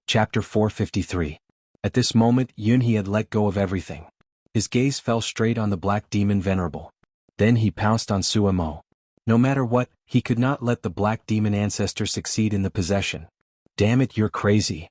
Chapter 453. At this moment Yunhe had let go of everything. His gaze fell straight on the black demon venerable. Then he pounced on Suemo. No matter what, he could not let the black demon ancestor succeed in the possession. Damn it, you're crazy.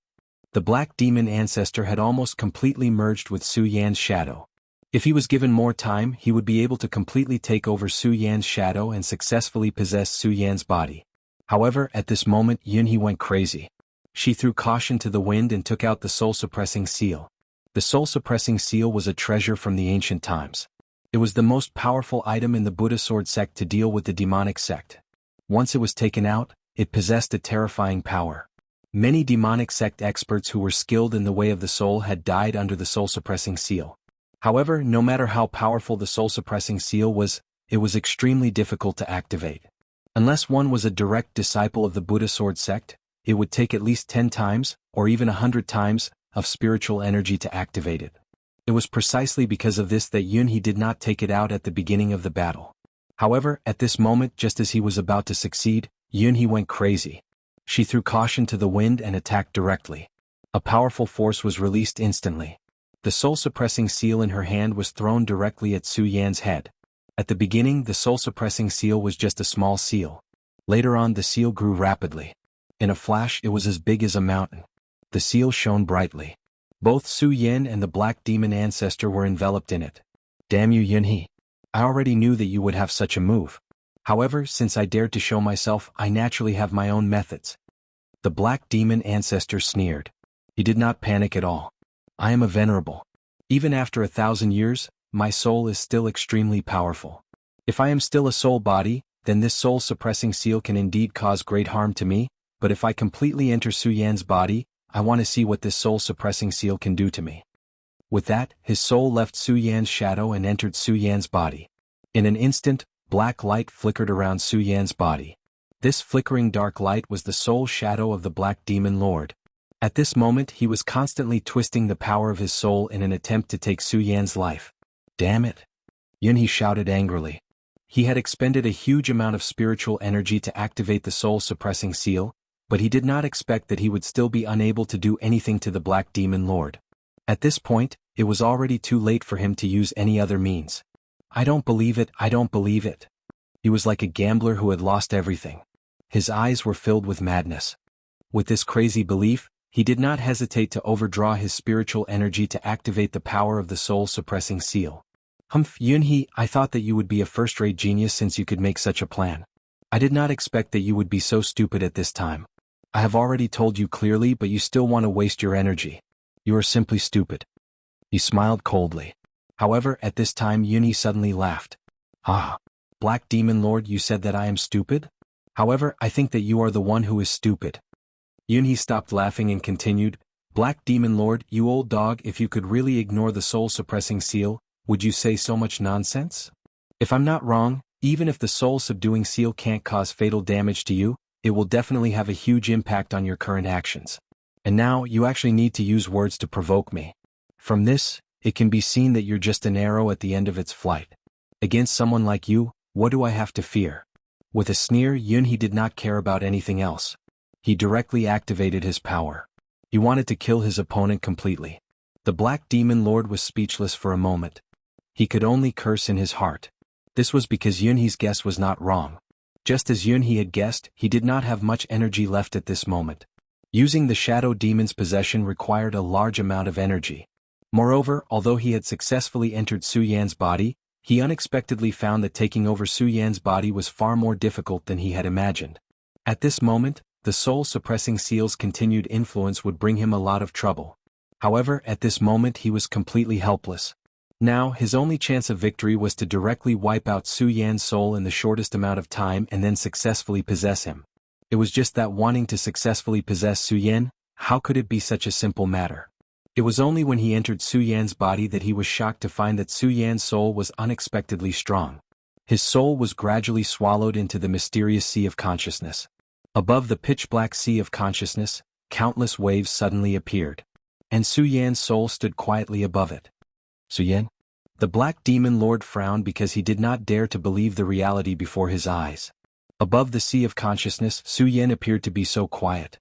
The black demon ancestor had almost completely merged with Su Yan's shadow. If he was given more time, he would be able to completely take over Su Yan's shadow and successfully possess Su Yan's body. However, at this moment Yunhe went crazy. She threw caution to the wind and took out the soul-suppressing seal. The soul-suppressing seal was a treasure from the ancient times. It was the most powerful item in the Buddha sword sect to deal with the demonic sect. Once it was taken out, it possessed a terrifying power. Many demonic sect experts who were skilled in the way of the soul had died under the soul-suppressing seal. However, no matter how powerful the soul-suppressing seal was, it was extremely difficult to activate. Unless one was a direct disciple of the Buddha sword sect, it would take at least 10 times, or even 100 times, of spiritual energy to activate it. It was precisely because of this that Yunhe did not take it out at the beginning of the battle. However, at this moment, just as he was about to succeed, Yunhe went crazy. She threw caution to the wind and attacked directly. A powerful force was released instantly. The soul-suppressing seal in her hand was thrown directly at Su Yan's head. At the beginning, the soul-suppressing seal was just a small seal. Later on, the seal grew rapidly. In a flash, it was as big as a mountain. The seal shone brightly. Both Su Yan and the black demon ancestor were enveloped in it. Damn you, Yunhe. I already knew that you would have such a move. However, since I dared to show myself, I naturally have my own methods. The black demon ancestor sneered. He did not panic at all. I am a venerable. Even after 1,000 years, my soul is still extremely powerful. If I am still a soul body, then this soul-suppressing seal can indeed cause great harm to me, but if I completely enter Su Yan's body, I want to see what this soul-suppressing seal can do to me. With that, his soul left Su Yan's shadow and entered Su Yan's body. In an instant, black light flickered around Su Yan's body. This flickering dark light was the soul shadow of the black demon lord. At this moment he was constantly twisting the power of his soul in an attempt to take Su Yan's life. Damn it! Yunhe shouted angrily. He had expended a huge amount of spiritual energy to activate the soul-suppressing seal, but he did not expect that he would still be unable to do anything to the black demon lord. At this point, it was already too late for him to use any other means. I don't believe it, I don't believe it. He was like a gambler who had lost everything. His eyes were filled with madness. With this crazy belief, he did not hesitate to overdraw his spiritual energy to activate the power of the soul-suppressing seal. Humph, Yunhe, I thought that you would be a first-rate genius since you could make such a plan. I did not expect that you would be so stupid at this time. I have already told you clearly, but you still want to waste your energy. You are simply stupid. He smiled coldly. However, at this time Yunhe suddenly laughed. Ah, Black Demon Lord, you said that I am stupid? However, I think that you are the one who is stupid. Yunhe stopped laughing and continued, Black Demon Lord, you old dog, if you could really ignore the soul-suppressing seal, would you say so much nonsense? If I'm not wrong, even if the soul-subduing seal can't cause fatal damage to you, it will definitely have a huge impact on your current actions. And now, you actually need to use words to provoke me. From this, it can be seen that you're just an arrow at the end of its flight. Against someone like you, what do I have to fear? With a sneer, Yunhe did not care about anything else. He directly activated his power. He wanted to kill his opponent completely. The Black Demon Lord was speechless for a moment. He could only curse in his heart. This was because Yunhe's guess was not wrong. Just as Yunhe had guessed, he did not have much energy left at this moment. Using the Shadow Demon's possession required a large amount of energy. Moreover, although he had successfully entered Su Yan's body, he unexpectedly found that taking over Su Yan's body was far more difficult than he had imagined. At this moment, the soul-suppressing seal's continued influence would bring him a lot of trouble. However, at this moment he was completely helpless. Now, his only chance of victory was to directly wipe out Su Yan's soul in the shortest amount of time and then successfully possess him. It was just that wanting to successfully possess Su Yan, how could it be such a simple matter? It was only when he entered Su Yan's body that he was shocked to find that Su Yan's soul was unexpectedly strong. His soul was gradually swallowed into the mysterious sea of consciousness. Above the pitch-black sea of consciousness, countless waves suddenly appeared. And Su Yan's soul stood quietly above it. Su Yan? The Black Demon Lord frowned because he did not dare to believe the reality before his eyes. Above the sea of consciousness, Su Yan appeared to be so quiet.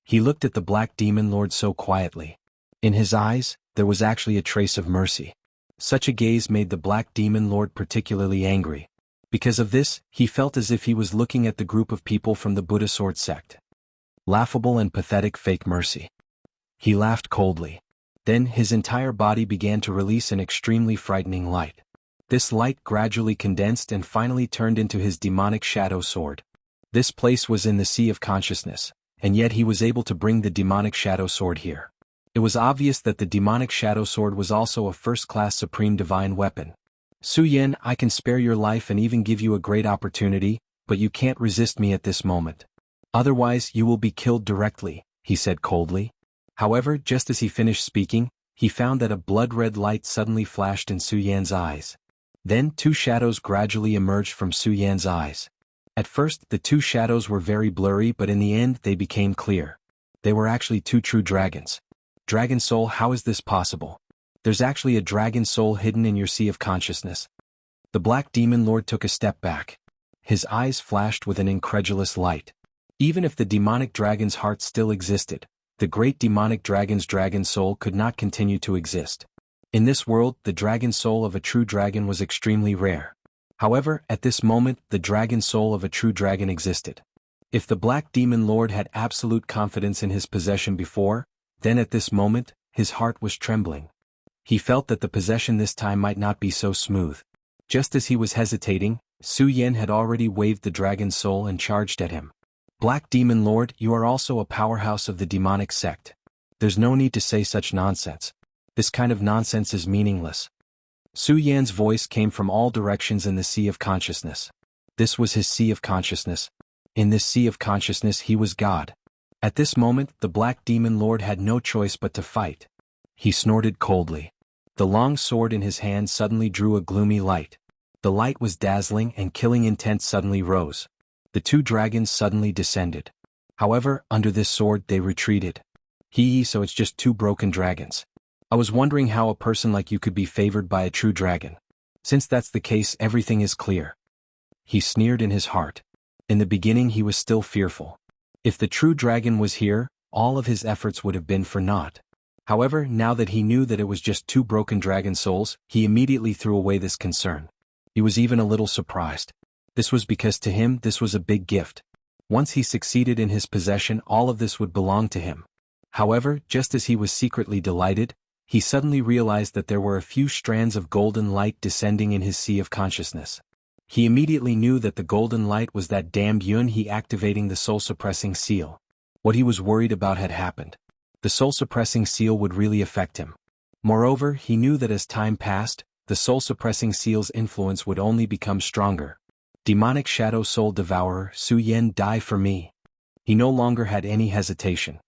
He looked at the Black Demon Lord so quietly. In his eyes, there was actually a trace of mercy. Such a gaze made the Black Demon Lord particularly angry. Because of this, he felt as if he was looking at the group of people from the Buddha sword sect. Laughable and pathetic fake mercy. He laughed coldly. Then his entire body began to release an extremely frightening light. This light gradually condensed and finally turned into his demonic shadow sword. This place was in the Sea of Consciousness, and yet he was able to bring the demonic shadow sword here. It was obvious that the demonic shadow sword was also a first-class supreme divine weapon. Su Yan, I can spare your life and even give you a great opportunity, but you can't resist me at this moment. Otherwise you will be killed directly, he said coldly. However, just as he finished speaking, he found that a blood-red light suddenly flashed in Su Yan's eyes. Then 2 shadows gradually emerged from Su Yan's eyes. At first, the 2 shadows were very blurry, but in the end they became clear. They were actually 2 true dragons. Dragon soul, how is this possible? There's actually a dragon soul hidden in your Sea of Consciousness. The Black Demon Lord took a step back. His eyes flashed with an incredulous light. Even if the demonic dragon's heart still existed, the great demonic dragon's dragon soul could not continue to exist. In this world, the dragon soul of a true dragon was extremely rare. However, at this moment, the dragon soul of a true dragon existed. If the Black Demon Lord had absolute confidence in his possession before, then at this moment, his heart was trembling. He felt that the possession this time might not be so smooth. Just as he was hesitating, Su Yan had already waved the dragon soul and charged at him. Black Demon Lord, you are also a powerhouse of the demonic sect. There's no need to say such nonsense. This kind of nonsense is meaningless. Su Yan's voice came from all directions in the Sea of Consciousness. This was his Sea of Consciousness. In this Sea of Consciousness he was God. At this moment, the Black Demon Lord had no choice but to fight. He snorted coldly. The long sword in his hand suddenly drew a gloomy light. The light was dazzling and killing intent suddenly rose. The 2 dragons suddenly descended. However, under this sword they retreated. So it's just 2 broken dragons. I was wondering how a person like you could be favored by a true dragon. Since that's the case, everything is clear. He sneered in his heart. In the beginning he was still fearful. If the true dragon was here, all of his efforts would have been for naught. However, now that he knew that it was just 2 broken dragon souls, he immediately threw away this concern. He was even a little surprised. This was because to him this was a big gift. Once he succeeded in his possession, all of this would belong to him. However, just as he was secretly delighted, he suddenly realized that there were a few strands of golden light descending in his Sea of Consciousness. He immediately knew that the golden light was that damned Yunhe activating the soul-suppressing seal. What he was worried about had happened. The soul-suppressing seal would really affect him. Moreover, he knew that as time passed, the soul-suppressing seal's influence would only become stronger. Demonic Shadow Soul Devourer, Su Yan, die for me. He no longer had any hesitation.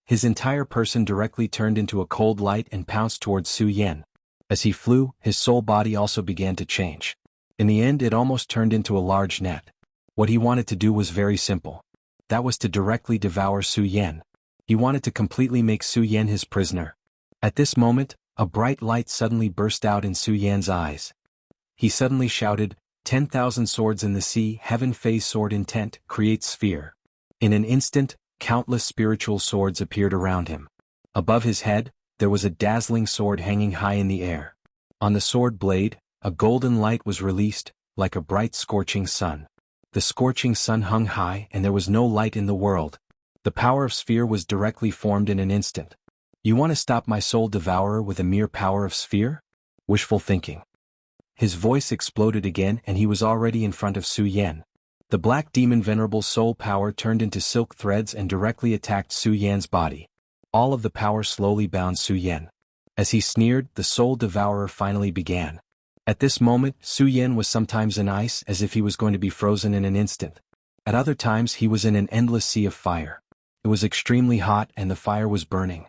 His entire person directly turned into a cold light and pounced towards Su Yan. As he flew, his soul body also began to change. In the end, it almost turned into a large net. What he wanted to do was very simple. That was to directly devour Su Yan. He wanted to completely make Su Yan his prisoner. At this moment, a bright light suddenly burst out in Su Yan's eyes. He suddenly shouted, 10,000 swords in the sea, heaven phase sword intent, create sphere. In an instant, countless spiritual swords appeared around him. Above his head, there was a dazzling sword hanging high in the air. On the sword blade, a golden light was released, like a bright scorching sun. The scorching sun hung high and there was no light in the world. The power of sphere was directly formed in an instant. You want to stop my soul devourer with a mere power of sphere? Wishful thinking. His voice exploded again and he was already in front of Su Yan. The Black Demon Venerable soul power turned into silk threads and directly attacked Su Yan's body. All of the power slowly bound Su Yan. As he sneered, the soul devourer finally began. At this moment, Su Yan was sometimes in ice as if he was going to be frozen in an instant. At other times he was in an endless sea of fire. It was extremely hot and the fire was burning.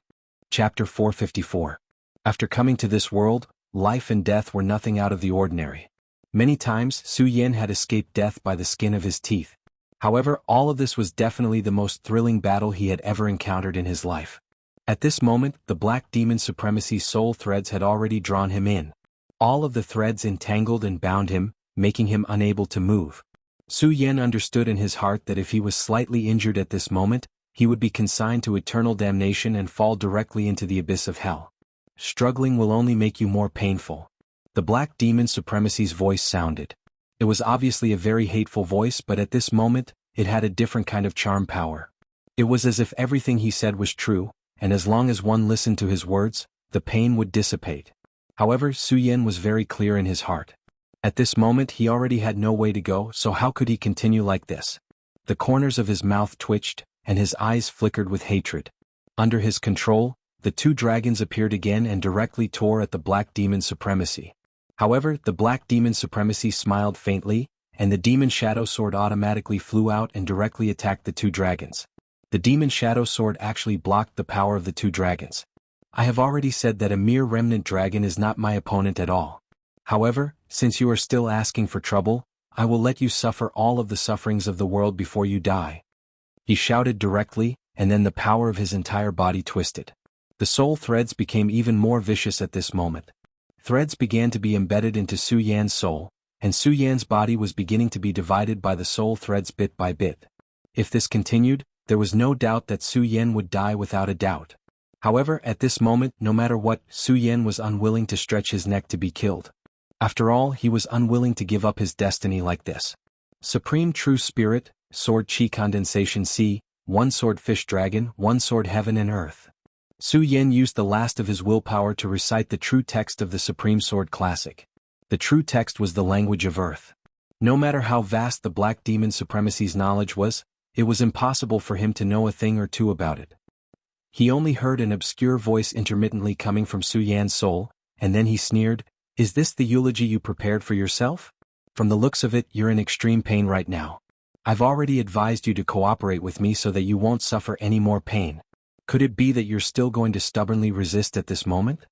Chapter 454. After coming to this world, life and death were nothing out of the ordinary. Many times, Su Yan had escaped death by the skin of his teeth. However, all of this was definitely the most thrilling battle he had ever encountered in his life. At this moment, the Black Demon Supremacy soul threads had already drawn him in. All of the threads entangled and bound him, making him unable to move. Su Yan understood in his heart that if he was slightly injured at this moment, he would be consigned to eternal damnation and fall directly into the abyss of hell. Struggling will only make you more painful. The Black Demon Supremacy's voice sounded. It was obviously a very hateful voice, but at this moment, it had a different kind of charm power. It was as if everything he said was true, and as long as one listened to his words, the pain would dissipate. However, Su Yan was very clear in his heart. At this moment he already had no way to go, so how could he continue like this? The corners of his mouth twitched, and his eyes flickered with hatred. Under his control, the two dragons appeared again and directly tore at the Black Demon Supremacy. However, the Black Demon Supremacy smiled faintly, and the Demon Shadow Sword automatically flew out and directly attacked the two dragons. The Demon Shadow Sword actually blocked the power of the two dragons. I have already said that a mere remnant dragon is not my opponent at all. However, since you are still asking for trouble, I will let you suffer all of the sufferings of the world before you die. He shouted directly, and then the power of his entire body twisted. The soul threads became even more vicious at this moment. Threads began to be embedded into Su Yan's soul, and Su Yan's body was beginning to be divided by the soul threads bit by bit. If this continued, there was no doubt that Su Yan would die without a doubt. However, at this moment, no matter what, Su Yan was unwilling to stretch his neck to be killed. After all, he was unwilling to give up his destiny like this. Supreme True Spirit, Sword Chi Condensation C, One Sword Fish Dragon, One Sword Heaven and Earth. Su Yan used the last of his willpower to recite the true text of the Supreme Sword Classic. The true text was the language of Earth. No matter how vast the Black Demon Supremacy's knowledge was, it was impossible for him to know a thing or two about it. He only heard an obscure voice intermittently coming from Su Yan's soul, and then he sneered, "Is this the eulogy you prepared for yourself? From the looks of it, you're in extreme pain right now. I've already advised you to cooperate with me so that you won't suffer any more pain. Could it be that you're still going to stubbornly resist at this moment?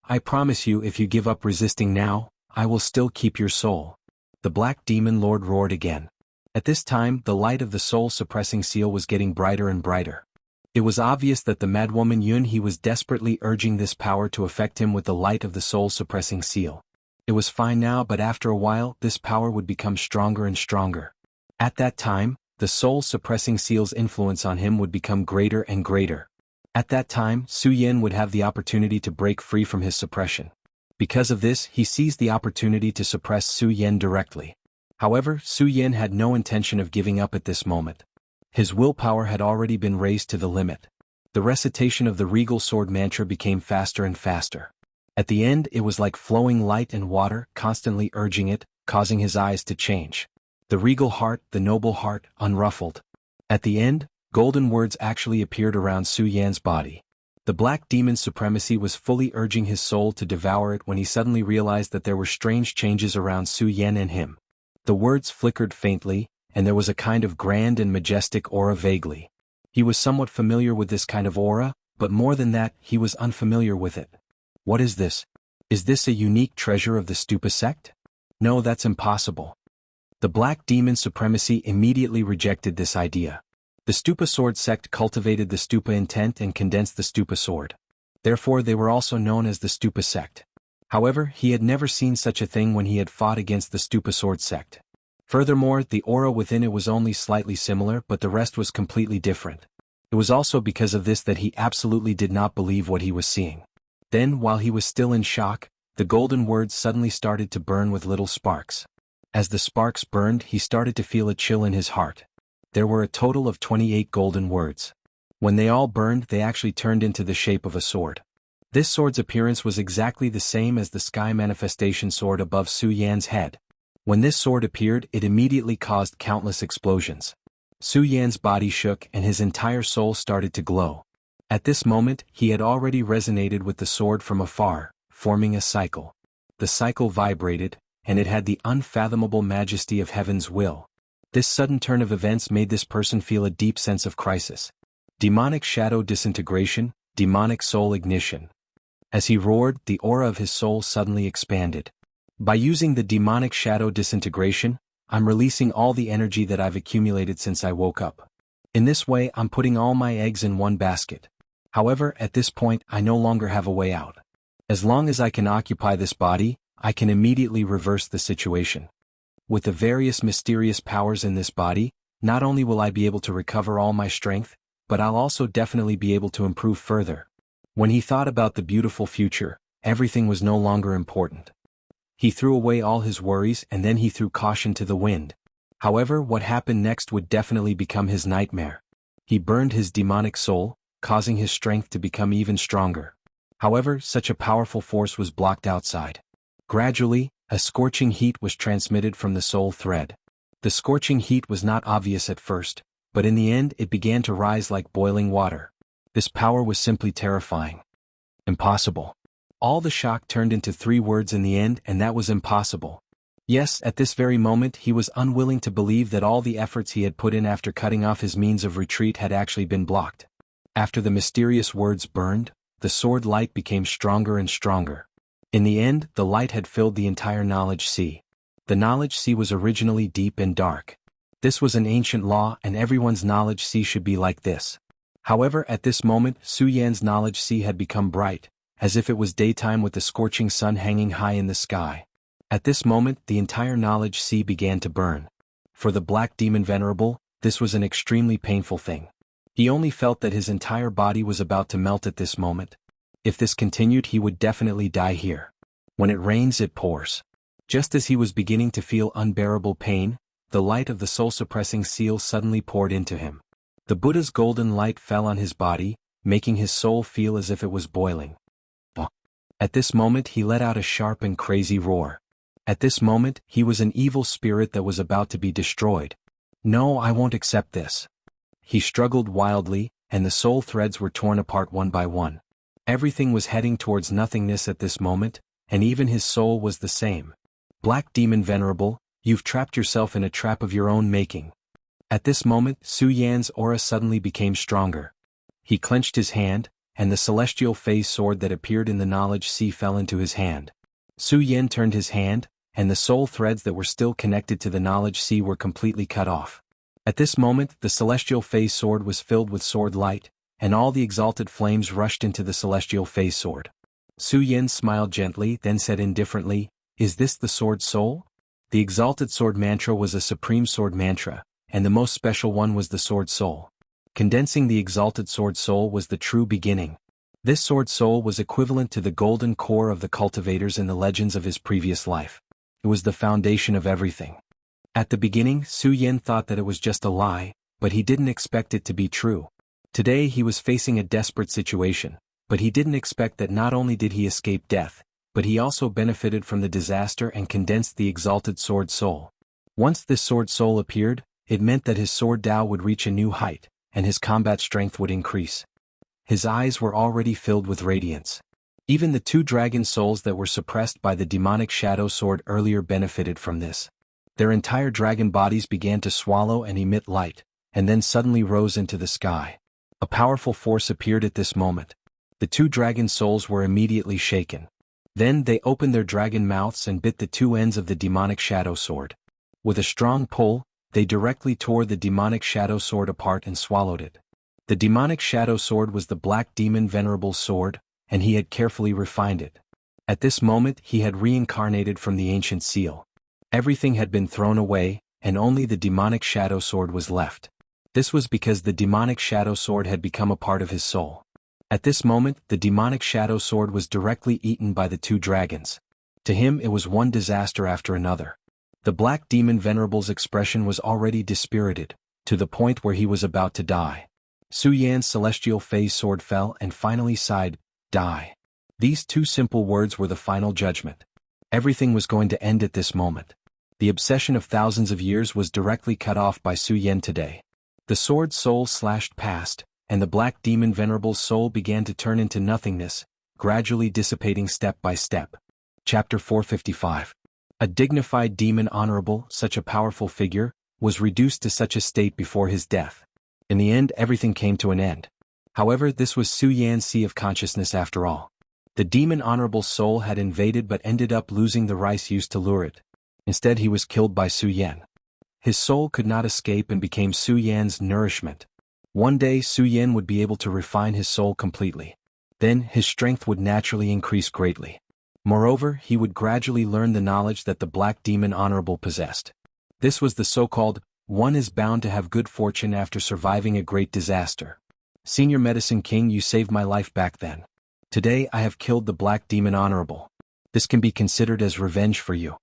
I promise you, if you give up resisting now, I will still keep your soul." The Black Demon Lord roared again. At this time, the light of the soul-suppressing seal was getting brighter and brighter. It was obvious that the madwoman Yun He was desperately urging this power to affect him with the light of the soul-suppressing seal. It was fine now, but after a while, this power would become stronger and stronger. At that time, the soul-suppressing seal's influence on him would become greater and greater. At that time, Su Yan would have the opportunity to break free from his suppression. Because of this, he seized the opportunity to suppress Su Yan directly. However, Su Yan had no intention of giving up at this moment. His willpower had already been raised to the limit. The recitation of the Regal Sword mantra became faster and faster. At the end, it was like flowing light and water, constantly urging it, causing his eyes to change. The regal heart, the noble heart, unruffled. At the end, golden words actually appeared around Su Yan's body. The Black Demon Supremacy was fully urging his soul to devour it when he suddenly realized that there were strange changes around Su Yan and him. The words flickered faintly, and there was a kind of grand and majestic aura vaguely. He was somewhat familiar with this kind of aura, but more than that, he was unfamiliar with it. What is this? Is this a unique treasure of the Stupa sect? No, that's impossible. The Black Demon Supremacy immediately rejected this idea. The Stupa Sword sect cultivated the Stupa intent and condensed the Stupa Sword. Therefore, they were also known as the Stupa sect. However, he had never seen such a thing when he had fought against the Stupa Sword sect. Furthermore, the aura within it was only slightly similar, but the rest was completely different. It was also because of this that he absolutely did not believe what he was seeing. Then, while he was still in shock, the golden words suddenly started to burn with little sparks. As the sparks burned, he started to feel a chill in his heart. There were a total of 28 golden words. When they all burned, they actually turned into the shape of a sword. This sword's appearance was exactly the same as the Sky Manifestation Sword above Su Yan's head. When this sword appeared, it immediately caused countless explosions. Su Yan's body shook and his entire soul started to glow. At this moment, he had already resonated with the sword from afar, forming a cycle. The cycle vibrated, and it had the unfathomable majesty of heaven's will. This sudden turn of events made this person feel a deep sense of crisis. Demonic shadow disintegration, demonic soul ignition. As he roared, the aura of his soul suddenly expanded. By using the demonic shadow disintegration, I'm releasing all the energy that I've accumulated since I woke up. In this way, I'm putting all my eggs in one basket. However, at this point, I no longer have a way out. As long as I can occupy this body, I can immediately reverse the situation. With the various mysterious powers in this body, not only will I be able to recover all my strength, but I'll also definitely be able to improve further. When he thought about the beautiful future, everything was no longer important. He threw away all his worries and then he threw caution to the wind. However, what happened next would definitely become his nightmare. He burned his demonic soul, causing his strength to become even stronger. However, such a powerful force was blocked outside. Gradually, a scorching heat was transmitted from the soul thread. The scorching heat was not obvious at first, but in the end it began to rise like boiling water. This power was simply terrifying. Impossible. All the shock turned into 3 words in the end, and that was impossible. Yes, at this very moment he was unwilling to believe that all the efforts he had put in after cutting off his means of retreat had actually been blocked. After the mysterious words burned, the sword light became stronger and stronger. In the end, the light had filled the entire knowledge sea. The knowledge sea was originally deep and dark. This was an ancient law, and everyone's knowledge sea should be like this. However, at this moment, Su Yan's knowledge sea had become bright, as if it was daytime with the scorching sun hanging high in the sky. At this moment, the entire knowledge sea began to burn. For the Black Demon Venerable, this was an extremely painful thing. He only felt that his entire body was about to melt at this moment. If this continued, he would definitely die here. When it rains, it pours. Just as he was beginning to feel unbearable pain, the light of the soul-suppressing seal suddenly poured into him. The Buddha's golden light fell on his body, making his soul feel as if it was boiling. At this moment he let out a sharp and crazy roar. At this moment he was an evil spirit that was about to be destroyed. No, I won't accept this. He struggled wildly, and the soul threads were torn apart one by one. Everything was heading towards nothingness at this moment, and even his soul was the same. Black Demon Venerable, you've trapped yourself in a trap of your own making. At this moment, Su Yan's aura suddenly became stronger. He clenched his hand, and the celestial phase sword that appeared in the knowledge sea fell into his hand. Su Yan turned his hand, and the soul threads that were still connected to the knowledge sea were completely cut off. At this moment, the celestial phase sword was filled with sword light, and all the exalted flames rushed into the celestial phase sword. Su Yan smiled gently, then said indifferently, "Is this the sword soul?" The exalted sword mantra was a supreme sword mantra, and the most special one was the sword soul. Condensing the exalted sword soul was the true beginning. This sword soul was equivalent to the golden core of the cultivators in the legends of his previous life. It was the foundation of everything. At the beginning, Su Yan thought that it was just a lie, but he didn't expect it to be true. Today he was facing a desperate situation, but he didn't expect that not only did he escape death, but he also benefited from the disaster and condensed the exalted sword soul. Once this sword soul appeared, it meant that his sword Tao would reach a new height, and his combat strength would increase. His eyes were already filled with radiance. Even the 2 dragon souls that were suppressed by the demonic shadow sword earlier benefited from this. Their entire dragon bodies began to swallow and emit light, and then suddenly rose into the sky. A powerful force appeared at this moment. The 2 dragon souls were immediately shaken. Then they opened their dragon mouths and bit the 2 ends of the demonic shadow sword. With a strong pull, they directly tore the demonic shadow sword apart and swallowed it. The demonic shadow sword was the Black Demon Venerable's sword, and he had carefully refined it. At this moment he had reincarnated from the ancient seal. Everything had been thrown away, and only the demonic shadow sword was left. This was because the demonic shadow sword had become a part of his soul. At this moment the demonic shadow sword was directly eaten by the 2 dragons. To him it was one disaster after another. The Black Demon Venerable's expression was already dispirited, to the point where he was about to die. Su Yan's celestial phase sword fell and finally sighed, "Die." These 2 simple words were the final judgment. Everything was going to end at this moment. The obsession of thousands of years was directly cut off by Su Yan today. The sword soul slashed past, and the Black Demon Venerable's soul began to turn into nothingness, gradually dissipating step by step. Chapter 455. A dignified demon honorable, such a powerful figure, was reduced to such a state before his death. In the end everything came to an end. However, this was Su Yan's sea of consciousness after all. The demon honorable soul had invaded but ended up losing the rice used to lure it. Instead he was killed by Su Yan. His soul could not escape and became Su Yan's nourishment. One day Su Yan would be able to refine his soul completely. Then his strength would naturally increase greatly. Moreover, he would gradually learn the knowledge that the Black Demon Honorable possessed. This was the so-called, one is bound to have good fortune after surviving a great disaster. Senior Medicine King, you saved my life back then. Today I have killed the black demon honorable. This can be considered as revenge for you.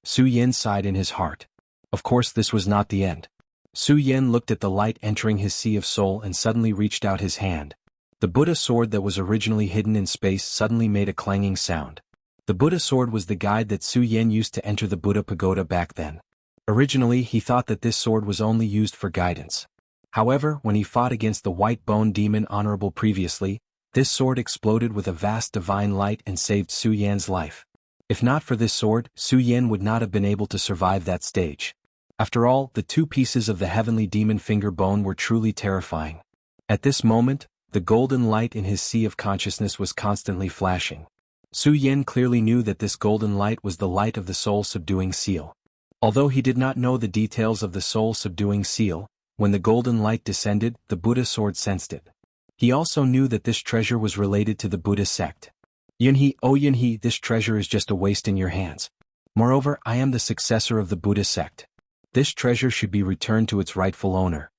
Su Yen sighed in his heart. Of course this was not the end. Su Yen looked at the light entering his sea of soul and suddenly reached out his hand. The Buddha sword that was originally hidden in space suddenly made a clanging sound. The Buddha sword was the guide that Su Yen used to enter the Buddha pagoda back then. Originally he thought that this sword was only used for guidance. However, when he fought against the white bone demon honorable previously, this sword exploded with a vast divine light and saved Su Yan's life. If not for this sword, Su Yan would not have been able to survive that stage. After all, the two pieces of the heavenly demon finger bone were truly terrifying. At this moment, the golden light in his sea of consciousness was constantly flashing. Su Yan clearly knew that this golden light was the light of the soul-subduing seal. Although he did not know the details of the soul-subduing seal, when the golden light descended, the Buddha sword sensed it. He also knew that this treasure was related to the Buddha sect. Yunhe, oh Yunhe, this treasure is just a waste in your hands. Moreover, I am the successor of the Buddha sect. This treasure should be returned to its rightful owner.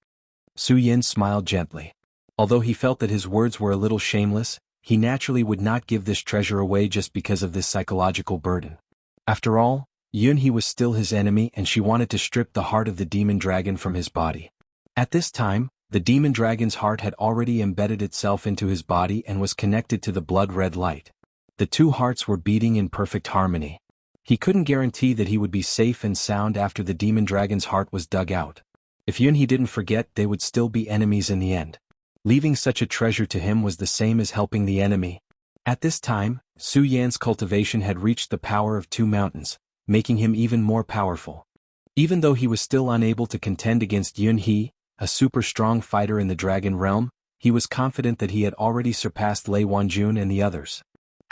Su Yen smiled gently. Although he felt that his words were a little shameless, he naturally would not give this treasure away just because of this psychological burden. After all, Yunhe was still his enemy and she wanted to strip the heart of the demon dragon from his body. At this time, the demon dragon's heart had already embedded itself into his body and was connected to the blood-red light. The two hearts were beating in perfect harmony. He couldn't guarantee that he would be safe and sound after the demon dragon's heart was dug out. If Yunhe didn't forget, they would still be enemies in the end. Leaving such a treasure to him was the same as helping the enemy. At this time, Su Yan's cultivation had reached the power of 2 mountains, making him even more powerful. Even though he was still unable to contend against Yunhe, a super strong fighter in the dragon realm, he was confident that he had already surpassed Lei Wanjun and the others.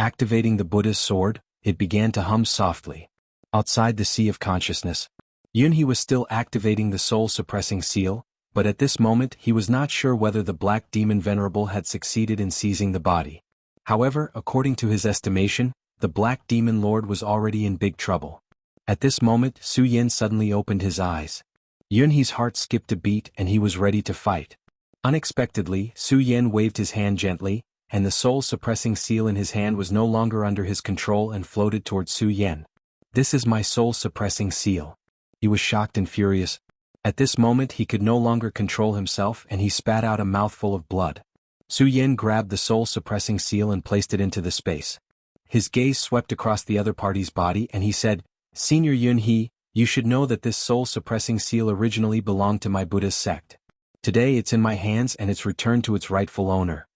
Activating the Buddha's sword, it began to hum softly. Outside the sea of consciousness, Yunhe was still activating the soul-suppressing seal, but at this moment he was not sure whether the Black Demon Venerable had succeeded in seizing the body. However, according to his estimation, the Black Demon Lord was already in big trouble. At this moment, Su Yen suddenly opened his eyes. Yunhe's heart skipped a beat and he was ready to fight. Unexpectedly, Su Yen waved his hand gently, and the soul-suppressing seal in his hand was no longer under his control and floated toward Su Yen. This is my soul-suppressing seal. He was shocked and furious. At this moment he could no longer control himself and he spat out a mouthful of blood. Su Yen grabbed the soul-suppressing seal and placed it into the space. His gaze swept across the other party's body and he said, Senior Yunhe, you should know that this soul-suppressing seal originally belonged to my Buddhist sect. Today it's in my hands and it's returned to its rightful owner.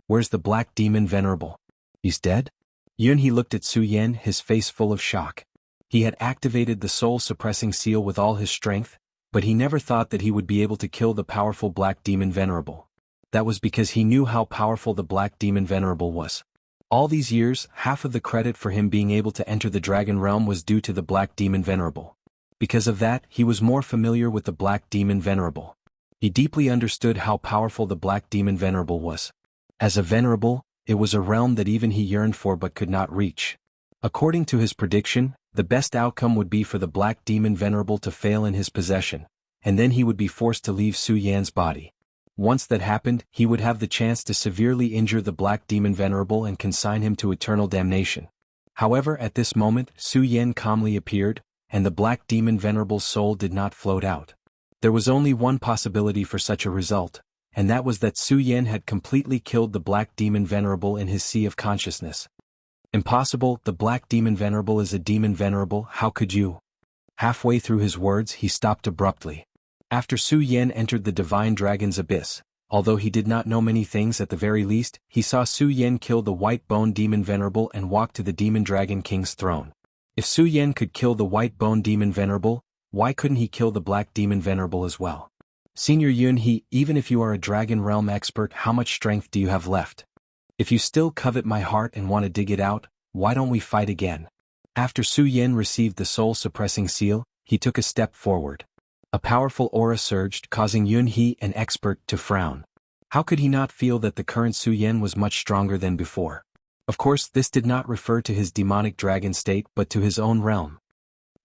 Where's the Black Demon Venerable? He's dead? Yunhe looked at Su Yen, his face full of shock. He had activated the soul-suppressing seal with all his strength, but he never thought that he would be able to kill the powerful Black Demon Venerable. That was because he knew how powerful the Black Demon Venerable was. All these years, half of the credit for him being able to enter the Dragon Realm was due to the Black Demon Venerable. Because of that, he was more familiar with the Black Demon Venerable. He deeply understood how powerful the Black Demon Venerable was. As a venerable, it was a realm that even he yearned for but could not reach. According to his prediction, the best outcome would be for the Black Demon Venerable to fail in his possession, and then he would be forced to leave Su Yan's body. Once that happened, he would have the chance to severely injure the Black Demon Venerable and consign him to eternal damnation. However, at this moment, Su Yan calmly appeared, and the Black Demon Venerable's soul did not float out. There was only one possibility for such a result, and that was that Su Yan had completely killed the Black Demon Venerable in his sea of consciousness. Impossible, the Black Demon Venerable is a demon venerable, how could you? Halfway through his words he stopped abruptly. After Su Yan entered the Divine Dragon's abyss, although he did not know many things at the very least, he saw Su Yan kill the White Bone Demon Venerable and walk to the Demon Dragon King's throne. If Su Yan could kill the White Bone Demon Venerable, why couldn't he kill the Black Demon Venerable as well? Senior Yunhe, even if you are a Dragon Realm expert, how much strength do you have left? If you still covet my heart and want to dig it out, why don't we fight again? After Su Yan received the soul-suppressing seal, he took a step forward. A powerful aura surged, causing Yunhe, an expert, to frown. How could he not feel that the current Su Yan was much stronger than before? Of course, this did not refer to his demonic dragon state but to his own realm.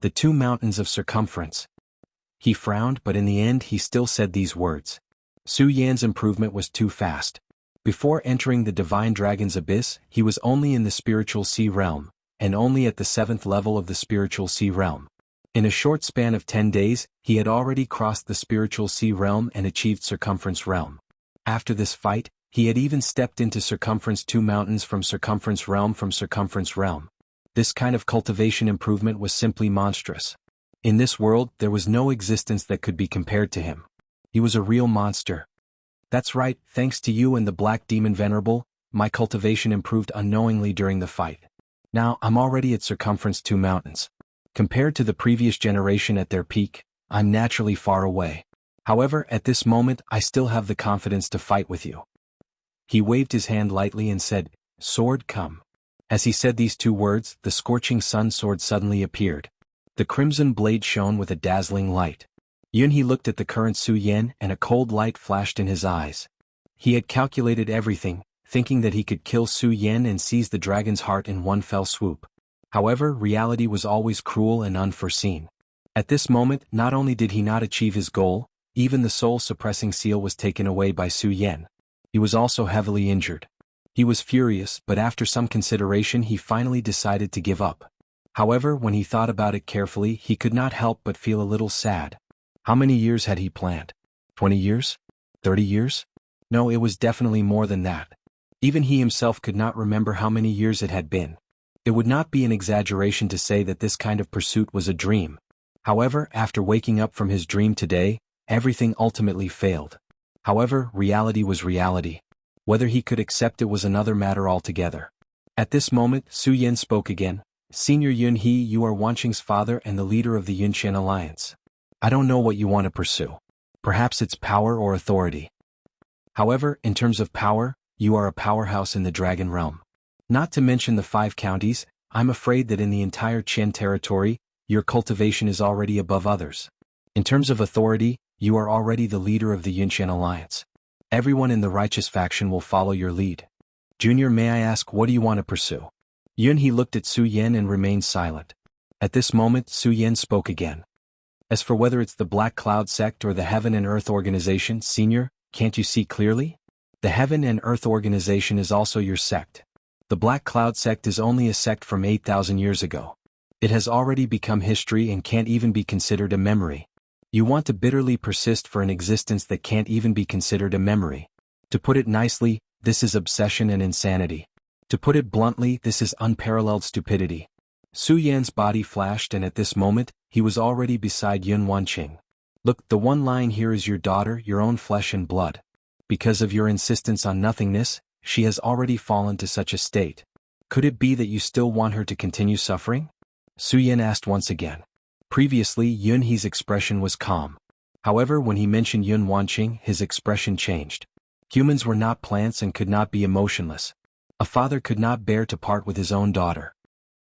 The 2 mountains of circumference. He frowned, but in the end he still said these words. Su Yan's improvement was too fast. Before entering the Divine Dragon's abyss, he was only in the spiritual sea realm, and only at the 7th level of the spiritual sea realm. In a short span of 10 days, he had already crossed the spiritual sea realm and achieved circumference realm. After this fight, he had even stepped into circumference 2 mountains from circumference realm. This kind of cultivation improvement was simply monstrous. In this world, there was no existence that could be compared to him. He was a real monster. That's right, thanks to you and the Black Demon Venerable, my cultivation improved unknowingly during the fight. Now I'm already at circumference 2 mountains. Compared to the previous generation at their peak, I'm naturally far away. However, at this moment I still have the confidence to fight with you. He waved his hand lightly and said, "Sword, come." As he said these 2 words, the scorching sun sword suddenly appeared. The crimson blade shone with a dazzling light. Yunhe looked at the current Su Yan and a cold light flashed in his eyes. He had calculated everything, thinking that he could kill Su Yan and seize the dragon's heart in one fell swoop. However, reality was always cruel and unforeseen. At this moment, not only did he not achieve his goal, even the soul-suppressing seal was taken away by Su Yan. He was also heavily injured. He was furious, but after some consideration he finally decided to give up. However, when he thought about it carefully, he could not help but feel a little sad. How many years had he planned? 20 years? 30 years? No, it was definitely more than that. Even he himself could not remember how many years it had been. It would not be an exaggeration to say that this kind of pursuit was a dream. However, after waking up from his dream today, everything ultimately failed. However, reality was reality. Whether he could accept it was another matter altogether. At this moment, Su Yan spoke again. "Senior Yunhe, you are Wanqing's father and the leader of the Yunqian Alliance. I don't know what you want to pursue. Perhaps it's power or authority. However, in terms of power, you are a powerhouse in the Dragon Realm. Not to mention the 5 counties, I'm afraid that in the entire Qian territory, your cultivation is already above others. In terms of authority, you are already the leader of the Yunqian Alliance. Everyone in the righteous faction will follow your lead. Junior, may I ask, what do you want to pursue?" Yunhe looked at Su Yan and remained silent. At this moment, Su Yan spoke again. "As for whether it's the Black Cloud sect or the Heaven and Earth organization, Senior, can't you see clearly? The Heaven and Earth organization is also your sect. The Black Cloud sect is only a sect from 8,000 years ago. It has already become history and can't even be considered a memory. You want to bitterly persist for an existence that can't even be considered a memory. To put it nicely, this is obsession and insanity. To put it bluntly, this is unparalleled stupidity." Su Yan's body flashed, and at this moment, he was already beside Yun Wanqing. "Look, the one lying here is your daughter, your own flesh and blood. Because of your insistence on nothingness, she has already fallen to such a state. Could it be that you still want her to continue suffering?" Su Yan asked once again. Previously, Yunhe's expression was calm. However, when he mentioned Yun Wanqing, his expression changed. Humans were not plants and could not be emotionless. A father could not bear to part with his own daughter.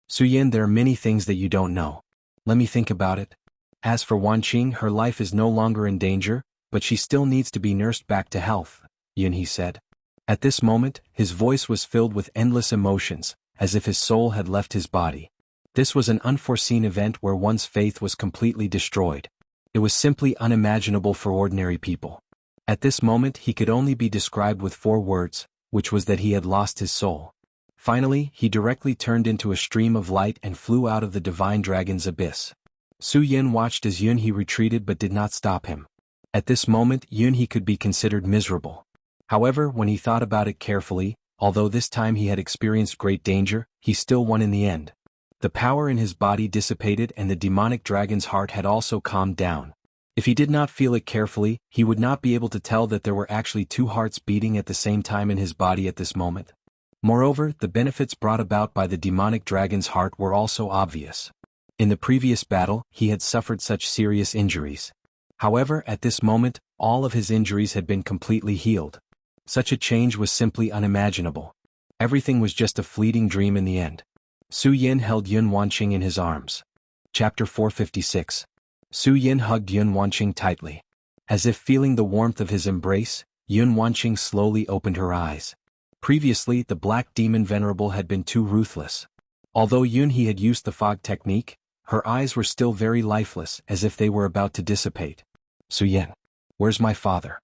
"Su Yan, there are many things that you don't know. Let me think about it. As for Wanqing, her life is no longer in danger, but she still needs to be nursed back to health," Yunhe said. At this moment, his voice was filled with endless emotions, as if his soul had left his body. This was an unforeseen event where one's faith was completely destroyed. It was simply unimaginable for ordinary people. At this moment he could only be described with 4 words, which was that he had lost his soul. Finally, he directly turned into a stream of light and flew out of the Divine Dragon's abyss. Su Yan watched as Yunhe retreated but did not stop him. At this moment, Yunhe could be considered miserable. However, when he thought about it carefully, although this time he had experienced great danger, he still won in the end. The power in his body dissipated and the demonic dragon's heart had also calmed down. If he did not feel it carefully, he would not be able to tell that there were actually 2 hearts beating at the same time in his body at this moment. Moreover, the benefits brought about by the demonic dragon's heart were also obvious. In the previous battle, he had suffered such serious injuries. However, at this moment, all of his injuries had been completely healed. Such a change was simply unimaginable. Everything was just a fleeting dream in the end. Su Yan held Yun Wanqing in his arms. Chapter 456. Su Yan hugged Yun Wanqing tightly. As if feeling the warmth of his embrace, Yun Wanqing slowly opened her eyes. Previously, the Black Demon Venerable had been too ruthless. Although Yunhe had used the fog technique, her eyes were still very lifeless, as if they were about to dissipate. "Su Yan, where's my father?"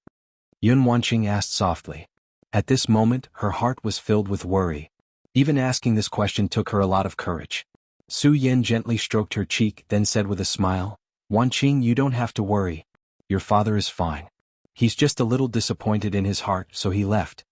Yun Wanqing asked softly. At this moment, her heart was filled with worry. Even asking this question took her a lot of courage. Su Yan gently stroked her cheek, then said with a smile, Wanqing, you don't have to worry. Your father is fine. He's just a little disappointed in his heart, so he left.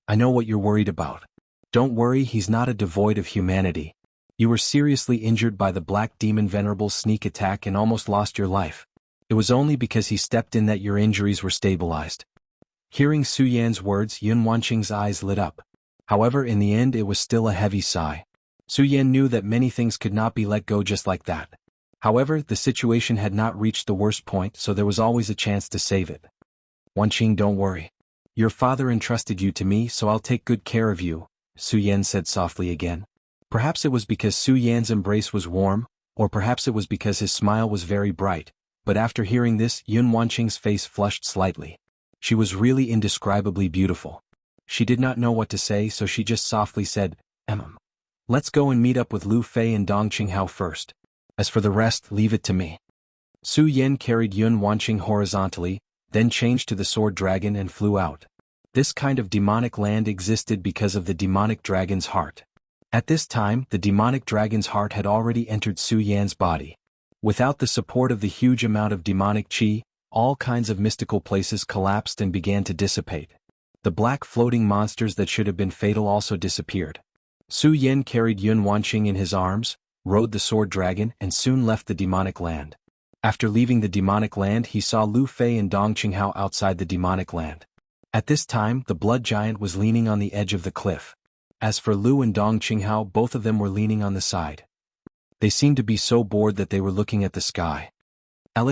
I know what you're worried about. Don't worry, he's not a devoid of humanity. You were seriously injured by the Black Demon Venerable's sneak attack and almost lost your life. It was only because he stepped in that your injuries were stabilized. Hearing Su Yan's words, Yun Wanqing's eyes lit up. However, in the end it was still a heavy sigh. Su Yan knew that many things could not be let go just like that. However, the situation had not reached the worst point, so there was always a chance to save it. Wanqing, don't worry. Your father entrusted you to me, so I'll take good care of you, Su Yan said softly again. Perhaps it was because Su Yan's embrace was warm, or perhaps it was because his smile was very bright, but after hearing this, Yun Wanqing's face flushed slightly. She was really indescribably beautiful. She did not know what to say, so she just softly said, Let's go and meet up with Lu Fei and Dong Qinghao first. As for the rest, leave it to me. Su Yan carried Yun Wanqing horizontally, then changed to the sword dragon and flew out. This kind of demonic land existed because of the demonic dragon's heart. At this time, the demonic dragon's heart had already entered Su Yan's body. Without the support of the huge amount of demonic qi, all kinds of mystical places collapsed and began to dissipate. The black floating monsters that should have been fatal also disappeared. Su Yan carried Yun Wanqing in his arms, rode the sword dragon, and soon left the demonic land. After leaving the demonic land, he saw Lu Fei and Dong Qinghao outside the demonic land. At this time, the blood giant was leaning on the edge of the cliff. As for Lu and Dong Qinghao, both of them were leaning on the side. They seemed to be so bored that they were looking at the sky.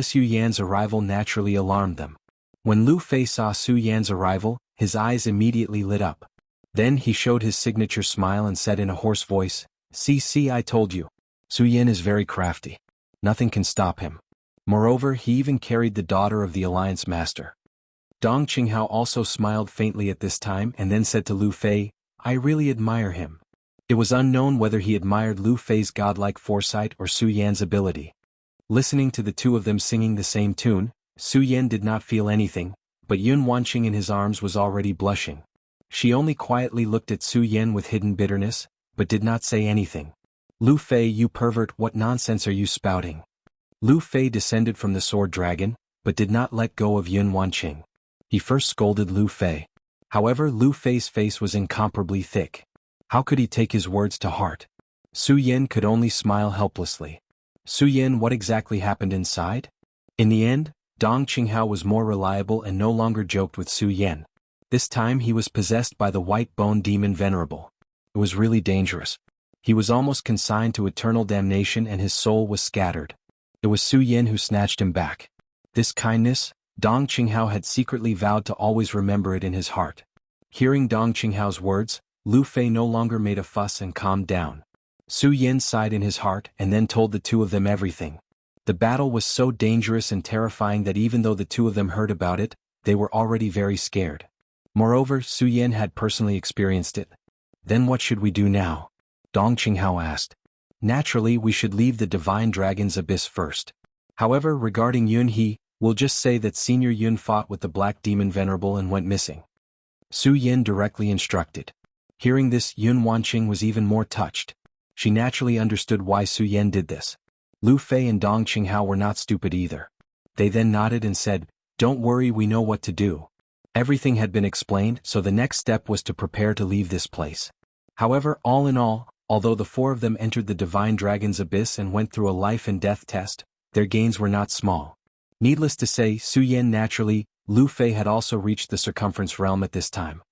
Su Yan's arrival naturally alarmed them. When Lu Fei saw Su Yan's arrival, his eyes immediately lit up. Then he showed his signature smile and said in a hoarse voice, See, I told you. Su Yan is very crafty. Nothing can stop him. Moreover, he even carried the daughter of the Alliance Master. Dong Qinghao also smiled faintly at this time and then said to Lu Fei, I really admire him. It was unknown whether he admired Lu Fei's godlike foresight or Su Yan's ability. Listening to the two of them singing the same tune, Su Yan did not feel anything, but Yun Wanqing in his arms was already blushing. She only quietly looked at Su Yan with hidden bitterness, but did not say anything. Lu Fei, you pervert, what nonsense are you spouting? Lu Fei descended from the sword dragon, but did not let go of Yun Wanqing. He first scolded Lu Fei. However, Lu Fei's face was incomparably thick. How could he take his words to heart? Su Yan could only smile helplessly. Su Yan, what exactly happened inside? In the end, Dong Qinghao was more reliable and no longer joked with Su Yan. This time he was possessed by the white bone demon Venerable. It was really dangerous. He was almost consigned to eternal damnation and his soul was scattered. It was Su Yan who snatched him back. This kindness, Dong Qinghao had secretly vowed to always remember it in his heart. Hearing Dong Qinghao's words, Lu Fei no longer made a fuss and calmed down. Su Yan sighed in his heart and then told the two of them everything. The battle was so dangerous and terrifying that even though the two of them heard about it, they were already very scared. Moreover, Su Yan had personally experienced it. Then what should we do now? Dong Qinghao asked. Naturally, we should leave the Divine Dragon's Abyss first. However, regarding Yun He, we'll just say that Senior Yun fought with the Black Demon Venerable and went missing. Su Yan directly instructed. Hearing this, Yun Wanqing was even more touched. She naturally understood why Su Yan did this. Lu Fei and Dong Qinghao were not stupid either. They then nodded and said, Don't worry, we know what to do. Everything had been explained, so the next step was to prepare to leave this place. However, all in all, although the four of them entered the Divine Dragon's Abyss and went through a life and death test, their gains were not small. Needless to say, Su Yan naturally, Lu Fei had also reached the circumference realm at this time.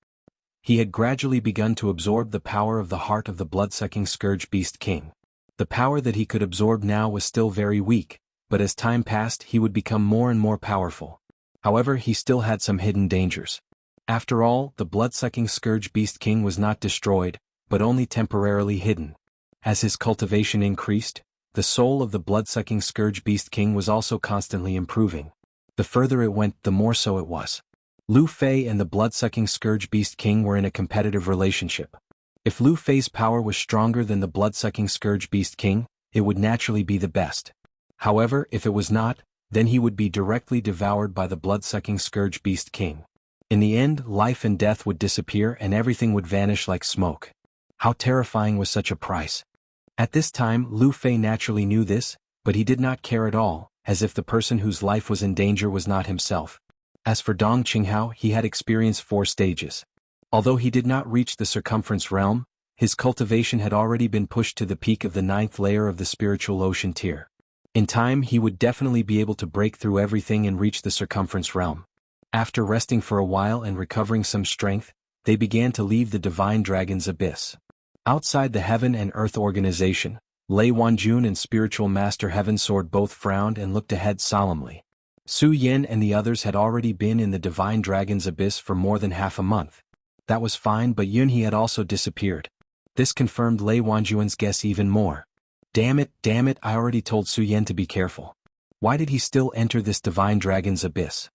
He had gradually begun to absorb the power of the heart of the blood-sucking Scourge Beast King. The power that he could absorb now was still very weak, but as time passed he would become more and more powerful. However, he still had some hidden dangers. After all, the blood-sucking Scourge Beast King was not destroyed, but only temporarily hidden. As his cultivation increased, the soul of the blood-sucking Scourge Beast King was also constantly improving. The further it went, the more so it was. Lu Fei and the blood-sucking Scourge Beast King were in a competitive relationship. If Lu Fei's power was stronger than the blood-sucking Scourge Beast King, it would naturally be the best. However, if it was not, then he would be directly devoured by the blood-sucking Scourge Beast King. In the end, life and death would disappear and everything would vanish like smoke. How terrifying was such a price? At this time, Lu Fei naturally knew this, but he did not care at all, as if the person whose life was in danger was not himself. As for Dong Qinghao, he had experienced 4 stages. Although he did not reach the circumference realm, his cultivation had already been pushed to the peak of the 9th layer of the spiritual ocean tier. In time, he would definitely be able to break through everything and reach the circumference realm. After resting for a while and recovering some strength, they began to leave the Divine Dragon's abyss. Outside the Heaven and Earth organization, Lei Wanjun and Spiritual Master Heaven Sword both frowned and looked ahead solemnly. Su Yin and the others had already been in the Divine Dragon's abyss for more than half a month. That was fine, but Yunhe had also disappeared. This confirmed Lei Wanjun's guess even more. Damn it, I already told Su Yin to be careful. Why did he still enter this Divine Dragon's abyss?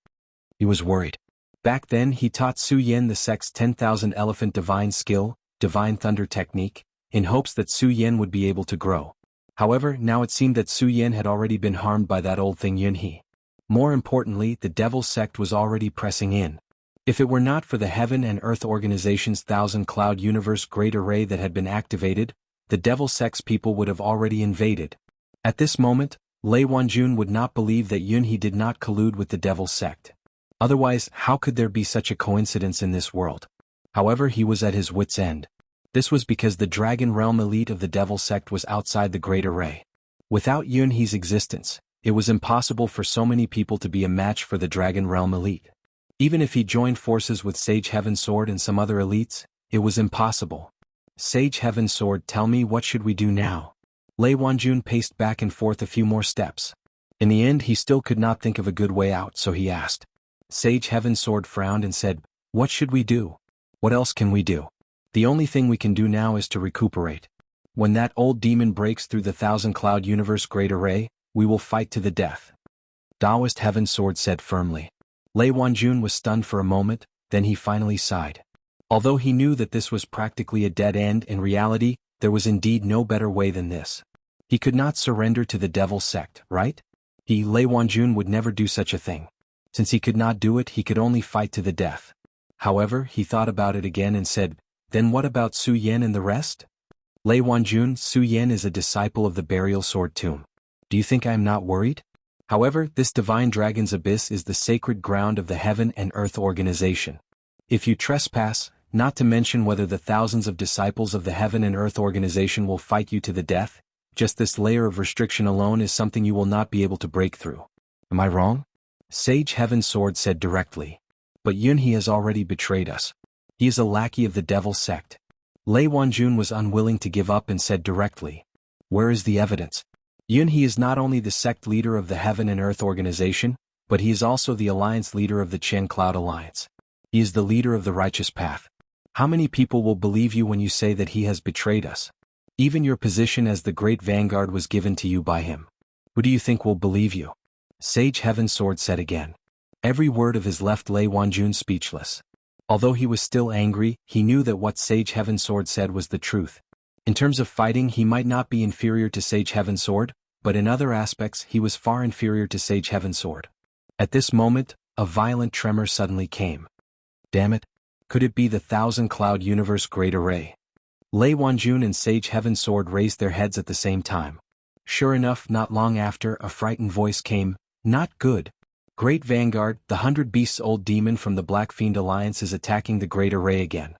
He was worried. Back then he taught Su Yin the sect's 10,000 elephant divine skill, Divine Thunder technique, in hopes that Su Yin would be able to grow. However, now it seemed that Su Yin had already been harmed by that old thing Yunhe. More importantly, the Devil sect was already pressing in. If it were not for the Heaven and Earth Organization's 1,000 Cloud Universe Great Array that had been activated, the Devil sect's people would have already invaded. At this moment, Lei Wanjun would not believe that Yunhe did not collude with the Devil sect. Otherwise, how could there be such a coincidence in this world? However, he was at his wit's end. This was because the Dragon Realm elite of the Devil sect was outside the Great Array. Without Yunhe's existence, it was impossible for so many people to be a match for the Dragon Realm elite. Even if he joined forces with Sage Heaven Sword and some other elites, it was impossible. Sage Heaven Sword, tell me, what should we do now? Lei Wanjun paced back and forth a few more steps. In the end, he still could not think of a good way out, so he asked. Sage Heaven Sword frowned and said, "What should we do? What else can we do? The only thing we can do now is to recuperate. When that old demon breaks through the 1,000 Cloud Universe Great Array, we will fight to the death." Taoist Heaven Sword said firmly. Lei Wanjun was stunned for a moment, then he finally sighed. Although he knew that this was practically a dead end, in reality, there was indeed no better way than this. He could not surrender to the Devil sect, right? Lei Wanjun would never do such a thing. Since he could not do it, he could only fight to the death. However, he thought about it again and said, then what about Su Yin and the rest? Lei Wanjun, Su Yin is a disciple of the Burial Sword Tomb. Do you think I am not worried? However, this Divine Dragon's Abyss is the sacred ground of the Heaven and Earth Organization. If you trespass, not to mention whether the thousands of disciples of the Heaven and Earth Organization will fight you to the death, just this layer of restriction alone is something you will not be able to break through. Am I wrong? Sage Heaven Sword said directly. But Yunhe has already betrayed us. He is a lackey of the Devil sect. Lei Wanjun was unwilling to give up and said directly. Where is the evidence? Yunhe is not only the sect leader of the Heaven and Earth Organization, but he is also the alliance leader of the Chen Cloud Alliance. He is the leader of the righteous path. How many people will believe you when you say that he has betrayed us? Even your position as the great vanguard was given to you by him. Who do you think will believe you? Sage Heaven Sword said again. Every word of his left Lei Wanjun speechless. Although he was still angry, he knew that what Sage Heaven Sword said was the truth. In terms of fighting, he might not be inferior to Sage Heaven Sword, but in other aspects he was far inferior to Sage Heaven Sword. At this moment, a violent tremor suddenly came. Damn it! Could it be the 1,000 Cloud Universe Great Array? Lei Wanjun and Sage Heaven Sword raised their heads at the same time. Sure enough, not long after, a frightened voice came. Not good. Great Vanguard, the 100 Beasts old demon from the Black Fiend Alliance is attacking the Great Array again.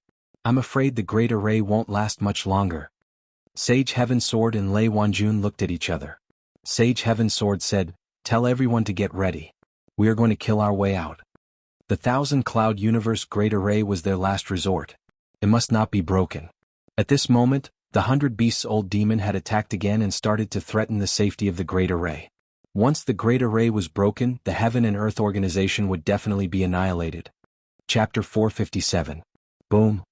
I'm afraid the Great Array won't last much longer. Sage Heaven Sword and Lei Wanjun looked at each other. Sage Heaven Sword said, tell everyone to get ready. We are going to kill our way out. The 1,000 Cloud Universe Great Array was their last resort. It must not be broken. At this moment, the 100 Beasts old demon had attacked again and started to threaten the safety of the Great Array. Once the Great Array was broken, the Heaven and Earth Organization would definitely be annihilated. Chapter 457. Boom.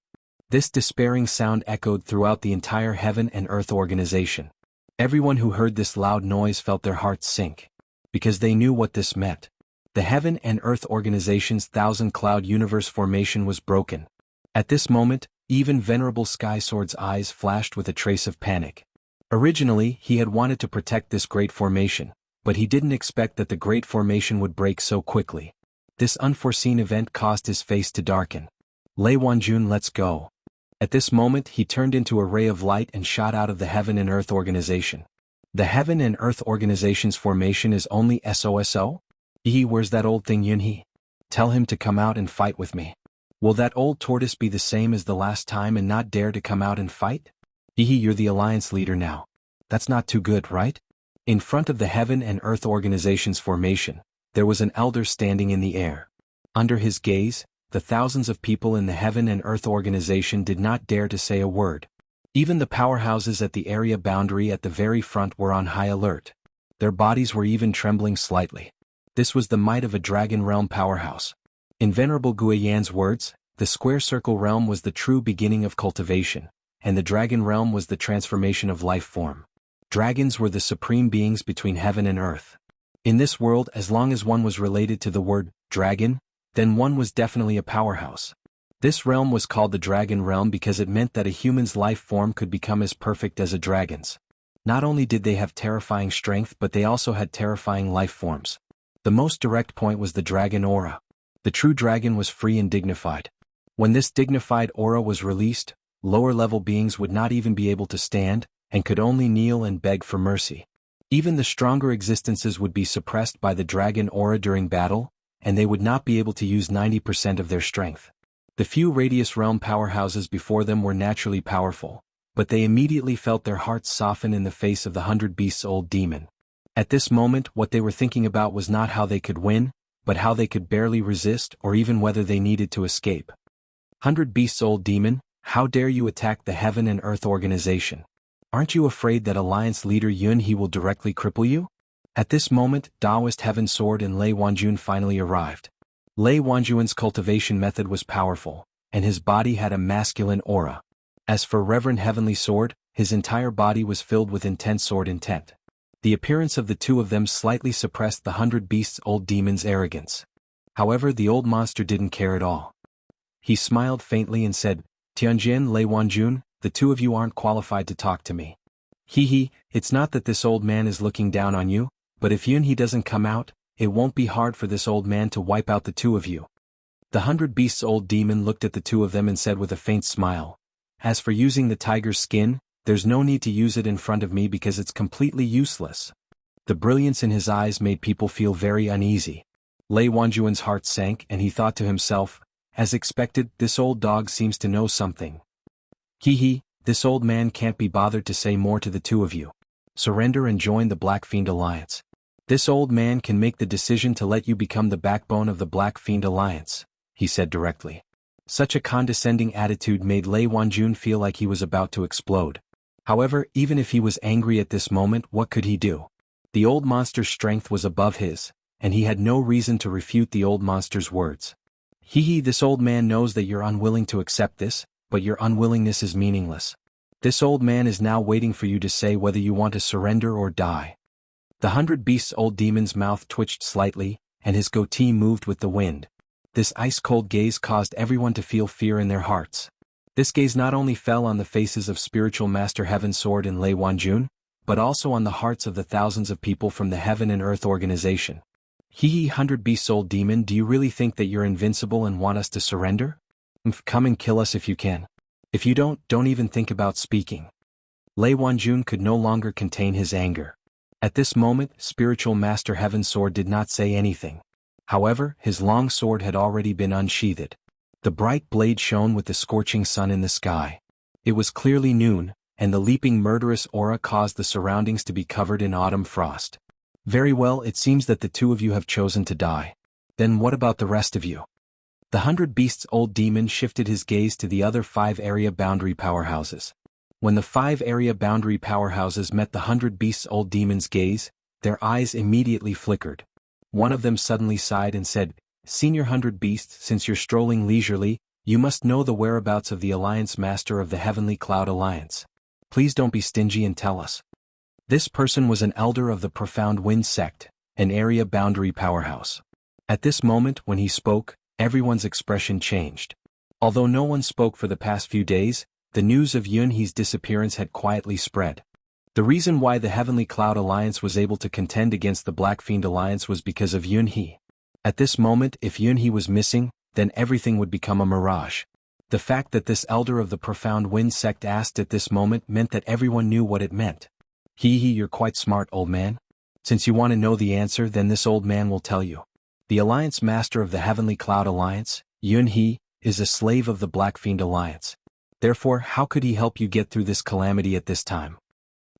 This despairing sound echoed throughout the entire Heaven and Earth Organization. Everyone who heard this loud noise felt their hearts sink. Because they knew what this meant. The Heaven and Earth Organization's 1,000 Cloud Universe formation was broken. At this moment, even Venerable Sky Sword's eyes flashed with a trace of panic. Originally, he had wanted to protect this great formation, but he didn't expect that the great formation would break so quickly. This unforeseen event caused his face to darken. Lei Wanjun, let's go. At this moment he turned into a ray of light and shot out of the Heaven and Earth Organization. The Heaven and Earth Organization's formation is only SOSO? Where's that old thing Yunhe? Tell him to come out and fight with me. Will that old tortoise be the same as the last time and not dare to come out and fight? You're the alliance leader now. That's not too good, right? In front of the Heaven and Earth Organization's formation, there was an elder standing in the air. Under his gaze, the thousands of people in the Heaven and Earth Organization did not dare to say a word. Even the powerhouses at the area boundary at the very front were on high alert. Their bodies were even trembling slightly. This was the might of a Dragon Realm powerhouse. In Venerable Guiyan's words, the Square Circle Realm was the true beginning of cultivation, and the Dragon Realm was the transformation of life form. Dragons were the supreme beings between heaven and earth. In this world, as long as one was related to the word dragon, then one was definitely a powerhouse. This realm was called the Dragon Realm because it meant that a human's life form could become as perfect as a dragon's. Not only did they have terrifying strength, but they also had terrifying life forms. The most direct point was the dragon aura. The true dragon was free and dignified. When this dignified aura was released, lower-level beings would not even be able to stand, and could only kneel and beg for mercy. Even the stronger existences would be suppressed by the dragon aura during battle, and they would not be able to use 90% of their strength. The few Radius Realm powerhouses before them were naturally powerful, but they immediately felt their hearts soften in the face of the 100 Beasts Old Demon. At this moment, what they were thinking about was not how they could win, but how they could barely resist or even whether they needed to escape. 100 Beasts Old Demon, how dare you attack the Heaven and Earth Organization? Aren't you afraid that Alliance leader Yunhe will directly cripple you? At this moment, Taoist Heaven Sword and Lei Wanjun finally arrived. Lei Wanjun's cultivation method was powerful, and his body had a masculine aura. As for Reverend Heavenly Sword, his entire body was filled with intense sword intent. The appearance of the two of them slightly suppressed the 100 Beasts Old Demon's arrogance. However, the old monster didn't care at all. He smiled faintly and said, Tianjin, Lei Wanjun, the two of you aren't qualified to talk to me. It's not that this old man is looking down on you, but if Yunhe doesn't come out, it won't be hard for this old man to wipe out the two of you. The 100 Beasts Old Demon looked at the two of them and said with a faint smile, As for using the tiger's skin, there's no need to use it in front of me because it's completely useless. The brilliance in his eyes made people feel very uneasy. Lei Wanjun's heart sank and he thought to himself, as expected, this old dog seems to know something. This old man can't be bothered to say more to the two of you. Surrender and join the Black Fiend Alliance. This old man can make the decision to let you become the backbone of the Black Fiend Alliance, he said directly. Such a condescending attitude made Lei Wanjun feel like he was about to explode. However, even if he was angry at this moment, what could he do? The old monster's strength was above his, and he had no reason to refute the old monster's words. This old man knows that you're unwilling to accept this, but your unwillingness is meaningless. This old man is now waiting for you to say whether you want to surrender or die. The 100 Beasts Old Demon's mouth twitched slightly, and his goatee moved with the wind. This ice-cold gaze caused everyone to feel fear in their hearts. This gaze not only fell on the faces of Spiritual Master Heaven Sword and Lei Wanjun, but also on the hearts of the thousands of people from the Heaven and Earth Organization. 100 Beasts Old Demon, do you really think that you're invincible and want us to surrender? Come and kill us if you can. If you don't even think about speaking. Lei Wanjun could no longer contain his anger. At this moment, Spiritual Master Heaven Sword did not say anything. However, his long sword had already been unsheathed. The bright blade shone with the scorching sun in the sky. It was clearly noon, and the leaping murderous aura caused the surroundings to be covered in autumn frost. Very well, it seems that the two of you have chosen to die. Then what about the rest of you? The 100 Beasts Old Demon shifted his gaze to the other 5 area boundary powerhouses. When the 5 area boundary powerhouses met the 100 Beasts Old Demon's gaze, their eyes immediately flickered. One of them suddenly sighed and said, Senior 100 Beast, since you're strolling leisurely, you must know the whereabouts of the Alliance Master of the Heavenly Cloud Alliance. Please don't be stingy and tell us. This person was an elder of the Profound Wind Sect, an area boundary powerhouse. At this moment, when he spoke, everyone's expression changed. Although no one spoke for the past few days, the news of Yunhe's disappearance had quietly spread. The reason why the Heavenly Cloud Alliance was able to contend against the Black Fiend Alliance was because of Yunhe. At this moment, if Yunhe was missing, then everything would become a mirage. The fact that this elder of the Profound Wind sect asked at this moment meant that everyone knew what it meant. You're quite smart, old man. Since you want to know the answer, then this old man will tell you. The Alliance Master of the Heavenly Cloud Alliance, Yunhe, is a slave of the Black Fiend Alliance. Therefore, how could he help you get through this calamity at this time?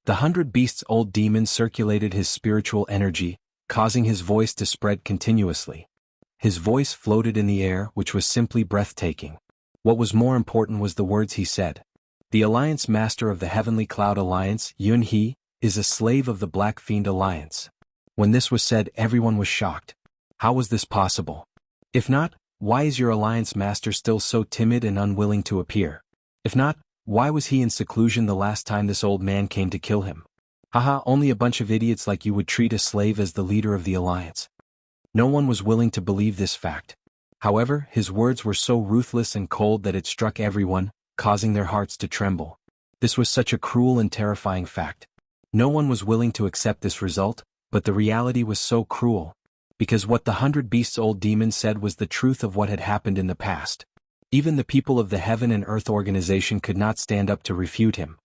The 100 Beasts Old Demon circulated his spiritual energy, causing his voice to spread continuously. His voice floated in the air, which was simply breathtaking. What was more important was the words he said. The Alliance Master of the Heavenly Cloud Alliance, Yunhe, is a slave of the Black Fiend Alliance. When this was said, everyone was shocked. How was this possible? If not, why is your Alliance Master still so timid and unwilling to appear? If not, why was he in seclusion the last time this old man came to kill him? Haha, only a bunch of idiots like you would treat a slave as the leader of the Alliance. No one was willing to believe this fact. However, his words were so ruthless and cold that it struck everyone, causing their hearts to tremble. This was such a cruel and terrifying fact. No one was willing to accept this result, but the reality was so cruel. Because what the 100 Beasts Old Demon said was the truth of what had happened in the past. Even the people of the Heaven and Earth organization could not stand up to refute him.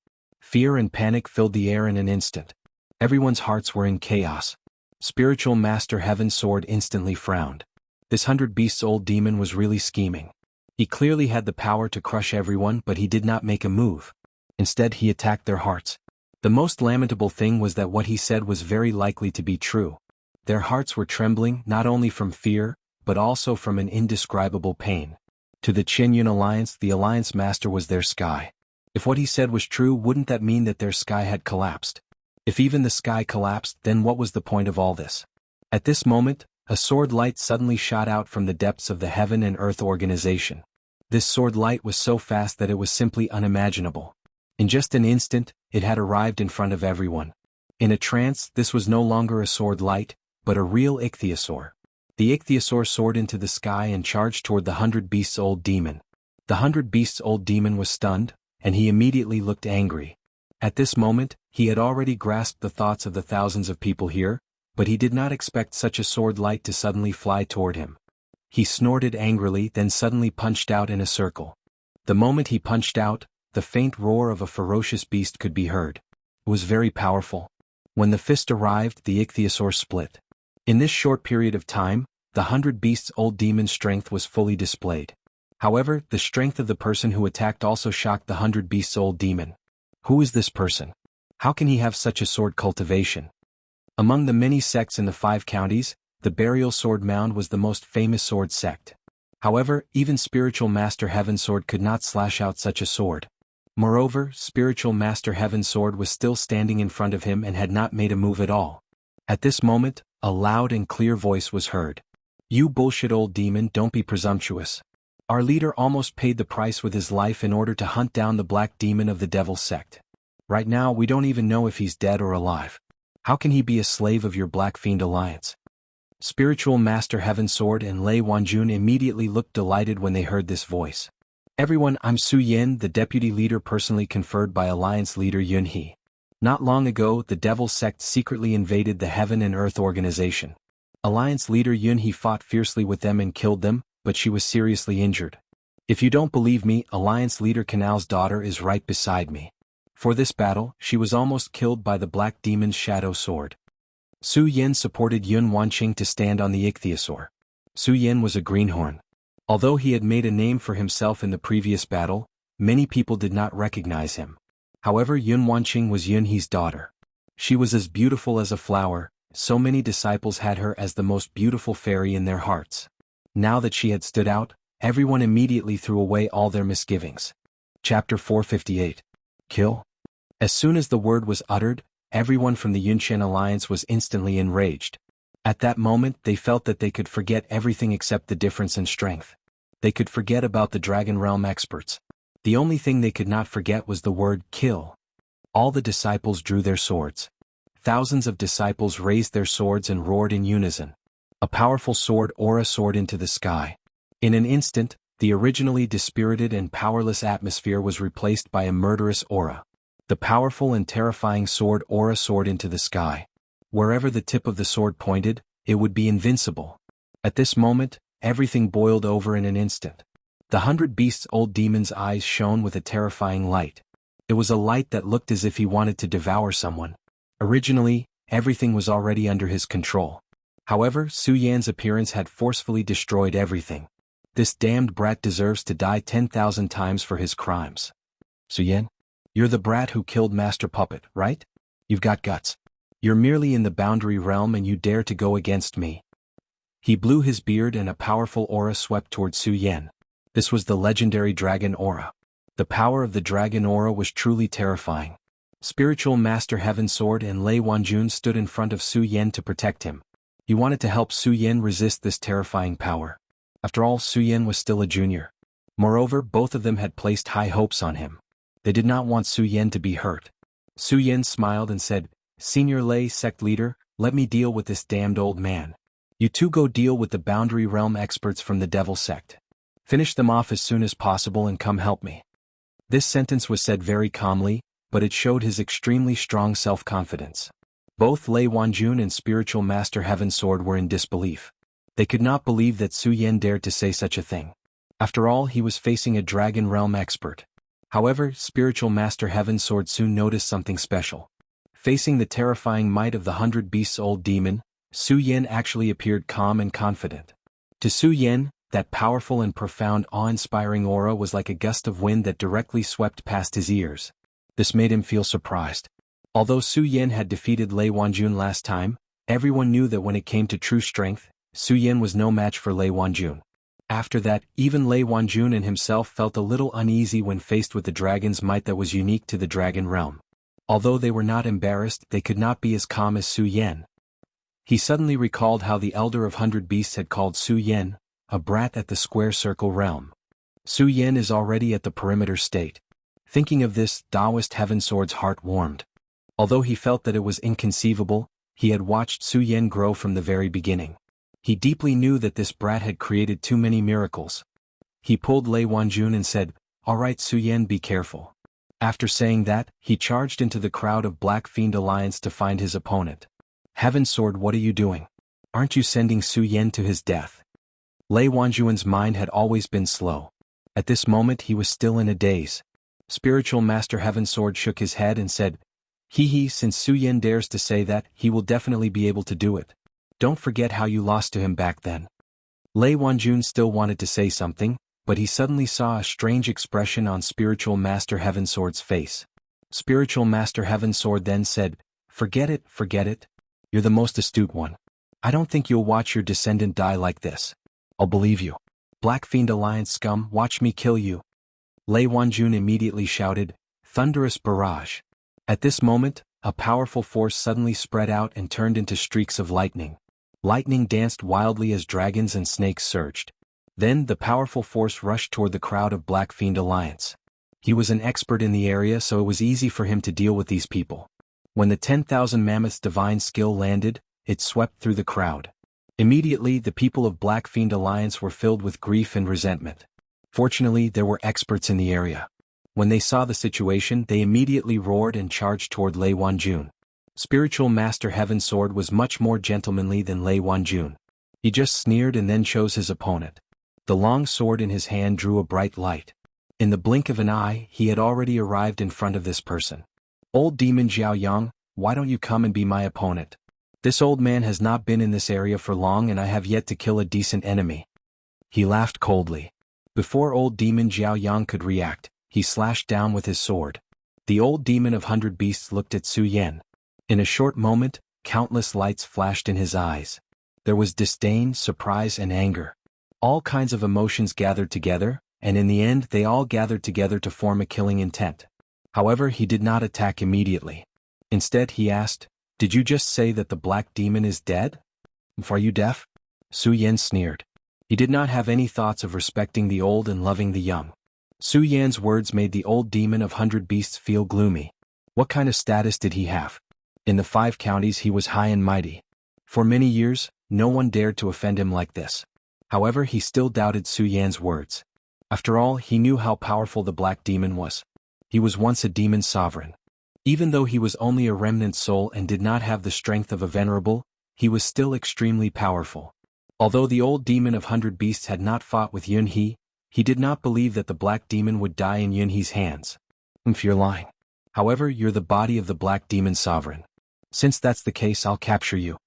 Fear and panic filled the air in an instant. Everyone's hearts were in chaos. Spiritual Master Heaven's Sword instantly frowned. This 100 Beasts Old Demon was really scheming. He clearly had the power to crush everyone, but he did not make a move. Instead, he attacked their hearts. The most lamentable thing was that what he said was very likely to be true. Their hearts were trembling not only from fear, but also from an indescribable pain. To the Qinyun Alliance, the Alliance Master was their sky. If what he said was true, wouldn't that mean that their sky had collapsed? If even the sky collapsed, then what was the point of all this? At this moment, a sword light suddenly shot out from the depths of the Heaven and Earth organization. This sword light was so fast that it was simply unimaginable. In just an instant, it had arrived in front of everyone. In a trance, this was no longer a sword light, but a real ichthyosaur. The ichthyosaur soared into the sky and charged toward the 100 Beasts Old Demon. The 100 Beasts Old Demon was stunned, and he immediately looked angry. At this moment, he had already grasped the thoughts of the thousands of people here, but he did not expect such a sword light to suddenly fly toward him. He snorted angrily, then suddenly punched out in a circle. The moment he punched out, the faint roar of a ferocious beast could be heard. It was very powerful. When the fist arrived, the ichthyosaur split. In this short period of time, the 100 Beasts Old Demon's strength was fully displayed. However, the strength of the person who attacked also shocked the 100 Beasts Old Demon. Who is this person? How can he have such a sword cultivation? Among the many sects in the 5 counties, the Burial Sword Mound was the most famous sword sect. However, even Spiritual Master Heaven's Sword could not slash out such a sword. Moreover, Spiritual Master Heaven's Sword was still standing in front of him and had not made a move at all. At this moment, a loud and clear voice was heard. You bullshit old demon, don't be presumptuous. Our leader almost paid the price with his life in order to hunt down the black demon of the devil sect. Right now we don't even know if he's dead or alive. How can he be a slave of your Black Fiend Alliance? Spiritual Master Heaven's Sword and Lei Wanjun immediately looked delighted when they heard this voice. Everyone, I'm Su Yin, the deputy leader personally conferred by Alliance leader Yunhe. Not long ago, the Devil Sect secretly invaded the Heaven and Earth organization. Alliance leader Yunhe fought fiercely with them and killed them, but she was seriously injured. If you don't believe me, Alliance leader Canal's daughter is right beside me. For this battle, she was almost killed by the Black Demon's shadow sword. Su Yin supported Yun Wanqing to stand on the ichthyosaur. Su Yin was a greenhorn. Although he had made a name for himself in the previous battle, many people did not recognize him. However, Yun Wanqing was Yunhe's daughter. She was as beautiful as a flower, so many disciples had her as the most beautiful fairy in their hearts. Now that she had stood out, everyone immediately threw away all their misgivings. Chapter 458. Kill? As soon as the word was uttered, everyone from the Yunchen Alliance was instantly enraged. At that moment they felt that they could forget everything except the difference in strength. They could forget about the Dragon Realm experts. The only thing they could not forget was the word kill. All the disciples drew their swords. Thousands of disciples raised their swords and roared in unison. A powerful sword aura soared into the sky. In an instant, the originally dispirited and powerless atmosphere was replaced by a murderous aura. The powerful and terrifying sword aura soared into the sky. Wherever the tip of the sword pointed, it would be invincible. At this moment, everything boiled over in an instant. The 100 Beasts' old demon's eyes shone with a terrifying light. It was a light that looked as if he wanted to devour someone. Originally, everything was already under his control. However, Su Yan's appearance had forcefully destroyed everything. This damned brat deserves to die 10,000 times for his crimes. Su Yan? You're the brat who killed Master Puppet, right? You've got guts. You're merely in the boundary realm and you dare to go against me. He blew his beard and a powerful aura swept toward Su Yan. This was the legendary dragon aura. The power of the dragon aura was truly terrifying. Spiritual Master Heaven Sword and Lei Wanjun stood in front of Su Yan to protect him. He wanted to help Su Yan resist this terrifying power. After all, Su Yan was still a junior. Moreover, both of them had placed high hopes on him. They did not want Su Yan to be hurt. Su Yan smiled and said, "Senior Lei sect leader, let me deal with this damned old man. You two go deal with the boundary realm experts from the devil sect. Finish them off as soon as possible and come help me." This sentence was said very calmly, but it showed his extremely strong self-confidence. Both Lei Wanjun and Spiritual Master Heaven Sword were in disbelief. They could not believe that Su Yan dared to say such a thing. After all, he was facing a dragon realm expert. However, Spiritual Master Heaven Sword soon noticed something special. Facing the terrifying might of the 100 Beasts' old demon, Su Yan actually appeared calm and confident. To Su Yan, that powerful and profound awe-inspiring aura was like a gust of wind that directly swept past his ears. This made him feel surprised. Although Su Yan had defeated Lei Wanjun last time, everyone knew that when it came to true strength, Su Yan was no match for Lei Wanjun. After that, even Lei Wanjun and himself felt a little uneasy when faced with the dragon's might that was unique to the dragon realm. Although they were not embarrassed, they could not be as calm as Su Yan. He suddenly recalled how the Elder of 100 Beasts had called Su Yan a brat at the square circle realm. Su Yan is already at the perimeter state. Thinking of this, Taoist Heaven Sword's heart warmed. Although he felt that it was inconceivable, he had watched Su Yan grow from the very beginning. He deeply knew that this brat had created too many miracles. He pulled Lei Wanjun and said, "All right, Su Yan, be careful." After saying that, he charged into the crowd of Black Fiend Alliance to find his opponent. "Heaven Sword, what are you doing? Aren't you sending Su Yan to his death?" Lei Wanjun's mind had always been slow. At this moment he was still in a daze. Spiritual Master Heaven Sword shook his head and said, Since Su Yan dares to say that, he will definitely be able to do it. Don't forget how you lost to him back then." Lei Wanjun still wanted to say something, but he suddenly saw a strange expression on Spiritual Master Heaven Sword's face. Spiritual Master Heaven Sword then said, forget it. You're the most astute one. I don't think you'll watch your descendant die like this. I'll believe you. Black Fiend Alliance scum, watch me kill you." Lei Wanjun immediately shouted, "Thunderous barrage." At this moment, a powerful force suddenly spread out and turned into streaks of lightning. Lightning danced wildly as dragons and snakes surged. Then the powerful force rushed toward the crowd of Black Fiend Alliance. He was an expert in the area, so it was easy for him to deal with these people. When the 10,000 Mammoth's divine skill landed, it swept through the crowd. Immediately, the people of Black Fiend Alliance were filled with grief and resentment. Fortunately, there were experts in the area. When they saw the situation, they immediately roared and charged toward Lei Wanjun. Spiritual Master Heaven Sword was much more gentlemanly than Lei Wanjun. He just sneered and then chose his opponent. The long sword in his hand drew a bright light. In the blink of an eye, he had already arrived in front of this person. "Old Demon Jiao Yang, why don't you come and be my opponent? This old man has not been in this area for long and I have yet to kill a decent enemy." He laughed coldly. Before Old Demon Jiao Yang could react, he slashed down with his sword. The old demon of 100 Beasts looked at Su Yan. In a short moment, countless lights flashed in his eyes. There was disdain, surprise, and anger. All kinds of emotions gathered together, and in the end they all gathered together to form a killing intent. However, he did not attack immediately. Instead, he asked, "Did you just say that the black demon is dead? Are you deaf?" Su Yan sneered. He did not have any thoughts of respecting the old and loving the young. Su Yan's words made the old demon of 100 Beasts feel gloomy. What kind of status did he have? In the 5 counties he was high and mighty. For many years, no one dared to offend him like this. However, he still doubted Su Yan's words. After all, he knew how powerful the black demon was. He was once a demon sovereign. Even though he was only a remnant soul and did not have the strength of a venerable, he was still extremely powerful. Although the old demon of 100 Beasts had not fought with Yunhe, he did not believe that the black demon would die in Yunhe's hands. You're lying. However, you're the body of the black demon sovereign. Since that's the case, I'll capture you.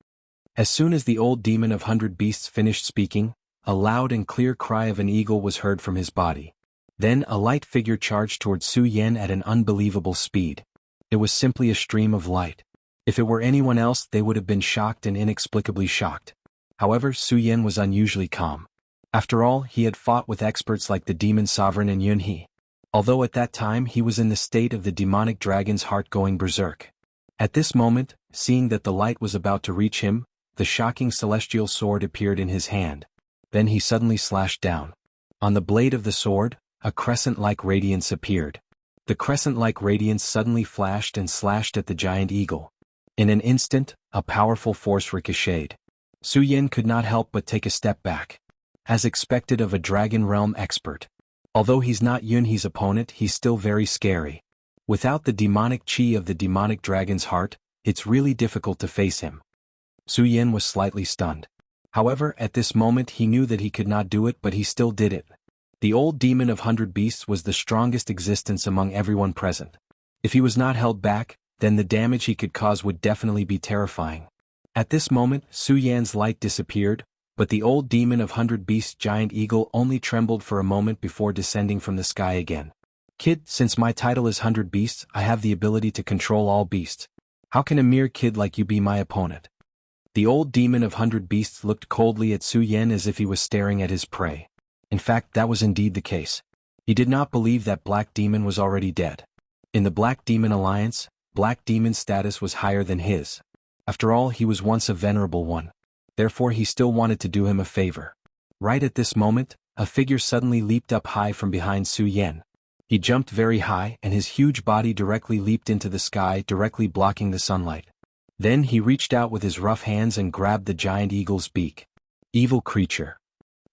As soon as the old demon of 100 Beasts finished speaking, a loud and clear cry of an eagle was heard from his body. Then a light figure charged toward Su Yan at an unbelievable speed. It was simply a stream of light. If it were anyone else, they would have been shocked and inexplicably shocked. However, Su Yan was unusually calm. After all, he had fought with experts like the demon sovereign and Yunhe. Although at that time he was in the state of the demonic dragon's heart going berserk. At this moment, seeing that the light was about to reach him, the shocking celestial sword appeared in his hand. Then he suddenly slashed down. On the blade of the sword, a crescent-like radiance appeared. The crescent-like radiance suddenly flashed and slashed at the giant eagle. In an instant, a powerful force ricocheted. Su Yan could not help but take a step back. As expected of a Dragon Realm expert. Although he's not Yunhe's opponent, he's still very scary. Without the demonic chi of the demonic dragon's heart, it's really difficult to face him. Su Yan was slightly stunned. However, at this moment he knew that he could not do it, but he still did it. The old demon of 100 Beasts was the strongest existence among everyone present. If he was not held back, then the damage he could cause would definitely be terrifying. At this moment, Su Yan's light disappeared, but the old demon of 100 Beasts giant eagle only trembled for a moment before descending from the sky again. Kid, since my title is 100 Beasts, I have the ability to control all beasts. How can a mere kid like you be my opponent? The old demon of 100 Beasts looked coldly at Su Yan as if he was staring at his prey. In fact, that was indeed the case. He did not believe that Black Demon was already dead. In the Black Demon Alliance, Black Demon's status was higher than his. After all, he was once a venerable one. Therefore he still wanted to do him a favor. Right at this moment, a figure suddenly leaped up high from behind Su Yan. He jumped very high and his huge body directly leaped into the sky, directly blocking the sunlight. Then he reached out with his rough hands and grabbed the giant eagle's beak. Evil creature.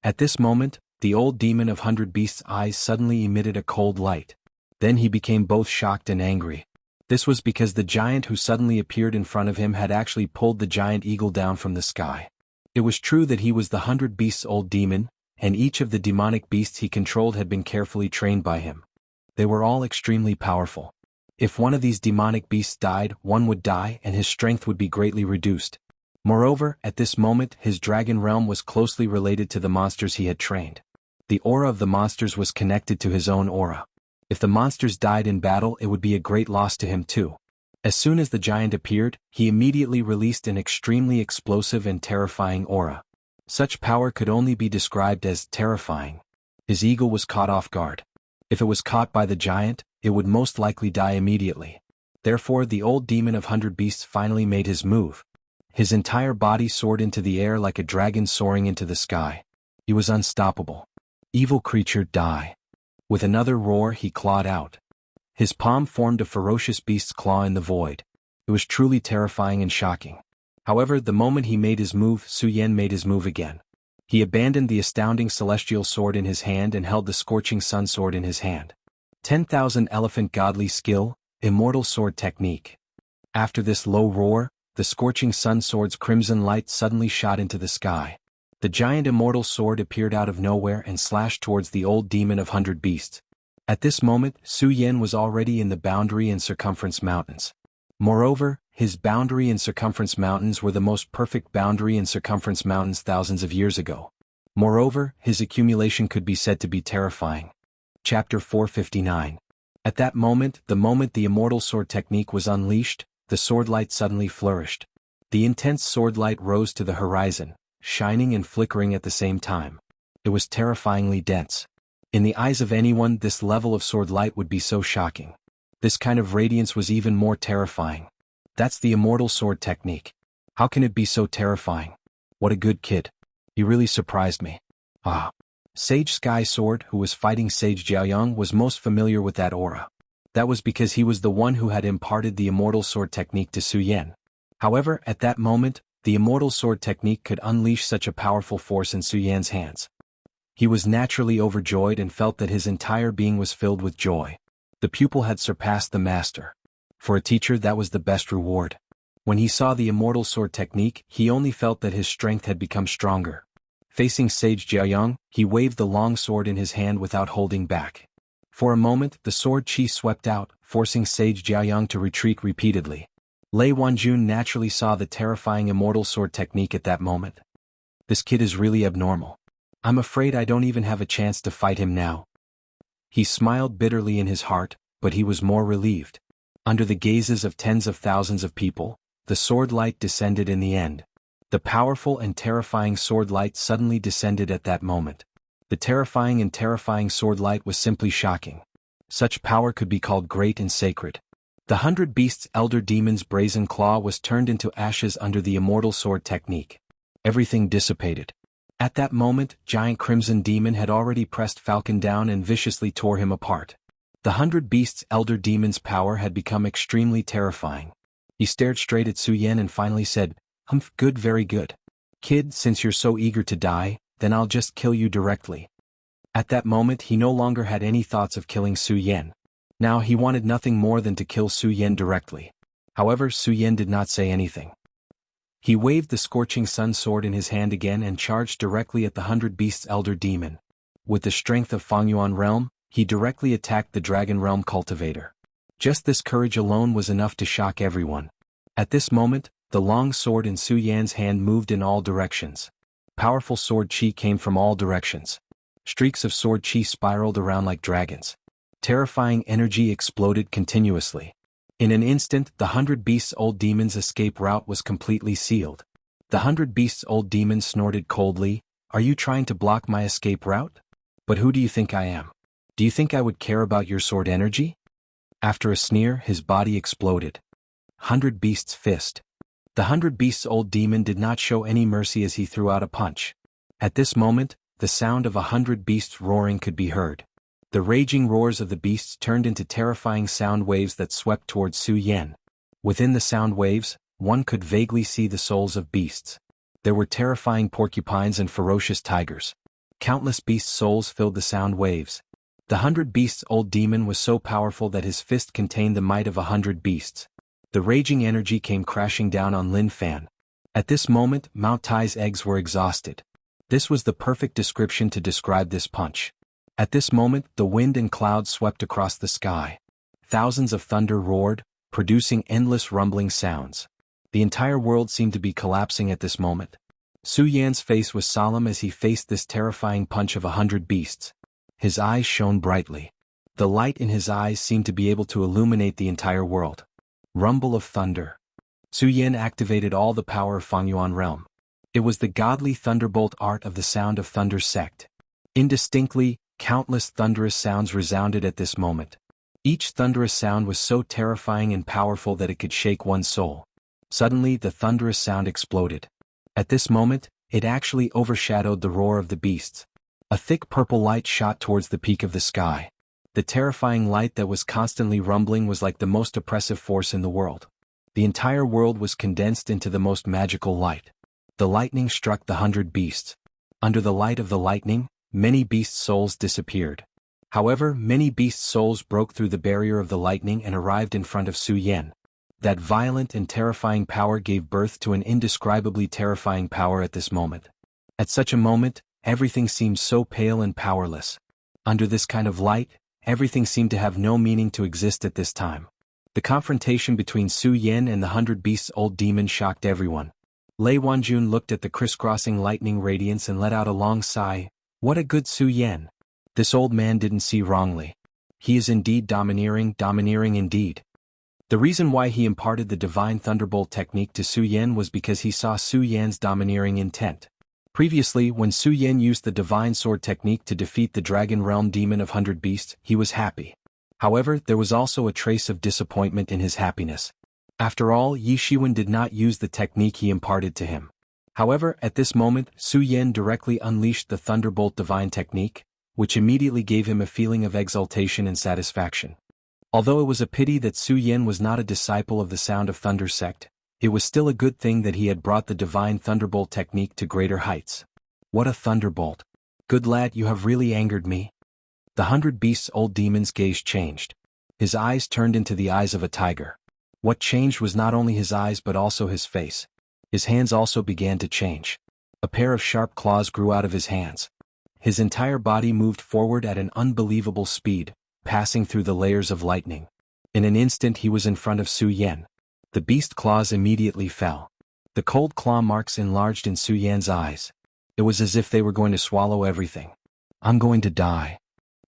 At this moment, the old demon of 100 Beasts' eyes suddenly emitted a cold light. Then he became both shocked and angry. This was because the giant who suddenly appeared in front of him had actually pulled the giant eagle down from the sky. It was true that he was the 100 Beasts' old demon, and each of the demonic beasts he controlled had been carefully trained by him. They were all extremely powerful. If one of these demonic beasts died, one would die and his strength would be greatly reduced. Moreover, at this moment his dragon realm was closely related to the monsters he had trained. The aura of the monsters was connected to his own aura. If the monsters died in battle, it would be a great loss to him too. As soon as the giant appeared, he immediately released an extremely explosive and terrifying aura. Such power could only be described as terrifying. His eagle was caught off guard. If it was caught by the giant, it would most likely die immediately. Therefore the old demon of 100 Beasts finally made his move. His entire body soared into the air like a dragon soaring into the sky. He was unstoppable. Evil creature, die. With another roar he clawed out. His palm formed a ferocious beast's claw in the void. It was truly terrifying and shocking. However, the moment he made his move, Su Yan made his move again. He abandoned the astounding celestial sword in his hand and held the scorching sun sword in his hand. 10,000 elephant godly skill, immortal sword technique. After this low roar, the scorching sun sword's crimson light suddenly shot into the sky. The giant immortal sword appeared out of nowhere and slashed towards the old demon of 100 Beasts. At this moment, Su Yan was already in the Boundary and Circumference Mountains. Moreover, his Boundary and Circumference Mountains were the most perfect Boundary and Circumference Mountains thousands of years ago. Moreover, his accumulation could be said to be terrifying. Chapter 459. At that moment the immortal sword technique was unleashed, the sword light suddenly flourished. The intense sword light rose to the horizon, shining and flickering at the same time. It was terrifyingly dense. In the eyes of anyone, this level of sword light would be so shocking. This kind of radiance was even more terrifying. That's the immortal sword technique. How can it be so terrifying? What a good kid. You really surprised me. Ah. Sage Sky Sword, who was fighting Sage Jiaoyang, was most familiar with that aura. That was because he was the one who had imparted the immortal sword technique to Su Yan. However, at that moment, the immortal sword technique could unleash such a powerful force in Su Yan's hands. He was naturally overjoyed and felt that his entire being was filled with joy. The pupil had surpassed the master. For a teacher, that was the best reward. When he saw the immortal sword technique, he only felt that his strength had become stronger. Facing Sage Jiayang, he waved the long sword in his hand without holding back. For a moment, the sword chi swept out, forcing Sage Jiayang to retreat repeatedly. Lei Wanjun naturally saw the terrifying immortal sword technique at that moment. This kid is really abnormal. I'm afraid I don't even have a chance to fight him now. He smiled bitterly in his heart, but he was more relieved. Under the gazes of tens of thousands of people, the sword light descended in the end. The powerful and terrifying sword light suddenly descended at that moment. The terrifying and terrifying sword light was simply shocking. Such power could be called great and sacred. The 100 Beasts' elder demon's brazen claw was turned into ashes under the immortal sword technique. Everything dissipated. At that moment, giant crimson demon had already pressed Falcon down and viciously tore him apart. The 100 Beasts' elder demon's power had become extremely terrifying. He stared straight at Su Yan and finally said, "Humph, good, very good. Kid, since you're so eager to die, then I'll just kill you directly." At that moment he no longer had any thoughts of killing Su Yan. Now he wanted nothing more than to kill Su Yan directly. However, Su Yan did not say anything. He waved the scorching sun sword in his hand again and charged directly at the 100 Beasts' elder demon. With the strength of Fangyuan realm, he directly attacked the Dragon Realm cultivator. Just this courage alone was enough to shock everyone. At this moment, the long sword in Su Yan's hand moved in all directions. Powerful sword chi came from all directions. Streaks of sword chi spiraled around like dragons. Terrifying energy exploded continuously. In an instant, the 100 Beasts' old demon's escape route was completely sealed. The 100 Beasts' old demon snorted coldly, "Are you trying to block my escape route? But who do you think I am? Do you think I would care about your sword energy?" After a sneer, his body exploded. 100 Beasts' fist. The 100 Beasts' old demon did not show any mercy as he threw out a punch. At this moment, the sound of 100 beasts roaring could be heard. The raging roars of the beasts turned into terrifying sound waves that swept towards Su Yan. Within the sound waves, one could vaguely see the souls of beasts. There were terrifying porcupines and ferocious tigers. Countless beast souls filled the sound waves. The 100 Beasts' old demon was so powerful that his fist contained the might of 100 beasts. The raging energy came crashing down on Lin Fan. At this moment, Mao Tai's eggs were exhausted. This was the perfect description to describe this punch. At this moment, the wind and clouds swept across the sky. Thousands of thunder roared, producing endless rumbling sounds. The entire world seemed to be collapsing at this moment. Su Yan's face was solemn as he faced this terrifying punch of 100 beasts. His eyes shone brightly. The light in his eyes seemed to be able to illuminate the entire world. Rumble of thunder. Su Yan activated all the power of Fangyuan realm. It was the godly thunderbolt art of the Sound of Thunder sect. Indistinctly, countless thunderous sounds resounded at this moment. Each thunderous sound was so terrifying and powerful that it could shake one's soul. Suddenly, the thunderous sound exploded. At this moment, it actually overshadowed the roar of the beasts. A thick purple light shot towards the peak of the sky. The terrifying light that was constantly rumbling was like the most oppressive force in the world. The entire world was condensed into the most magical light. The lightning struck the 100 beasts. Under the light of the lightning, many beast souls disappeared. However, many beast souls broke through the barrier of the lightning and arrived in front of Su Yan. That violent and terrifying power gave birth to an indescribably terrifying power at this moment. At such a moment, everything seemed so pale and powerless. Under this kind of light, everything seemed to have no meaning to exist at this time. The confrontation between Su Yan and the 100 Beasts' old demon shocked everyone. Lei Wanjun looked at the crisscrossing lightning radiance and let out a long sigh. What a good Su Yan. This old man didn't see wrongly. He is indeed domineering indeed. The reason why he imparted the Divine Thunderbolt technique to Su Yan was because he saw Su Yan's domineering intent. Previously, when Su Yan used the Divine Sword technique to defeat the Dragon Realm Demon of 100 Beasts, he was happy. However, there was also a trace of disappointment in his happiness. After all, Yi Shiwen did not use the technique he imparted to him. However, at this moment, Su Yan directly unleashed the Thunderbolt Divine technique, which immediately gave him a feeling of exultation and satisfaction. Although it was a pity that Su Yan was not a disciple of the Sound of Thunder sect, it was still a good thing that he had brought the Divine Thunderbolt technique to greater heights. What a thunderbolt! Good lad, you have really angered me. The 100 Beasts' old demon's gaze changed. His eyes turned into the eyes of a tiger. What changed was not only his eyes but also his face. His hands also began to change. A pair of sharp claws grew out of his hands. His entire body moved forward at an unbelievable speed, passing through the layers of lightning. In an instant he was in front of Su Yan. The beast claws immediately fell. The cold claw marks enlarged in Su Yan's eyes. It was as if they were going to swallow everything. I'm going to die.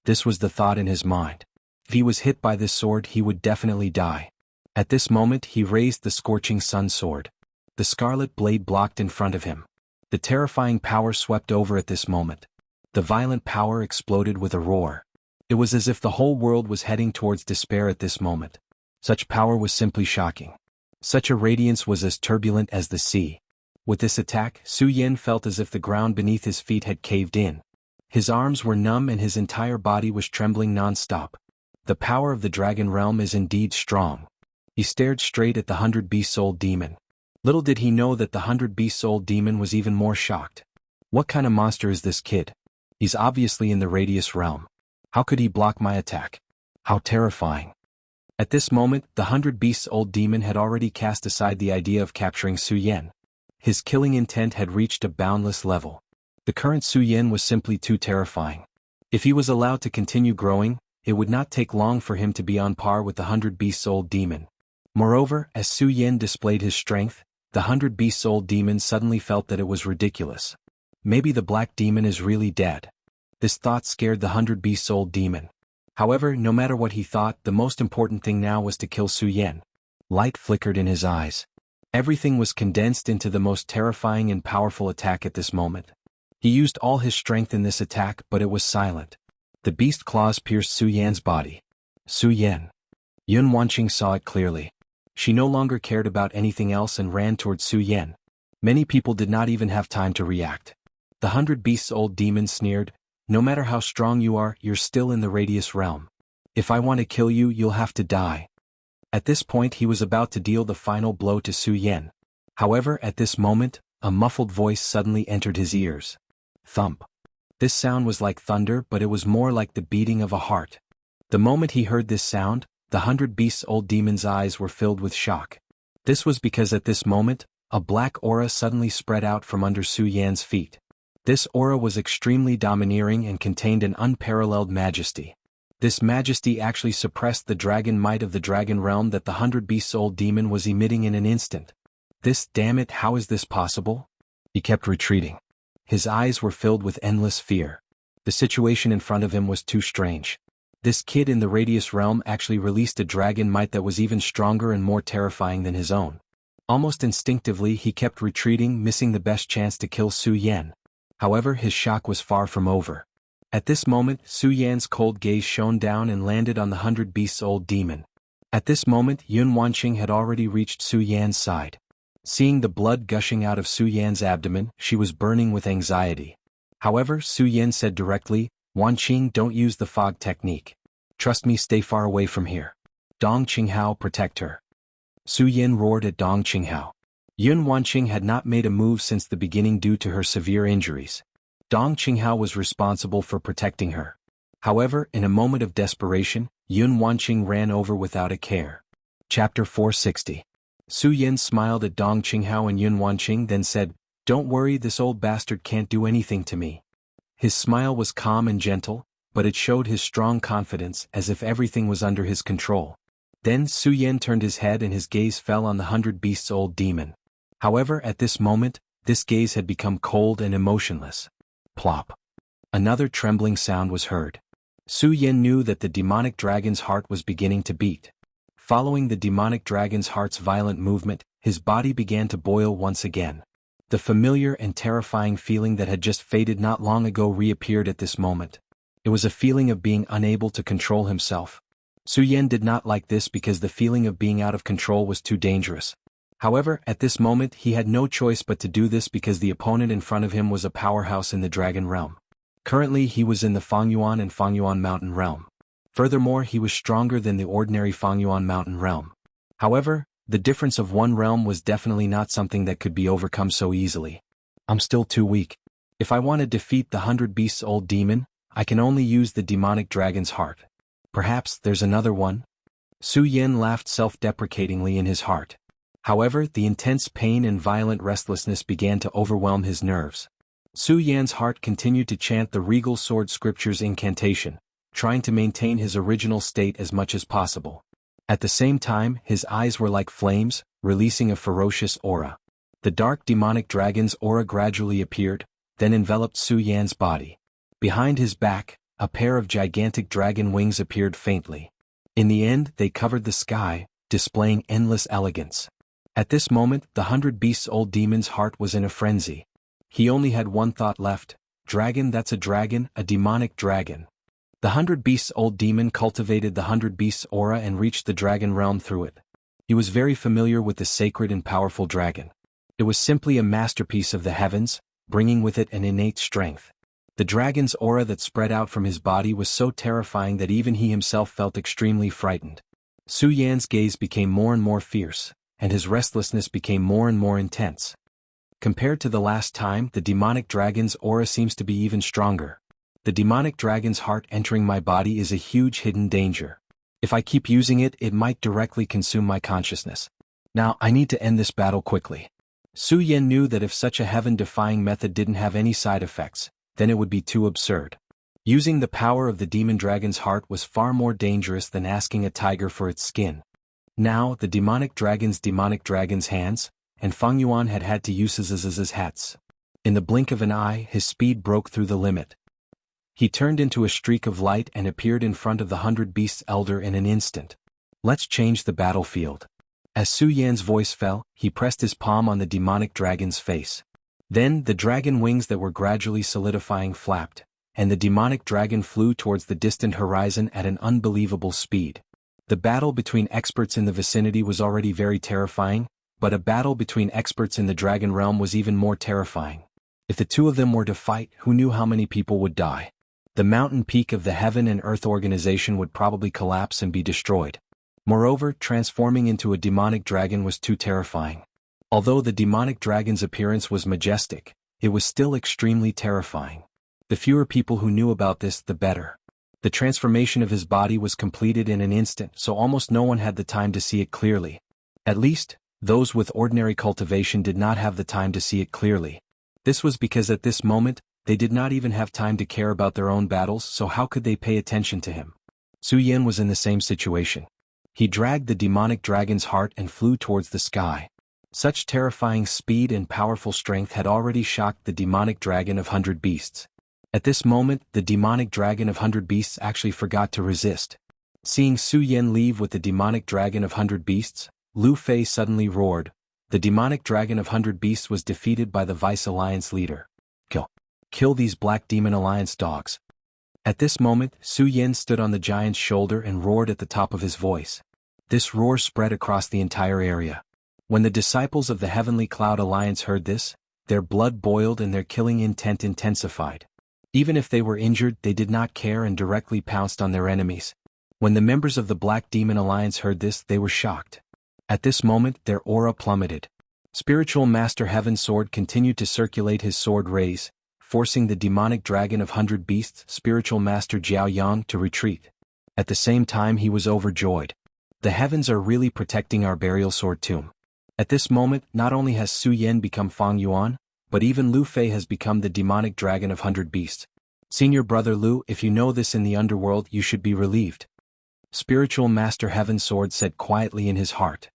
This was the thought in his mind. If he was hit by this sword he would definitely die. At this moment he raised the scorching sun sword. The scarlet blade blocked in front of him. The terrifying power swept over at this moment. The violent power exploded with a roar. It was as if the whole world was heading towards despair at this moment. Such power was simply shocking. Such a radiance was as turbulent as the sea. With this attack, Su Yan felt as if the ground beneath his feet had caved in. His arms were numb and his entire body was trembling non-stop. The power of the dragon realm is indeed strong. He stared straight at the 100-beast-souled demon. Little did he know that the 100-beast-souled demon was even more shocked. What kind of monster is this kid? He's obviously in the radius realm. How could he block my attack? How terrifying. At this moment, the 100-beast-old demon had already cast aside the idea of capturing Su Yan. His killing intent had reached a boundless level. The current Su Yan was simply too terrifying. If he was allowed to continue growing, it would not take long for him to be on par with the 100-beast-old demon. Moreover, as Su Yan displayed his strength, the 100-beast-old demon suddenly felt that it was ridiculous. Maybe the black demon is really dead. This thought scared the 100-beast-old demon. However, no matter what he thought, the most important thing now was to kill Su Yan. Light flickered in his eyes. Everything was condensed into the most terrifying and powerful attack at this moment. He used all his strength in this attack, but it was silent. The beast claws pierced Su Yan's body. Su Yan. Yun Wanqing saw it clearly. She no longer cared about anything else and ran toward Su Yan. Many people did not even have time to react. The 100-beast-old demon sneered, "No matter how strong you are, you're still in the radius realm. If I want to kill you, you'll have to die." At this point he was about to deal the final blow to Su Yan. However, at this moment, a muffled voice suddenly entered his ears. Thump. This sound was like thunder, but it was more like the beating of a heart. The moment he heard this sound, the 100-beast-old demon's eyes were filled with shock. This was because at this moment, a black aura suddenly spread out from under Su Yan's feet. This aura was extremely domineering and contained an unparalleled majesty. This majesty actually suppressed the dragon might of the dragon realm that the 100-beast-old demon was emitting in an instant. Damn it, how is this possible? He kept retreating. His eyes were filled with endless fear. The situation in front of him was too strange. This kid in the radius realm actually released a dragon might that was even stronger and more terrifying than his own. Almost instinctively he kept retreating, missing the best chance to kill Su Yan. However, his shock was far from over. At this moment, Su Yan's cold gaze shone down and landed on the 100-beast-old demon. At this moment, Yun Wanqing had already reached Su Yan's side. Seeing the blood gushing out of Su Yan's abdomen, she was burning with anxiety. However, Su Yan said directly, "Wanqing, don't use the fog technique. Trust me, stay far away from here. Dong Qinghao, protect her." Su Yan roared at Dong Qinghao. Yun Wanqing had not made a move since the beginning due to her severe injuries. Dong Qinghao was responsible for protecting her. However, in a moment of desperation, Yun Wanqing ran over without a care. Chapter 460. Su Yan smiled at Dong Qinghao and Yun Wanqing, then said, "Don't worry, this old bastard can't do anything to me." His smile was calm and gentle, but it showed his strong confidence, as if everything was under his control. Then Su Yan turned his head and his gaze fell on the 100-beast-old demon. However, at this moment, this gaze had become cold and emotionless. Plop. Another trembling sound was heard. Su Yan knew that the demonic dragon's heart was beginning to beat. Following the demonic dragon's heart's violent movement, his body began to boil once again. The familiar and terrifying feeling that had just faded not long ago reappeared at this moment. It was a feeling of being unable to control himself. Su Yan did not like this because the feeling of being out of control was too dangerous. However, at this moment he had no choice but to do this because the opponent in front of him was a powerhouse in the dragon realm. Currently he was in the Fengyuan and Fengyuan mountain realm. Furthermore, he was stronger than the ordinary Fengyuan mountain realm. However, the difference of one realm was definitely not something that could be overcome so easily. I'm still too weak. If I want to defeat the 100-beast-old demon, I can only use the demonic dragon's heart. Perhaps there's another one? Su Yan laughed self-deprecatingly in his heart. However, the intense pain and violent restlessness began to overwhelm his nerves. Su Yan's heart continued to chant the regal sword scripture's incantation, trying to maintain his original state as much as possible. At the same time, his eyes were like flames, releasing a ferocious aura. The dark demonic dragon's aura gradually appeared, then enveloped Su Yan's body. Behind his back, a pair of gigantic dragon wings appeared faintly. In the end, they covered the sky, displaying endless elegance. At this moment, the 100 Beasts' old demon's heart was in a frenzy. He only had one thought left: dragon, that's a demonic dragon. The 100 Beasts' old demon cultivated the 100 Beasts' aura and reached the dragon realm through it. He was very familiar with the sacred and powerful dragon. It was simply a masterpiece of the heavens, bringing with it an innate strength. The dragon's aura that spread out from his body was so terrifying that even he himself felt extremely frightened. Su Yan's gaze became more and more fierce, and his restlessness became more and more intense. Compared to the last time, the demonic dragon's aura seems to be even stronger. The demonic dragon's heart entering my body is a huge hidden danger. If I keep using it, it might directly consume my consciousness. Now, I need to end this battle quickly. Su Yan knew that if such a heaven-defying method didn't have any side effects, then it would be too absurd. Using the power of the demon dragon's heart was far more dangerous than asking a tiger for its skin. Now, the demonic dragon's hands, and Fang Yuan had to use his hats. In the blink of an eye, his speed broke through the limit. He turned into a streak of light and appeared in front of the 100 Beasts elder in an instant. Let's change the battlefield. As Su Yan's voice fell, he pressed his palm on the demonic dragon's face. Then, the dragon wings that were gradually solidifying flapped, and the demonic dragon flew towards the distant horizon at an unbelievable speed. The battle between experts in the vicinity was already very terrifying, but a battle between experts in the dragon realm was even more terrifying. If the two of them were to fight, who knew how many people would die? The mountain peak of the Heaven and Earth organization would probably collapse and be destroyed. Moreover, transforming into a demonic dragon was too terrifying. Although the demonic dragon's appearance was majestic, it was still extremely terrifying. The fewer people who knew about this, the better. The transformation of his body was completed in an instant, so almost no one had the time to see it clearly. At least, those with ordinary cultivation did not have the time to see it clearly. This was because at this moment, they did not even have time to care about their own battles, so how could they pay attention to him? Su Yan was in the same situation. He dragged the demonic dragon's heart and flew towards the sky. Such terrifying speed and powerful strength had already shocked the demonic dragon of 100 Beasts. At this moment, the demonic dragon of 100 Beasts actually forgot to resist. Seeing Su Yan leave with the demonic dragon of 100 Beasts, Lu Fei suddenly roared. The demonic dragon of 100 Beasts was defeated by the Vice Alliance leader. Kill these Black Demon Alliance dogs. At this moment, Su Yan stood on the giant's shoulder and roared at the top of his voice. This roar spread across the entire area. When the disciples of the Heavenly Cloud Alliance heard this, their blood boiled and their killing intent intensified. Even if they were injured, they did not care and directly pounced on their enemies. When the members of the Black Demon Alliance heard this, they were shocked. At this moment, their aura plummeted. Spiritual Master Heaven Sword continued to circulate his sword rays, forcing the demonic dragon of 100 Beasts, Spiritual Master Jiao Yang, to retreat. At the same time, he was overjoyed. The heavens are really protecting our burial sword tomb. At this moment, not only has Su Yan become Fang Yuan, but even Lu Fei has become the demonic dragon of 100 Beasts. Senior Brother Lu, if you know this in the underworld, you should be relieved. Spiritual Master Heaven Sword said quietly in his heart.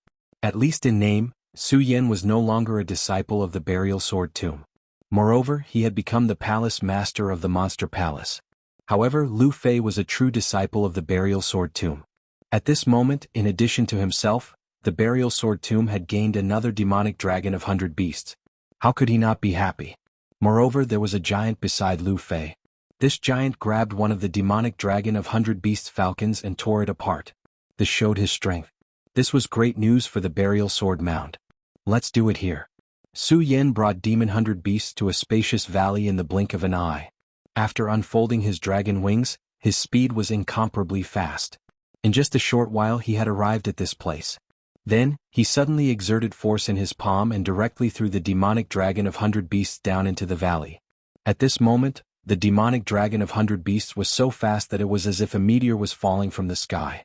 At least in name, Su Yan was no longer a disciple of the burial sword tomb. Moreover, he had become the palace master of the monster palace. However, Lu Fei was a true disciple of the burial sword tomb. At this moment, in addition to himself, the burial sword tomb had gained another demonic dragon of 100 Beasts. How could he not be happy? Moreover, there was a giant beside Lu Fei. This giant grabbed one of the demonic dragon of 100 Beasts falcons and tore it apart. This showed his strength. This was great news for the burial sword mound. Let's do it here. Su Yan brought Demon 100 Beasts to a spacious valley in the blink of an eye. After unfolding his dragon wings, his speed was incomparably fast. In just a short while he had arrived at this place. Then, he suddenly exerted force in his palm and directly threw the demonic dragon of 100 Beasts down into the valley. At this moment, the demonic dragon of 100 Beasts was so fast that it was as if a meteor was falling from the sky.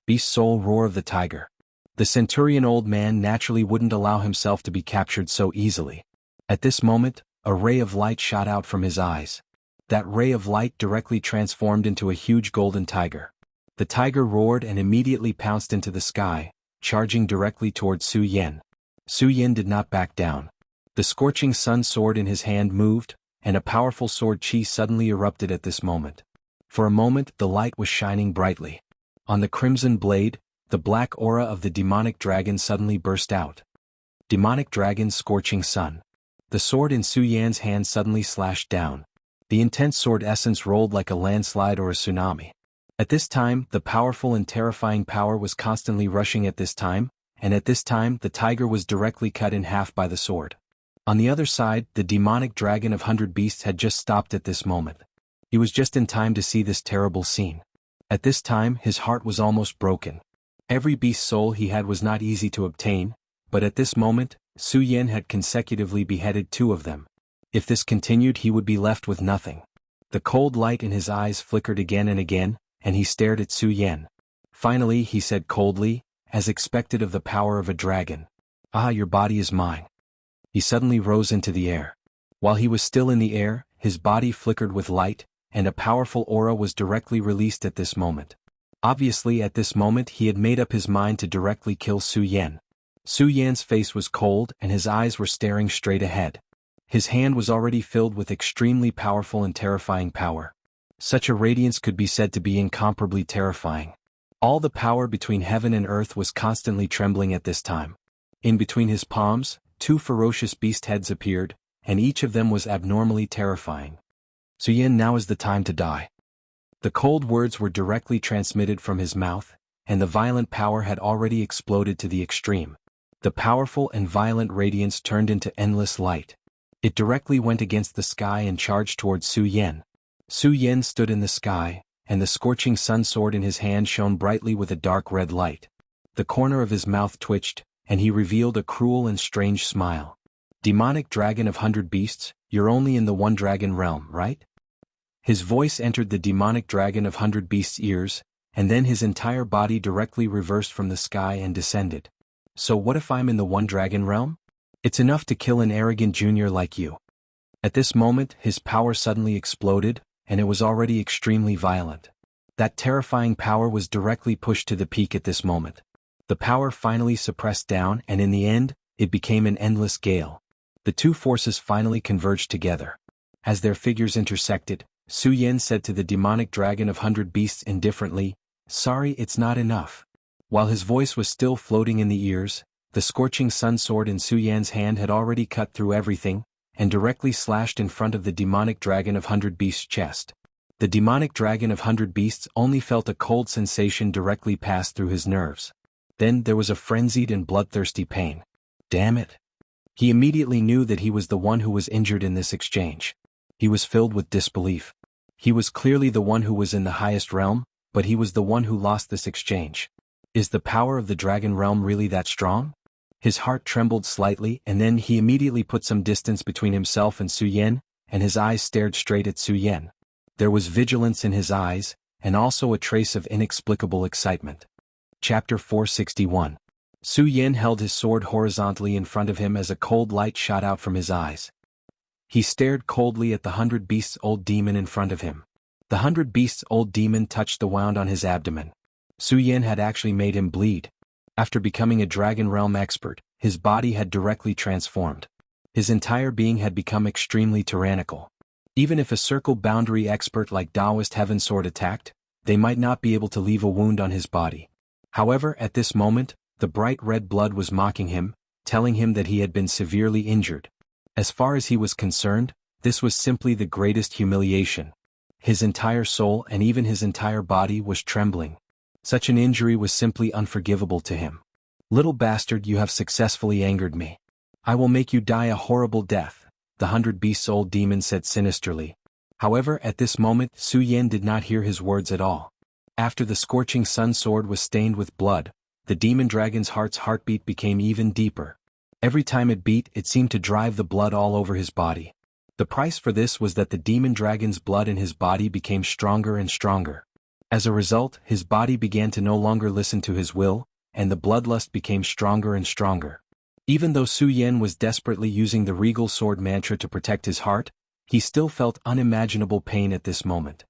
Beast Soul Roar of the Tiger. The centurion old man naturally wouldn't allow himself to be captured so easily. At this moment, a ray of light shot out from his eyes. That ray of light directly transformed into a huge golden tiger. The tiger roared and immediately pounced into the sky, charging directly towards Su Yen. Su Yen did not back down. The scorching sun sword in his hand moved, and a powerful sword chi suddenly erupted at this moment. For a moment the light was shining brightly. On the crimson blade, the black aura of the demonic dragon suddenly burst out. Demonic dragon's scorching sun. The sword in Su Yan's hand suddenly slashed down. The intense sword essence rolled like a landslide or a tsunami. At this time, the powerful and terrifying power was constantly rushing at this time, and at this time the tiger was directly cut in half by the sword. On the other side, the demonic dragon of 100 beasts had just stopped at this moment. He was just in time to see this terrible scene. At this time his heart was almost broken. Every beast soul he had was not easy to obtain, but at this moment, Su Yen had consecutively beheaded 2 of them. If this continued he would be left with nothing. The cold light in his eyes flickered again and again, and he stared at Su Yen. Finally he said coldly, as expected of the power of a dragon, "Ah, your body is mine." He suddenly rose into the air. While he was still in the air, his body flickered with light, and a powerful aura was directly released at this moment. Obviously at this moment he had made up his mind to directly kill Su Yen. Su Yan's face was cold and his eyes were staring straight ahead. His hand was already filled with extremely powerful and terrifying power. Such a radiance could be said to be incomparably terrifying. All the power between heaven and earth was constantly trembling at this time. In between his palms, 2 ferocious beast heads appeared, and each of them was abnormally terrifying. "Su Yen, now is the time to die." The cold words were directly transmitted from his mouth, and the violent power had already exploded to the extreme. The powerful and violent radiance turned into endless light. It directly went against the sky and charged towards Su Yen. Su Yen stood in the sky, and the scorching sun sword in his hand shone brightly with a dark red light. The corner of his mouth twitched, and he revealed a cruel and strange smile. "Demonic dragon of 100 beasts, you're only in the one dragon realm, right?" His voice entered the demonic dragon of 100 beasts' ears, and then his entire body directly reversed from the sky and descended. "So what if I'm in the one dragon realm? It's enough to kill an arrogant junior like you." At this moment his power suddenly exploded, and it was already extremely violent. That terrifying power was directly pushed to the peak at this moment. The power finally suppressed down and in the end, it became an endless gale. The 2 forces finally converged together. As their figures intersected, Su Yen said to the demonic dragon of 100 beasts indifferently, "Sorry, it's not enough." While his voice was still floating in the ears, the scorching sun sword in Su Yan's hand had already cut through everything, and directly slashed in front of the demonic dragon of 100 beasts' chest. The demonic dragon of 100 beasts only felt a cold sensation directly pass through his nerves. Then there was a frenzied and bloodthirsty pain. Damn it! He immediately knew that he was the one who was injured in this exchange. He was filled with disbelief. He was clearly the one who was in the highest realm, but he was the one who lost this exchange. Is the power of the dragon realm really that strong? His heart trembled slightly, and then he immediately put some distance between himself and Su Yen, and his eyes stared straight at Su Yen. There was vigilance in his eyes, and also a trace of inexplicable excitement. Chapter 461. Su Yen held his sword horizontally in front of him as a cold light shot out from his eyes. He stared coldly at the 100 beasts old demon in front of him. The 100 beasts old demon touched the wound on his abdomen. Su Yen had actually made him bleed. After becoming a dragon realm expert, his body had directly transformed. His entire being had become extremely tyrannical. Even if a circle boundary expert like Taoist Heaven Sword attacked, they might not be able to leave a wound on his body. However, at this moment, the bright red blood was mocking him, telling him that he had been severely injured. As far as he was concerned, this was simply the greatest humiliation. His entire soul and even his entire body was trembling. Such an injury was simply unforgivable to him. "Little bastard, you have successfully angered me. I will make you die a horrible death," the 100 beasts old demon said sinisterly. However, at this moment Su Yen did not hear his words at all. After the scorching sun sword was stained with blood, the demon dragon's heartbeat became even deeper. Every time it beat, it seemed to drive the blood all over his body. The price for this was that the demon dragon's blood in his body became stronger and stronger. As a result, his body began to no longer listen to his will, and the bloodlust became stronger and stronger. Even though Su Yan was desperately using the regal sword mantra to protect his heart, he still felt unimaginable pain at this moment.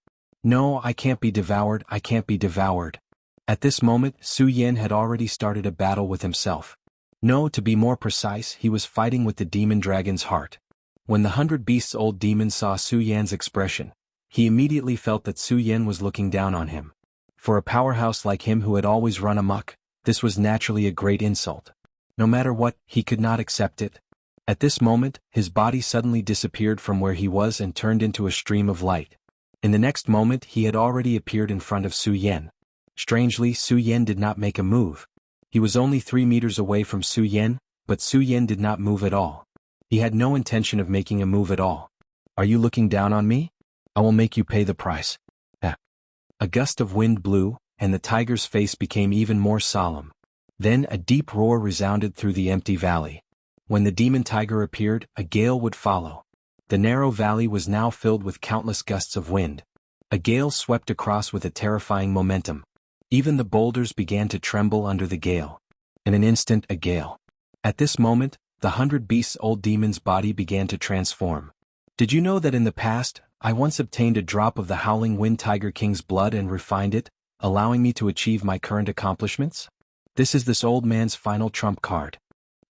No, I can't be devoured, I can't be devoured. At this moment, Su Yan had already started a battle with himself. No, to be more precise, he was fighting with the demon dragon's heart. When the 100 Beasts old demon saw Su Yan's expression, he immediately felt that Su Yan was looking down on him. For a powerhouse like him who had always run amok, this was naturally a great insult. No matter what, he could not accept it. At this moment, his body suddenly disappeared from where he was and turned into a stream of light. In the next moment, he had already appeared in front of Su Yan. Strangely, Su Yan did not make a move. He was only 3 meters away from Su Yan, but Su Yan did not move at all. He had no intention of making a move at all. Are you looking down on me? I will make you pay the price. A gust of wind blew, and the tiger's face became even more solemn. Then a deep roar resounded through the empty valley. When the demon tiger appeared, a gale would follow. The narrow valley was now filled with countless gusts of wind. A gale swept across with a terrifying momentum. Even the boulders began to tremble under the gale. In an instant, a gale. At this moment, the 100 Beasts old demon's body began to transform. Did you know that in the past, I once obtained a drop of the Howling Wind Tiger King's blood and refined it, allowing me to achieve my current accomplishments? This is this old man's final trump card.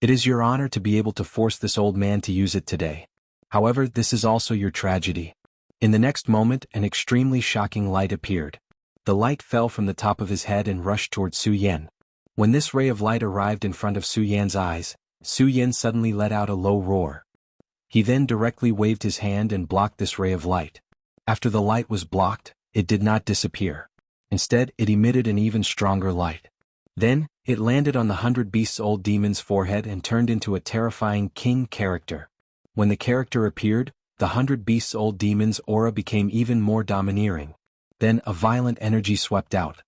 It is your honor to be able to force this old man to use it today. However, this is also your tragedy. In the next moment, an extremely shocking light appeared. The light fell from the top of his head and rushed toward Su Yan. When this ray of light arrived in front of Su Yan's eyes, Su Yan suddenly let out a low roar. He then directly waved his hand and blocked this ray of light. After the light was blocked, it did not disappear. Instead, it emitted an even stronger light. Then, it landed on the 100 Beasts old demon's forehead and turned into a terrifying king character. When the character appeared, the 100 Beasts old demon's aura became even more domineering. Then a violent energy swept out.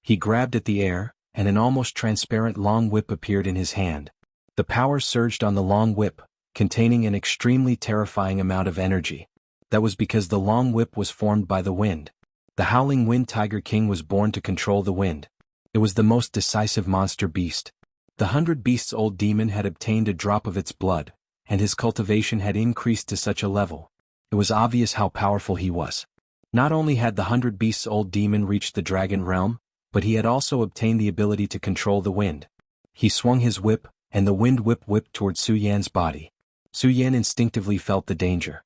He grabbed at the air, and an almost transparent long whip appeared in his hand. The power surged on the long whip, containing an extremely terrifying amount of energy. That was because the long whip was formed by the wind. The Howling Wind Tiger King was born to control the wind. It was the most decisive monster beast. The 100 Beasts old demon had obtained a drop of its blood, and his cultivation had increased to such a level. It was obvious how powerful he was. Not only had the 100 Beasts old demon reached the dragon realm, but he had also obtained the ability to control the wind. He swung his whip, and the wind whip whipped toward Su Yan's body. Su Yan instinctively felt the danger.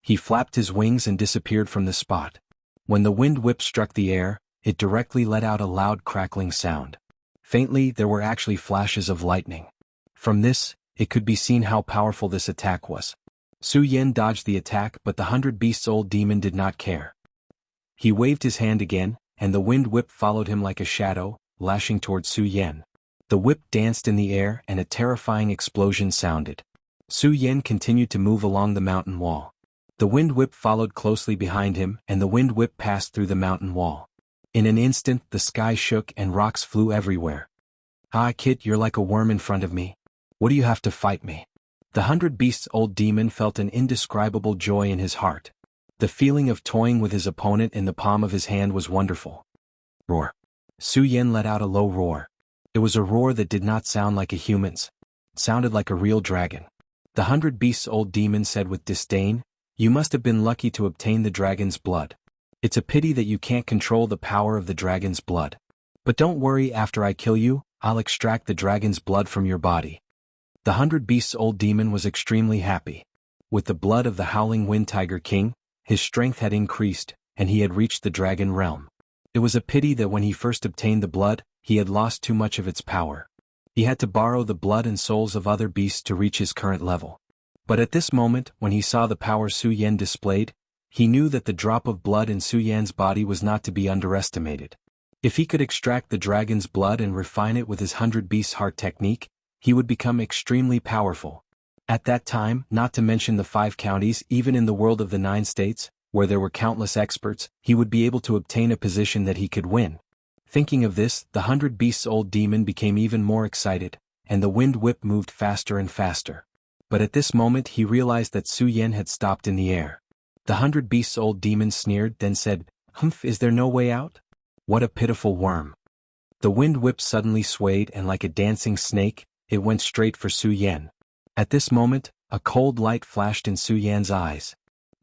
He flapped his wings and disappeared from the spot. When the wind whip struck the air, it directly let out a loud crackling sound. Faintly, there were actually flashes of lightning. From this, it could be seen how powerful this attack was. Su Yan dodged the attack, but the 100 Beasts old demon did not care. He waved his hand again, and the wind whip followed him like a shadow, lashing toward Su Yan. The whip danced in the air and a terrifying explosion sounded. Su Yan continued to move along the mountain wall. The wind whip followed closely behind him, and the wind whip passed through the mountain wall. In an instant, the sky shook and rocks flew everywhere. Ah, kid, you're like a worm in front of me. What do you have to fight me? The 100 Beasts old demon felt an indescribable joy in his heart. The feeling of toying with his opponent in the palm of his hand was wonderful. Roar. Su Yan let out a low roar. It was a roar that did not sound like a human's. It sounded like a real dragon. The 100 Beasts old demon said with disdain, "You must have been lucky to obtain the dragon's blood. It's a pity that you can't control the power of the dragon's blood. But don't worry, after I kill you, I'll extract the dragon's blood from your body." The 100 Beasts old demon was extremely happy. With the blood of the Howling Wind Tiger King, his strength had increased, and he had reached the dragon realm. It was a pity that when he first obtained the blood, he had lost too much of its power. He had to borrow the blood and souls of other beasts to reach his current level. But at this moment, when he saw the power Su Yan displayed, he knew that the drop of blood in Su Yan's body was not to be underestimated. If he could extract the dragon's blood and refine it with his 100 Beasts heart technique, he would become extremely powerful. At that time, not to mention the 5 counties, even in the world of the 9 states, where there were countless experts, he would be able to obtain a position that he could win. Thinking of this, the 100 Beasts old demon became even more excited, and the wind whip moved faster and faster. But at this moment he realized that Su Yan had stopped in the air. The 100 Beasts old demon sneered, then said, "Humph, is there no way out? What a pitiful worm." The wind whip suddenly swayed and like a dancing snake, it went straight for Su Yan. At this moment, a cold light flashed in Su Yan's eyes.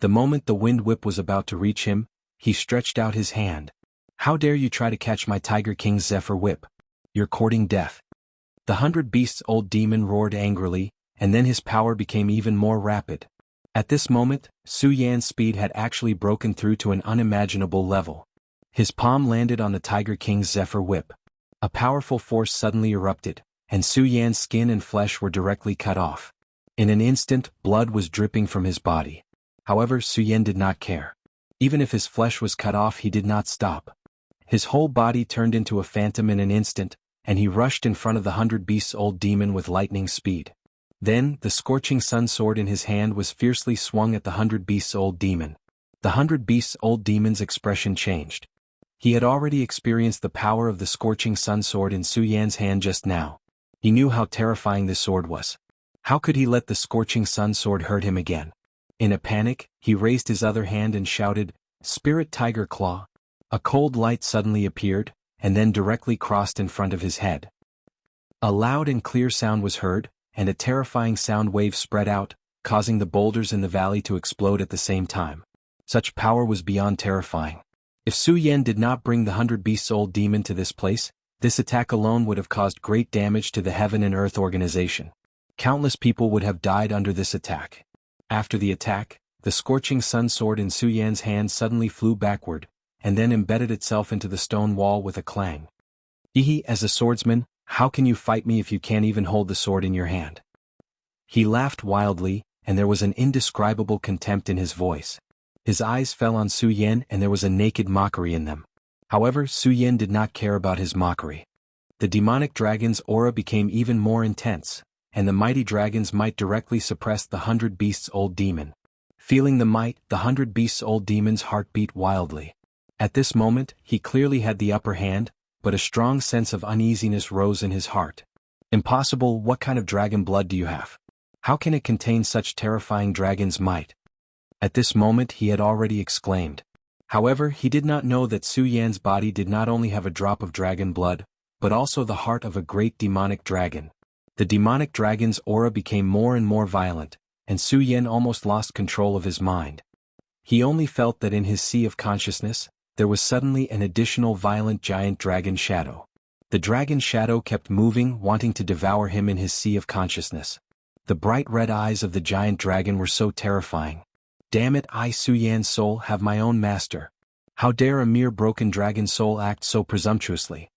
The moment the wind whip was about to reach him, he stretched out his hand. "How dare you try to catch my Tiger King's Zephyr whip? You're courting death." The 100 Beasts old demon roared angrily, and then his power became even more rapid. At this moment, Su Yan's speed had actually broken through to an unimaginable level. His palm landed on the Tiger King's Zephyr whip. A powerful force suddenly erupted, and Su Yan's skin and flesh were directly cut off. In an instant, blood was dripping from his body. However, Su Yan did not care. Even if his flesh was cut off, he did not stop. His whole body turned into a phantom in an instant, and he rushed in front of the 100 Beasts old demon with lightning speed. Then, the scorching sun sword in his hand was fiercely swung at the 100 Beasts old demon. The 100 Beasts old demon's expression changed. He had already experienced the power of the scorching sun sword in Su Yan's hand just now. He knew how terrifying this sword was. How could he let the scorching sun sword hurt him again? In a panic, he raised his other hand and shouted, "Spirit Tiger Claw." A cold light suddenly appeared, and then directly crossed in front of his head. A loud and clear sound was heard, and a terrifying sound wave spread out, causing the boulders in the valley to explode at the same time. Such power was beyond terrifying. If Su Yan did not bring the 100 Beasts old demon to this place, this attack alone would have caused great damage to the Heaven and Earth organization. Countless people would have died under this attack. After the attack, the scorching sun sword in Su Yan's hand suddenly flew backward, and then embedded itself into the stone wall with a clang. "Hehe, as a swordsman, how can you fight me if you can't even hold the sword in your hand?" He laughed wildly, and there was an indescribable contempt in his voice. His eyes fell on Su Yan and there was a naked mockery in them. However, Su Yan did not care about his mockery. The demonic dragon's aura became even more intense, and the mighty dragon's might directly suppressed the 100 Beasts old demon. Feeling the might, the 100 Beasts old demon's heart beat wildly. At this moment, he clearly had the upper hand, but a strong sense of uneasiness rose in his heart. "Impossible, what kind of dragon blood do you have? How can it contain such terrifying dragon's might?" At this moment he had already exclaimed. However, he did not know that Su Yan's body did not only have a drop of dragon blood, but also the heart of a great demonic dragon. The demonic dragon's aura became more and more violent, and Su Yan almost lost control of his mind. He only felt that in his sea of consciousness, there was suddenly an additional violent giant dragon shadow. The dragon shadow kept moving, wanting to devour him in his sea of consciousness. The bright red eyes of the giant dragon were so terrifying. "Damn it, I, Su Yan's soul, have my own master. How dare a mere broken dragon soul act so presumptuously?"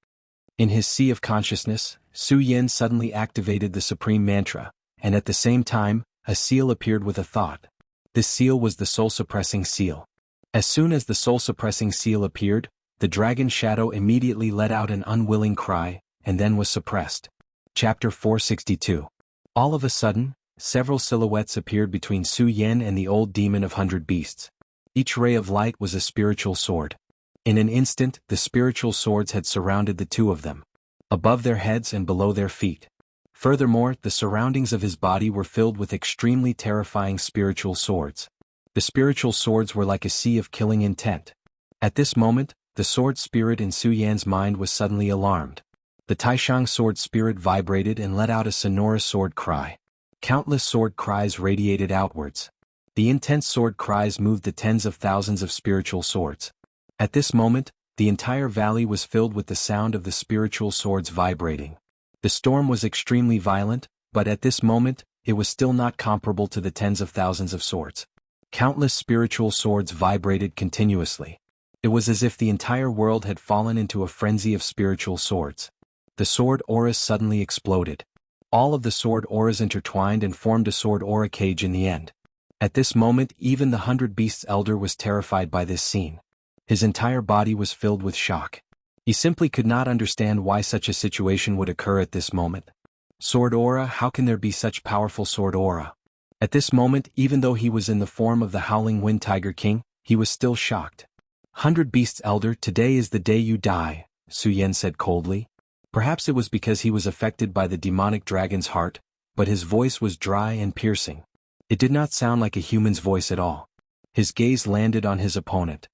In his sea of consciousness, Su Yan suddenly activated the supreme mantra, and at the same time, a seal appeared with a thought. This seal was the soul-suppressing seal. As soon as the soul-suppressing seal appeared, the dragon shadow immediately let out an unwilling cry, and then was suppressed. Chapter 462. All of a sudden, several silhouettes appeared between Su Yan and the old demon of 100 Beasts. Each ray of light was a spiritual sword. In an instant, the spiritual swords had surrounded the two of them, above their heads and below their feet. Furthermore, the surroundings of his body were filled with extremely terrifying spiritual swords. The spiritual swords were like a sea of killing intent. At this moment, the sword spirit in Su Yan's mind was suddenly alarmed. The Taishang sword spirit vibrated and let out a sonorous sword cry. Countless sword cries radiated outwards. The intense sword cries moved the tens of thousands of spiritual swords. At this moment, the entire valley was filled with the sound of the spiritual swords vibrating. The storm was extremely violent, but at this moment, it was still not comparable to the tens of thousands of swords. Countless spiritual swords vibrated continuously. It was as if the entire world had fallen into a frenzy of spiritual swords. The sword auras suddenly exploded. All of the sword auras intertwined and formed a sword aura cage in the end. At this moment, even the 100 Beasts elder was terrified by this scene. His entire body was filled with shock. He simply could not understand why such a situation would occur at this moment. Sword aura, how can there be such powerful sword aura? At this moment, even though he was in the form of the Howling Wind Tiger King, he was still shocked. 100 Beasts elder, today is the day you die, Su Yan said coldly. Perhaps it was because he was affected by the demonic dragon's heart, but his voice was dry and piercing. It did not sound like a human's voice at all. His gaze landed on his opponent.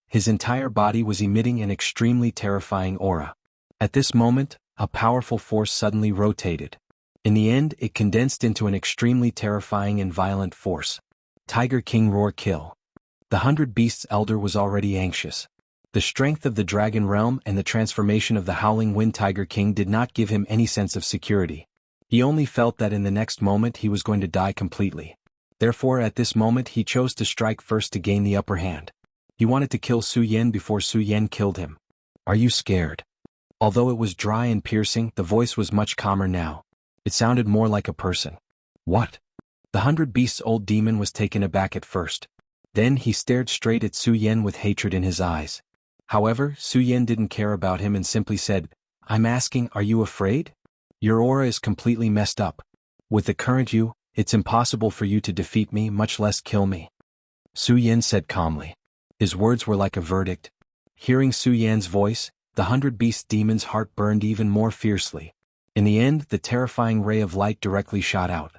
His entire body was emitting an extremely terrifying aura. At this moment, a powerful force suddenly rotated. In the end, it condensed into an extremely terrifying and violent force. Tiger King Roar Kill. The 100 Beasts Elder was already anxious. The strength of the Dragon Realm and the transformation of the Howling Wind Tiger King did not give him any sense of security. He only felt that in the next moment he was going to die completely. Therefore, at this moment he chose to strike first to gain the upper hand. He wanted to kill Su Yen before Su Yen killed him. "Are you scared?" Although it was dry and piercing, the voice was much calmer now. It sounded more like a person. "What?" The 100 Beasts old demon was taken aback at first. Then he stared straight at Su Yen with hatred in his eyes. However, Su Yen didn't care about him and simply said, "I'm asking, are you afraid? Your aura is completely messed up. With the current you, it's impossible for you to defeat me, much less kill me," Su Yen said calmly. His words were like a verdict. Hearing Su Yan's voice, the 100 Beast demon's heart burned even more fiercely. In the end, the terrifying ray of light directly shot out.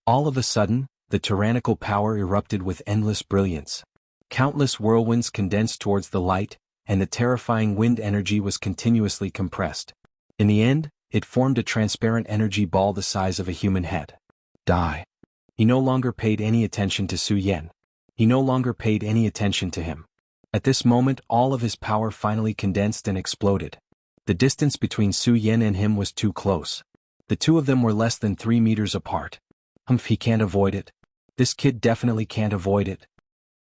All of a sudden, the tyrannical power erupted with endless brilliance. Countless whirlwinds condensed towards the light, and the terrifying wind energy was continuously compressed. In the end, it formed a transparent energy ball the size of a human head. Die. He no longer paid any attention to Su Yen. He no longer paid any attention to him. At this moment, all of his power finally condensed and exploded. The distance between Su Yen and him was too close. The two of them were less than 3 meters apart. He can't avoid it. This kid definitely can't avoid it.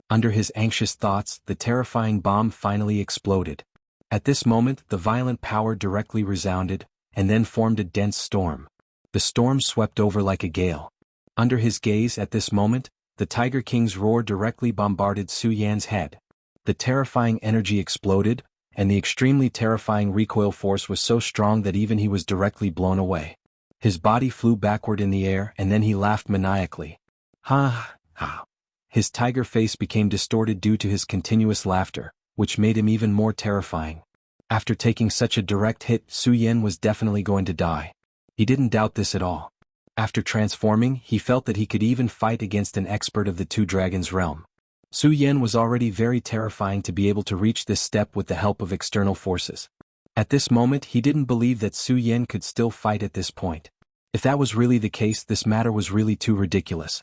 Under his anxious thoughts, the terrifying bomb finally exploded. At this moment, the violent power directly resounded, and then formed a dense storm. The storm swept over like a gale. Under his gaze at this moment, the Tiger King's roar directly bombarded Su Yan's head. The terrifying energy exploded, and the extremely terrifying recoil force was so strong that even he was directly blown away. His body flew backward in the air and then he laughed maniacally. Ha ha. His tiger face became distorted due to his continuous laughter, which made him even more terrifying. After taking such a direct hit, Su Yen was definitely going to die. He didn't doubt this at all. After transforming, he felt that he could even fight against an expert of the Two Dragons realm. Su Yen was already very terrifying to be able to reach this step with the help of external forces. At this moment, he didn't believe that Su Yen could still fight at this point. If that was really the case, this matter was really too ridiculous.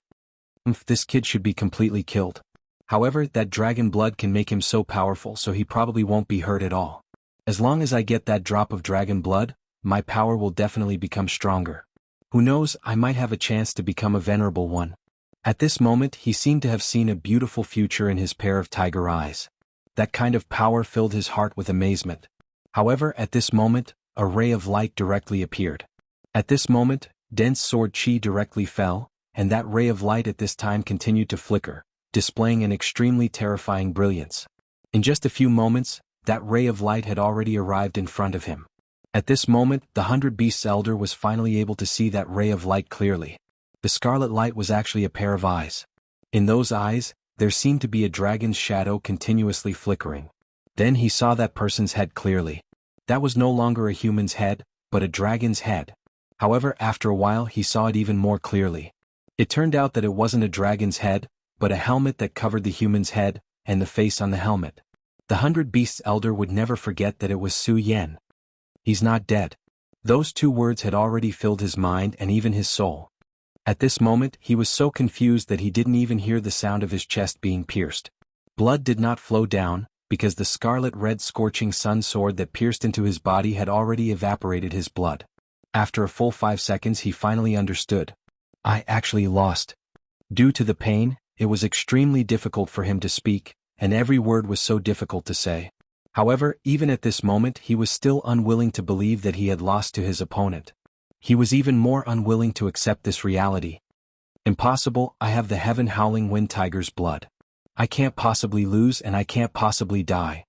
This kid should be completely killed. However, that dragon blood can make him so powerful, so he probably won't be hurt at all. As long as I get that drop of dragon blood, my power will definitely become stronger. Who knows, I might have a chance to become a venerable one. At this moment, he seemed to have seen a beautiful future in his pair of tiger eyes. That kind of power filled his heart with amazement. However, at this moment, a ray of light directly appeared. At this moment, dense sword chi directly fell, and that ray of light at this time continued to flicker, displaying an extremely terrifying brilliance. In just a few moments, that ray of light had already arrived in front of him. At this moment, the 100 Beasts Elder was finally able to see that ray of light clearly. The scarlet light was actually a pair of eyes. In those eyes, there seemed to be a dragon's shadow continuously flickering. Then he saw that person's head clearly. That was no longer a human's head, but a dragon's head. However, after a while he saw it even more clearly. It turned out that it wasn't a dragon's head, but a helmet that covered the human's head, and the face on the helmet. The 100 Beasts Elder would never forget that it was Su Yen. He's not dead. Those two words had already filled his mind and even his soul. At this moment, he was so confused that he didn't even hear the sound of his chest being pierced. Blood did not flow down, because the scarlet-red scorching sun sword that pierced into his body had already evaporated his blood. After a full 5 seconds he finally understood. I actually lost. Due to the pain, it was extremely difficult for him to speak, and every word was so difficult to say. However, even at this moment he was still unwilling to believe that he had lost to his opponent. He was even more unwilling to accept this reality. Impossible, I have the Heaven Howling Wind Tiger's blood. I can't possibly lose and I can't possibly die.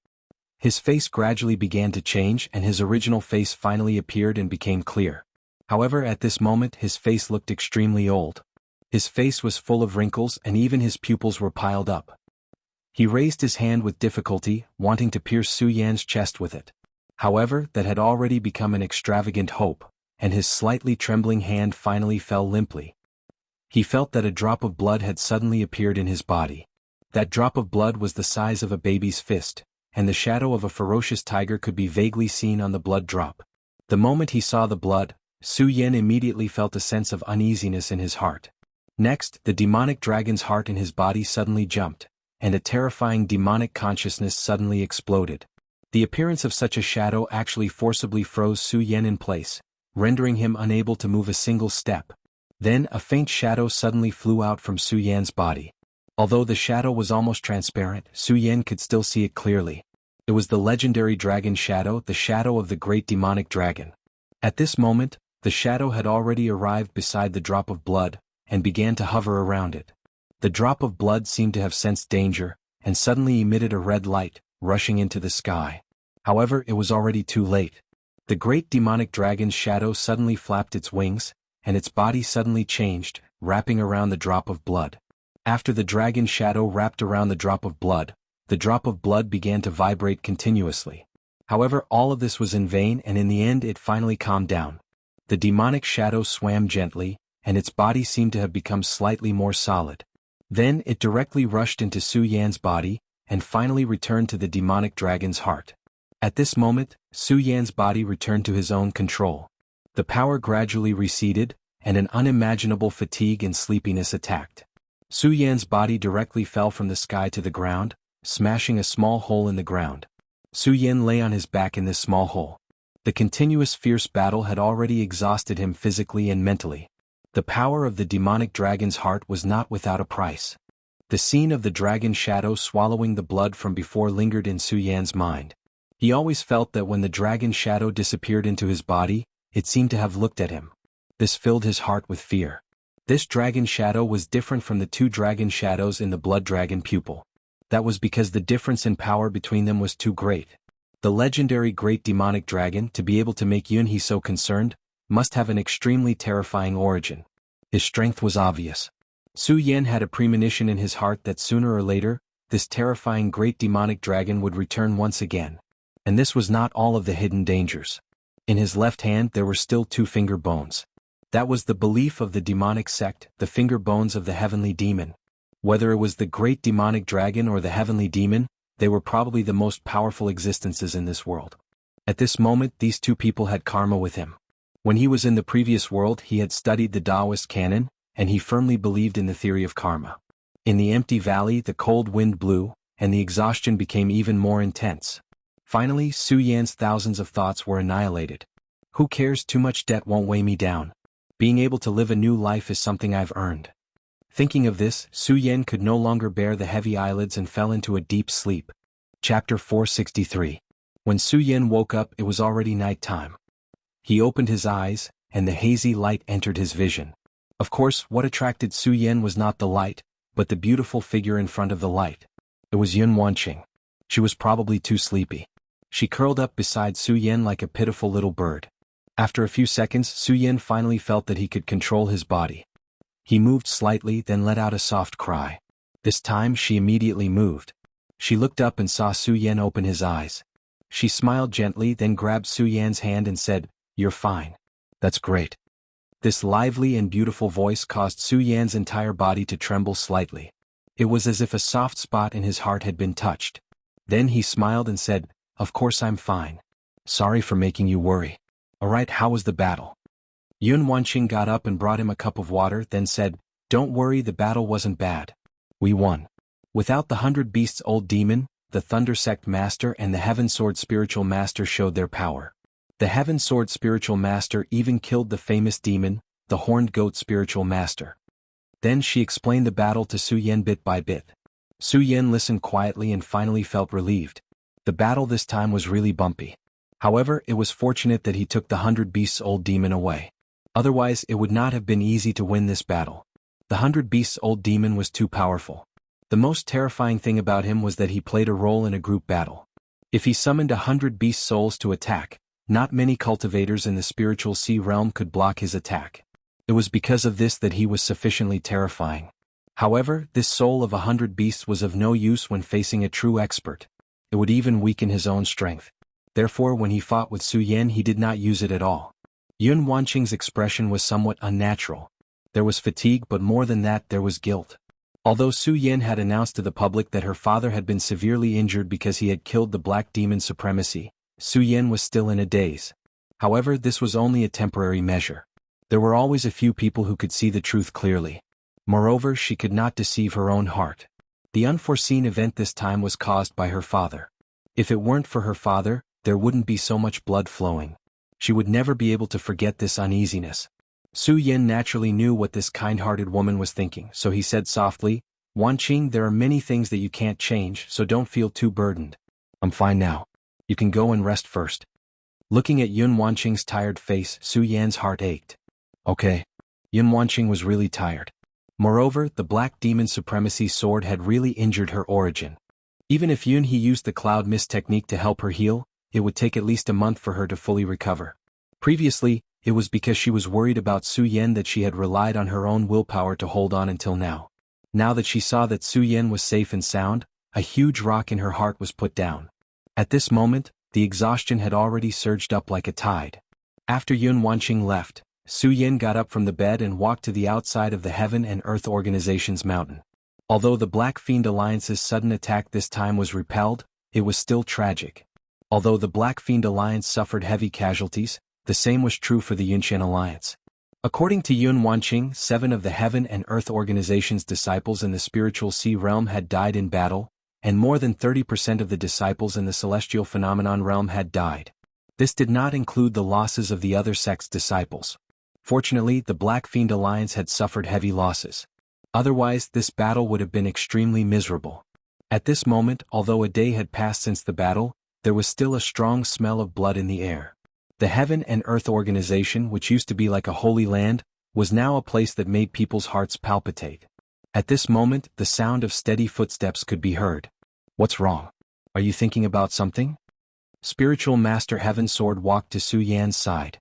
His face gradually began to change and his original face finally appeared and became clear. However, at this moment his face looked extremely old. His face was full of wrinkles and even his pupils were piled up. He raised his hand with difficulty, wanting to pierce Su Yan's chest with it. However, that had already become an extravagant hope, and his slightly trembling hand finally fell limply. He felt that a drop of blood had suddenly appeared in his body. That drop of blood was the size of a baby's fist, and the shadow of a ferocious tiger could be vaguely seen on the blood drop. The moment he saw the blood, Su Yan immediately felt a sense of uneasiness in his heart. Next, the demonic dragon's heart in his body suddenly jumped, and a terrifying demonic consciousness suddenly exploded. The appearance of such a shadow actually forcibly froze Su Yan in place, rendering him unable to move a single step. Then a faint shadow suddenly flew out from Su Yan's body. Although the shadow was almost transparent, Su Yan could still see it clearly. It was the legendary dragon shadow, the shadow of the great demonic dragon. At this moment, the shadow had already arrived beside the drop of blood, and began to hover around it. The drop of blood seemed to have sensed danger, and suddenly emitted a red light, rushing into the sky. However, it was already too late. The great demonic dragon's shadow suddenly flapped its wings, and its body suddenly changed, wrapping around the drop of blood. After the dragon shadow wrapped around the drop of blood began to vibrate continuously. However, all of this was in vain, and in the end it finally calmed down. The demonic shadow swam gently, and its body seemed to have become slightly more solid. Then it directly rushed into Su Yan's body, and finally returned to the demonic dragon's heart. At this moment, Su Yan's body returned to his own control. The power gradually receded, and an unimaginable fatigue and sleepiness attacked. Su Yan's body directly fell from the sky to the ground, smashing a small hole in the ground. Su Yan lay on his back in this small hole. The continuous fierce battle had already exhausted him physically and mentally. The power of the demonic dragon's heart was not without a price. The scene of the dragon shadow swallowing the blood from before lingered in Su Yan's mind. He always felt that when the dragon shadow disappeared into his body, it seemed to have looked at him. This filled his heart with fear. This dragon shadow was different from the two dragon shadows in the blood dragon pupil. That was because the difference in power between them was too great. The legendary great demonic dragon, to be able to make Yunhe so concerned, must have an extremely terrifying origin. His strength was obvious. Su Yan had a premonition in his heart that sooner or later, this terrifying great demonic dragon would return once again. And this was not all of the hidden dangers. In his left hand there were still 2 finger bones. That was the belief of the demonic sect, the finger bones of the heavenly demon. Whether it was the great demonic dragon or the heavenly demon, they were probably the most powerful existences in this world. At this moment these 2 people had karma with him. When he was in the previous world he had studied the Taoist canon, and he firmly believed in the theory of karma. In the empty valley the cold wind blew, and the exhaustion became even more intense. Finally Su Yan's thousands of thoughts were annihilated. Who cares, too much debt won't weigh me down. Being able to live a new life is something I've earned. Thinking of this, Su Yan could no longer bear the heavy eyelids and fell into a deep sleep. Chapter 463. When Su Yan woke up it was already night time. He opened his eyes, and the hazy light entered his vision. Of course, what attracted Su Yan was not the light, but the beautiful figure in front of the light. It was Yun Wanqing. She was probably too sleepy. She curled up beside Su Yan like a pitiful little bird. After a few seconds Su Yan finally felt that he could control his body. He moved slightly, then let out a soft cry. This time she immediately moved. She looked up and saw Su Yan open his eyes. She smiled gently, then grabbed Su Yan's hand and said, "You're fine. That's great." This lively and beautiful voice caused Su Yan's entire body to tremble slightly. It was as if a soft spot in his heart had been touched. Then he smiled and said, "Of course I'm fine. Sorry for making you worry. Alright, how was the battle?" Yun Wanqing got up and brought him a cup of water, then said, "Don't worry, the battle wasn't bad. We won." Without the 100 Beasts Old Demon, the Thunder Sect Master and the Heaven Sword Spiritual Master showed their power. The Heaven Sword Spiritual Master even killed the famous demon, the Horned Goat Spiritual Master. Then she explained the battle to Su Yan bit by bit. Su Yan listened quietly and finally felt relieved. The battle this time was really bumpy. However, it was fortunate that he took the 100 Beasts Old Demon away. Otherwise it would not have been easy to win this battle. The 100 Beasts Old Demon was too powerful. The most terrifying thing about him was that he played a role in a group battle. If he summoned 100 beast souls to attack, not many cultivators in the spiritual sea realm could block his attack. It was because of this that he was sufficiently terrifying. However, this soul of 100 beasts was of no use when facing a true expert. It would even weaken his own strength. Therefore when he fought with Su Yan he did not use it at all. Yun Wanqing's expression was somewhat unnatural. There was fatigue, but more than that there was guilt. Although Su Yin had announced to the public that her father had been severely injured because he had killed the Black Demon Supremacy, Su Yin was still in a daze. However, this was only a temporary measure. There were always a few people who could see the truth clearly. Moreover, she could not deceive her own heart. The unforeseen event this time was caused by her father. If it weren't for her father, there wouldn't be so much blood flowing. She would never be able to forget this uneasiness. Su Yin naturally knew what this kind-hearted woman was thinking, so he said softly, "Wanqing, there are many things that you can't change, so don't feel too burdened. I'm fine now. You can go and rest first." Looking at Yun Wanqing's tired face, Su Yan's heart ached. Okay. Yun Wanqing was really tired. Moreover, the Black Demon Supremacy sword had really injured her origin. Even if Yun He used the Cloud Mist technique to help her heal, it would take at least a month for her to fully recover. Previously, it was because she was worried about Su Yin that she had relied on her own willpower to hold on until now. Now that she saw that Su Yin was safe and sound, a huge rock in her heart was put down. At this moment, the exhaustion had already surged up like a tide. After Yun Wanqing left, Su Yin got up from the bed and walked to the outside of the Heaven and Earth Organization's mountain. Although the Black Fiend Alliance's sudden attack this time was repelled, it was still tragic. Although the Black Fiend Alliance suffered heavy casualties, the same was true for the Yunqian Alliance. According to Yun Wanqing, 7 of the Heaven and Earth Organization's disciples in the Spiritual Sea Realm had died in battle, and more than 30% of the disciples in the Celestial Phenomenon Realm had died. This did not include the losses of the other sect's disciples. Fortunately, the Black Fiend Alliance had suffered heavy losses. Otherwise, this battle would have been extremely miserable. At this moment, although a day had passed since the battle, there was still a strong smell of blood in the air. The Heaven and Earth Organization, which used to be like a holy land, was now a place that made people's hearts palpitate. At this moment, the sound of steady footsteps could be heard. What's wrong? Are you thinking about something? Spiritual Master Heaven Sword walked to Su Yan's side.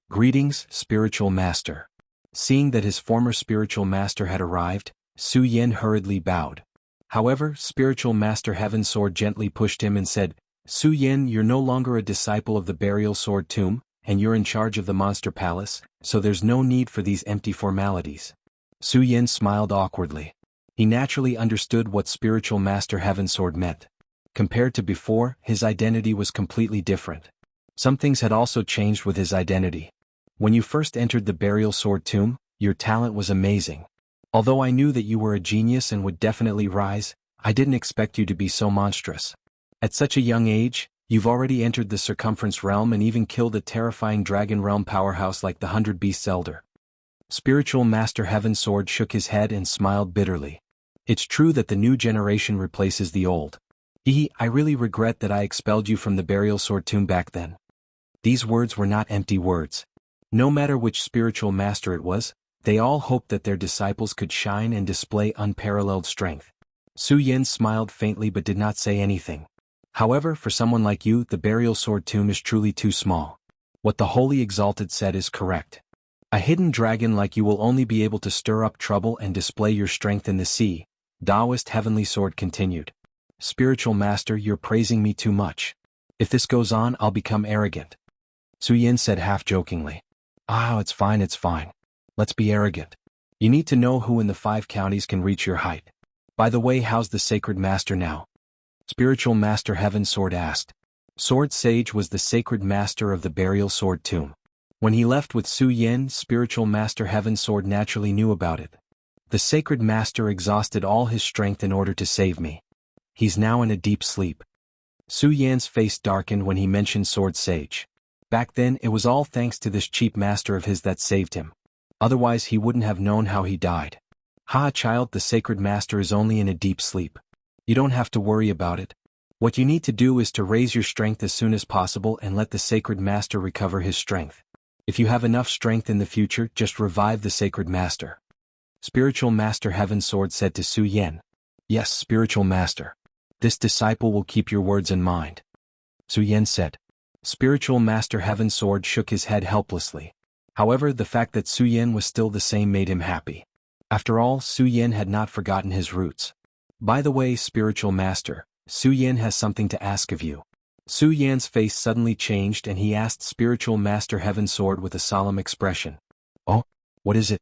Greetings, Spiritual Master. Seeing that his former Spiritual Master had arrived, Su Yan hurriedly bowed. However, Spiritual Master Heaven Sword gently pushed him and said, "Su Yan, you're no longer a disciple of the Burial Sword Tomb, and you're in charge of the Monster Palace, so there's no need for these empty formalities." Su Yan smiled awkwardly. He naturally understood what Spiritual Master Heaven Sword meant. Compared to before, his identity was completely different. Some things had also changed with his identity. When you first entered the Burial Sword Tomb, your talent was amazing. Although I knew that you were a genius and would definitely rise, I didn't expect you to be so monstrous. At such a young age, you've already entered the Circumference Realm and even killed a terrifying Dragon Realm powerhouse like the 100 Beasts Elder. Spiritual Master Heaven Sword shook his head and smiled bitterly. It's true that the new generation replaces the old. I really regret that I expelled you from the Burial Sword Tomb back then. These words were not empty words. No matter which spiritual master it was, they all hoped that their disciples could shine and display unparalleled strength. Su Yin smiled faintly but did not say anything. However, for someone like you, the Burial Sword Tomb is truly too small. What the Holy Exalted said is correct. A hidden dragon like you will only be able to stir up trouble and display your strength in the sea, Taoist Heavenly Sword continued. Spiritual Master, you're praising me too much. If this goes on, I'll become arrogant. Su Yin said half-jokingly. It's fine. Let's be arrogant. You need to know who in the 5 counties can reach your height. By the way, how's the Sacred Master now? Spiritual Master Heaven Sword asked. Sword Sage was the Sacred Master of the Burial Sword Tomb. When he left with Su Yin, Spiritual Master Heaven Sword naturally knew about it. The Sacred Master exhausted all his strength in order to save me. He's now in a deep sleep. Su Yan's face darkened when he mentioned Sword Sage. Back then, it was all thanks to this cheap master of his that saved him. Otherwise, he wouldn't have known how he died. Child, the Sacred Master is only in a deep sleep. You don't have to worry about it. What you need to do is to raise your strength as soon as possible and let the Sacred Master recover his strength. If you have enough strength in the future, just revive the Sacred Master. Spiritual Master Heaven Sword said to Su Yin. Yes, Spiritual Master. This disciple will keep your words in mind. Su Yin said. Spiritual Master Heaven Sword shook his head helplessly. However, the fact that Su Yin was still the same made him happy. After all, Su Yin had not forgotten his roots. By the way, Spiritual Master, Su Yin has something to ask of you. Su Yan's face suddenly changed and he asked Spiritual Master Heaven Sword with a solemn expression. Oh, what is it?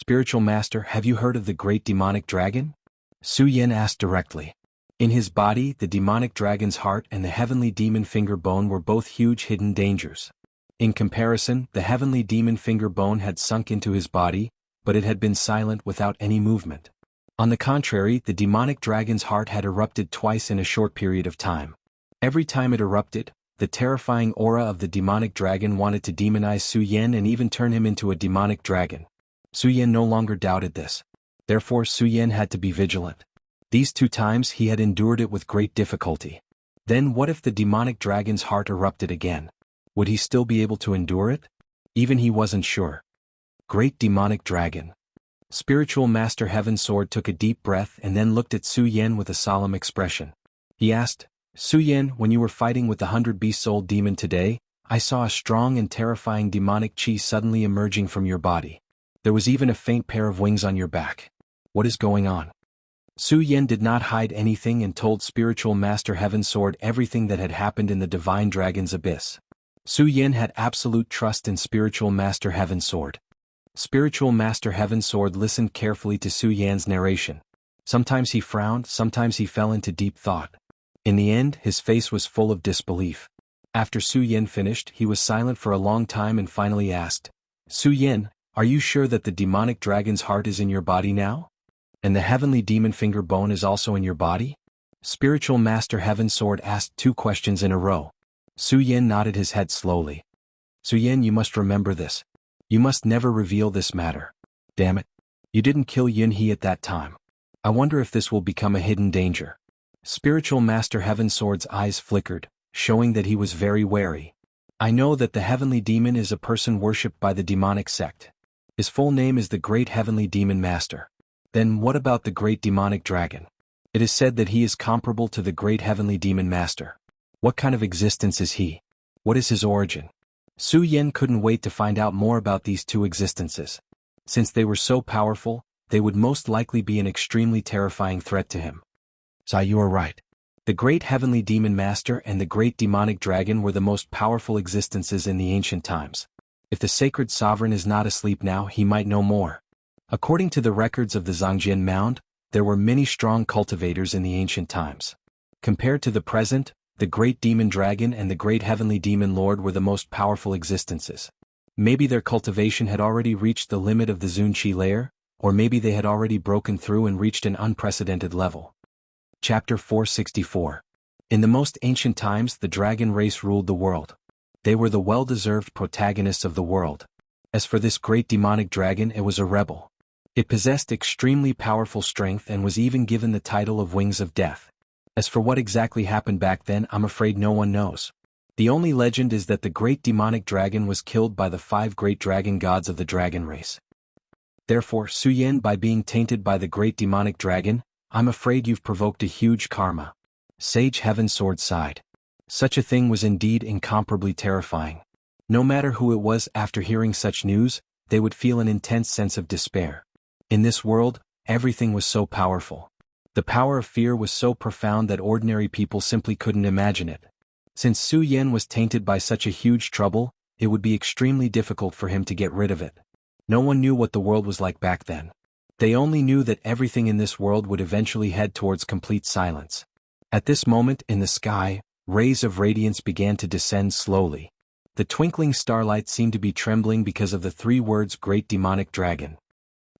Spiritual Master, have you heard of the great demonic dragon? Su Yin asked directly. In his body, the demonic dragon's heart and the heavenly demon finger bone were both huge hidden dangers. In comparison, the heavenly demon finger bone had sunk into his body, but it had been silent without any movement. On the contrary, the demonic dragon's heart had erupted twice in a short period of time. Every time it erupted, the terrifying aura of the demonic dragon wanted to demonize Su Yin and even turn him into a demonic dragon. Su Yin no longer doubted this. Therefore Su Yin had to be vigilant. These 2 times he had endured it with great difficulty. Then what if the demonic dragon's heart erupted again? Would he still be able to endure it? Even he wasn't sure. Great demonic dragon. Spiritual Master Heaven Sword took a deep breath and then looked at Su Yin with a solemn expression. He asked, Su Yin, when you were fighting with the 100 beast-souled demon today, I saw a strong and terrifying demonic chi suddenly emerging from your body. There was even a faint pair of wings on your back. What is going on? Su Yin did not hide anything and told Spiritual Master Heaven Sword everything that had happened in the Divine Dragon's Abyss. Su Yin had absolute trust in Spiritual Master Heaven Sword. Spiritual Master Heaven Sword listened carefully to Su Yin's narration. Sometimes he frowned, sometimes he fell into deep thought. In the end, his face was full of disbelief. After Su Yin finished, he was silent for a long time and finally asked, Su Yin, are you sure that the demonic dragon's heart is in your body now? And the heavenly demon finger bone is also in your body? Spiritual Master Heaven Sword asked 2 questions in a row. Su Yin nodded his head slowly. Su Yin, you must remember this. You must never reveal this matter. Damn it. You didn't kill Yun He at that time. I wonder if this will become a hidden danger. Spiritual Master Heaven Sword's eyes flickered, showing that he was very wary. I know that the heavenly demon is a person worshipped by the demonic sect. His full name is the Great Heavenly Demon Master. Then what about the Great Demonic Dragon? It is said that he is comparable to the Great Heavenly Demon Master. What kind of existence is he? What is his origin? Su Yin couldn't wait to find out more about these 2 existences. Since they were so powerful, they would most likely be an extremely terrifying threat to him. So you are right. The Great Heavenly Demon Master and the Great Demonic Dragon were the most powerful existences in the ancient times. If the Sacred Sovereign is not asleep now, he might know more. According to the records of the Zongjin Mound, there were many strong cultivators in the ancient times. Compared to the present, the Great Demon Dragon and the Great Heavenly Demon Lord were the most powerful existences. Maybe their cultivation had already reached the limit of the Zunqi layer, or maybe they had already broken through and reached an unprecedented level. Chapter 464. In the most ancient times, the dragon race ruled the world. They were the well-deserved protagonists of the world. As for this great demonic dragon, it was a rebel. It possessed extremely powerful strength and was even given the title of Wings of Death. As for what exactly happened back then, I'm afraid no one knows. The only legend is that the great demonic dragon was killed by the 5 great dragon gods of the dragon race. Therefore, Su Yin, by being tainted by the great demonic dragon, I'm afraid you've provoked a huge karma. Sage Heaven Sword sighed. Such a thing was indeed incomparably terrifying. No matter who it was, after hearing such news, they would feel an intense sense of despair. In this world, everything was so powerful. The power of fear was so profound that ordinary people simply couldn't imagine it. Since Su Yin was tainted by such a huge trouble, it would be extremely difficult for him to get rid of it. No one knew what the world was like back then. They only knew that everything in this world would eventually head towards complete silence. At this moment, in the sky, rays of radiance began to descend slowly. The twinkling starlight seemed to be trembling because of the 3 words Great Demonic Dragon.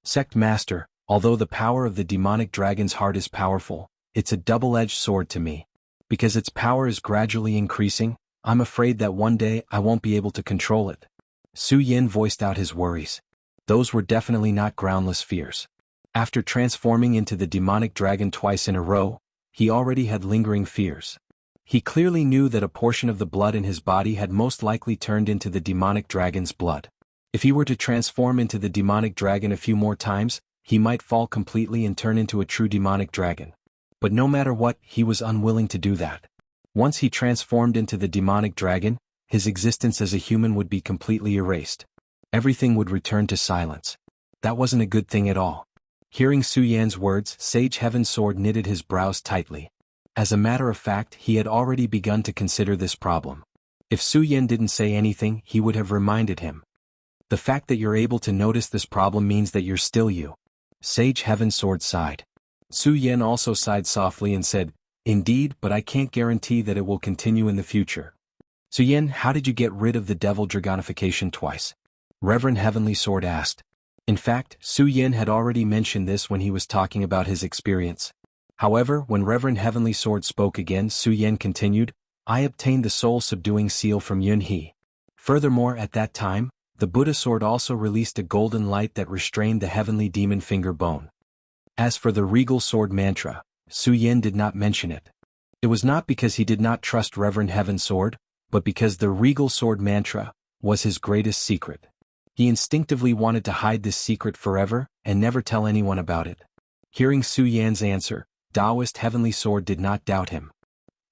Sect Master, although the power of the demonic dragon's heart is powerful, it's a double-edged sword to me. Because its power is gradually increasing, I'm afraid that one day I won't be able to control it. Su Yin voiced out his worries. Those were definitely not groundless fears. After transforming into the demonic dragon twice in a row, he already had lingering fears. He clearly knew that a portion of the blood in his body had most likely turned into the demonic dragon's blood. If he were to transform into the demonic dragon a few more times, he might fall completely and turn into a true demonic dragon. But no matter what, he was unwilling to do that. Once he transformed into the demonic dragon, his existence as a human would be completely erased. Everything would return to silence. That wasn't a good thing at all. Hearing Su Yan's words, Sage Heaven Sword knitted his brows tightly. As a matter of fact, he had already begun to consider this problem. If Su Yan didn't say anything, he would have reminded him. The fact that you're able to notice this problem means that you're still you. Sage Heaven Sword sighed. Su Yen also sighed softly and said, "Indeed, but I can't guarantee that it will continue in the future." Su Yen, how did you get rid of the devil dragonification twice? Reverend Heavenly Sword asked. In fact, Su Yen had already mentioned this when he was talking about his experience. However, when Reverend Heavenly Sword spoke again, Su Yen continued, "I obtained the soul-subduing seal from Yun He. Furthermore, at that time, the Buddha sword also released a golden light that restrained the heavenly demon finger bone." As for the regal sword mantra, Su Yen did not mention it. It was not because he did not trust Reverend Heaven Sword, but because the regal sword mantra was his greatest secret. He instinctively wanted to hide this secret forever and never tell anyone about it. Hearing Su Yan's answer, Taoist Heavenly Sword did not doubt him.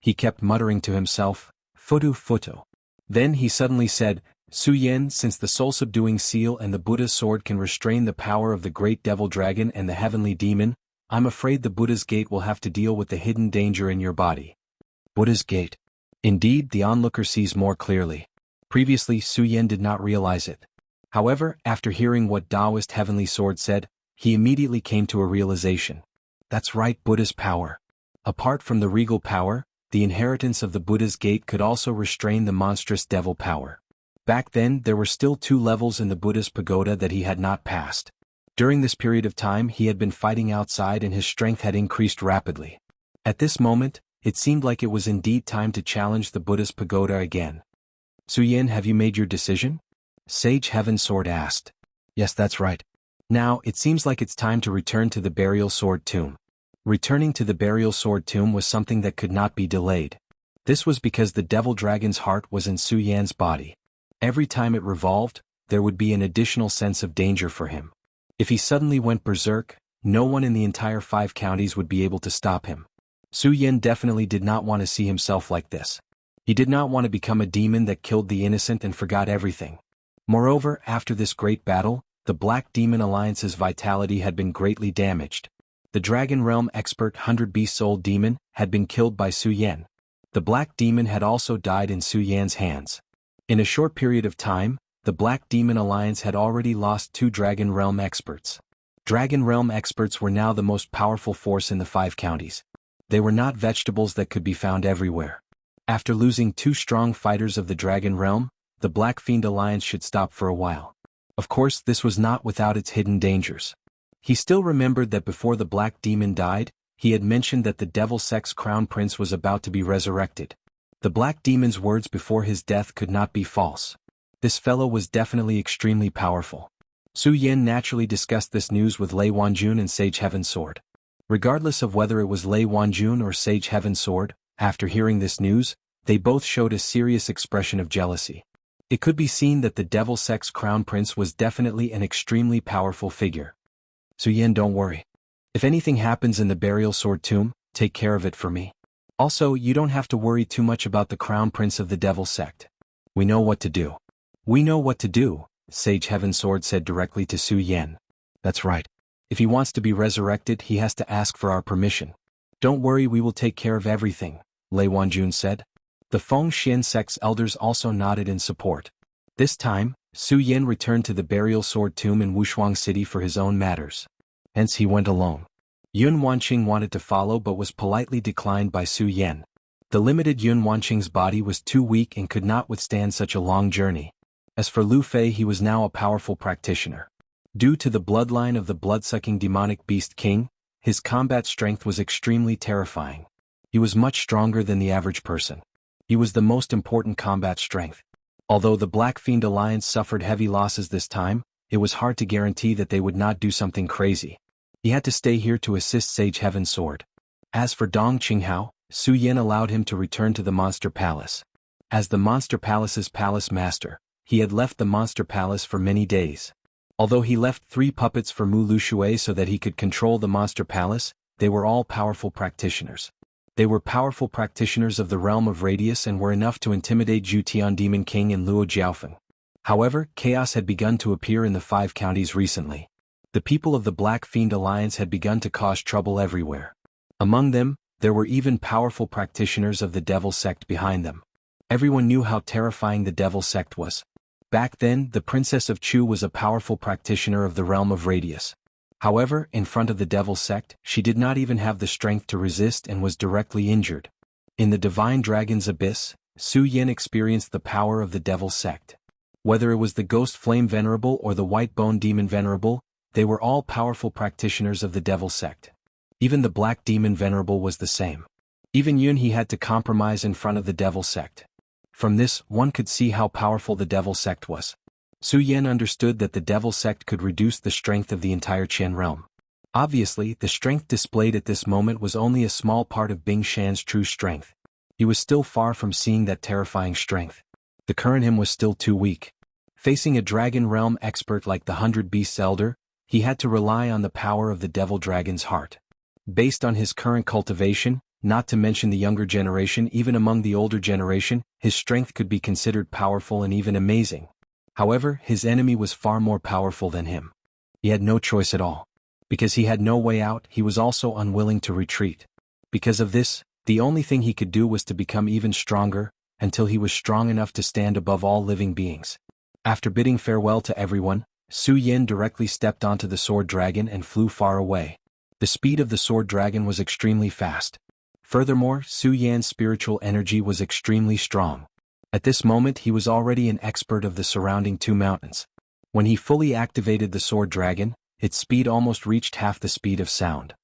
He kept muttering to himself, "Futu futu." Then he suddenly said, "Su Yen, since the soul-subduing seal and the Buddha's sword can restrain the power of the great devil dragon and the heavenly demon, I'm afraid the Buddha's gate will have to deal with the hidden danger in your body." Buddha's gate. Indeed, the onlooker sees more clearly. Previously, Su Yen did not realize it. However, after hearing what Taoist Heavenly Sword said, he immediately came to a realization. That's right, Buddha's power. Apart from the regal power, the inheritance of the Buddha's gate could also restrain the monstrous devil power. Back then, there were still 2 levels in the Buddha's pagoda that he had not passed. During this period of time, he had been fighting outside and his strength had increased rapidly. At this moment, it seemed like it was indeed time to challenge the Buddha's pagoda again. "Su Yen, have you made your decision?" Sage Heaven Sword asked. "Yes, that's right. Now, it seems like it's time to return to the burial sword tomb." Returning to the burial sword tomb was something that could not be delayed. This was because the devil dragon's heart was in Su Yan's body. Every time it revolved, there would be an additional sense of danger for him. If he suddenly went berserk, no one in the entire 5 counties would be able to stop him. Su Yen definitely did not want to see himself like this. He did not want to become a demon that killed the innocent and forgot everything. Moreover, after this great battle, the Black Demon Alliance's vitality had been greatly damaged. The Dragon Realm expert 100 Beast-Soul Demon had been killed by Su Yen. The Black Demon had also died in Su Yan's hands. In a short period of time, the Black Demon Alliance had already lost 2 Dragon Realm experts. Dragon Realm experts were now the most powerful force in the 5 counties. They were not vegetables that could be found everywhere. After losing 2 strong fighters of the Dragon Realm, the Black Fiend Alliance should stop for a while. Of course, this was not without its hidden dangers. He still remembered that before the Black Demon died, he had mentioned that the Devil Sect's Crown Prince was about to be resurrected. The Black Demon's words before his death could not be false. This fellow was definitely extremely powerful. Su Yen naturally discussed this news with Lei Wanjun and Sage Heaven Sword. Regardless of whether it was Lei Wanjun or Sage Heaven Sword, after hearing this news, they both showed a serious expression of jealousy. It could be seen that the Devil Sect's Crown Prince was definitely an extremely powerful figure. "Su Yen, don't worry. If anything happens in the burial sword tomb, take care of it for me. Also, you don't have to worry too much about the Crown Prince of the Devil Sect. We know what to do." "We know what to do," Sage Heaven Sword said directly to Su Yen. "That's right. If he wants to be resurrected, he has to ask for our permission. Don't worry, we will take care of everything," Lei Wanjun said. The Feng Xian sect's elders also nodded in support. This time, Su Yen returned to the burial sword tomb in Wushuang City for his own matters. Hence he went alone. Yun Wanqing wanted to follow but was politely declined by Su Yen. The limited Yun Wanqing's body was too weak and could not withstand such a long journey. As for Lu Fei, he was now a powerful practitioner. Due to the bloodline of the blood-sucking demonic beast king, his combat strength was extremely terrifying. He was much stronger than the average person. He was the most important combat strength. Although the Black Fiend Alliance suffered heavy losses this time, it was hard to guarantee that they would not do something crazy. He had to stay here to assist Sage Heaven Sword. As for Dong Qinghao, Su Yen allowed him to return to the Monster Palace. As the Monster Palace's palace master, he had left the Monster Palace for many days. Although he left 3 puppets for Mu Lushui so that he could control the Monster Palace, they were all powerful practitioners. They were powerful practitioners of the realm of Radius and were enough to intimidate Zhu Tian Demon King and Luo Jiaofeng. However, chaos had begun to appear in the 5 counties recently. The people of the Black Fiend Alliance had begun to cause trouble everywhere. Among them, there were even powerful practitioners of the Devil Sect behind them. Everyone knew how terrifying the Devil Sect was. Back then, the Princess of Chu was a powerful practitioner of the realm of Radius. However, in front of the Devil Sect, she did not even have the strength to resist and was directly injured. In the Divine Dragon's Abyss, Su Yin experienced the power of the Devil Sect. Whether it was the Ghost Flame Venerable or the White Bone Demon Venerable, they were all powerful practitioners of the Devil Sect. Even the Black Demon Venerable was the same. Even Yun he had to compromise in front of the Devil Sect. From this, one could see how powerful the Devil Sect was. Su Yin understood that the Devil Sect could reduce the strength of the entire Qian realm. Obviously, the strength displayed at this moment was only a small part of Bing Shan's true strength. He was still far from seeing that terrifying strength. The current him was still too weak. Facing a dragon realm expert like the 100 Beasts Elder, he had to rely on the power of the Devil Dragon's heart. Based on his current cultivation, not to mention the younger generation, even among the older generation, his strength could be considered powerful and even amazing. However, his enemy was far more powerful than him. He had no choice at all. Because he had no way out, he was also unwilling to retreat. Because of this, the only thing he could do was to become even stronger, until he was strong enough to stand above all living beings. After bidding farewell to everyone, Su Yin directly stepped onto the sword dragon and flew far away. The speed of the sword dragon was extremely fast. Furthermore, Su Yan's spiritual energy was extremely strong. At this moment he was already an expert of the surrounding two mountains. When he fully activated the sword dragon, its speed almost reached half the speed of sound.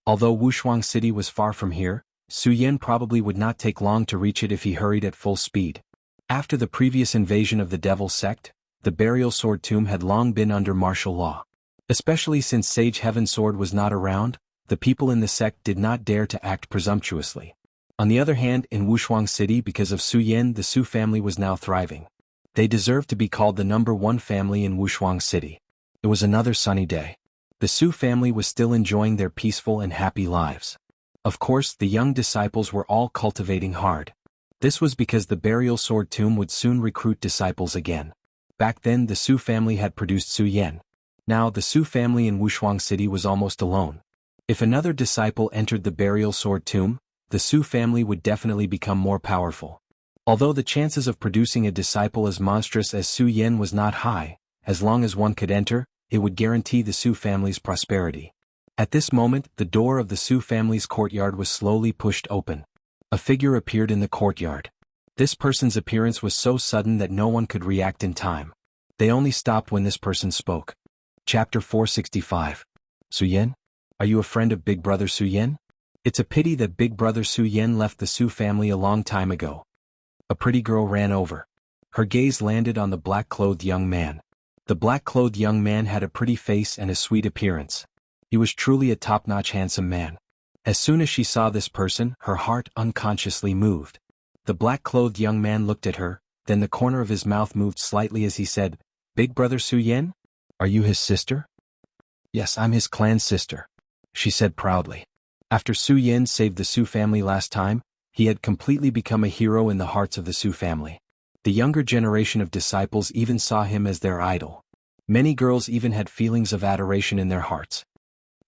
Although Wushuang City was far from here, Su Yin probably would not take long to reach it if he hurried at full speed. After the previous invasion of the Devil Sect, the Burial Sword Tomb had long been under martial law. Especially since Sage Heaven Sword was not around, the people in the sect did not dare to act presumptuously. On the other hand, in Wushuang City, because of Su Yin, the Su family was now thriving. They deserved to be called the #1 family in Wushuang City. It was another sunny day. The Su family was still enjoying their peaceful and happy lives. Of course, the young disciples were all cultivating hard. This was because the Burial Sword Tomb would soon recruit disciples again. Back then, the Su family had produced Su Yin. Now, the Su family in Wushuang City was almost alone. If another disciple entered the Burial Sword Tomb, the Su family would definitely become more powerful. Although the chances of producing a disciple as monstrous as Su Yin was not high, as long as one could enter, it would guarantee the Su family's prosperity. At this moment, the door of the Su family's courtyard was slowly pushed open. A figure appeared in the courtyard. This person's appearance was so sudden that no one could react in time. They only stopped when this person spoke. Chapter 465. Su Yin? Are you a friend of Big Brother Su Yin? It's a pity that Big Brother Su Yin left the Su family a long time ago. A pretty girl ran over. Her gaze landed on the black-clothed young man. The black-clothed young man had a pretty face and a sweet appearance. He was truly a top-notch handsome man. As soon as she saw this person, her heart unconsciously moved. The black-clothed young man looked at her, then the corner of his mouth moved slightly as he said, "Big Brother Su Yin? Are you his sister?" "Yes, I'm his clan sister," she said proudly. After Su Yin saved the Su family last time, he had completely become a hero in the hearts of the Su family. The younger generation of disciples even saw him as their idol. Many girls even had feelings of adoration in their hearts.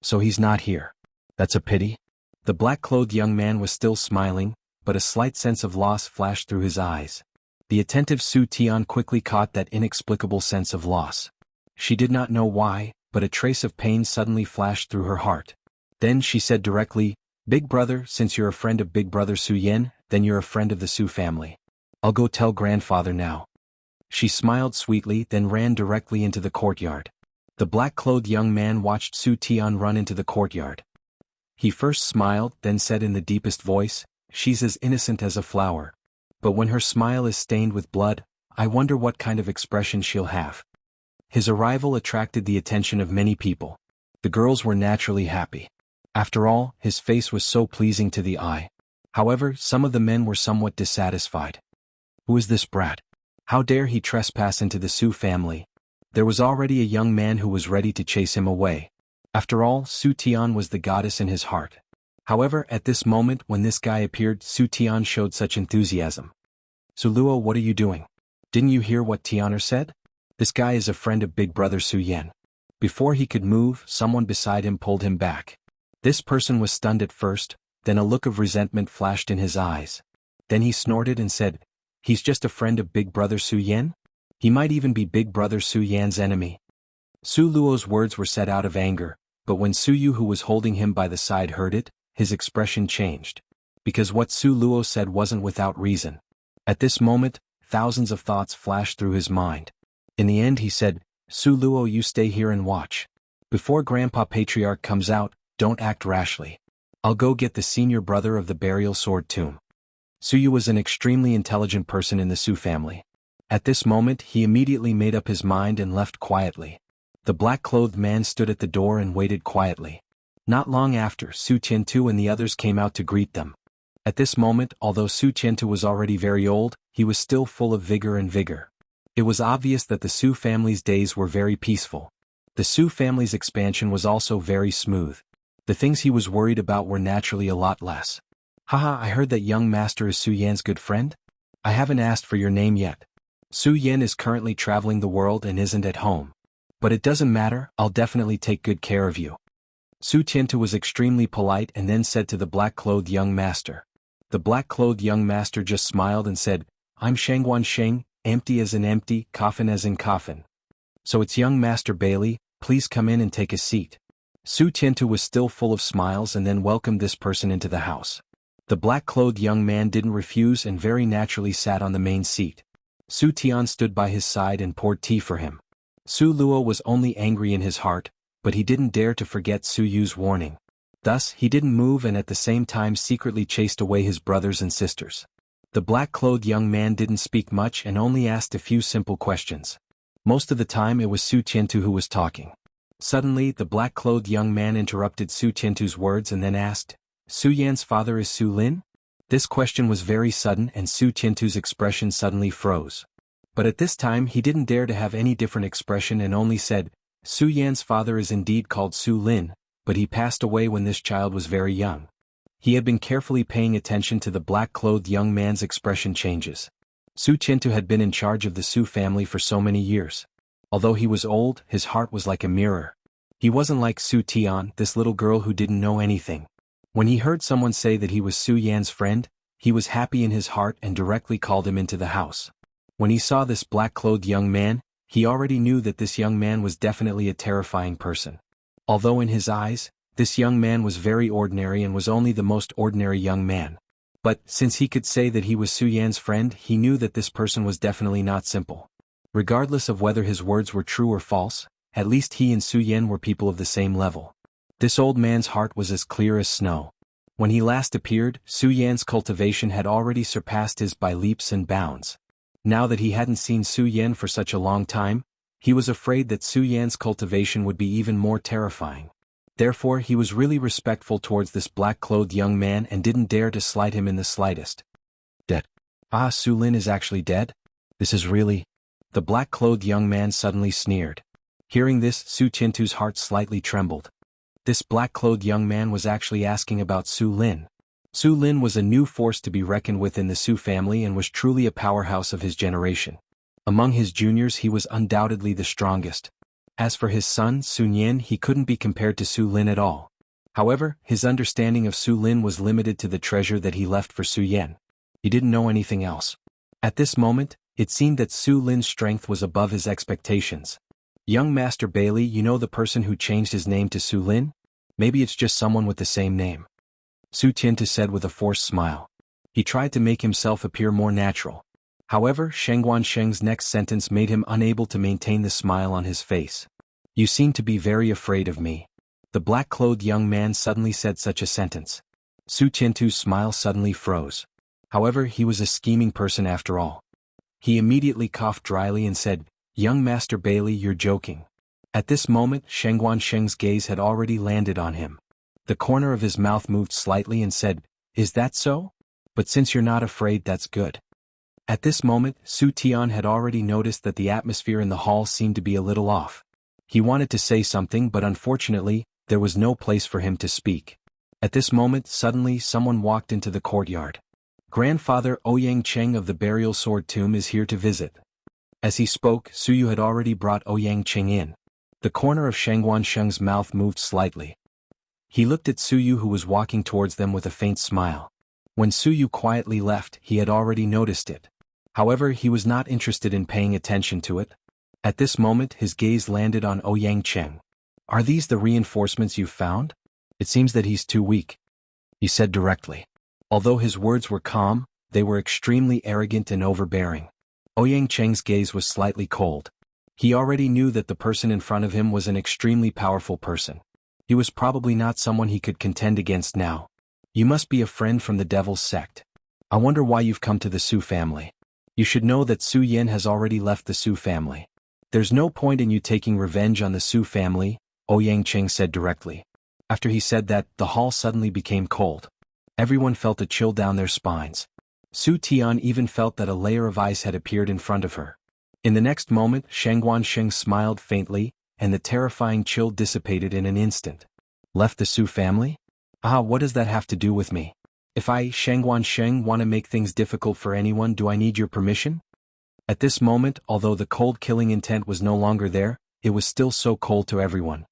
So he's not here. That's a pity. The black-clothed young man was still smiling, but a slight sense of loss flashed through his eyes. The attentive Su Tian quickly caught that inexplicable sense of loss. She did not know why, but a trace of pain suddenly flashed through her heart. Then she said directly, "Big Brother, since you're a friend of Big Brother Su Yin, then you're a friend of the Su family. I'll go tell grandfather now." She smiled sweetly, then ran directly into the courtyard. The black-clothed young man watched Su Tian run into the courtyard. He first smiled, then said in the deepest voice, "She's as innocent as a flower. But when her smile is stained with blood, I wonder what kind of expression she'll have." His arrival attracted the attention of many people. The girls were naturally happy. After all, his face was so pleasing to the eye. However, some of the men were somewhat dissatisfied. Who is this brat? How dare he trespass into the Su family? There was already a young man who was ready to chase him away. After all, Su Tian was the goddess in his heart. However, at this moment when this guy appeared, Su Tian showed such enthusiasm. "Su Luo, what are you doing? Didn't you hear what Tianer said? This guy is a friend of Big Brother Su Yin." Before he could move, someone beside him pulled him back. This person was stunned at first, then a look of resentment flashed in his eyes. Then he snorted and said, "He's just a friend of Big Brother Su Yin? He might even be Big Brother Su Yan's enemy. Su Luo's words were said out of anger, but when Su Yu who was holding him by the side heard it, his expression changed. Because what Su Luo said wasn't without reason. At this moment, thousands of thoughts flashed through his mind. In the end he said, Su Luo, you stay here and watch. Before Grandpa Patriarch comes out, don't act rashly. I'll go get the senior brother of the burial sword tomb. Su Yu was an extremely intelligent person in the Su family. At this moment he immediately made up his mind and left quietly. The black-clothed man stood at the door and waited quietly. Not long after, Su Qiantu and the others came out to greet them. At this moment, although Su Qiantu was already very old, he was still full of vigor and vigor. It was obvious that the Su family's days were very peaceful. The Su family's expansion was also very smooth. The things he was worried about were naturally a lot less. Haha, I heard that young master is Su Yan's good friend? I haven't asked for your name yet. Su Yan is currently traveling the world and isn't at home. But it doesn't matter, I'll definitely take good care of you. Su Qiantu was extremely polite and then said to the black-clothed young master. The black-clothed young master just smiled and said, I'm Shangguan Sheng, empty as in empty, coffin as in coffin. So it's young Master Bailey, please come in and take a seat. Su Qiantu was still full of smiles and then welcomed this person into the house. The black-clothed young man didn't refuse and very naturally sat on the main seat. Su Tian stood by his side and poured tea for him. Su Luo was only angry in his heart, but he didn't dare to forget Su Yu's warning. Thus, he didn't move and at the same time secretly chased away his brothers and sisters. The black-clothed young man didn't speak much and only asked a few simple questions. Most of the time it was Su Qiantu who was talking. Suddenly, the black-clothed young man interrupted Su Qiantu's words and then asked, Su Yan's father is Su Lin? This question was very sudden and Su Qiantu's expression suddenly froze. But at this time he didn't dare to have any different expression and only said, Su Yan's father is indeed called Su Lin, but he passed away when this child was very young. He had been carefully paying attention to the black-clothed young man's expression changes. Su Qiantu had been in charge of the Su family for so many years. Although he was old, his heart was like a mirror. He wasn't like Su Tian, this little girl who didn't know anything. When he heard someone say that he was Su Yan's friend, he was happy in his heart and directly called him into the house. When he saw this black-clothed young man, he already knew that this young man was definitely a terrifying person. Although in his eyes, this young man was very ordinary and was only the most ordinary young man. But, since he could say that he was Su Yan's friend, he knew that this person was definitely not simple. Regardless of whether his words were true or false, at least he and Su Yan were people of the same level. This old man's heart was as clear as snow. When he last appeared, Su Yan's cultivation had already surpassed his by leaps and bounds. Now that he hadn't seen Su Yan for such a long time, he was afraid that Su Yan's cultivation would be even more terrifying. Therefore he was really respectful towards this black-clothed young man and didn't dare to slight him in the slightest. Dead. Ah, Su Lin is actually dead? This is really... The black-clothed young man suddenly sneered. Hearing this, Su Qiantu's heart slightly trembled. This black-clothed young man was actually asking about Su Lin. Su Lin was a new force to be reckoned with in the Su family and was truly a powerhouse of his generation. Among his juniors he was undoubtedly the strongest. As for his son, Sun Yan, he couldn't be compared to Su Lin at all. However, his understanding of Su Lin was limited to the treasure that he left for Su Yan. He didn't know anything else. At this moment, it seemed that Su Lin's strength was above his expectations. Young Master Bailey, you know the person who changed his name to Su Lin? Maybe it's just someone with the same name. Su Qiantu said with a forced smile. He tried to make himself appear more natural. However, Shangguan Sheng's next sentence made him unable to maintain the smile on his face. You seem to be very afraid of me. The black-clothed young man suddenly said such a sentence. Su Qiantu's smile suddenly froze. However, he was a scheming person after all. He immediately coughed dryly and said, Young Master Bailey, you're joking. At this moment, Shangguan Sheng's gaze had already landed on him. The corner of his mouth moved slightly and said, Is that so? But since you're not afraid, that's good. At this moment, Su Tian had already noticed that the atmosphere in the hall seemed to be a little off. He wanted to say something but unfortunately, there was no place for him to speak. At this moment, suddenly someone walked into the courtyard. Grandfather Ouyang Cheng of the burial sword tomb is here to visit. As he spoke, Su Yu had already brought Ouyang Cheng in. The corner of Shangguan Sheng's mouth moved slightly. He looked at Su Yu who was walking towards them with a faint smile. When Su Yu quietly left, he had already noticed it. However, he was not interested in paying attention to it. At this moment his gaze landed on Ouyang Cheng. "Are these the reinforcements you've found? It seems that he's too weak," he said directly. Although his words were calm, they were extremely arrogant and overbearing. Ouyang Cheng's gaze was slightly cold. He already knew that the person in front of him was an extremely powerful person. He was probably not someone he could contend against now. "You must be a friend from the Devil's Sect. I wonder why you've come to the Su family. You should know that Su Yin has already left the Su family. There's no point in you taking revenge on the Su family," Ouyang Cheng said directly. After he said that, the hall suddenly became cold. Everyone felt a chill down their spines. Su Tian even felt that a layer of ice had appeared in front of her. In the next moment, Shangguan Sheng smiled faintly, and the terrifying chill dissipated in an instant. "Left the Su family? Ah, what does that have to do with me? If I, Shangguan Sheng, want to make things difficult for anyone, do I need your permission?" At this moment, although the cold killing intent was no longer there, it was still so cold to everyone.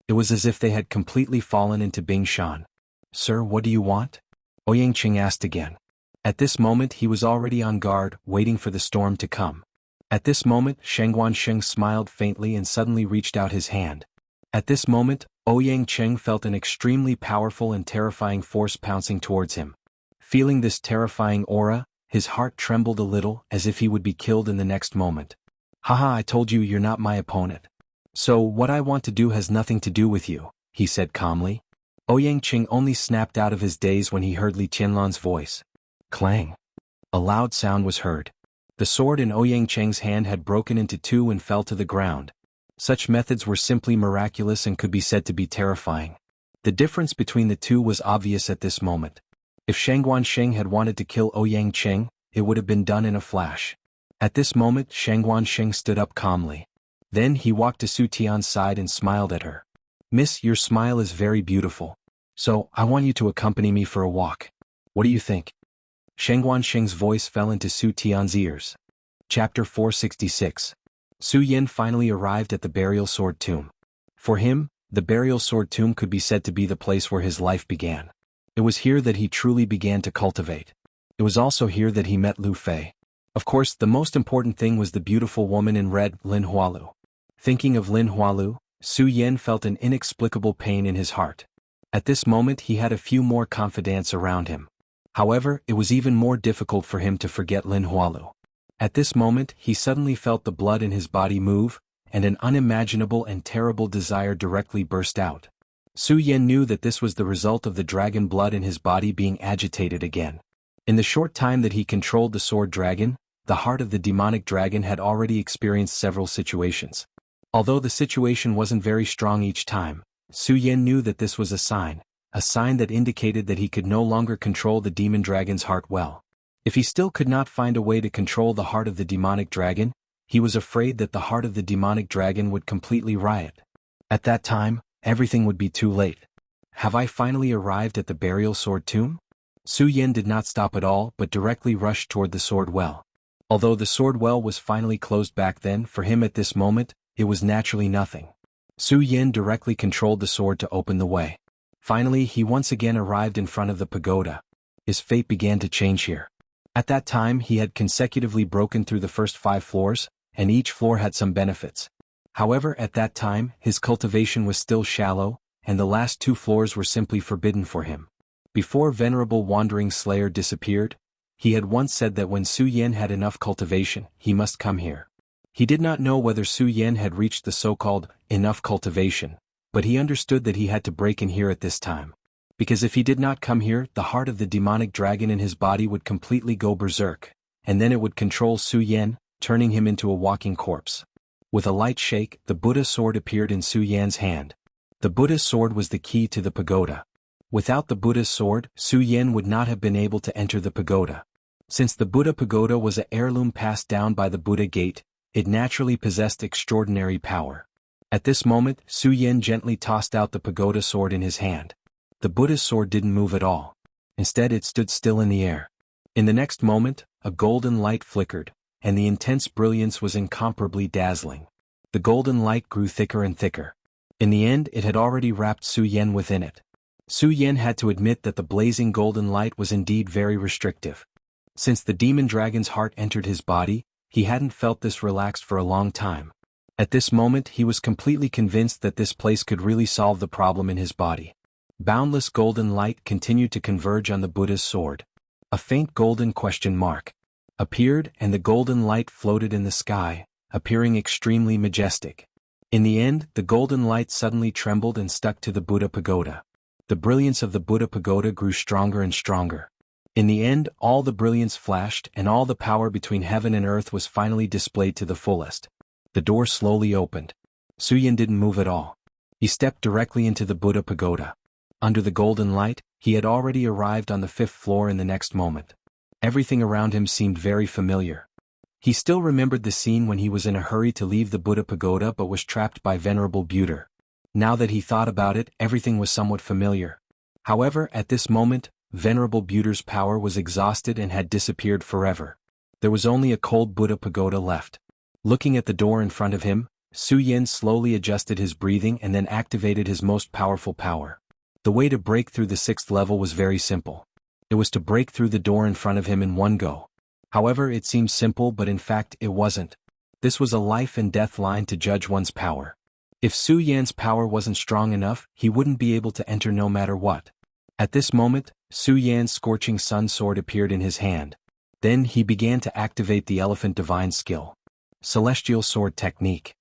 It was as if they had completely fallen into Bing Shan. "Sir, what do you want?" Ouyang Cheng asked again. At this moment he was already on guard, waiting for the storm to come. At this moment, Shangguan Sheng smiled faintly and suddenly reached out his hand. At this moment, Ouyang Cheng felt an extremely powerful and terrifying force pouncing towards him. Feeling this terrifying aura, his heart trembled a little, as if he would be killed in the next moment. "Haha, I told you you're not my opponent. So what I want to do has nothing to do with you," he said calmly. Ouyang Cheng only snapped out of his daze when he heard Li Tianlan's voice. Clang! A loud sound was heard. The sword in Ouyang Cheng's hand had broken into two and fell to the ground. Such methods were simply miraculous and could be said to be terrifying. The difference between the two was obvious at this moment. If Shangguan Sheng had wanted to kill Ouyang Cheng, it would have been done in a flash. At this moment, Shangguan Sheng stood up calmly. Then he walked to Su Tian's side and smiled at her. "Miss, your smile is very beautiful. So, I want you to accompany me for a walk. What do you think?" Shangguan Sheng's voice fell into Su Tian's ears. Chapter 466. Su Yin finally arrived at the burial sword tomb. For him, the burial sword tomb could be said to be the place where his life began. It was here that he truly began to cultivate. It was also here that he met Lu Fei. Of course, the most important thing was the beautiful woman in red, Lin Hualu. Thinking of Lin Hualu, Su Yin felt an inexplicable pain in his heart. At this moment he had a few more confidants around him. However, it was even more difficult for him to forget Lin Hualu. At this moment, he suddenly felt the blood in his body move, and an unimaginable and terrible desire directly burst out. Su Yin knew that this was the result of the dragon blood in his body being agitated again. In the short time that he controlled the sword dragon, the heart of the demonic dragon had already experienced several situations. Although the situation wasn't very strong each time, Su Yin knew that this was a sign that indicated that he could no longer control the demon dragon's heart well. If he still could not find a way to control the heart of the demonic dragon, he was afraid that the heart of the demonic dragon would completely riot. At that time, everything would be too late. Have I finally arrived at the burial sword tomb? Su Yin did not stop at all but directly rushed toward the sword well. Although the sword well was finally closed back then, for him at this moment, it was naturally nothing. Su Yin directly controlled the sword to open the way. Finally, he once again arrived in front of the pagoda. His fate began to change here. At that time he had consecutively broken through the first 5 floors, and each floor had some benefits. However, at that time, his cultivation was still shallow, and the last 2 floors were simply forbidden for him. Before Venerable Wandering Slayer disappeared, he had once said that when Su Yin had enough cultivation, he must come here. He did not know whether Su Yin had reached the so-called enough cultivation, but he understood that he had to break in here at this time. Because if he did not come here, the heart of the demonic dragon in his body would completely go berserk, and then it would control Su Yin, turning him into a walking corpse. With a light shake, the Buddha sword appeared in Su Yan's hand. The Buddha's sword was the key to the pagoda. Without the Buddha's sword, Su Yin would not have been able to enter the pagoda. Since the Buddha pagoda was an heirloom passed down by the Buddha gate, it naturally possessed extraordinary power. At this moment, Su Yin gently tossed out the pagoda sword in his hand. The Buddha's sword didn't move at all. Instead, it stood still in the air. In the next moment, a golden light flickered, and the intense brilliance was incomparably dazzling. The golden light grew thicker and thicker. In the end, it had already wrapped Su Yin within it. Su Yin had to admit that the blazing golden light was indeed very restrictive. Since the demon dragon's heart entered his body, he hadn't felt this relaxed for a long time. At this moment he was completely convinced that this place could really solve the problem in his body. Boundless golden light continued to converge on the Buddha's sword. A faint golden question mark appeared, and the golden light floated in the sky, appearing extremely majestic. In the end, the golden light suddenly trembled and stuck to the Buddha pagoda. The brilliance of the Buddha pagoda grew stronger and stronger. In the end, all the brilliance flashed and all the power between heaven and earth was finally displayed to the fullest. The door slowly opened. Su Yan didn't move at all. He stepped directly into the Buddha pagoda. Under the golden light, he had already arrived on the 5th floor in the next moment. Everything around him seemed very familiar. He still remembered the scene when he was in a hurry to leave the Buddha pagoda but was trapped by Venerable Buddha. Now that he thought about it, everything was somewhat familiar. However, at this moment, Venerable Buddha's power was exhausted and had disappeared forever. There was only a cold Buddha pagoda left. Looking at the door in front of him, Su Yan slowly adjusted his breathing and then activated his most powerful power. The way to break through the 6th level was very simple. It was to break through the door in front of him in one go. However, it seemed simple but in fact it wasn't. This was a life and death line to judge one's power. If Su Yan's power wasn't strong enough, he wouldn't be able to enter no matter what. At this moment, Su Yan's scorching sun sword appeared in his hand. Then he began to activate the Elephant Divine skill. Celestial Sword Technique.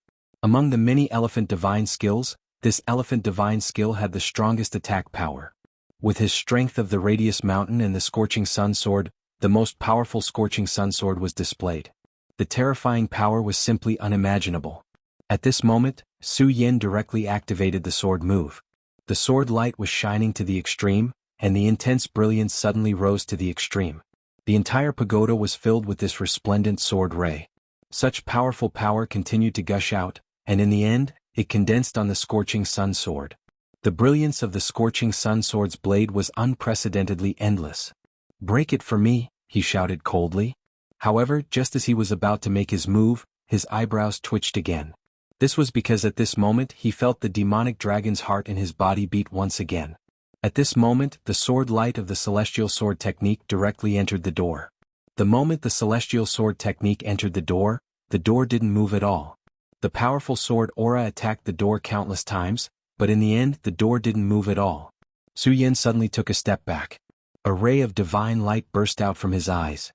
Among the many Elephant Divine skills, this Elephant Divine skill had the strongest attack power. With his strength of the Radius Mountain and the Scorching Sun Sword, the most powerful Scorching Sun Sword was displayed. The terrifying power was simply unimaginable. At this moment, Su Yan directly activated the sword move. The sword light was shining to the extreme, and the intense brilliance suddenly rose to the extreme. The entire pagoda was filled with this resplendent sword ray. Such powerful power continued to gush out, and in the end, it condensed on the Scorching Sun Sword. The brilliance of the Scorching Sun Sword's blade was unprecedentedly endless. "Break it for me," he shouted coldly. However, just as he was about to make his move, his eyebrows twitched again. This was because at this moment he felt the demonic dragon's heart in his body beat once again. At this moment, the sword light of the Celestial Sword Technique directly entered the door. The moment the Celestial Sword Technique entered the door didn't move at all. The powerful sword aura attacked the door countless times, but in the end the door didn't move at all. Su Yan suddenly took a step back. A ray of divine light burst out from his eyes.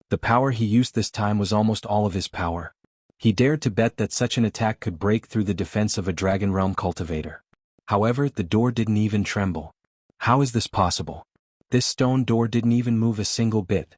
The power he used this time was almost all of his power. He dared to bet that such an attack could break through the defense of a Dragon Realm cultivator. However, the door didn't even tremble. How is this possible? This stone door didn't even move a single bit.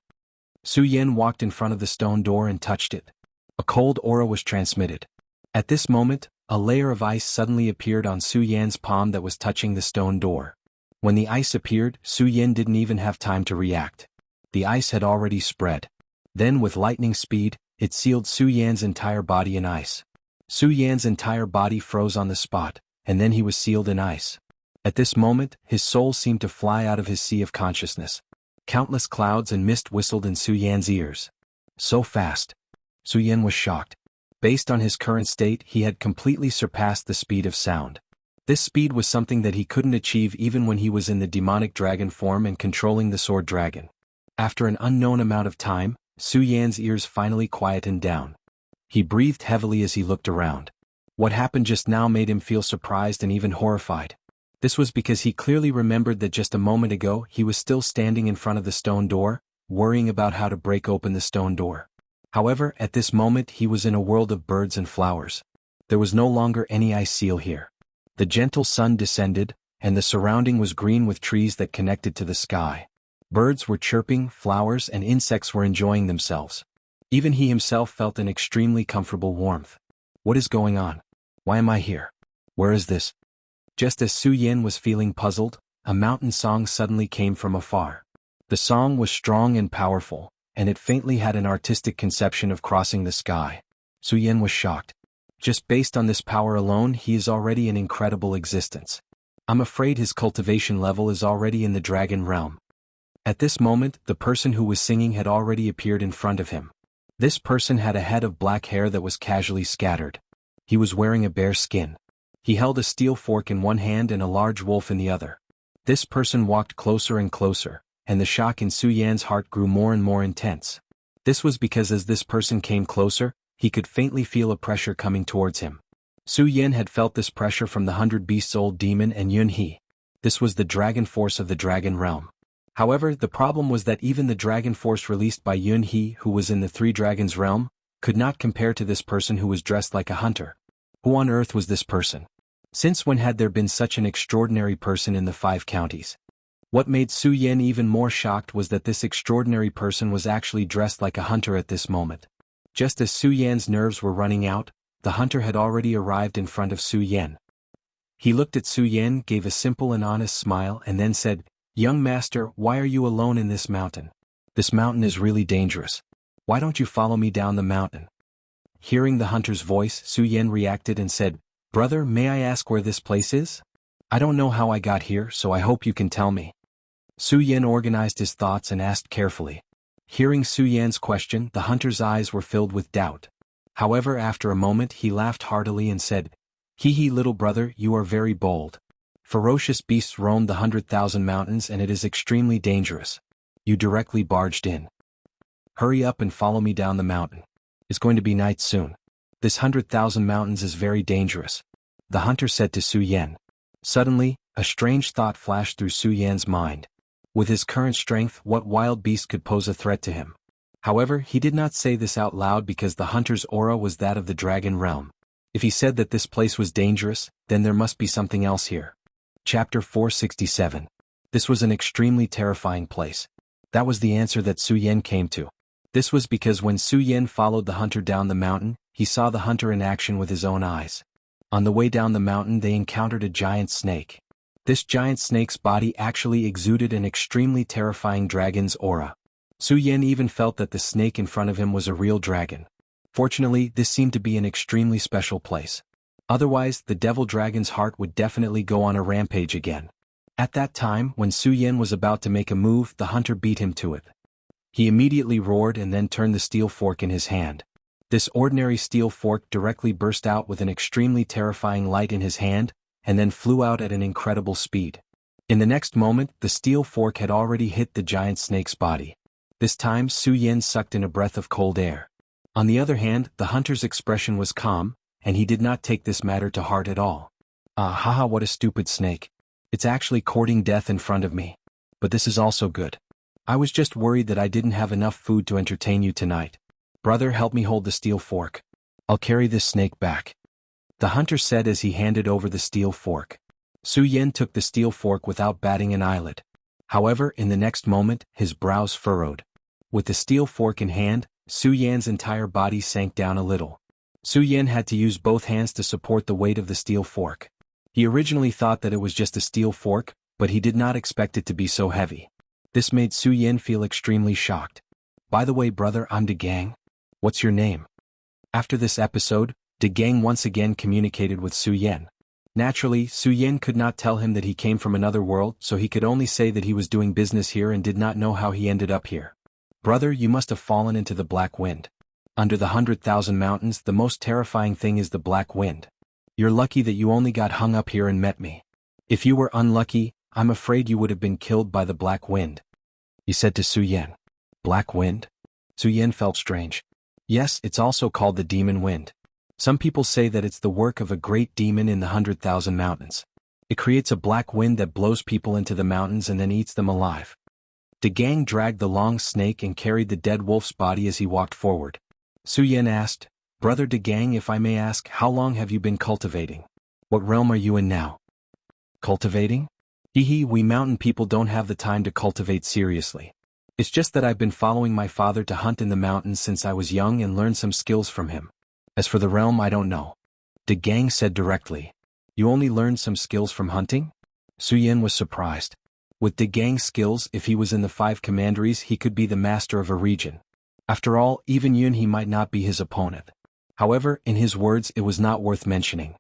Su Yan walked in front of the stone door and touched it. A cold aura was transmitted. At this moment, a layer of ice suddenly appeared on Su Yan's palm that was touching the stone door. When the ice appeared, Su Yan didn't even have time to react. The ice had already spread. Then with lightning speed, it sealed Su Yan's entire body in ice. Su Yan's entire body froze on the spot, and then he was sealed in ice. At this moment, his soul seemed to fly out of his sea of consciousness. Countless clouds and mist whistled in Su Yan's ears. So fast. Su Yan was shocked. Based on his current state, he had completely surpassed the speed of sound. This speed was something that he couldn't achieve even when he was in the demonic dragon form and controlling the sword dragon. After an unknown amount of time, Su Yan's ears finally quietened down. He breathed heavily as he looked around. What happened just now made him feel surprised and even horrified. This was because he clearly remembered that just a moment ago he was still standing in front of the stone door, worrying about how to break open the stone door. However, at this moment he was in a world of birds and flowers. There was no longer any ice seal here. The gentle sun descended, and the surrounding was green with trees that connected to the sky. Birds were chirping, flowers and insects were enjoying themselves. Even he himself felt an extremely comfortable warmth. What is going on? Why am I here? Where is this? Just as Su Yan was feeling puzzled, a mountain song suddenly came from afar. The song was strong and powerful, and it faintly had an artistic conception of crossing the sky. Su Yan was shocked. Just based on this power alone, he is already an incredible existence. I'm afraid his cultivation level is already in the dragon realm. At this moment, the person who was singing had already appeared in front of him. This person had a head of black hair that was casually scattered. He was wearing a bear skin. He held a steel fork in one hand and a large wolf in the other. This person walked closer and closer, and the shock in Su Yan's heart grew more and more intense. This was because as this person came closer, he could faintly feel a pressure coming towards him. Su Yan had felt this pressure from the 100-beasts-old demon and Yun He. This was the dragon force of the dragon realm. However, the problem was that even the dragon force released by Yun He, who was in the three dragons realm, could not compare to this person who was dressed like a hunter. Who on earth was this person? Since when had there been such an extraordinary person in the 5 counties? What made Su Yan even more shocked was that this extraordinary person was actually dressed like a hunter at this moment. Just as Su Yan's nerves were running out, the hunter had already arrived in front of Su Yan. He looked at Su Yan, gave a simple and honest smile, and then said, "Young master, why are you alone in this mountain? This mountain is really dangerous. Why don't you follow me down the mountain?" Hearing the hunter's voice, Su Yan reacted and said, "Brother, may I ask where this place is? I don't know how I got here, so I hope you can tell me." Su Yan organized his thoughts and asked carefully. Hearing Su Yan's question, the hunter's eyes were filled with doubt. However, after a moment he laughed heartily and said, "Hee, little brother, you are very bold. Ferocious beasts roam the 100,000 mountains and it is extremely dangerous. You directly barged in. Hurry up and follow me down the mountain. It's going to be night soon. This 100,000 mountains is very dangerous," the hunter said to Su Yan. Suddenly, a strange thought flashed through Su Yan's mind. With his current strength, what wild beast could pose a threat to him? However, he did not say this out loud because the hunter's aura was that of the dragon realm. If he said that this place was dangerous, then there must be something else here. Chapter 467. This was an extremely terrifying place. That was the answer that Su Yan came to. This was because when Su Yan followed the hunter down the mountain, he saw the hunter in action with his own eyes. On the way down the mountain they encountered a giant snake. This giant snake's body actually exuded an extremely terrifying dragon's aura. Su Yan even felt that the snake in front of him was a real dragon. Fortunately, this seemed to be an extremely special place. Otherwise, the devil dragon's heart would definitely go on a rampage again. At that time, when Su Yan was about to make a move, the hunter beat him to it. He immediately roared and then turned the steel fork in his hand. This ordinary steel fork directly burst out with an extremely terrifying light in his hand, and then flew out at an incredible speed. In the next moment, the steel fork had already hit the giant snake's body. This time, Su Yan sucked in a breath of cold air. On the other hand, the hunter's expression was calm, and he did not take this matter to heart at all. Haha, what a stupid snake. It's actually courting death in front of me. But this is also good. I was just worried that I didn't have enough food to entertain you tonight. Brother, help me hold the steel fork. I'll carry this snake back," the hunter said as he handed over the steel fork. Su Yan took the steel fork without batting an eyelid. However, in the next moment, his brows furrowed. With the steel fork in hand, Su Yan's entire body sank down a little. Su Yan had to use both hands to support the weight of the steel fork. He originally thought that it was just a steel fork, but he did not expect it to be so heavy. This made Su Yan feel extremely shocked. "By the way, brother, I'm De Gang. What's your name?" After this episode, De Gang once again communicated with Su Yan. Naturally, Su Yan could not tell him that he came from another world, so he could only say that he was doing business here and did not know how he ended up here. "Brother, you must have fallen into the black wind. Under the 100,000 mountains, the most terrifying thing is the black wind. You're lucky that you only got hung up here and met me. If you were unlucky, I'm afraid you would have been killed by the black wind," he said to Su Yan. Black wind? Su Yan felt strange. Yes, it's also called the demon wind. Some people say that it's the work of a great demon in the 100,000 mountains. It creates a black wind that blows people into the mountains and then eats them alive. De Gang dragged the long snake and carried the dead wolf's body as he walked forward. Su Yan asked, "Brother De Gang, if I may ask, how long have you been cultivating? What realm are you in now?" "Cultivating? We mountain people don't have the time to cultivate seriously. It's just that I've been following my father to hunt in the mountains since I was young and learned some skills from him. As for the realm, I don't know," De Gang said directly. "You only learned some skills from hunting?" Su Yan was surprised. With De Gang's skills, if he was in the 5 commanderies, he could be the master of a region. After all, even Yun he might not be his opponent. However, in his words, it was not worth mentioning.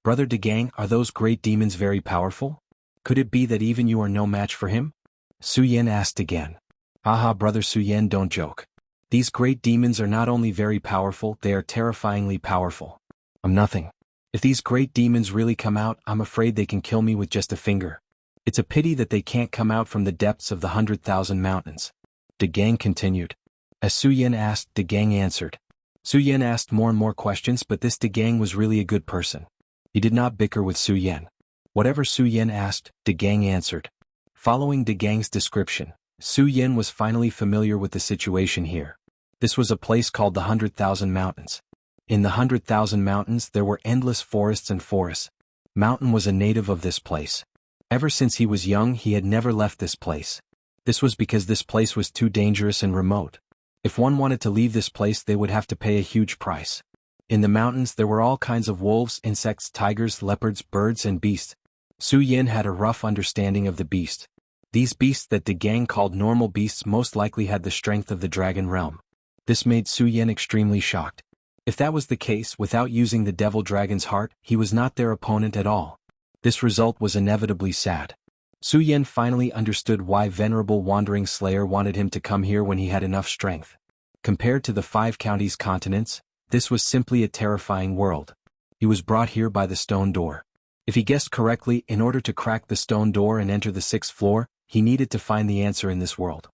"Brother De Gang, are those great demons very powerful? Could it be that even you are no match for him?" Su Yan asked again. "Haha, brother Su Yan, don't joke. These great demons are not only very powerful, they are terrifyingly powerful. I'm nothing. If these great demons really come out, I'm afraid they can kill me with just a finger. It's a pity that they can't come out from the depths of the 100,000 mountains. De Gang continued. As Su Yin asked, De Gang answered. Su Yin asked more and more questions, but this De Gang was really a good person. He did not bicker with Su Yin. Whatever Su Yin asked, De Gang answered. Following De Gang's description, Su Yin was finally familiar with the situation here. This was a place called the 100,000 Mountains. In the 100,000 Mountains there were endless forests and forests. Mountain was a native of this place. Ever since he was young he had never left this place. This was because this place was too dangerous and remote. If one wanted to leave this place they would have to pay a huge price. In the mountains there were all kinds of wolves, insects, tigers, leopards, birds and beasts. Su Yin had a rough understanding of the beast. These beasts that De Gang called normal beasts most likely had the strength of the dragon realm. This made Su Yin extremely shocked. If that was the case, without using the devil dragon's heart, he was not their opponent at all. This result was inevitably sad. Su Yin finally understood why Venerable Wandering Slayer wanted him to come here when he had enough strength. Compared to the 5 counties continents, this was simply a terrifying world. He was brought here by the stone door. If he guessed correctly, in order to crack the stone door and enter the 6th floor, he needed to find the answer in this world.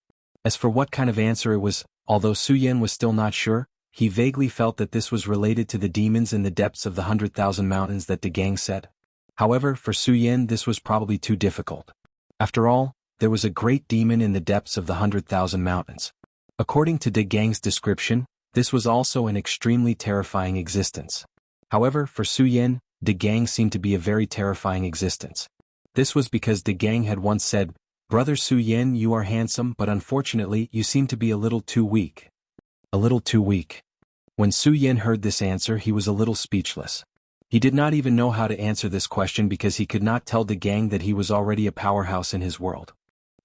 As for what kind of answer it was, although Su Yin was still not sure, he vaguely felt that this was related to the demons in the depths of the 100,000 mountains that De Gang said. However, for Su Yin this was probably too difficult. After all, there was a great demon in the depths of the 100,000 mountains. According to De Gang's description, this was also an extremely terrifying existence. However, for Su Yin, De Gang seemed to be a very terrifying existence. This was because De Gang had once said, "Brother Su Yin, you are handsome, but unfortunately you seem to be a little too weak." A little too weak. When Su Yin heard this answer he was a little speechless. He did not even know how to answer this question because he could not tell De Gang that he was already a powerhouse in his world.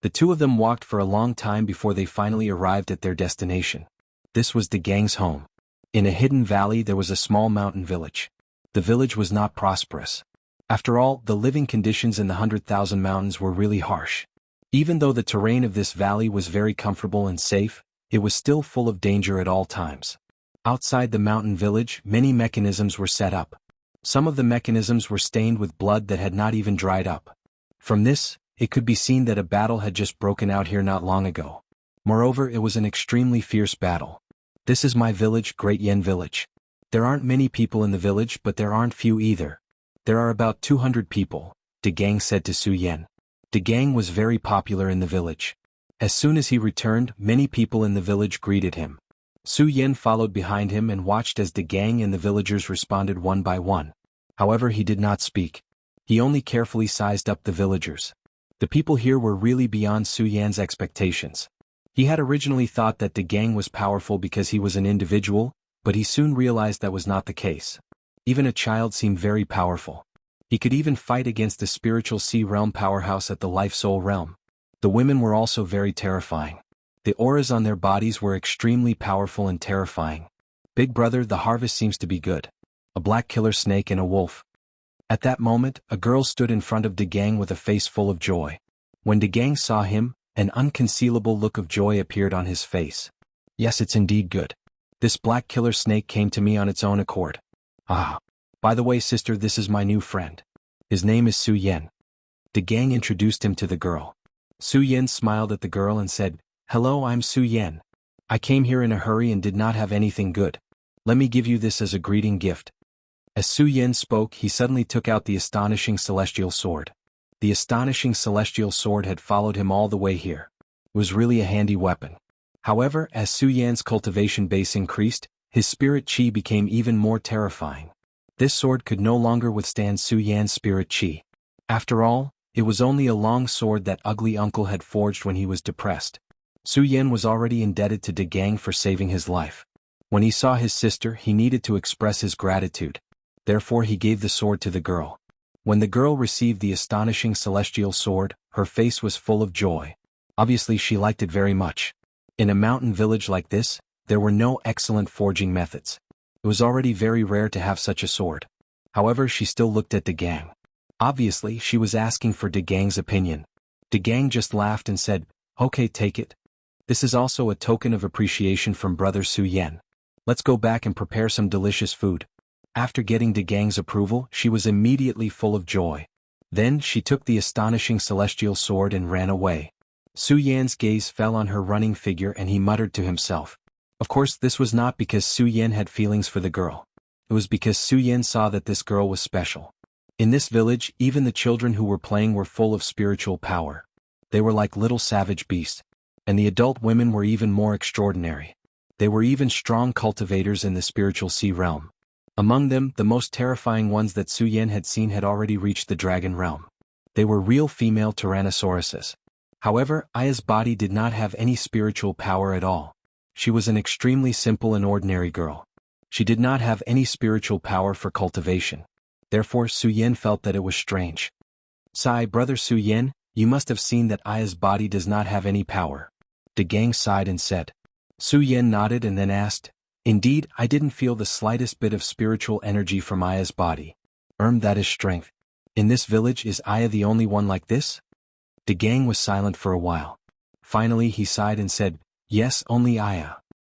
The two of them walked for a long time before they finally arrived at their destination. This was De Gang's home. In a hidden valley there was a small mountain village. The village was not prosperous. After all, the living conditions in the 100,000 mountains were really harsh. Even though the terrain of this valley was very comfortable and safe, it was still full of danger at all times. Outside the mountain village, many mechanisms were set up. Some of the mechanisms were stained with blood that had not even dried up. From this, it could be seen that a battle had just broken out here not long ago. Moreover, it was an extremely fierce battle. This is my village, Great Yen Village. There aren't many people in the village, but there aren't few either. There are about 200 people, De Gang said to Su Yin. De Gang was very popular in the village. As soon as he returned, many people in the village greeted him. Su Yin followed behind him and watched as De Gang and the villagers responded one by one. However, he did not speak. He only carefully sized up the villagers. The people here were really beyond Su Yin's expectations. He had originally thought that De Gang was powerful because he was an individual, but he soon realized that was not the case. Even a child seemed very powerful. He could even fight against the spiritual sea realm powerhouse at the life-soul realm. The women were also very terrifying. The auras on their bodies were extremely powerful and terrifying. Big brother, the harvest seems to be good. A black killer snake and a wolf. At that moment, a girl stood in front of De Gang with a face full of joy. When De Gang saw him, an unconcealable look of joy appeared on his face. Yes, it's indeed good. This black killer snake came to me on its own accord. Ah. By the way, sister, this is my new friend. His name is Su Yin. De Gang introduced him to the girl. Su Yin smiled at the girl and said, "Hello, I'm Su Yin. I came here in a hurry and did not have anything good. Let me give you this as a greeting gift." As Su Yin spoke, he suddenly took out the astonishing celestial sword. The astonishing celestial sword had followed him all the way here. It was really a handy weapon. However, as Su Yin's cultivation base increased, his spirit chi became even more terrifying. This sword could no longer withstand Su Yin's spirit chi. After all, it was only a long sword that ugly uncle had forged when he was depressed. Su Yin was already indebted to De Gang for saving his life. When he saw his sister, he needed to express his gratitude. Therefore he gave the sword to the girl. When the girl received the astonishing celestial sword, her face was full of joy. Obviously she liked it very much. In a mountain village like this, there were no excellent forging methods. It was already very rare to have such a sword. However, she still looked at De Gang. Obviously, she was asking for De Gang's opinion. De Gang just laughed and said, "Okay, take it. This is also a token of appreciation from brother Su Yin. Let's go back and prepare some delicious food." After getting De Gang's approval, she was immediately full of joy. Then she took the astonishing celestial sword and ran away. Su Yan's gaze fell on her running figure and he muttered to himself. Of course this was not because Su Yan had feelings for the girl. It was because Su Yan saw that this girl was special. In this village, even the children who were playing were full of spiritual power. They were like little savage beasts. And the adult women were even more extraordinary. They were even strong cultivators in the spiritual sea realm. Among them, the most terrifying ones that Su Yan had seen had already reached the dragon realm. They were real female tyrannosauruses. However, Aya's body did not have any spiritual power at all. She was an extremely simple and ordinary girl. She did not have any spiritual power for cultivation. Therefore Su Yan felt that it was strange. "Sigh, brother Su Yan, you must have seen that Aya's body does not have any power." De Gang sighed and said. Su Yan nodded and then asked, "Indeed, I didn't feel the slightest bit of spiritual energy from Aya's body." That is strength. In this village is Aya the only one like this?" De Gang was silent for a while. Finally he sighed and said, "Yes, only Aya."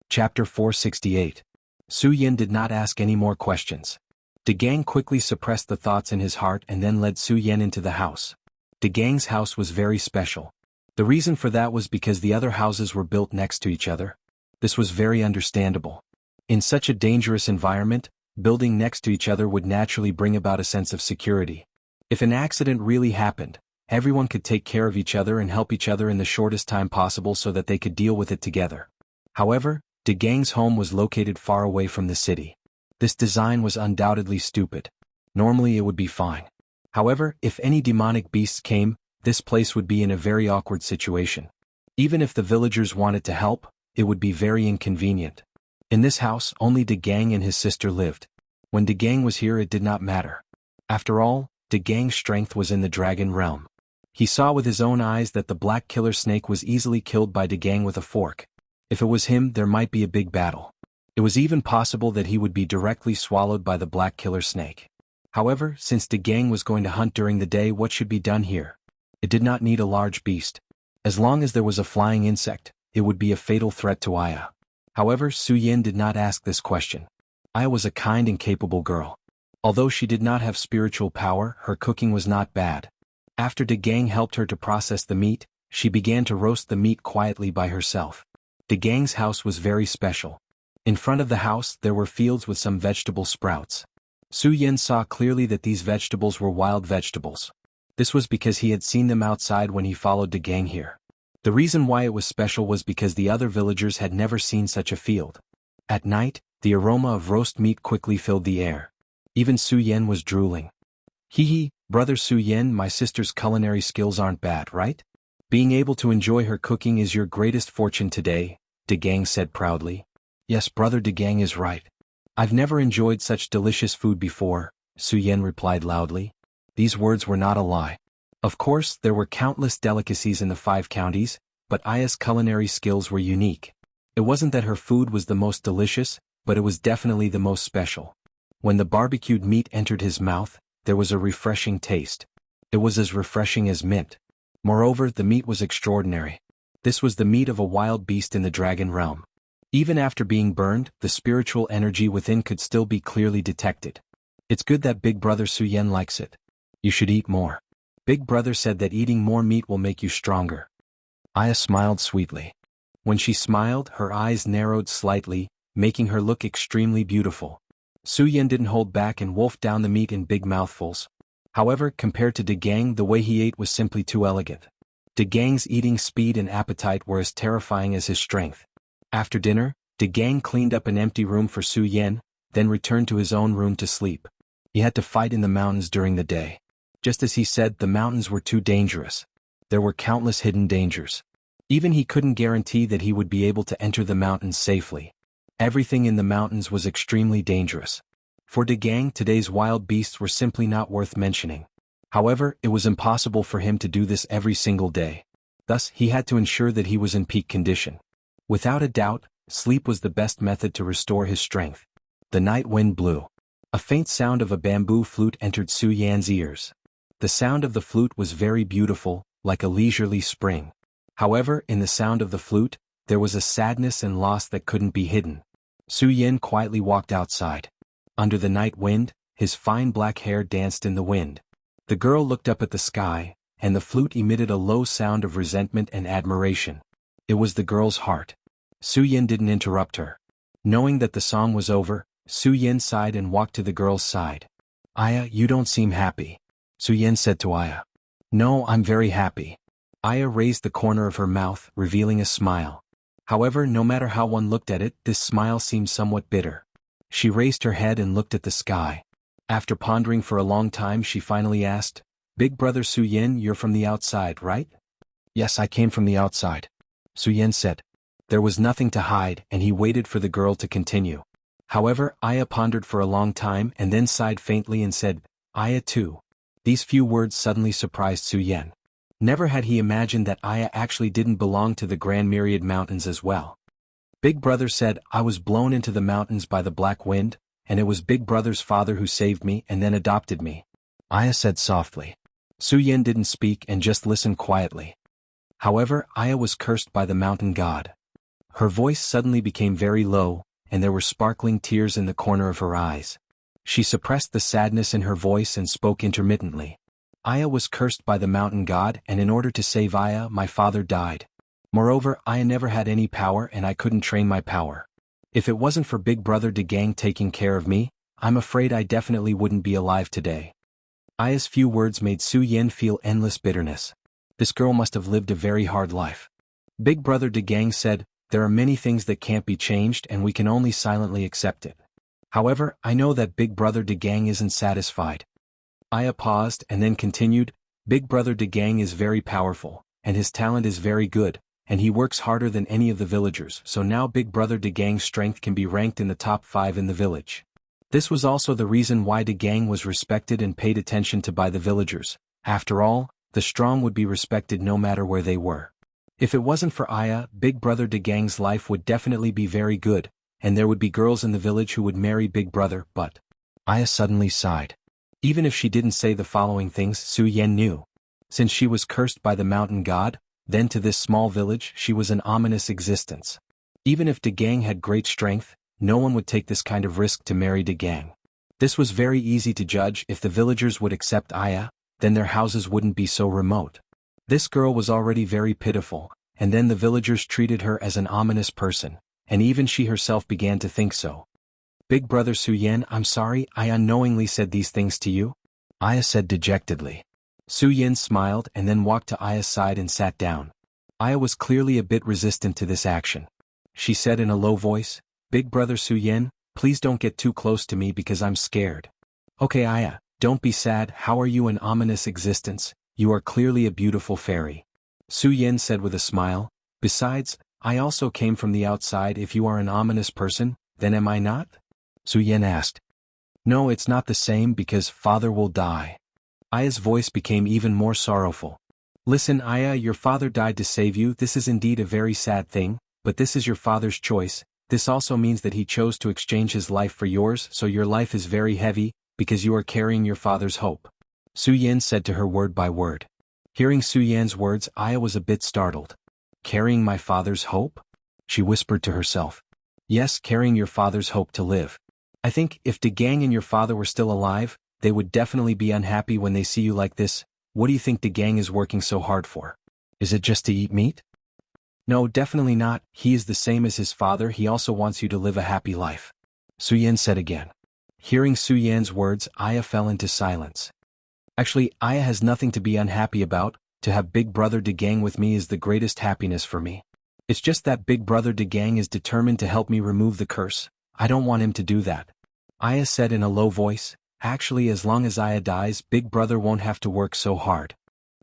Chapter 468. Su Yan did not ask any more questions. De Gang quickly suppressed the thoughts in his heart and then led Su Yan into the house. De Gang's house was very special. The reason for that was because the other houses were built next to each other. This was very understandable. In such a dangerous environment, building next to each other would naturally bring about a sense of security. If an accident really happened, everyone could take care of each other and help each other in the shortest time possible so that they could deal with it together. However, De Gang's home was located far away from the city. This design was undoubtedly stupid. Normally it would be fine. However, if any demonic beasts came, this place would be in a very awkward situation. Even if the villagers wanted to help, it would be very inconvenient. In this house, only De Gang and his sister lived. When De Gang was here it did not matter. After all, De Gang's strength was in the dragon realm. He saw with his own eyes that the black killer snake was easily killed by De Gang with a fork. If it was him, there might be a big battle. It was even possible that he would be directly swallowed by the black killer snake. However, since De Gang was going to hunt during the day, what should be done here? It did not need a large beast. As long as there was a flying insect, it would be a fatal threat to Aya. However, Su Yan did not ask this question. Aya was a kind and capable girl. Although she did not have spiritual power, her cooking was not bad. After De Gang helped her to process the meat, she began to roast the meat quietly by herself. De Gang's house was very special. In front of the house there were fields with some vegetable sprouts. Su Yan saw clearly that these vegetables were wild vegetables. This was because he had seen them outside when he followed De Gang here. The reason why it was special was because the other villagers had never seen such a field. At night, the aroma of roast meat quickly filled the air. Even Su Yan was drooling. Hee, brother Su Yan, my sister's culinary skills aren't bad, right? Being able to enjoy her cooking is your greatest fortune today, De Gang said proudly. Yes, brother De Gang is right. I've never enjoyed such delicious food before, Su Yan replied loudly. These words were not a lie. Of course, there were countless delicacies in the 5 counties, but Aya's culinary skills were unique. It wasn't that her food was the most delicious, but it was definitely the most special. When the barbecued meat entered his mouth, there was a refreshing taste. It was as refreshing as mint. Moreover, the meat was extraordinary. This was the meat of a wild beast in the dragon realm. Even after being burned, the spiritual energy within could still be clearly detected. It's good that Big Brother Su Yan likes it. You should eat more. Big Brother said that eating more meat will make you stronger. Aya smiled sweetly. When she smiled, her eyes narrowed slightly, making her look extremely beautiful. Su Yan didn't hold back and wolfed down the meat in big mouthfuls. However, compared to De Gang, the way he ate was simply too elegant. De Gang's eating speed and appetite were as terrifying as his strength. After dinner, De Gang cleaned up an empty room for Su Yan, then returned to his own room to sleep. He had to fight in the mountains during the day. Just as he said, the mountains were too dangerous. There were countless hidden dangers. Even he couldn't guarantee that he would be able to enter the mountains safely. Everything in the mountains was extremely dangerous. For De Gang, today's wild beasts were simply not worth mentioning. However, it was impossible for him to do this every single day. Thus, he had to ensure that he was in peak condition. Without a doubt, sleep was the best method to restore his strength. The night wind blew. A faint sound of a bamboo flute entered Su Yan's ears. The sound of the flute was very beautiful, like a leisurely spring. However, in the sound of the flute, there was a sadness and loss that couldn't be hidden. Su Yan quietly walked outside. Under the night wind, his fine black hair danced in the wind. The girl looked up at the sky, and the flute emitted a low sound of resentment and admiration. It was the girl's heart. Su Yin didn't interrupt her. Knowing that the song was over, Su Yin sighed and walked to the girl's side. "Aya, you don't seem happy," Su Yin said to Aya. "No, I'm very happy." Aya raised the corner of her mouth, revealing a smile. However, no matter how one looked at it, this smile seemed somewhat bitter. She raised her head and looked at the sky. After pondering for a long time, she finally asked, "Big brother Su Yin, you're from the outside, right?" "Yes, I came from the outside," Su Yin said. There was nothing to hide, and he waited for the girl to continue. However, Aya pondered for a long time and then sighed faintly and said, "Aya too." These few words suddenly surprised Su Yin. Never had he imagined that Aya actually didn't belong to the Grand Myriad Mountains as well. Big Brother said, "I was blown into the mountains by the black wind, and it was Big Brother's father who saved me and then adopted me," Aya said softly. Su Yin didn't speak and just listened quietly. However, Aya was cursed by the mountain god. Her voice suddenly became very low, and there were sparkling tears in the corner of her eyes. She suppressed the sadness in her voice and spoke intermittently. "Aya was cursed by the mountain god, and in order to save Aya, my father died. Moreover, Aya never had any power and I couldn't train my power. If it wasn't for Big Brother De Gang taking care of me, I'm afraid I definitely wouldn't be alive today." Aya's few words made Su Yin feel endless bitterness. This girl must have lived a very hard life. Big Brother De Gang said, "There are many things that can't be changed and we can only silently accept it. However, I know that Big Brother De Gang isn't satisfied." Aya paused and then continued, "Big Brother De Gang is very powerful, and his talent is very good, and he works harder than any of the villagers, so now Big Brother De Gang's strength can be ranked in the top 5 in the village." This was also the reason why De Gang was respected and paid attention to by the villagers. After all, the strong would be respected no matter where they were. If it wasn't for Aya, Big Brother De Gang's life would definitely be very good, and there would be girls in the village who would marry Big Brother, but Aya suddenly sighed. Even if she didn't say the following things, Su Yin knew. Since she was cursed by the mountain god, then to this small village she was an ominous existence. Even if De Gang had great strength, no one would take this kind of risk to marry De Gang. This was very easy to judge. If the villagers would accept Aya, then their houses wouldn't be so remote. This girl was already very pitiful, and then the villagers treated her as an ominous person, and even she herself began to think so. "Big Brother Su Yin, I'm sorry I unknowingly said these things to you," Aya said dejectedly. Su Yin smiled and then walked to Aya's side and sat down. Aya was clearly a bit resistant to this action. She said in a low voice, "Big Brother Su Yin, please don't get too close to me because I'm scared." "Okay Aya, don't be sad. How are you, an ominous existence? You are clearly a beautiful fairy," Su Yin said with a smile. "Besides, I also came from the outside. If you are an ominous person, then am I not?" Su Yin asked. "No, it's not the same because father will die." Aya's voice became even more sorrowful. "Listen Aya, your father died to save you. This is indeed a very sad thing, but this is your father's choice. This also means that he chose to exchange his life for yours, so your life is very heavy, because you are carrying your father's hope," Su Yin said to her word by word. Hearing Su Yin's words, Aya was a bit startled. "Carrying my father's hope?" she whispered to herself. "Yes, carrying your father's hope to live. I think if De Gang and your father were still alive, they would definitely be unhappy when they see you like this. What do you think De Gang is working so hard for? Is it just to eat meat?" "No, definitely not. He is the same as his father. He also wants you to live a happy life," Su Yin said again. Hearing Su Yin's words, Aya fell into silence. "Actually, Aya has nothing to be unhappy about. To have Big Brother De Gang with me is the greatest happiness for me. It's just that Big Brother De Gang is determined to help me remove the curse. I don't want him to do that," Aya said in a low voice. "Actually, as long as Aya dies, Big Brother won't have to work so hard."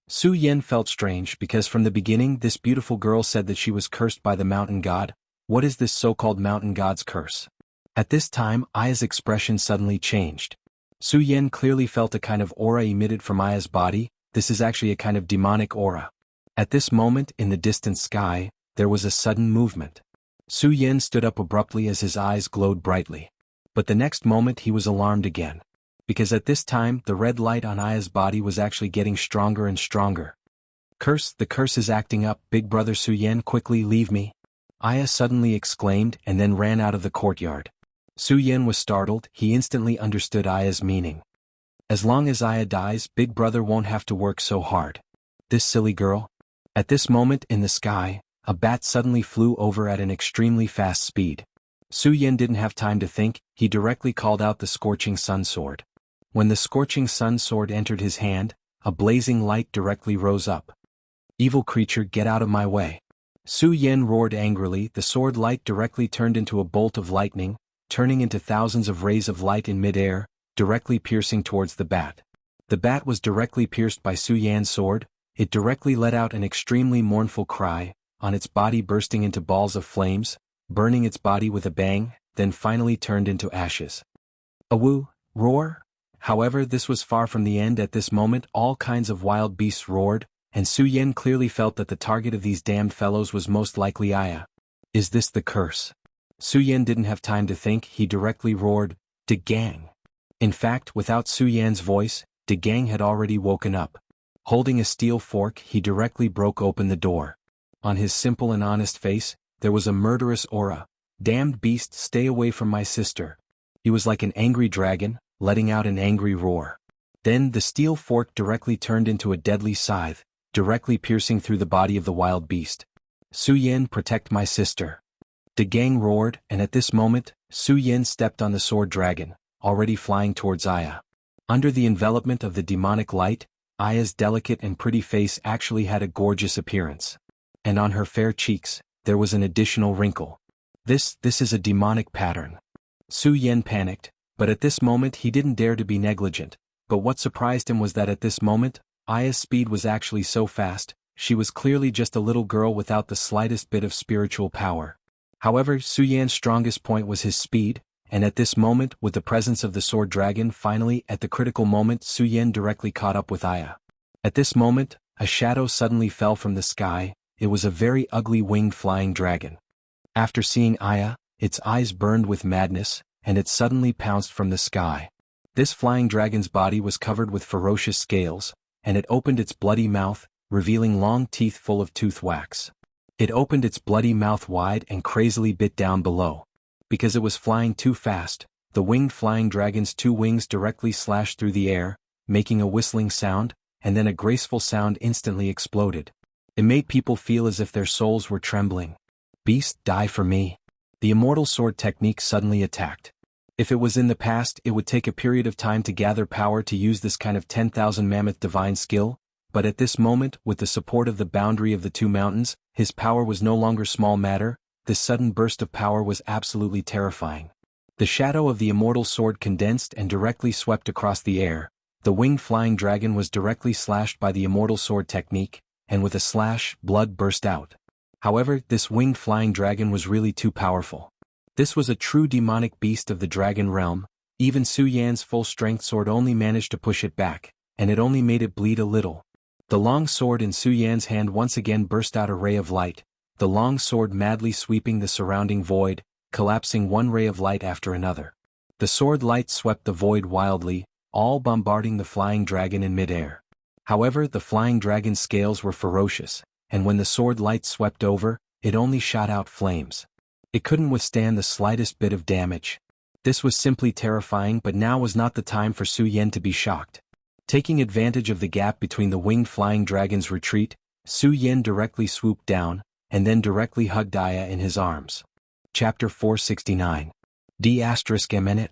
Su Yin felt strange because from the beginning this beautiful girl said that she was cursed by the mountain god. What is this so-called mountain god's curse? At this time, Aya's expression suddenly changed. Su Yin clearly felt a kind of aura emitted from Aya's body. This is actually a kind of demonic aura. At this moment, in the distant sky, there was a sudden movement. Su Yin stood up abruptly as his eyes glowed brightly. But the next moment he was alarmed again. Because at this time, the red light on Aya's body was actually getting stronger and stronger. "Curse, the curse is acting up. Big Brother Su Yin, quickly leave me," Aya suddenly exclaimed and then ran out of the courtyard. Su Yin was startled. He instantly understood Aya's meaning. As long as Aya dies, Big Brother won't have to work so hard. This silly girl? At this moment in the sky, a bat suddenly flew over at an extremely fast speed. Su Yin didn't have time to think, he directly called out the Scorching Sun Sword. When the Scorching Sun Sword entered his hand, a blazing light directly rose up. Evil creature, get out of my way. Su Yin roared angrily. The sword light directly turned into a bolt of lightning, turning into thousands of rays of light in midair, directly piercing towards the bat. The bat was directly pierced by Su Yan's sword. It directly let out an extremely mournful cry, on its body bursting into balls of flames, burning its body with a bang, then finally turned into ashes. A woo, roar? However, this was far from the end. At this moment all kinds of wild beasts roared, and Su Yin clearly felt that the target of these damned fellows was most likely Aya. Is this the curse? Su Yin didn't have time to think, he directly roared, "De Gang!" In fact, without Su Yan's voice, De Gang had already woken up. Holding a steel fork, he directly broke open the door. On his simple and honest face, there was a murderous aura. Damned beast, stay away from my sister. He was like an angry dragon, letting out an angry roar. Then the steel fork directly turned into a deadly scythe, directly piercing through the body of the wild beast. Su Yin, protect my sister. De Gang roared, and at this moment, Su Yin stepped on the sword dragon, already flying towards Aya. Under the envelopment of the demonic light, Aya's delicate and pretty face actually had a gorgeous appearance. And on her fair cheeks, there was an additional wrinkle. This is a demonic pattern. Su Yin panicked, but at this moment he didn't dare to be negligent. But what surprised him was that at this moment, Aya's speed was actually so fast, she was clearly just a little girl without the slightest bit of spiritual power. However, Su Yan's strongest point was his speed, and at this moment, with the presence of the sword dragon, finally, at the critical moment, Su Yin directly caught up with Aya. At this moment, a shadow suddenly fell from the sky. It was a very ugly winged flying dragon. After seeing Aya, its eyes burned with madness, and it suddenly pounced from the sky. This flying dragon's body was covered with ferocious scales, and it opened its bloody mouth, revealing long teeth full of tooth wax. It opened its bloody mouth wide and crazily bit down below. Because it was flying too fast, the winged flying dragon's two wings directly slashed through the air, making a whistling sound, and then a graceful sound instantly exploded. It made people feel as if their souls were trembling. Beast, die for me. The immortal sword technique suddenly attacked. If it was in the past, it would take a period of time to gather power to use this kind of 10,000 mammoth divine skill, but at this moment, with the support of the boundary of the two mountains, his power was no longer small matter. This sudden burst of power was absolutely terrifying. The shadow of the immortal sword condensed and directly swept across the air. The winged flying dragon was directly slashed by the immortal sword technique, and with a slash, blood burst out. However, this winged flying dragon was really too powerful. This was a true demonic beast of the dragon realm. Even Su Yan's full-strength sword only managed to push it back, and it only made it bleed a little. The long sword in Su Yan's hand once again burst out a ray of light, the long sword madly sweeping the surrounding void, collapsing one ray of light after another. The sword light swept the void wildly, all bombarding the flying dragon in midair. However, the flying dragon's scales were ferocious, and when the sword light swept over, it only shot out flames. It couldn't withstand the slightest bit of damage. This was simply terrifying, but now was not the time for Su Yin to be shocked. Taking advantage of the gap between the winged flying dragon's retreat, Su Yin directly swooped down, and then directly hugged Aya in his arms. Chapter 469. D****.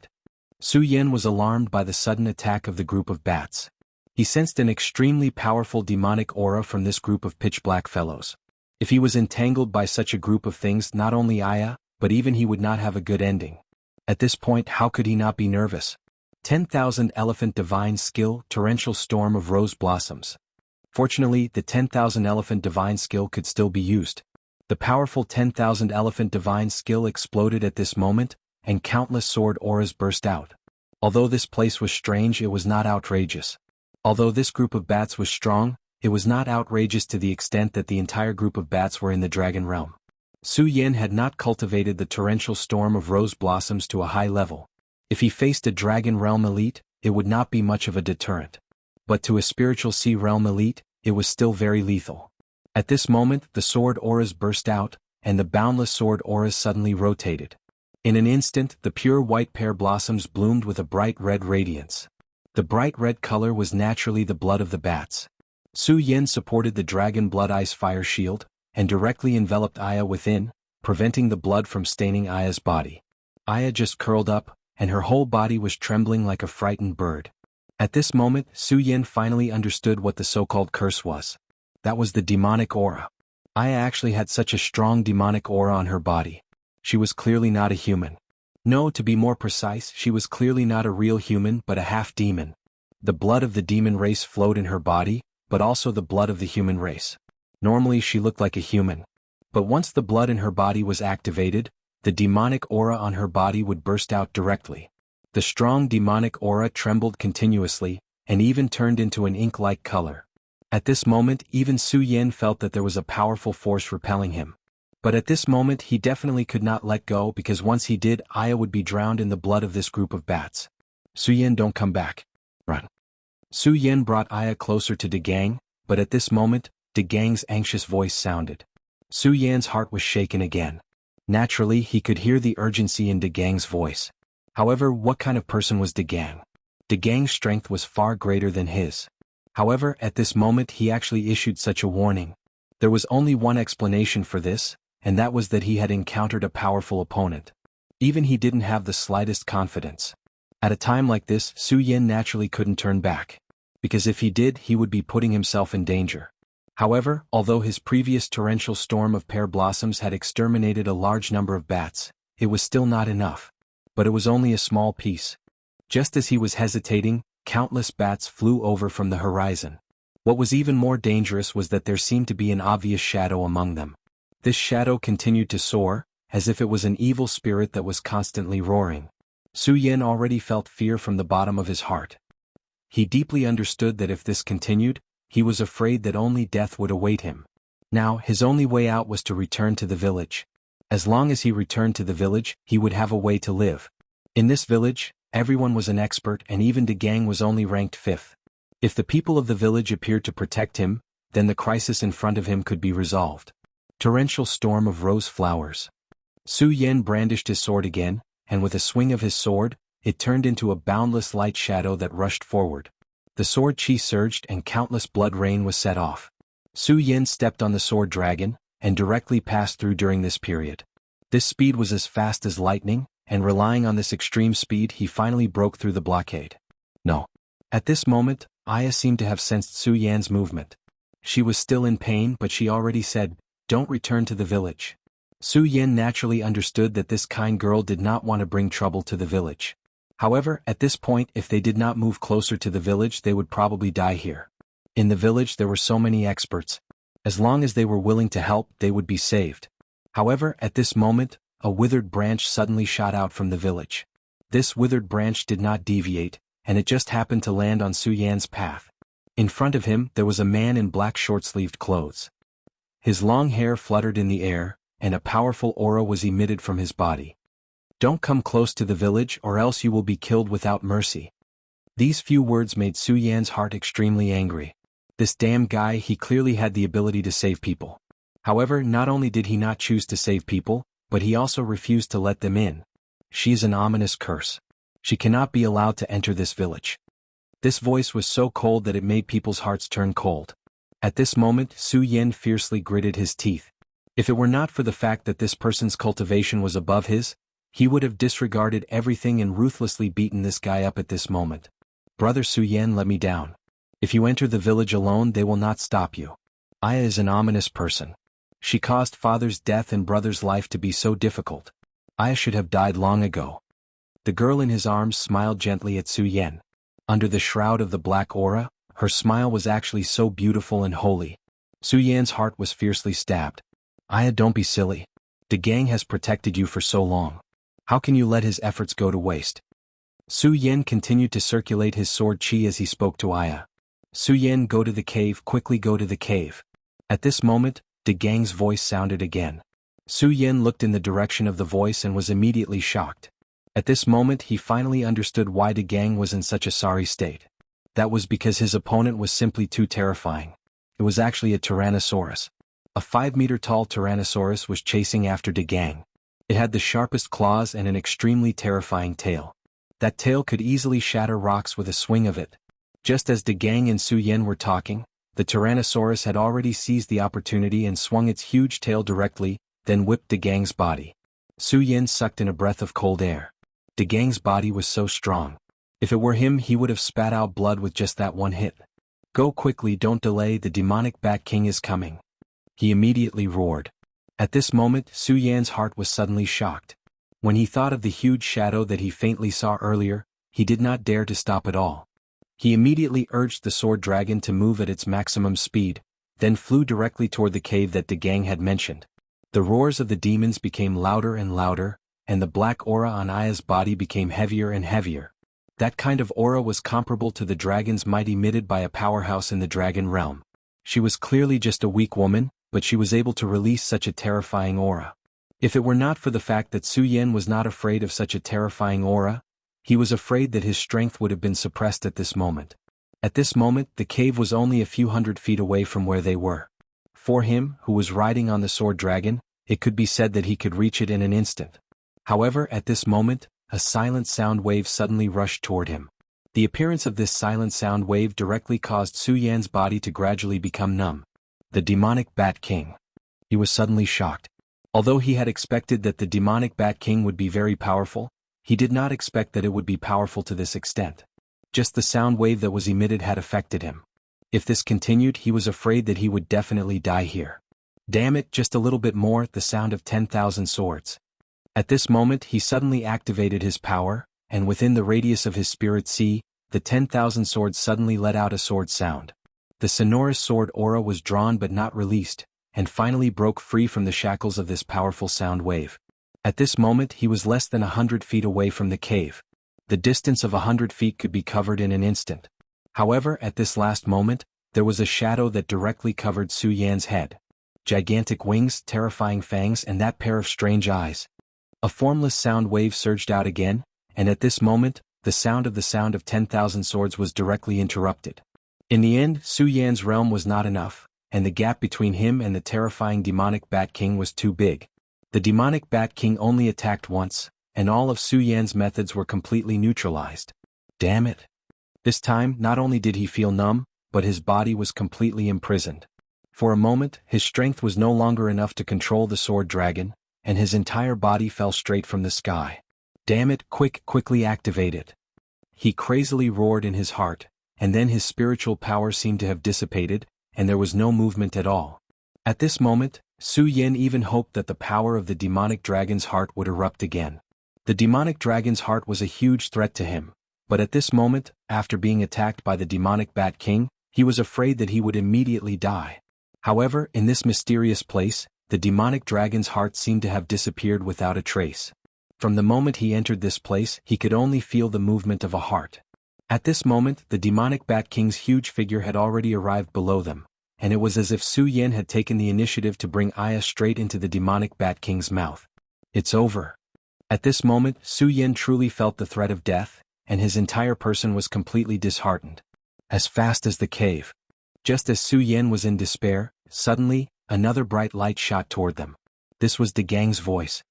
Su Yin was alarmed by the sudden attack of the group of bats. He sensed an extremely powerful demonic aura from this group of pitch-black fellows. If he was entangled by such a group of things, not only Aya, but even he would not have a good ending. At this point, how could he not be nervous? 10,000 elephant divine skill, torrential storm of rose blossoms. Fortunately, the 10,000 elephant divine skill could still be used. The powerful 10,000 elephant divine skill exploded at this moment, and countless sword auras burst out. Although this place was strange, it was not outrageous. Although this group of bats was strong, it was not outrageous to the extent that the entire group of bats were in the dragon realm. Su Yin had not cultivated the torrential storm of rose blossoms to a high level. If he faced a dragon realm elite, it would not be much of a deterrent. But to a spiritual sea realm elite, it was still very lethal. At this moment, the sword auras burst out, and the boundless sword auras suddenly rotated. In an instant, the pure white pear blossoms bloomed with a bright red radiance. The bright red color was naturally the blood of the bats. Su Yin supported the dragon blood ice fire shield, and directly enveloped Aya within, preventing the blood from staining Aya's body. Aya just curled up, and her whole body was trembling like a frightened bird. At this moment, Su Yin finally understood what the so-called curse was. That was the demonic aura. Aya actually had such a strong demonic aura on her body. She was clearly not a human. No, to be more precise, she was clearly not a real human but a half-demon. The blood of the demon race flowed in her body, but also the blood of the human race. Normally she looked like a human. But once the blood in her body was activated, the demonic aura on her body would burst out directly. The strong demonic aura trembled continuously, and even turned into an ink-like color. At this moment even Su Yin felt that there was a powerful force repelling him. But at this moment he definitely could not let go because once he did, Aya would be drowned in the blood of this group of bats. Su Yin, don't come back. Run. Su Yin brought Aya closer to De Gang, but at this moment, De Gang's anxious voice sounded. Su Yan's heart was shaken again. Naturally he could hear the urgency in De Gang's voice. However, what kind of person was De Gang? De Gang's strength was far greater than his. However, at this moment he actually issued such a warning. There was only one explanation for this, and that was that he had encountered a powerful opponent. Even he didn't have the slightest confidence. At a time like this, Su Yin naturally couldn't turn back. Because if he did, he would be putting himself in danger. However, although his previous torrential storm of pear blossoms had exterminated a large number of bats, it was still not enough. But it was only a small piece. Just as he was hesitating, countless bats flew over from the horizon. What was even more dangerous was that there seemed to be an obvious shadow among them. This shadow continued to soar, as if it was an evil spirit that was constantly roaring. Su Yin already felt fear from the bottom of his heart. He deeply understood that if this continued, he was afraid that only death would await him. Now, his only way out was to return to the village. As long as he returned to the village, he would have a way to live. In this village, everyone was an expert and even De Gang was only ranked 5th. If the people of the village appeared to protect him, then the crisis in front of him could be resolved. Torrential storm of rose flowers. Su Yin brandished his sword again, and with a swing of his sword, it turned into a boundless light shadow that rushed forward. The sword chi surged and countless blood rain was set off. Su Yin stepped on the sword dragon, and directly passed through during this period. This speed was as fast as lightning, and relying on this extreme speed he finally broke through the blockade. No. At this moment, Aya seemed to have sensed Su Yan's movement. She was still in pain but she already said, "Don't return to the village." Su Yin naturally understood that this kind girl did not want to bring trouble to the village. However, at this point if they did not move closer to the village they would probably die here. In the village there were so many experts. As long as they were willing to help, they would be saved. However, at this moment, a withered branch suddenly shot out from the village. This withered branch did not deviate, and it just happened to land on Su Yan's path. In front of him, there was a man in black short-sleeved clothes. His long hair fluttered in the air, and a powerful aura was emitted from his body. "Don't come close to the village or else you will be killed without mercy." These few words made Su Yan's heart extremely angry. This damn guy, he clearly had the ability to save people. However, not only did he not choose to save people, but he also refused to let them in. She is an ominous curse. She cannot be allowed to enter this village. This voice was so cold that it made people's hearts turn cold. At this moment, Su Yin fiercely gritted his teeth. If it were not for the fact that this person's cultivation was above his, he would have disregarded everything and ruthlessly beaten this guy up at this moment. "Brother Su Yin, let me down. If you enter the village alone they will not stop you. Aya is an ominous person. She caused father's death and brother's life to be so difficult. Aya should have died long ago." The girl in his arms smiled gently at Su Yin. Under the shroud of the black aura, her smile was actually so beautiful and holy. Su Yan's heart was fiercely stabbed. "Aya, don't be silly. De Gang has protected you for so long. How can you let his efforts go to waste?" Su Yin continued to circulate his sword chi as he spoke to Aya. "Su Yin, go to the cave, quickly go to the cave." At this moment, De Gang's voice sounded again. Su Yin looked in the direction of the voice and was immediately shocked. At this moment he finally understood why De Gang was in such a sorry state. That was because his opponent was simply too terrifying. It was actually a Tyrannosaurus. A 5-meter-tall Tyrannosaurus was chasing after De Gang. It had the sharpest claws and an extremely terrifying tail. That tail could easily shatter rocks with a swing of it. Just as De Gang and Su Yan were talking, the Tyrannosaurus had already seized the opportunity and swung its huge tail directly, then whipped De Gang's body. Su Yan sucked in a breath of cold air. De Gang's body was so strong. If it were him, he would have spat out blood with just that one hit. Go quickly, don't delay, the demonic Bat King is coming. He immediately roared. At this moment, Su Yan's heart was suddenly shocked. When he thought of the huge shadow that he faintly saw earlier, he did not dare to stop at all. He immediately urged the sword dragon to move at its maximum speed, then flew directly toward the cave that De Gang had mentioned. The roars of the demons became louder and louder, and the black aura on Aya's body became heavier and heavier. That kind of aura was comparable to the dragon's might emitted by a powerhouse in the dragon realm. She was clearly just a weak woman, but she was able to release such a terrifying aura. If it were not for the fact that Su Yan was not afraid of such a terrifying aura, he was afraid that his strength would have been suppressed at this moment. At this moment, the cave was only a few hundred feet away from where they were. For him, who was riding on the sword dragon, it could be said that he could reach it in an instant. However, at this moment, a silent sound wave suddenly rushed toward him. The appearance of this silent sound wave directly caused Su Yan's body to gradually become numb. The demonic Bat King. He was suddenly shocked. Although he had expected that the demonic Bat King would be very powerful, he did not expect that it would be powerful to this extent. Just the sound wave that was emitted had affected him. If this continued, he was afraid that he would definitely die here. Damn it, just a little bit more, the sound of 10,000 swords. At this moment he suddenly activated his power, and within the radius of his spirit sea, the 10,000 swords suddenly let out a sword sound. The sonorous sword aura was drawn but not released, and finally broke free from the shackles of this powerful sound wave. At this moment he was less than 100 feet away from the cave. The distance of 100 feet could be covered in an instant. However, at this last moment, there was a shadow that directly covered Su Yan's head. Gigantic wings, terrifying fangs, and that pair of strange eyes. A formless sound wave surged out again, and at this moment, the sound of 10,000 swords was directly interrupted. In the end, Su Yan's realm was not enough, and the gap between him and the terrifying demonic Bat King was too big. The demonic Bat King only attacked once, and all of Su Yan's methods were completely neutralized. Damn it. This time, not only did he feel numb, but his body was completely imprisoned. For a moment, his strength was no longer enough to control the sword dragon, and his entire body fell straight from the sky. Damn it, quickly activate it. He crazily roared in his heart, and then his spiritual power seemed to have dissipated, and there was no movement at all. At this moment, Su Yan even hoped that the power of the demonic dragon's heart would erupt again. The demonic dragon's heart was a huge threat to him, but at this moment, after being attacked by the demonic Bat King, he was afraid that he would immediately die. However, in this mysterious place, the demonic dragon's heart seemed to have disappeared without a trace. From the moment he entered this place, he could only feel the movement of a heart. At this moment, the demonic Bat King's huge figure had already arrived below them, and it was as if Su Yan had taken the initiative to bring Aya straight into the demonic Bat King's mouth. It's over. At this moment, Su Yan truly felt the threat of death, and his entire person was completely disheartened. As fast as the cave. Just as Su Yan was in despair, suddenly, another bright light shot toward them. This was De Gang's voice.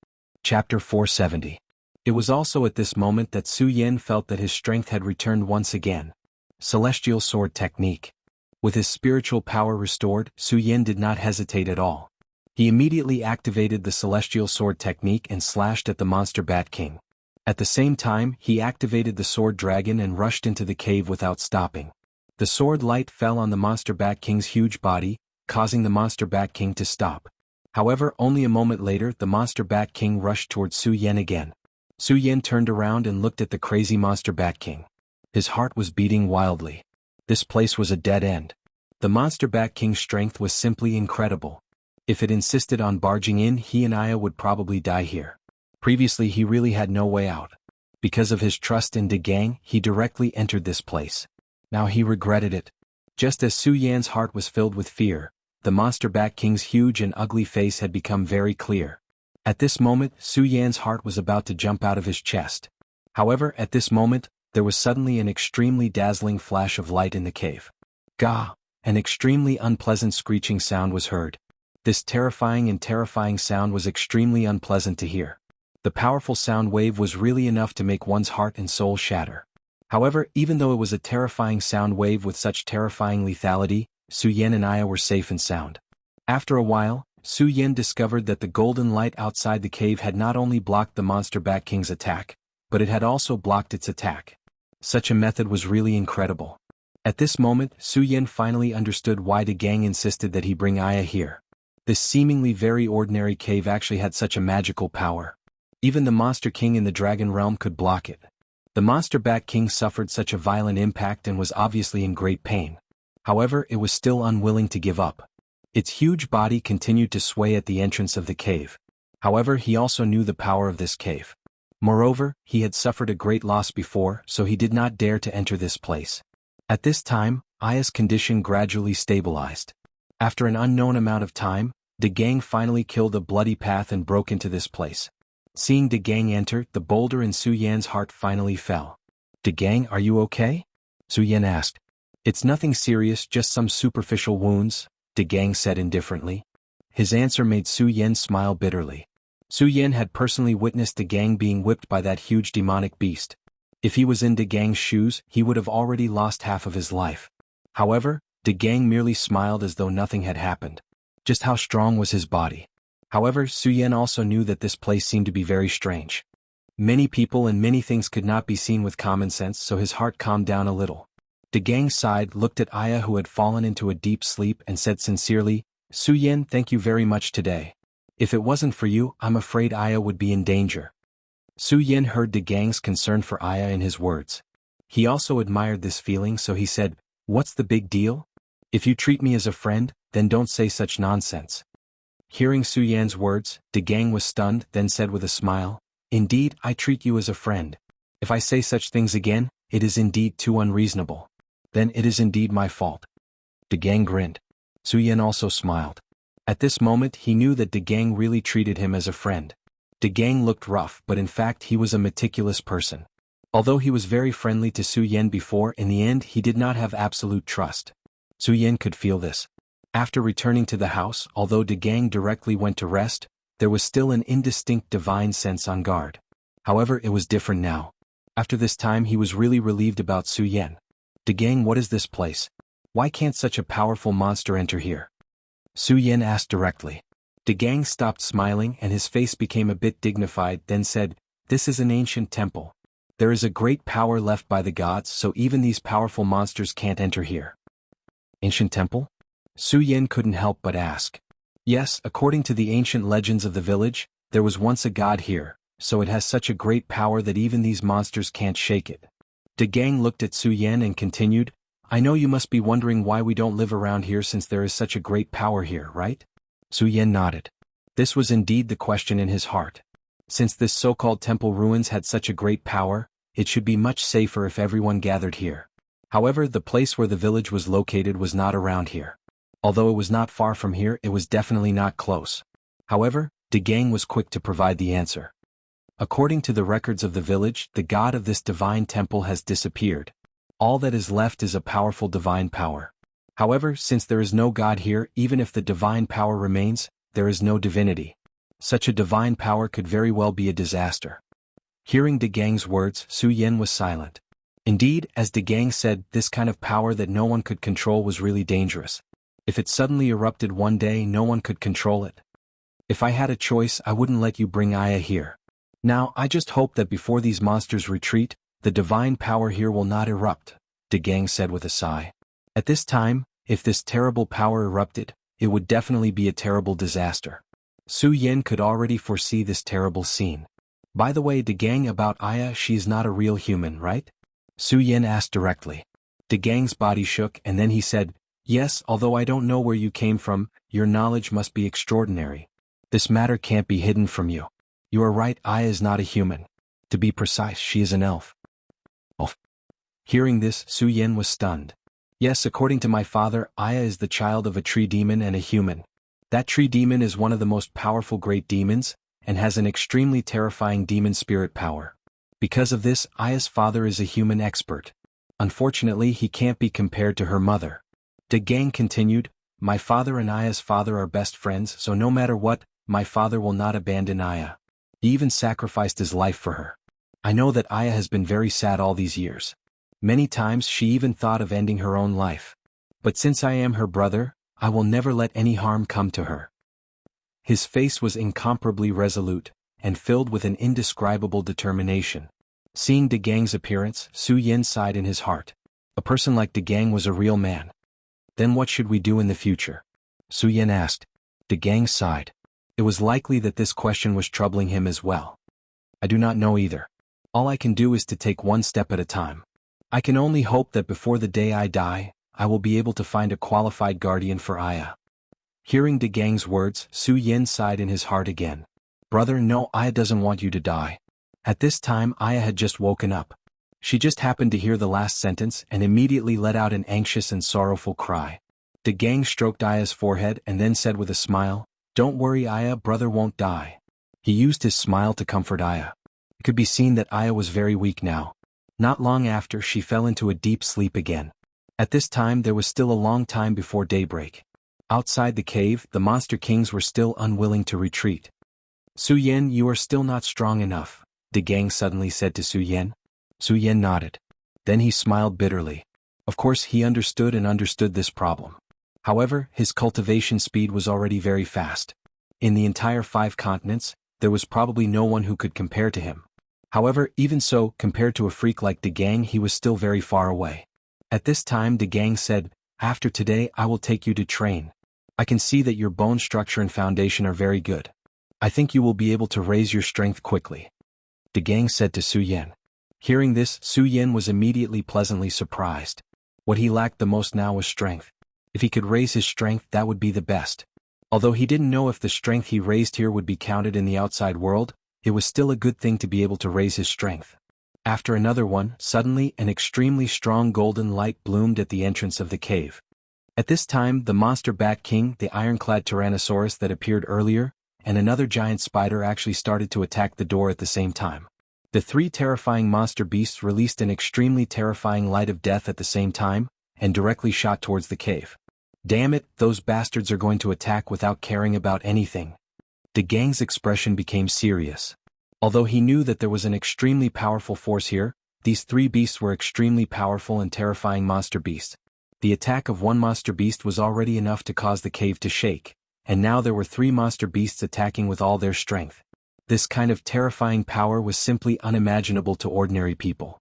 Chapter 470. It was also at this moment that Su Yan felt that his strength had returned once again. Celestial Sword Technique. With his spiritual power restored, Su Yan did not hesitate at all. He immediately activated the Celestial Sword Technique and slashed at the monster Bat King. At the same time, he activated the sword dragon and rushed into the cave without stopping. The sword light fell on the monster Bat King's huge body, causing the monster Bat King to stop. However, only a moment later the monster Bat King rushed towards Su Yan again. Su Yan turned around and looked at the crazy monster Bat King. His heart was beating wildly. This place was a dead end. The monster Bat King's strength was simply incredible. If it insisted on barging in, he and Aya would probably die here. Previously he really had no way out. Because of his trust in De Gang, he directly entered this place. Now he regretted it. Just as Su Yan's heart was filled with fear, the monster Bat King's huge and ugly face had become very clear. At this moment, Su Yan's heart was about to jump out of his chest. However, at this moment, there was suddenly an extremely dazzling flash of light in the cave. Gah! An extremely unpleasant screeching sound was heard. This terrifying sound was extremely unpleasant to hear. The powerful sound wave was really enough to make one's heart and soul shatter. However, even though it was a terrifying sound wave with such terrifying lethality, Su Yan and Aya were safe and sound. After a while, Su Yan discovered that the golden light outside the cave had not only blocked the monster Bat King's attack, but it had also blocked its attack. Such a method was really incredible. At this moment, Su Yan finally understood why the gang insisted that he bring Aya here. This seemingly very ordinary cave actually had such a magical power. Even the Monster King in the Dragon Realm could block it. The Monster Bat King suffered such a violent impact and was obviously in great pain. However, it was still unwilling to give up. Its huge body continued to sway at the entrance of the cave. However, he also knew the power of this cave. Moreover, he had suffered a great loss before, so he did not dare to enter this place. At this time, Aya's condition gradually stabilized. After an unknown amount of time, the gang finally killed a bloody path and broke into this place. Seeing the gang enter, the boulder in Su Yan's heart finally fell. "The gang, are you okay?" Su Yan asked. "It's nothing serious, just some superficial wounds," the gang said indifferently. His answer made Su Yan smile bitterly. Su Yan had personally witnessed the gang being whipped by that huge demonic beast. If he was in the gang's shoes, he would have already lost half of his life. However, the gang merely smiled as though nothing had happened. Just how strong was his body? However, Su Yan also knew that this place seemed to be very strange. Many people and many things could not be seen with common sense, so his heart calmed down a little. The gang sighed, looked at Aya who had fallen into a deep sleep and said sincerely, "Su Yan, thank you very much today. If it wasn't for you, I'm afraid Aya would be in danger." Su Yan heard the gang's concern for Aya in his words. He also admired this feeling, so he said, "What's the big deal? If you treat me as a friend, then don't say such nonsense." Hearing Su Yan's words, the gang was stunned, then said with a smile, "Indeed, I treat you as a friend. If I say such things again, it is indeed too unreasonable. Then it is indeed my fault." The gang grinned. Su Yan also smiled. At this moment he knew that the gang really treated him as a friend. The gang looked rough, but in fact he was a meticulous person. Although he was very friendly to Su Yan before, in the end he did not have absolute trust. Su Yan could feel this. After returning to the house, although the gang directly went to rest, there was still an indistinct divine sense on guard. However, it was different now. After this time he was really relieved about Su Yan. "The gang, what is this place? Why can't such a powerful monster enter here?" Su Yan asked directly. The gang stopped smiling and his face became a bit dignified, then said, "This is an ancient temple. There is a great power left by the gods, so even these powerful monsters can't enter here." Ancient temple? Su Yan couldn't help but ask. Yes, according to the ancient legends of the village, there was once a god here, so it has such a great power that even these monsters can't shake it. The gang looked at Su Yan and continued, "I know you must be wondering why we don't live around here since there is such a great power here, right?" Su Yan nodded. This was indeed the question in his heart. Since this so-called temple ruins had such a great power, it should be much safer if everyone gathered here. However, the place where the village was located was not around here. Although it was not far from here, it was definitely not close. However, the gang was quick to provide the answer. According to the records of the village, the god of this divine temple has disappeared. All that is left is a powerful divine power. However, since there is no god here, even if the divine power remains, there is no divinity. Such a divine power could very well be a disaster. Hearing the gang's words, Su Yan was silent. Indeed, as the gang said, this kind of power that no one could control was really dangerous. If it suddenly erupted one day, no one could control it. "If I had a choice, I wouldn't let you bring Aya here. Now, I just hope that before these monsters retreat, the divine power here will not erupt," the gang said with a sigh. At this time, if this terrible power erupted, it would definitely be a terrible disaster. Su Yan could already foresee this terrible scene. "By the way, the gang, about Aya, she is not a real human, right?" Su Yan asked directly. The gang's body shook and then he said, "Yes, although I don't know where you came from, your knowledge must be extraordinary. This matter can't be hidden from you. You are right, Aya is not a human. To be precise, she is an elf." Elf. Hearing this, Su Yan was stunned. "Yes, according to my father, Aya is the child of a tree demon and a human. That tree demon is one of the most powerful great demons, and has an extremely terrifying demon spirit power. Because of this, Aya's father is a human expert. Unfortunately, he can't be compared to her mother." The gang continued, "My father and Aya's father are best friends, so no matter what, my father will not abandon Aya. He even sacrificed his life for her. I know that Aya has been very sad all these years. Many times she even thought of ending her own life. But since I am her brother, I will never let any harm come to her." His face was incomparably resolute, and filled with an indescribable determination. Seeing De Gang's appearance, Su Yin sighed in his heart. A person like De Gang was a real man. "Then what should we do in the future?" Su Yin asked. De Gang sighed. It was likely that this question was troubling him as well. "I do not know either. All I can do is to take one step at a time. I can only hope that before the day I die, I will be able to find a qualified guardian for Aya." Hearing De Gang's words, Su Yin sighed in his heart again. "Brother, no, Aya doesn't want you to die." At this time Aya had just woken up. She just happened to hear the last sentence and immediately let out an anxious and sorrowful cry. De Gang stroked Aya's forehead and then said with a smile, "Don't worry Aya, brother won't die." He used his smile to comfort Aya. It could be seen that Aya was very weak now. Not long after, she fell into a deep sleep again. At this time there was still a long time before daybreak. Outside the cave, the Monster Kings were still unwilling to retreat. "Su Yin, you are still not strong enough," De Gang suddenly said to Su Yin. Su Yin nodded. Then he smiled bitterly. Of course he understood this problem. However, his cultivation speed was already very fast. In the entire 5 continents, there was probably no one who could compare to him. However, even so, compared to a freak like De Gang, he was still very far away. At this time De Gang said, "After today I will take you to train. I can see that your bone structure and foundation are very good. I think you will be able to raise your strength quickly." De Gang said to Su Yin. Hearing this, Su Yin was immediately pleasantly surprised. What he lacked the most now was strength. If he could raise his strength, that would be the best. Although he didn't know if the strength he raised here would be counted in the outside world, it was still a good thing to be able to raise his strength. After another one, suddenly an extremely strong golden light bloomed at the entrance of the cave. At this time the monster Bat King, the ironclad Tyrannosaurus that appeared earlier, and another giant spider actually started to attack the door at the same time. The 3 terrifying monster beasts released an extremely terrifying light of death at the same time, and directly shot towards the cave. "Damn it, those bastards are going to attack without caring about anything." De Gang's expression became serious. Although he knew that there was an extremely powerful force here, these 3 beasts were extremely powerful and terrifying monster beasts. The attack of one monster beast was already enough to cause the cave to shake, and now there were 3 monster beasts attacking with all their strength. This kind of terrifying power was simply unimaginable to ordinary people.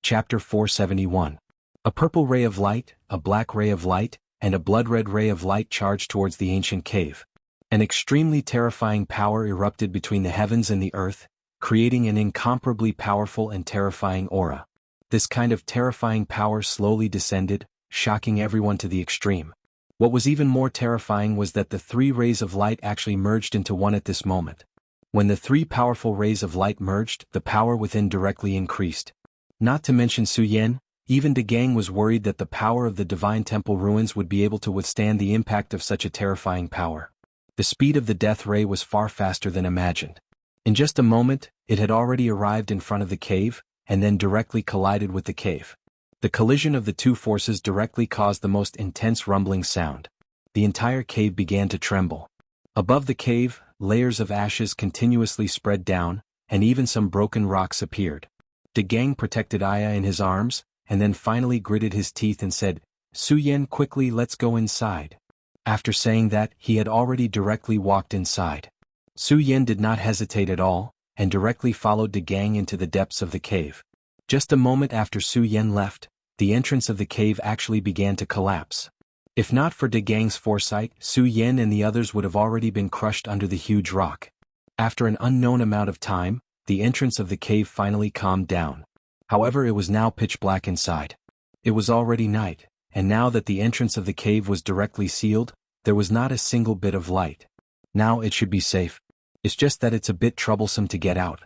Chapter 471. A purple ray of light, a black ray of light, and a blood-red ray of light charged towards the ancient cave. An extremely terrifying power erupted between the heavens and the earth, creating an incomparably powerful and terrifying aura. This kind of terrifying power slowly descended, shocking everyone to the extreme. What was even more terrifying was that the 3 rays of light actually merged into one at this moment. When the 3 powerful rays of light merged, the power within directly increased. Not to mention Su Yin, even De Gang was worried that the power of the Divine Temple ruins would be able to withstand the impact of such a terrifying power. The speed of the death ray was far faster than imagined. In just a moment, it had already arrived in front of the cave, and then directly collided with the cave. The collision of the 2 forces directly caused the most intense rumbling sound. The entire cave began to tremble. Above the cave, layers of ashes continuously spread down, and even some broken rocks appeared. De Gang protected Aya in his arms, and then finally gritted his teeth and said, "Su Yin, quickly, let's go inside." After saying that, he had already directly walked inside. Su Yin did not hesitate at all, and directly followed De Gang into the depths of the cave. Just a moment after Su Yin left, the entrance of the cave actually began to collapse. If not for De Gang's foresight, Su Yin and the others would have already been crushed under the huge rock. After an unknown amount of time, the entrance of the cave finally calmed down. However, it was now pitch black inside. It was already night, and now that the entrance of the cave was directly sealed, there was not a single bit of light. Now it should be safe. It's just that it's a bit troublesome to get out.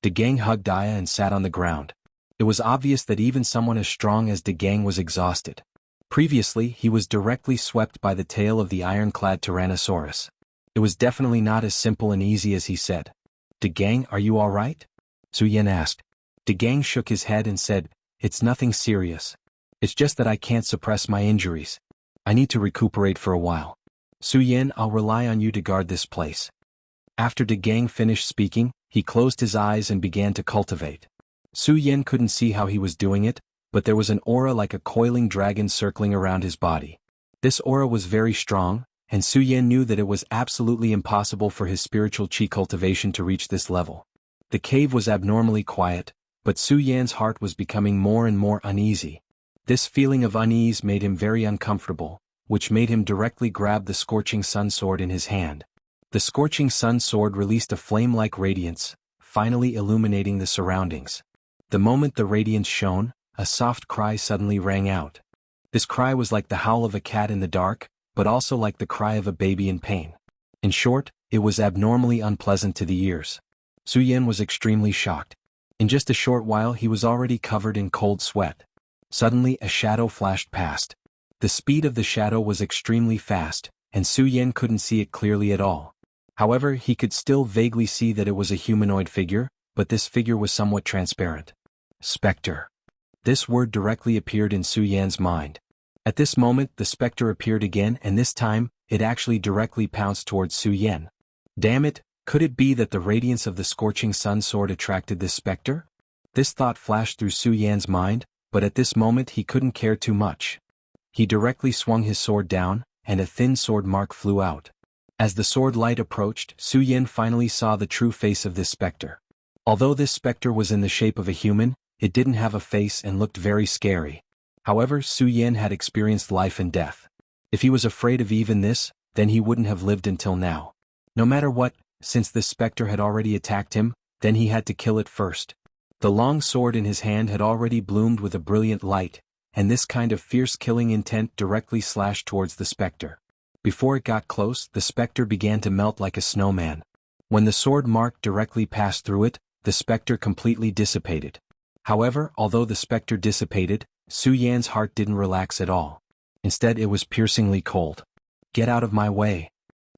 De Gang hugged Aya and sat on the ground. It was obvious that even someone as strong as De Gang was exhausted. Previously, he was directly swept by the tail of the ironclad Tyrannosaurus. It was definitely not as simple and easy as he said. "De Gang, are you all right?" Su Yin asked. De Gang shook his head and said, "It's nothing serious. It's just that I can't suppress my injuries. I need to recuperate for a while. Su Yin, I'll rely on you to guard this place." After De Gang finished speaking, he closed his eyes and began to cultivate. Su Yan couldn't see how he was doing it, but there was an aura like a coiling dragon circling around his body. This aura was very strong, and Su Yan knew that it was absolutely impossible for his spiritual qi cultivation to reach this level. The cave was abnormally quiet, but Su Yan's heart was becoming more and more uneasy. This feeling of unease made him very uncomfortable, which made him directly grab the scorching sun sword in his hand. The scorching sun sword released a flame-like radiance, finally illuminating the surroundings. The moment the radiance shone, a soft cry suddenly rang out. This cry was like the howl of a cat in the dark, but also like the cry of a baby in pain. In short, it was abnormally unpleasant to the ears. Su Yan was extremely shocked. In just a short while he was already covered in cold sweat. Suddenly a shadow flashed past. The speed of the shadow was extremely fast, and Su Yan couldn't see it clearly at all. However, he could still vaguely see that it was a humanoid figure, but this figure was somewhat transparent. Spectre. This word directly appeared in Su Yan's mind. At this moment the spectre appeared again, and this time, it actually directly pounced towards Su Yan. Damn it, could it be that the radiance of the scorching sun sword attracted this spectre? This thought flashed through Su Yan's mind, but at this moment he couldn't care too much. He directly swung his sword down, and a thin sword mark flew out. As the sword light approached, Su Yan finally saw the true face of this spectre. Although this spectre was in the shape of a human, it didn't have a face and looked very scary. However, Su Yan had experienced life and death. If he was afraid of even this, then he wouldn't have lived until now. No matter what, since this spectre had already attacked him, then he had to kill it first. The long sword in his hand had already bloomed with a brilliant light, and this kind of fierce killing intent directly slashed towards the spectre. Before it got close, the spectre began to melt like a snowman. When the sword mark directly passed through it, the spectre completely dissipated. However, although the spectre dissipated, Su Yan's heart didn't relax at all. Instead, it was piercingly cold. Get out of my way.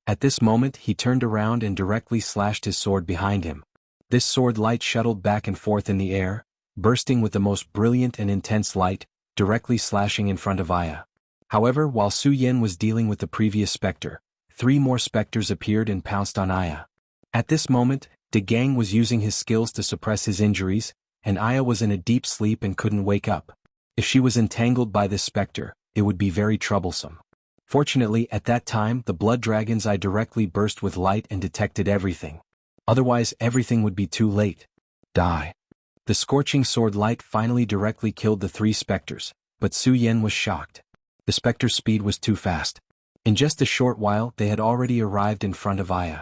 At this moment he turned around and directly slashed his sword behind him. This sword light shuttled back and forth in the air, bursting with the most brilliant and intense light, directly slashing in front of Aya. However, while Su Yan was dealing with the previous spectre, 3 more specters appeared and pounced on Aya. At this moment, De Gang was using his skills to suppress his injuries, and Aya was in a deep sleep and couldn't wake up. If she was entangled by this spectre, it would be very troublesome. Fortunately, at that time the blood dragon's eye directly burst with light and detected everything. Otherwise everything would be too late. Die. The scorching sword light finally directly killed the 3 specters, but Su Yan was shocked. The specter's speed was too fast. In just a short while they had already arrived in front of Aya.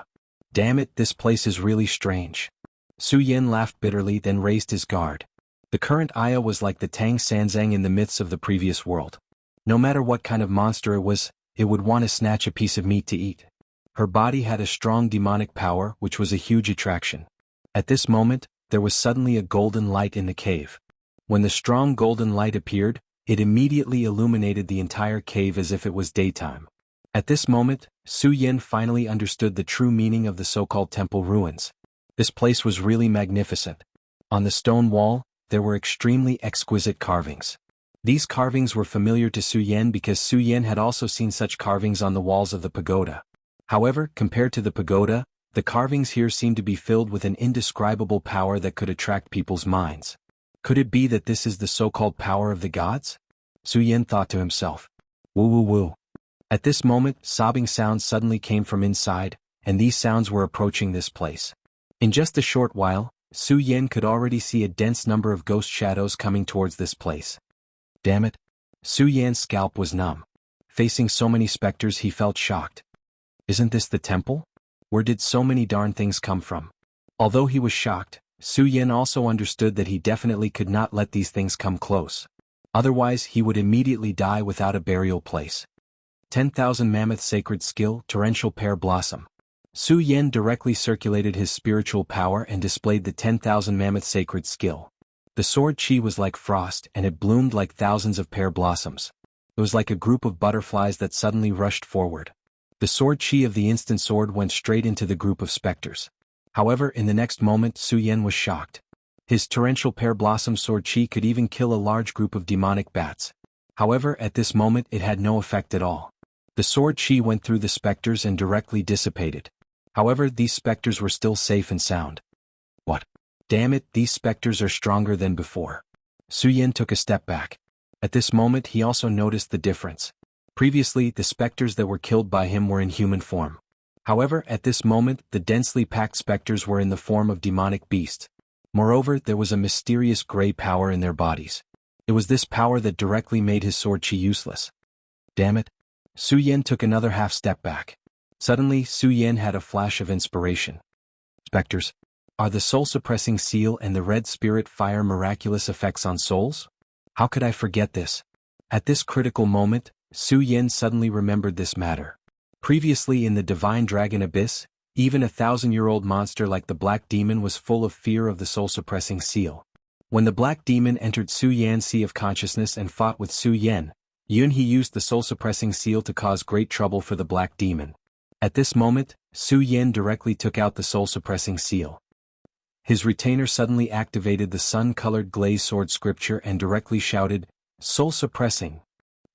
Damn it, this place is really strange. Su Yan laughed bitterly, then raised his guard. The current Aya was like the Tang Sanzang in the myths of the previous world. No matter what kind of monster it would want to snatch a piece of meat to eat. Her body had a strong demonic power, which was a huge attraction. At this moment, there was suddenly a golden light in the cave. When the strong golden light appeared, it immediately illuminated the entire cave as if it was daytime. At this moment, Su Yan finally understood the true meaning of the so-called temple ruins. This place was really magnificent. On the stone wall, there were extremely exquisite carvings. These carvings were familiar to Su Yan because Su Yan had also seen such carvings on the walls of the pagoda. However, compared to the pagoda, the carvings here seemed to be filled with an indescribable power that could attract people's minds. Could it be that this is the so-called power of the gods? Su Yan thought to himself. Woo woo woo. At this moment, sobbing sounds suddenly came from inside, and these sounds were approaching this place. In just a short while, Su Yan could already see a dense number of ghost shadows coming towards this place. Damn it. Su Yan's scalp was numb. Facing so many specters he felt shocked. Isn't this the temple? Where did so many darn things come from? Although he was shocked, Su Yan also understood that he definitely could not let these things come close. Otherwise he would immediately die without a burial place. 10,000 Mammoth Sacred Skill, Torrential Pear Blossom. Su Yan directly circulated his spiritual power and displayed the 10,000 Mammoth Sacred Skill. The sword chi was like frost and it bloomed like thousands of pear blossoms. It was like a group of butterflies that suddenly rushed forward. The sword chi of the instant sword went straight into the group of specters. However, in the next moment Su Yan was shocked. His torrential pear blossom sword chi could even kill a large group of demonic bats. However, at this moment it had no effect at all. The sword chi went through the specters and directly dissipated. However, these specters were still safe and sound. Damn it, these specters are stronger than before. Su Yan took a step back. At this moment he also noticed the difference. Previously, the specters that were killed by him were in human form. However, at this moment, the densely packed specters were in the form of demonic beasts. Moreover, there was a mysterious gray power in their bodies. It was this power that directly made his sword chi useless. Damn it. Su Yan took another half step back. Suddenly, Su Yan had a flash of inspiration. Specters. Are the soul-suppressing seal and the red spirit fire miraculous effects on souls? How could I forget this? At this critical moment, Su Yan suddenly remembered this matter. Previously in the Divine Dragon Abyss, even a 1,000-year-old monster like the Black Demon was full of fear of the soul-suppressing seal. When the Black Demon entered Su Yan's Sea of Consciousness and fought with Su Yan, he used the soul-suppressing seal to cause great trouble for the Black Demon. At this moment, Su Yan directly took out the soul-suppressing seal. His retainer suddenly activated the sun-colored glazed sword scripture and directly shouted, "Soul-suppressing."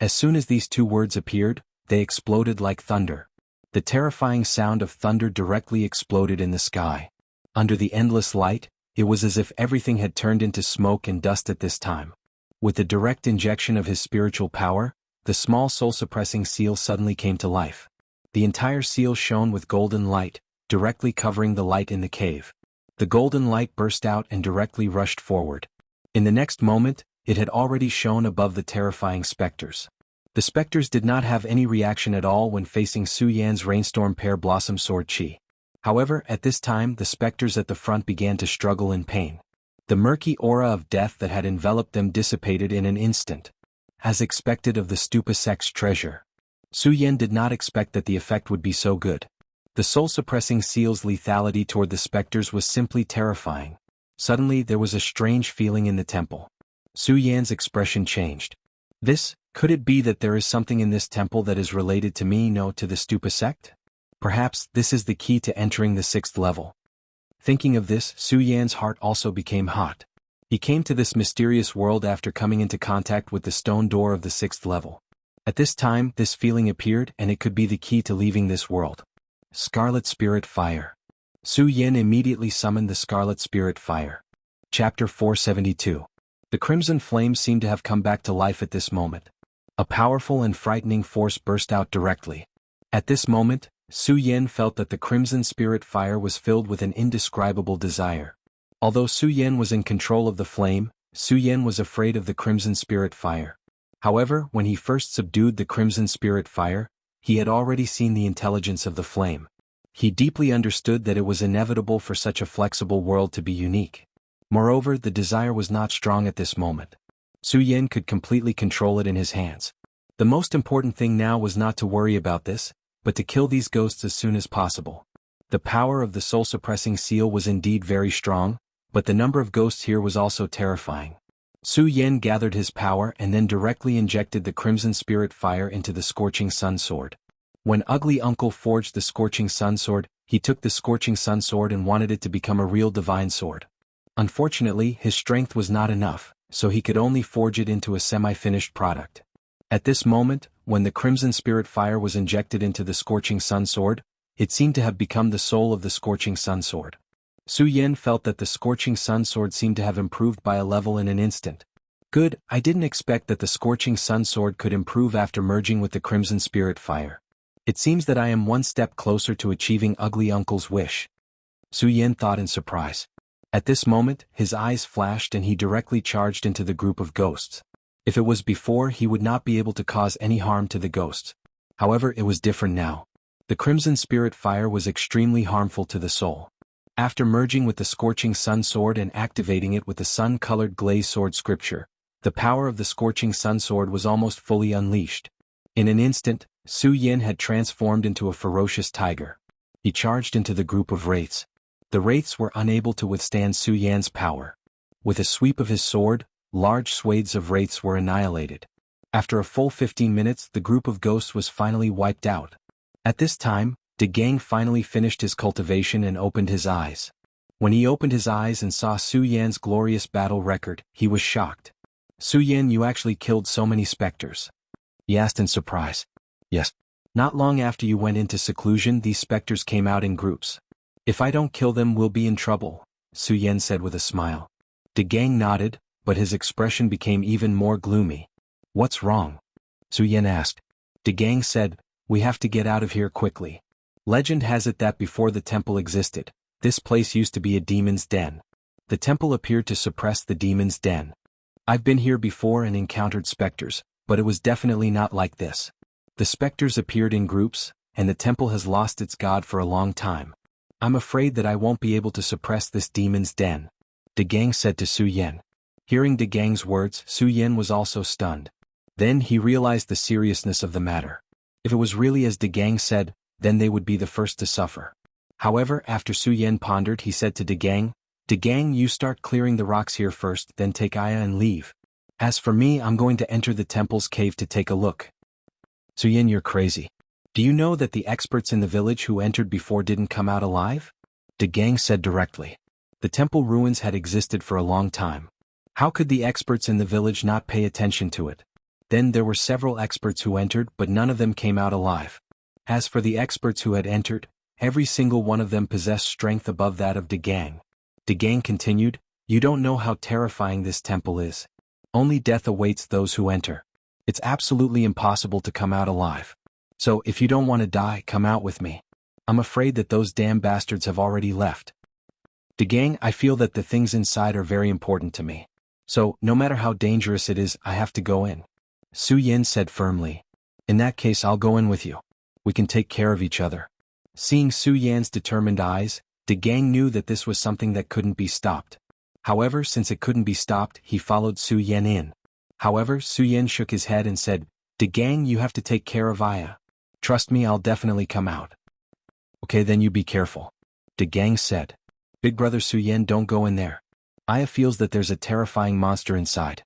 As soon as these two words appeared, they exploded like thunder. The terrifying sound of thunder directly exploded in the sky. Under the endless light, it was as if everything had turned into smoke and dust at this time. With the direct injection of his spiritual power, the small soul-suppressing seal suddenly came to life. The entire seal shone with golden light, directly covering the light in the cave. The golden light burst out and directly rushed forward. In the next moment, it had already shone above the terrifying specters. The specters did not have any reaction at all when facing Su Yan's Rainstorm Pear Blossom Sword Chi. However, at this time the specters at the front began to struggle in pain. The murky aura of death that had enveloped them dissipated in an instant. As expected of the Stupa sect's treasure, Su Yan did not expect that the effect would be so good. The soul-suppressing seal's lethality toward the specters was simply terrifying. Suddenly there was a strange feeling in the temple. Su Yan's expression changed. Could it be that there is something in this temple that is related to me, to the Stupa sect? Perhaps this is the key to entering the 6th level. Thinking of this, Su Yan's heart also became hot. He came to this mysterious world after coming into contact with the stone door of the 6th level. At this time, this feeling appeared and it could be the key to leaving this world. Scarlet Spirit Fire. Su Yan immediately summoned the Scarlet Spirit Fire. Chapter 472. The Crimson Flame seemed to have come back to life at this moment. A powerful and frightening force burst out directly. At this moment, Su Yan felt that the Crimson Spirit Fire was filled with an indescribable desire. Although Su Yan was in control of the flame, Su Yan was afraid of the Crimson Spirit Fire. However, when he first subdued the Crimson Spirit Fire, he had already seen the intelligence of the flame. He deeply understood that it was inevitable for such a flexible world to be unique. Moreover, the desire was not strong at this moment. Su Yan could completely control it in his hands. The most important thing now was not to worry about this, but to kill these ghosts as soon as possible. The power of the soul-suppressing seal was indeed very strong, but the number of ghosts here was also terrifying. Su Yan gathered his power and then directly injected the Crimson Spirit Fire into the Scorching Sun Sword. When Ugly Uncle forged the Scorching Sun Sword, he took the Scorching Sun Sword and wanted it to become a real divine sword. Unfortunately, his strength was not enough, so he could only forge it into a semi-finished product. At this moment, when the Crimson Spirit Fire was injected into the Scorching Sun Sword, it seemed to have become the soul of the Scorching Sun Sword. Su Yan felt that the Scorching Sun Sword seemed to have improved by a level in an instant. Good, I didn't expect that the Scorching Sun Sword could improve after merging with the Crimson Spirit Fire. It seems that I am one step closer to achieving Ugly Uncle's wish. Su Yan thought in surprise. At this moment, his eyes flashed and he directly charged into the group of ghosts. If it was before, he would not be able to cause any harm to the ghosts. However, it was different now. The Crimson Spirit Fire was extremely harmful to the soul. After merging with the Scorching Sun Sword and activating it with the sun-colored glazed sword scripture, the power of the Scorching Sun Sword was almost fully unleashed. In an instant, Su Yan had transformed into a ferocious tiger. He charged into the group of wraiths. The wraiths were unable to withstand Su Yan's power. With a sweep of his sword, large swathes of wraiths were annihilated. After a full 15 minutes, the group of ghosts was finally wiped out. At this time, De Gang finally finished his cultivation and opened his eyes. When he opened his eyes and saw Su Yan's glorious battle record, he was shocked. Su Yan, you actually killed so many specters? He asked in surprise. Yes. Not long after you went into seclusion, these specters came out in groups. If I don't kill them, we'll be in trouble. Su Yan said with a smile. De Gang nodded, but his expression became even more gloomy. What's wrong? Su Yan asked. De Gang said, we have to get out of here quickly. Legend has it that before the temple existed, this place used to be a demon's den. The temple appeared to suppress the demon's den. I've been here before and encountered specters, but it was definitely not like this. The specters appeared in groups, and the temple has lost its god for a long time. I'm afraid that I won't be able to suppress this demon's den. De Gang said to Su Yan. Hearing De Gang's words, Su Yan was also stunned. Then he realized the seriousness of the matter. If it was really as De Gang said, then they would be the first to suffer. However, after Su Yan pondered, he said to De Gang, you start clearing the rocks here first, then take Aya and leave. As for me, I'm going to enter the temple's cave to take a look. Su Yan, you're crazy. Do you know that the experts in the village who entered before didn't come out alive? De Gang said directly. The temple ruins had existed for a long time. How could the experts in the village not pay attention to it? Then there were several experts who entered, but none of them came out alive. As for the experts who had entered, every single one of them possessed strength above that of De Gang. De Gang continued, you don't know how terrifying this temple is. Only death awaits those who enter. It's absolutely impossible to come out alive. So if you don't want to die, come out with me. I'm afraid that those damn bastards have already left. De Gang, I feel that the things inside are very important to me. So, no matter how dangerous it is, I have to go in. Su Yan said firmly. In that case, I'll go in with you. We can take care of each other. Seeing Su Yan's determined eyes, De Gang knew that this was something that couldn't be stopped. However, since it couldn't be stopped, he followed Su Yan in. However, Su Yan shook his head and said, De Gang, you have to take care of Aya. Trust me, I'll definitely come out. Okay, then you be careful. De Gang said. Big brother Su Yan, don't go in there. Aya feels that there's a terrifying monster inside.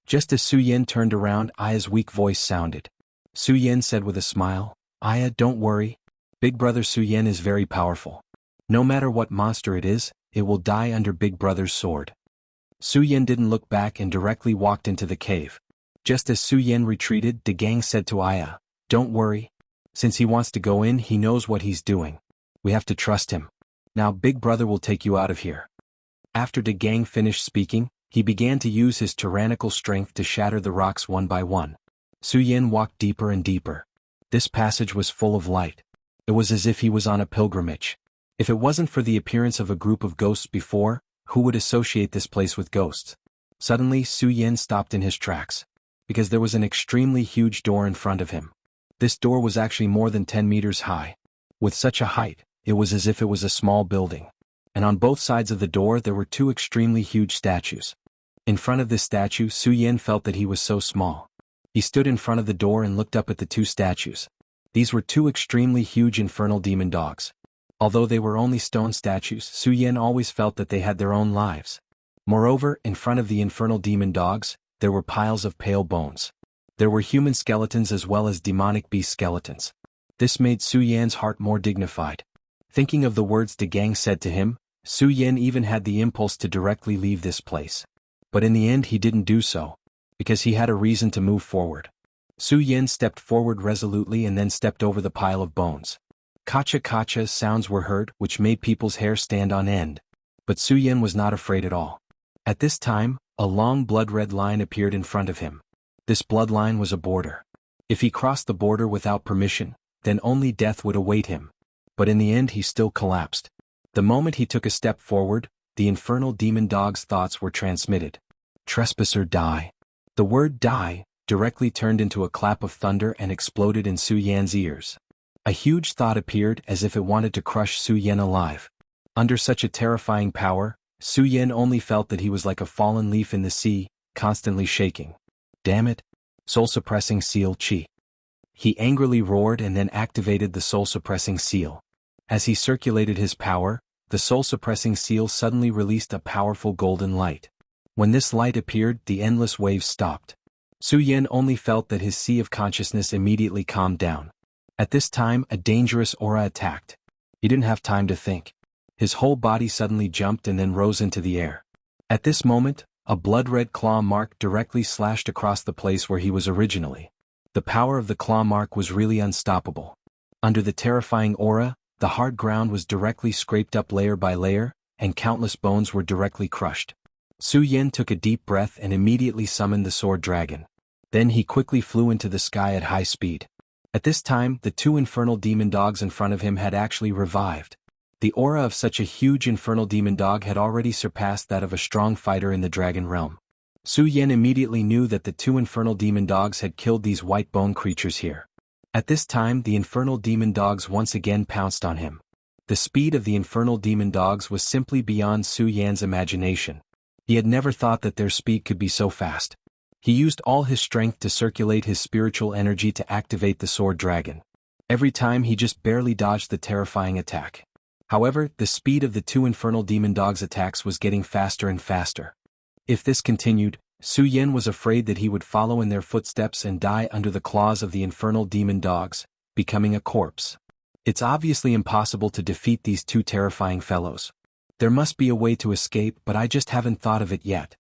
Just as Su Yan turned around, Aya's weak voice sounded. Su Yan said with a smile, Aya, don't worry. Big brother Su Yan is very powerful. No matter what monster it is, it will die under Big brother's sword. Su Yan didn't look back and directly walked into the cave. Just as Su Yan retreated, De Gang said to Aya, don't worry. Since he wants to go in, he knows what he's doing. We have to trust him. Now Big brother will take you out of here. After De Gang finished speaking, he began to use his tyrannical strength to shatter the rocks one by one. Su Yan walked deeper and deeper. This passage was full of light. It was as if he was on a pilgrimage. If it wasn't for the appearance of a group of ghosts before, who would associate this place with ghosts? Suddenly, Su Yan stopped in his tracks. Because there was an extremely huge door in front of him. This door was actually more than 10 meters high. With such a height, it was as if it was a small building. And on both sides of the door there were two extremely huge statues. In front of this statue, Su Yan felt that he was so small. He stood in front of the door and looked up at the two statues. These were two extremely huge infernal demon dogs. Although they were only stone statues, Su Yan always felt that they had their own lives. Moreover, in front of the infernal demon dogs, there were piles of pale bones. There were human skeletons as well as demonic beast skeletons. This made Su Yan's heart more dignified. Thinking of the words De Gang said to him, Su Yan even had the impulse to directly leave this place. But in the end he didn't do so, because he had a reason to move forward. Su Yan stepped forward resolutely and then stepped over the pile of bones. Kacha-kacha sounds were heard which made people's hair stand on end. But Su Yan was not afraid at all. At this time, a long blood-red line appeared in front of him. This bloodline was a border. If he crossed the border without permission, then only death would await him. But in the end he still collapsed. The moment he took a step forward, the infernal demon dog's thoughts were transmitted. Trespasser, die. The word die directly turned into a clap of thunder and exploded in Su Yan's ears. A huge thought appeared as if it wanted to crush Su Yan alive. Under such a terrifying power, Su Yan only felt that he was like a fallen leaf in the sea, constantly shaking. Damn it! Soul-suppressing seal chi. He angrily roared and then activated the soul-suppressing seal. As he circulated his power, the soul-suppressing seal suddenly released a powerful golden light. When this light appeared, the endless waves stopped. Su Yan only felt that his sea of consciousness immediately calmed down. At this time, a dangerous aura attacked. He didn't have time to think. His whole body suddenly jumped and then rose into the air. At this moment, a blood-red claw mark directly slashed across the place where he was originally. The power of the claw mark was really unstoppable. Under the terrifying aura, the hard ground was directly scraped up layer by layer, and countless bones were directly crushed. Su Yin took a deep breath and immediately summoned the sword dragon. Then he quickly flew into the sky at high speed. At this time, the two infernal demon dogs in front of him had actually revived. The aura of such a huge infernal demon dog had already surpassed that of a strong fighter in the dragon realm. Su Yin immediately knew that the two infernal demon dogs had killed these white bone creatures here. At this time, the infernal demon dogs once again pounced on him. The speed of the infernal demon dogs was simply beyond Su Yan's imagination. He had never thought that their speed could be so fast. He used all his strength to circulate his spiritual energy to activate the sword dragon. Every time he just barely dodged the terrifying attack. However, the speed of the two infernal demon dogs' attacks was getting faster and faster. If this continued, Su Yin was afraid that he would follow in their footsteps and die under the claws of the infernal demon dogs, becoming a corpse. It's obviously impossible to defeat these two terrifying fellows. There must be a way to escape, but I just haven't thought of it yet.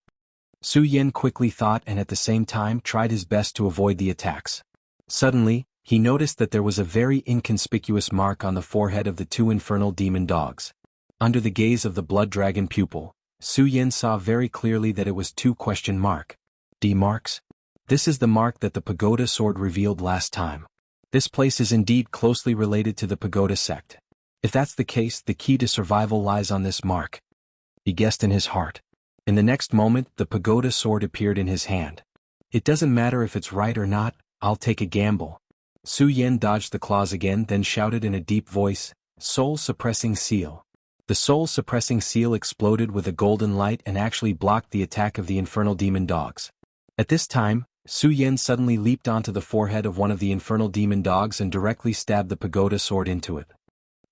Su Yin quickly thought and at the same time tried his best to avoid the attacks. Suddenly, he noticed that there was a very inconspicuous mark on the forehead of the two infernal demon dogs. Under the gaze of the blood dragon pupil, Su Yin saw very clearly that it was two question mark. D marks? This is the mark that the pagoda sword revealed last time. This place is indeed closely related to the pagoda sect. If that's the case, the key to survival lies on this mark. He guessed in his heart. In the next moment, the pagoda sword appeared in his hand. It doesn't matter if it's right or not, I'll take a gamble. Su Yin dodged the claws again, then shouted in a deep voice, "Soul-suppressing seal." The soul-suppressing seal exploded with a golden light and actually blocked the attack of the infernal demon dogs. At this time, Su Yin suddenly leaped onto the forehead of one of the infernal demon dogs and directly stabbed the pagoda sword into it.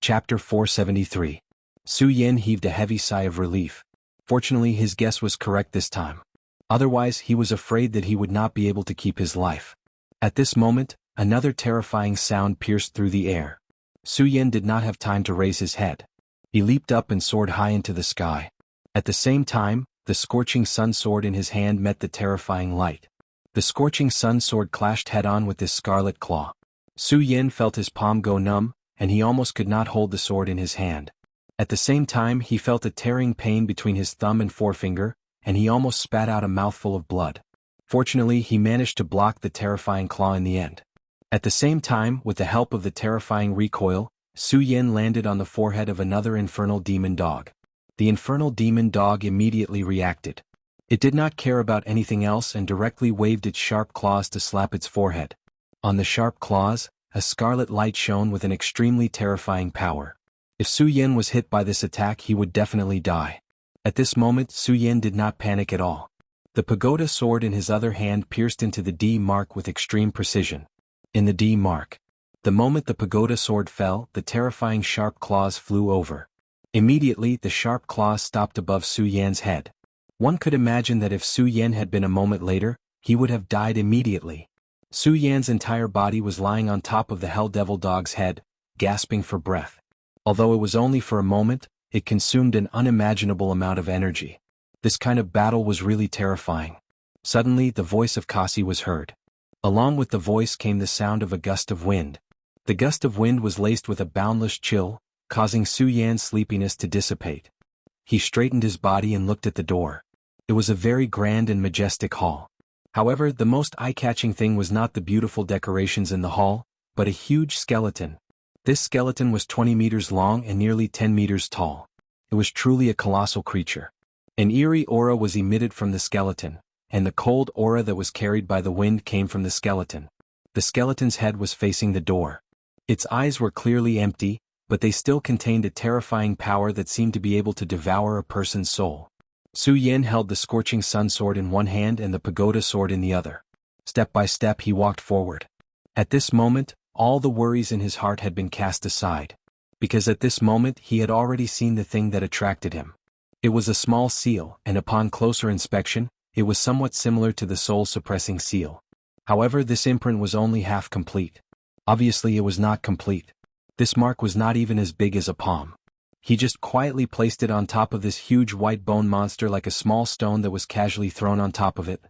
Chapter 473. Su Yin heaved a heavy sigh of relief. Fortunately, his guess was correct this time. Otherwise, he was afraid that he would not be able to keep his life. At this moment, another terrifying sound pierced through the air. Su Yin did not have time to raise his head. He leaped up and soared high into the sky. At the same time, the scorching sun sword in his hand met the terrifying light. The scorching sun sword clashed head-on with this scarlet claw. Su Yin felt his palm go numb, and he almost could not hold the sword in his hand. At the same time, he felt a tearing pain between his thumb and forefinger, and he almost spat out a mouthful of blood. Fortunately, he managed to block the terrifying claw in the end. At the same time, with the help of the terrifying recoil, Su Yin landed on the forehead of another infernal demon dog. The infernal demon dog immediately reacted. It did not care about anything else and directly waved its sharp claws to slap its forehead. On the sharp claws, a scarlet light shone with an extremely terrifying power. If Su Yin was hit by this attack, he would definitely die. At this moment, Su Yin did not panic at all. The pagoda sword in his other hand pierced into the D mark with extreme precision. In the D mark. The moment the pagoda sword fell, the terrifying sharp claws flew over. Immediately, the sharp claws stopped above Su Yan's head. One could imagine that if Su Yan had been a moment later, he would have died immediately. Su Yan's entire body was lying on top of the Hell Devil dog's head, gasping for breath. Although it was only for a moment, it consumed an unimaginable amount of energy. This kind of battle was really terrifying. Suddenly, the voice of Kasi was heard. Along with the voice came the sound of a gust of wind. The gust of wind was laced with a boundless chill, causing Su Yan's sleepiness to dissipate. He straightened his body and looked at the door. It was a very grand and majestic hall. However, the most eye-catching thing was not the beautiful decorations in the hall, but a huge skeleton. This skeleton was 20 meters long and nearly 10 meters tall. It was truly a colossal creature. An eerie aura was emitted from the skeleton, and the cold aura that was carried by the wind came from the skeleton. The skeleton's head was facing the door. Its eyes were clearly empty, but they still contained a terrifying power that seemed to be able to devour a person's soul. Su Yin held the scorching sun sword in one hand and the pagoda sword in the other. Step by step he walked forward. At this moment, all the worries in his heart had been cast aside. Because at this moment he had already seen the thing that attracted him. It was a small seal, and upon closer inspection, it was somewhat similar to the soul-suppressing seal. However, this imprint was only half complete. Obviously it was not complete. This mark was not even as big as a palm. He just quietly placed it on top of this huge white bone monster like a small stone that was casually thrown on top of it.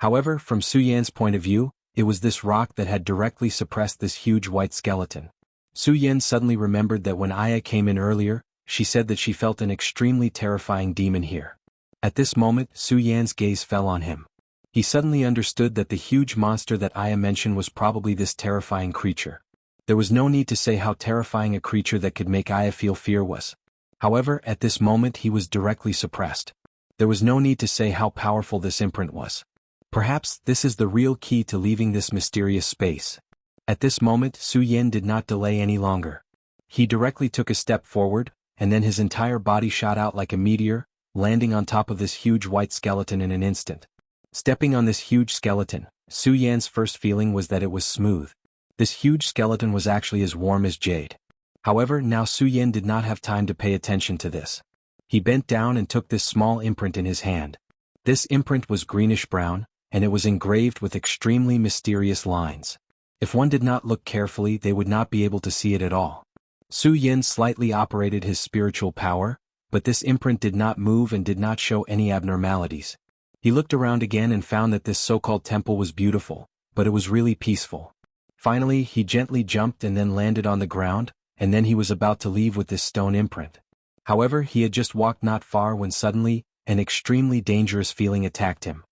However, from Su Yan's point of view, it was this rock that had directly suppressed this huge white skeleton. Su Yan suddenly remembered that when Aya came in earlier, she said that she felt an extremely terrifying demon here. At this moment, Su Yan's gaze fell on him. He suddenly understood that the huge monster that Aya mentioned was probably this terrifying creature. There was no need to say how terrifying a creature that could make Aya feel fear was. However, at this moment he was directly suppressed. There was no need to say how powerful this imprint was. Perhaps this is the real key to leaving this mysterious space. At this moment, Su Yan did not delay any longer. He directly took a step forward, and then his entire body shot out like a meteor, landing on top of this huge white skeleton in an instant. Stepping on this huge skeleton, Su Yan's first feeling was that it was smooth. This huge skeleton was actually as warm as jade. However, now Su Yan did not have time to pay attention to this. He bent down and took this small imprint in his hand. This imprint was greenish-brown, and it was engraved with extremely mysterious lines. If one did not look carefully, they would not be able to see it at all. Su Yan slightly operated his spiritual power, but this imprint did not move and did not show any abnormalities. He looked around again and found that this so-called temple was beautiful, but it was really peaceful. Finally, he gently jumped and then landed on the ground, and then he was about to leave with this stone imprint. However, he had just walked not far when suddenly, an extremely dangerous feeling attacked him.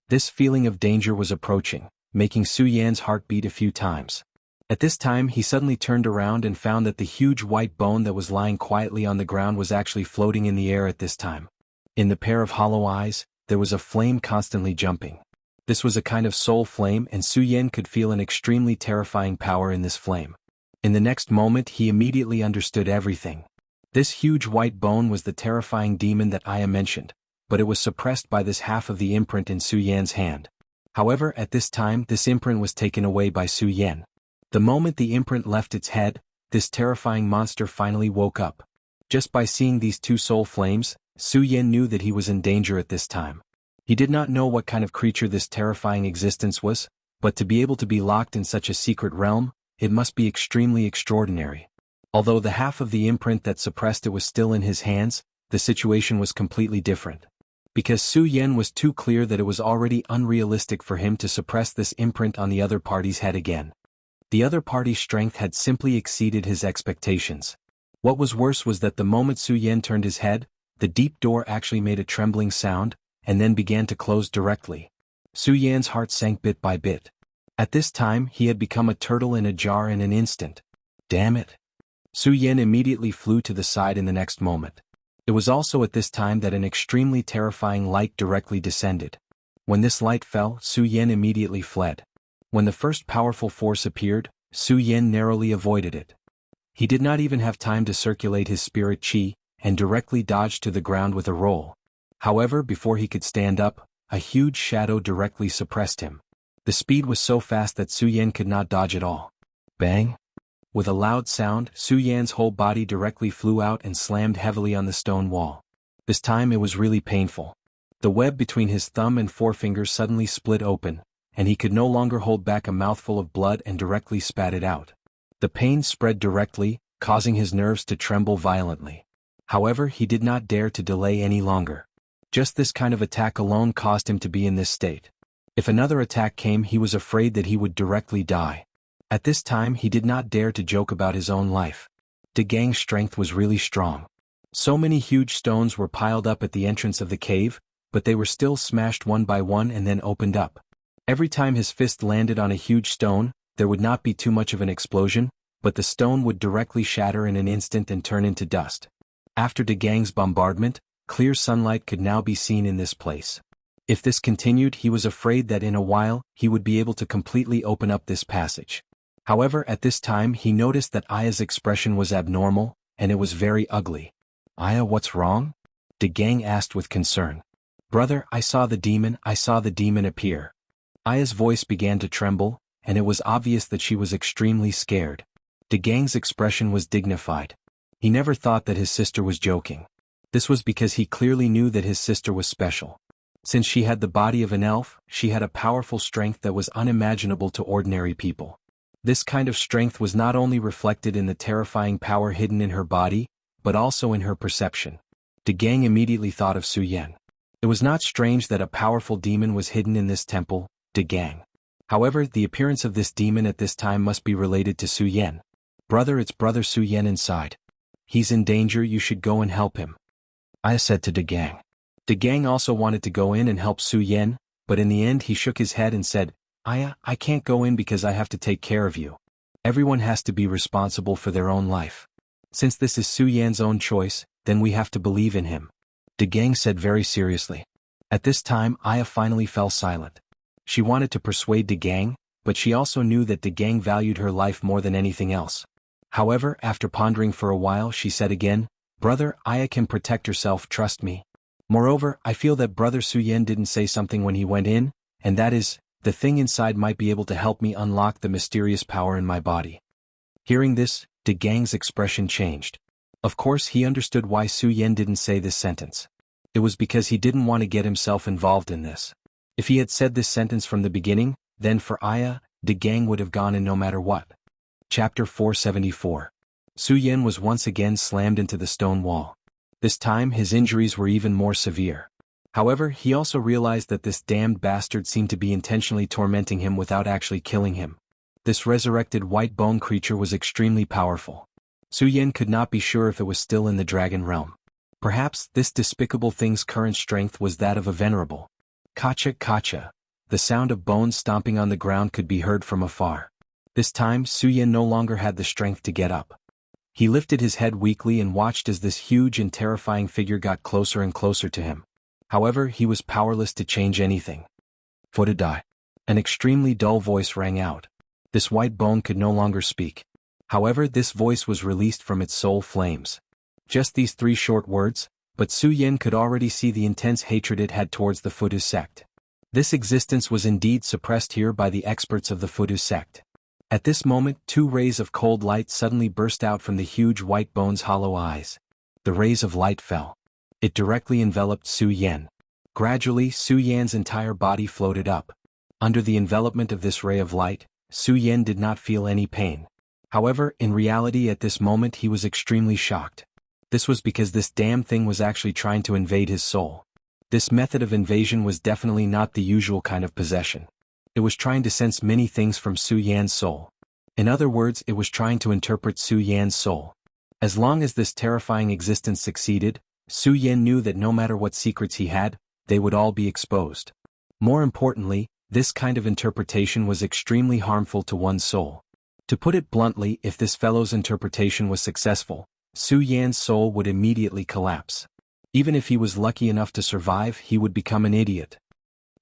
This feeling of danger was approaching, making Su Yan's heart beat a few times. At this time he suddenly turned around and found that the huge white bone that was lying quietly on the ground was actually floating in the air at this time. In the pair of hollow eyes, there was a flame constantly jumping. This was a kind of soul flame, and Su Yan could feel an extremely terrifying power in this flame. In the next moment he immediately understood everything. This huge white bone was the terrifying demon that Aya mentioned, but it was suppressed by this half of the imprint in Su Yan's hand. However, at this time this imprint was taken away by Su Yan. The moment the imprint left its head, this terrifying monster finally woke up. Just by seeing these two soul flames, Su Yan knew that he was in danger at this time. He did not know what kind of creature this terrifying existence was, but to be able to be locked in such a secret realm, it must be extremely extraordinary. Although the half of the imprint that suppressed it was still in his hands, the situation was completely different. Because Su Yan was too clear that it was already unrealistic for him to suppress this imprint on the other party's head again. The other party's strength had simply exceeded his expectations. What was worse was that the moment Su Yan turned his head, the deep door actually made a trembling sound, and then began to close directly. Su Yan's heart sank bit by bit. At this time he had become a turtle in a jar in an instant. Damn it! Su Yan immediately flew to the side in the next moment. It was also at this time that an extremely terrifying light directly descended. When this light fell, Su Yan immediately fled. When the first powerful force appeared, Su Yan narrowly avoided it. He did not even have time to circulate his spirit chi, and directly dodged to the ground with a roll. However, before he could stand up, a huge shadow directly suppressed him. The speed was so fast that Su Yan could not dodge at all. Bang! With a loud sound, Su Yan's whole body directly flew out and slammed heavily on the stone wall. This time it was really painful. The web between his thumb and forefinger suddenly split open, and he could no longer hold back a mouthful of blood and directly spat it out. The pain spread directly, causing his nerves to tremble violently. However, he did not dare to delay any longer. Just this kind of attack alone caused him to be in this state. If another attack came, he was afraid that he would directly die. At this time he did not dare to joke about his own life. De Gang's strength was really strong. So many huge stones were piled up at the entrance of the cave, but they were still smashed one by one and then opened up. Every time his fist landed on a huge stone, there would not be too much of an explosion, but the stone would directly shatter in an instant and turn into dust. After De Gang's bombardment, clear sunlight could now be seen in this place. If this continued, he was afraid that in a while he would be able to completely open up this passage. However, at this time he noticed that Aya's expression was abnormal, and it was very ugly. "Aya, what's wrong?" De Gang asked with concern. "Brother, I saw the demon appear." Aya's voice began to tremble, and it was obvious that she was extremely scared. De Gang's expression was dignified. He never thought that his sister was joking. This was because he clearly knew that his sister was special. Since she had the body of an elf, she had a powerful strength that was unimaginable to ordinary people. This kind of strength was not only reflected in the terrifying power hidden in her body, but also in her perception. De Gang immediately thought of Su Yan. It was not strange that a powerful demon was hidden in this temple, De Gang. However, the appearance of this demon at this time must be related to Su Yan. "Brother, it's Brother Su Yan inside. he's in danger, you should go and help him," Aya said to Gang. Gang also wanted to go in and help Su Yan, but in the end he shook his head and said, "Aya, I can't go in because I have to take care of you. Everyone has to be responsible for their own life. Since this is Su Yan's own choice, then we have to believe in him," Gang said very seriously. At this time Aya finally fell silent. She wanted to persuade Gang, but she also knew that Gang valued her life more than anything else. However, after pondering for a while, she said again, "Brother, Aya can protect herself, trust me. Moreover, I feel that Brother Su Yan didn't say something when he went in, and that is, the thing inside might be able to help me unlock the mysterious power in my body." Hearing this, Gang's expression changed. Of course he understood why Su Yan didn't say this sentence. It was because he didn't want to get himself involved in this. If he had said this sentence from the beginning, then for Aya, Gang would have gone in no matter what. Chapter 474. Su Yan was once again slammed into the stone wall. This time his injuries were even more severe. However, he also realized that this damned bastard seemed to be intentionally tormenting him without actually killing him. This resurrected white bone creature was extremely powerful. Su Yan could not be sure if it was still in the dragon realm. Perhaps this despicable thing's current strength was that of a venerable. Kacha kacha. The sound of bones stomping on the ground could be heard from afar. This time Su Yan no longer had the strength to get up. He lifted his head weakly and watched as this huge and terrifying figure got closer and closer to him. However, he was powerless to change anything. "Fodadai." An extremely dull voice rang out. This white bone could no longer speak. However, this voice was released from its soul flames. Just these 3 short words, but Su Yan could already see the intense hatred it had towards the Fudu sect. This existence was indeed suppressed here by the experts of the Fudu sect. At this moment 2 rays of cold light suddenly burst out from the huge white bone's hollow eyes. The rays of light fell. It directly enveloped Su Yan. Gradually Su Yan's entire body floated up. Under the envelopment of this ray of light, Su Yan did not feel any pain. However, in reality at this moment he was extremely shocked. This was because this damn thing was actually trying to invade his soul. This method of invasion was definitely not the usual kind of possession. It was trying to sense many things from Su Yan's soul. In other words, it was trying to interpret Su Yan's soul. As long as this terrifying existence succeeded, Su Yan knew that no matter what secrets he had, they would all be exposed. More importantly, this kind of interpretation was extremely harmful to one's soul. To put it bluntly, if this fellow's interpretation was successful, Su Yan's soul would immediately collapse. Even if he was lucky enough to survive, he would become an idiot.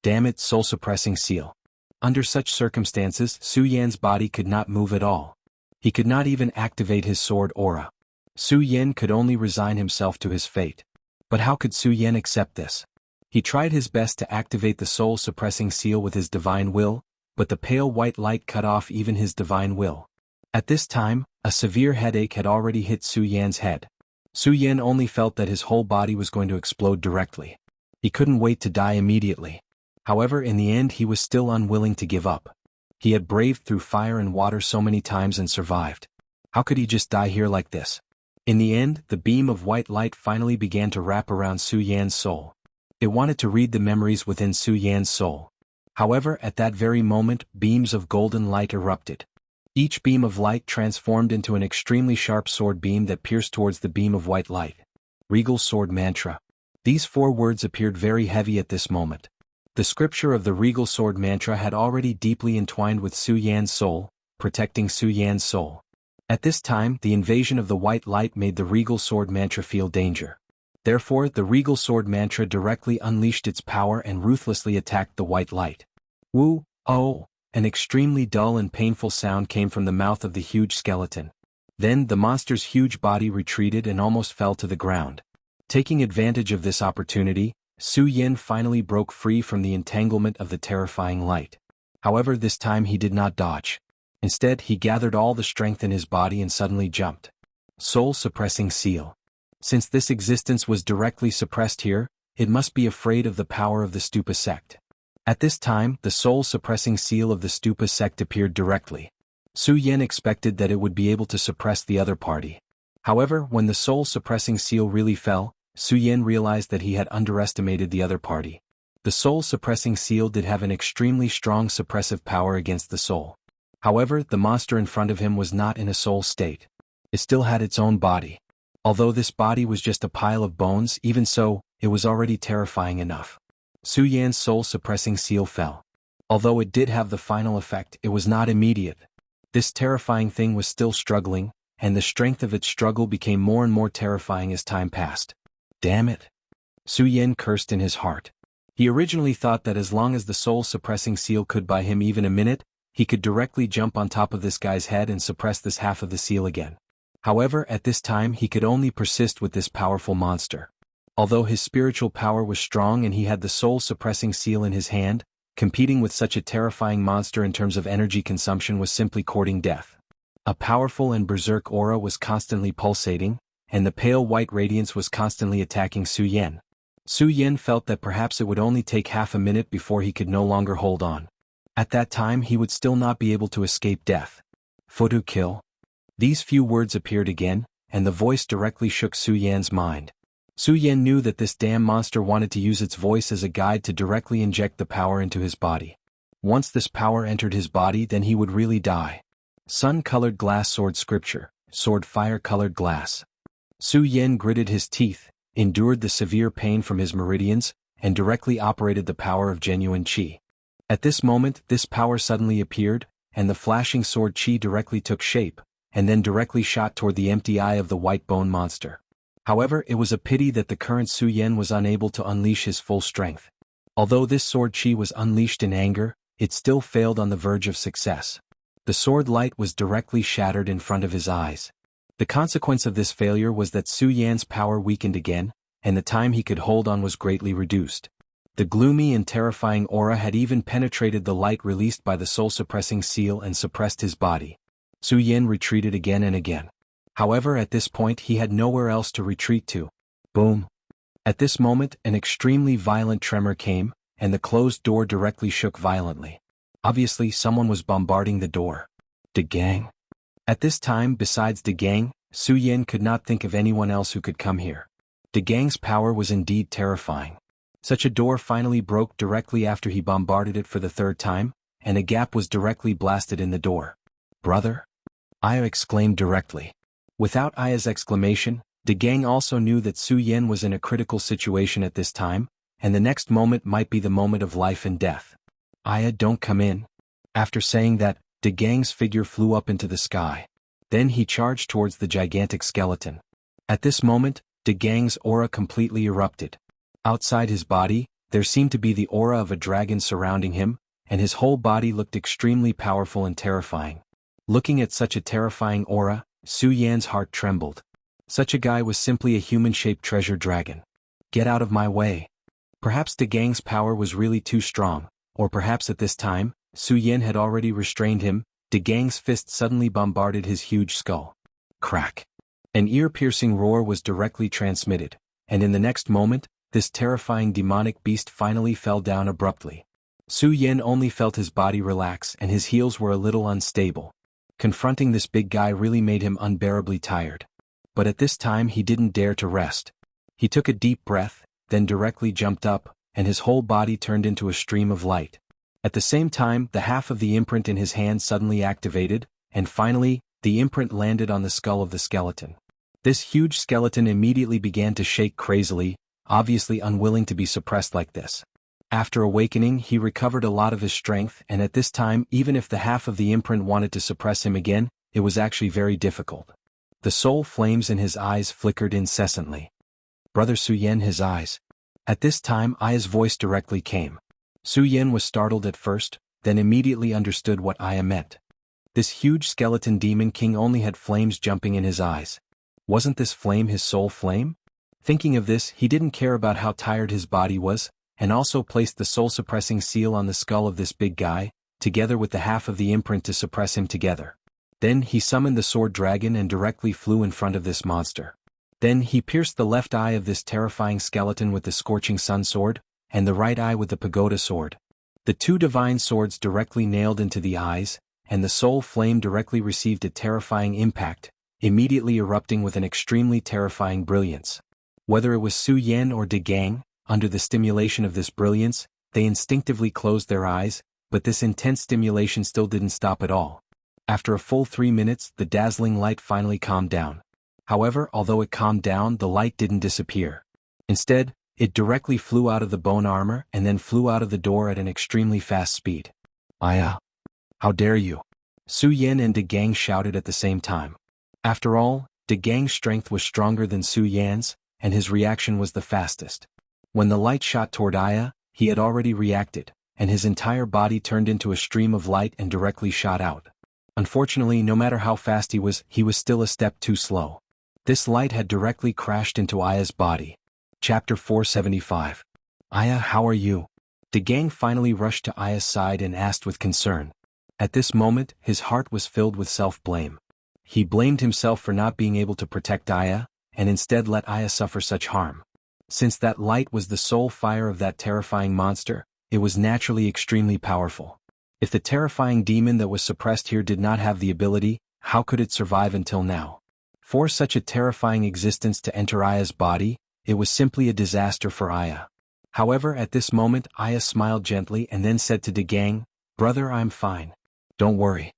Damn it, soul-suppressing seal. Under such circumstances, Su Yan's body could not move at all. He could not even activate his sword aura. Su Yan could only resign himself to his fate. But how could Su Yan accept this? He tried his best to activate the soul-suppressing seal with his divine will, but the pale white light cut off even his divine will. At this time, a severe headache had already hit Su Yan's head. Su Yan only felt that his whole body was going to explode directly. He couldn't wait to die immediately. However, in the end he was still unwilling to give up. He had braved through fire and water so many times and survived. How could he just die here like this? In the end, the beam of white light finally began to wrap around Su Yan's soul. It wanted to read the memories within Su Yan's soul. However, at that very moment, beams of golden light erupted. Each beam of light transformed into an extremely sharp sword beam that pierced towards the beam of white light. Regal Sword Mantra. These 4 words appeared very heavy at this moment. The scripture of the Regal Sword Mantra had already deeply entwined with Su Yan's soul, protecting Su Yan's soul. At this time, the invasion of the white light made the Regal Sword Mantra feel danger. Therefore, the Regal Sword Mantra directly unleashed its power and ruthlessly attacked the white light. Woo, oh! An extremely dull and painful sound came from the mouth of the huge skeleton. Then the monster's huge body retreated and almost fell to the ground. Taking advantage of this opportunity, Su Yan finally broke free from the entanglement of the terrifying light. However, this time he did not dodge. Instead, he gathered all the strength in his body and suddenly jumped. Soul-suppressing seal. Since this existence was directly suppressed here, it must be afraid of the power of the Stupa sect. At this time, the soul-suppressing seal of the Stupa sect appeared directly. Su Yan expected that it would be able to suppress the other party. However, when the soul-suppressing seal really fell, Su Yan realized that he had underestimated the other party. The soul-suppressing seal did have an extremely strong suppressive power against the soul. However, the monster in front of him was not in a soul state. It still had its own body. Although this body was just a pile of bones, even so, it was already terrifying enough. Su Yan's soul-suppressing seal fell. Although it did have the final effect, it was not immediate. This terrifying thing was still struggling, and the strength of its struggle became more and more terrifying as time passed. Damn it! Su Yan cursed in his heart. He originally thought that as long as the soul-suppressing seal could buy him even a minute, he could directly jump on top of this guy's head and suppress this half of the seal again. However, at this time he could only persist with this powerful monster. Although his spiritual power was strong and he had the soul-suppressing seal in his hand, competing with such a terrifying monster in terms of energy consumption was simply courting death. A powerful and berserk aura was constantly pulsating, and the pale white radiance was constantly attacking Su Yan. Su Yan felt that perhaps it would only take half a minute before he could no longer hold on. At that time he would still not be able to escape death. Futu kill? These few words appeared again, and the voice directly shook Su Yan's mind. Su Yan knew that this damn monster wanted to use its voice as a guide to directly inject the power into his body. Once this power entered his body, then he would really die. Sun-colored glass sword scripture, sword fire-colored glass. Su Yan gritted his teeth, endured the severe pain from his meridians, and directly operated the power of genuine qi. At this moment, this power suddenly appeared, and the flashing sword qi directly took shape, and then directly shot toward the empty eye of the white bone monster. However, it was a pity that the current Su Yan was unable to unleash his full strength. Although this sword qi was unleashed in anger, it still failed on the verge of success. The sword light was directly shattered in front of his eyes. The consequence of this failure was that Su Yan's power weakened again, and the time he could hold on was greatly reduced. The gloomy and terrifying aura had even penetrated the light released by the soul-suppressing seal and suppressed his body. Su Yan retreated again and again. However, at this point he had nowhere else to retreat to. Boom! At this moment, an extremely violent tremor came, and the closed door directly shook violently. Obviously, someone was bombarding the door. De Gang. At this time, besides De Gang, Su Yan could not think of anyone else who could come here. De Gang's power was indeed terrifying. Such a door finally broke directly after he bombarded it for the third time, and a gap was directly blasted in the door. Brother? Aya exclaimed directly. Without Aya's exclamation, De Gang also knew that Su Yan was in a critical situation at this time, and the next moment might be the moment of life and death. Aya, don't come in. After saying that, De Gang's figure flew up into the sky. Then he charged towards the gigantic skeleton. At this moment, De Gang's aura completely erupted. Outside his body, there seemed to be the aura of a dragon surrounding him, and his whole body looked extremely powerful and terrifying. Looking at such a terrifying aura, Su Yan's heart trembled. Such a guy was simply a human-shaped treasure dragon. Get out of my way. Perhaps De Gang's power was really too strong, or perhaps at this time, Su Yan had already restrained him. De Gang's fist suddenly bombarded his huge skull. Crack! An ear-piercing roar was directly transmitted, and in the next moment, this terrifying demonic beast finally fell down abruptly. Su Yan only felt his body relax and his heels were a little unstable. Confronting this big guy really made him unbearably tired. But at this time he didn't dare to rest. He took a deep breath, then directly jumped up, and his whole body turned into a stream of light. At the same time, the half of the imprint in his hand suddenly activated, and finally, the imprint landed on the skull of the skeleton. This huge skeleton immediately began to shake crazily, obviously unwilling to be suppressed like this. After awakening, he recovered a lot of his strength, and at this time, even if the half of the imprint wanted to suppress him again, it was actually very difficult. The soul flames in his eyes flickered incessantly. Brother Su Yan, his eyes. At this time, Aya's voice directly came. Su Yan was startled at first, then immediately understood what Aya meant. This huge skeleton demon king only had flames jumping in his eyes. Wasn't this flame his soul flame? Thinking of this, he didn't care about how tired his body was, and also placed the soul-suppressing seal on the skull of this big guy, together with the half of the imprint to suppress him together. Then he summoned the sword dragon and directly flew in front of this monster. Then he pierced the left eye of this terrifying skeleton with the scorching sun sword, and the right eye with the pagoda sword. The two divine swords directly nailed into the eyes, and the soul flame directly received a terrifying impact, immediately erupting with an extremely terrifying brilliance. Whether it was Su Yan or De Gang, under the stimulation of this brilliance, they instinctively closed their eyes, but this intense stimulation still didn't stop at all. After a full 3 minutes, the dazzling light finally calmed down. However, although it calmed down, the light didn't disappear. Instead, it directly flew out of the bone armor and then flew out of the door at an extremely fast speed. Aya! How dare you! Su Yin and De Gang shouted at the same time. After all, De Gang's strength was stronger than Su Yan's, and his reaction was the fastest. When the light shot toward Aya, he had already reacted, and his entire body turned into a stream of light and directly shot out. Unfortunately, no matter how fast he was still a step too slow. This light had directly crashed into Aya's body. Chapter 475. Aya, how are you? De Gang finally rushed to Aya's side and asked with concern. At this moment, his heart was filled with self-blame. He blamed himself for not being able to protect Aya, and instead let Aya suffer such harm. Since that light was the sole fire of that terrifying monster, it was naturally extremely powerful. If the terrifying demon that was suppressed here did not have the ability, how could it survive until now? For such a terrifying existence to enter Aya's body, it was simply a disaster for Aya. However, at this moment, Aya smiled gently and then said to De Gang, "Brother, I'm fine. Don't worry."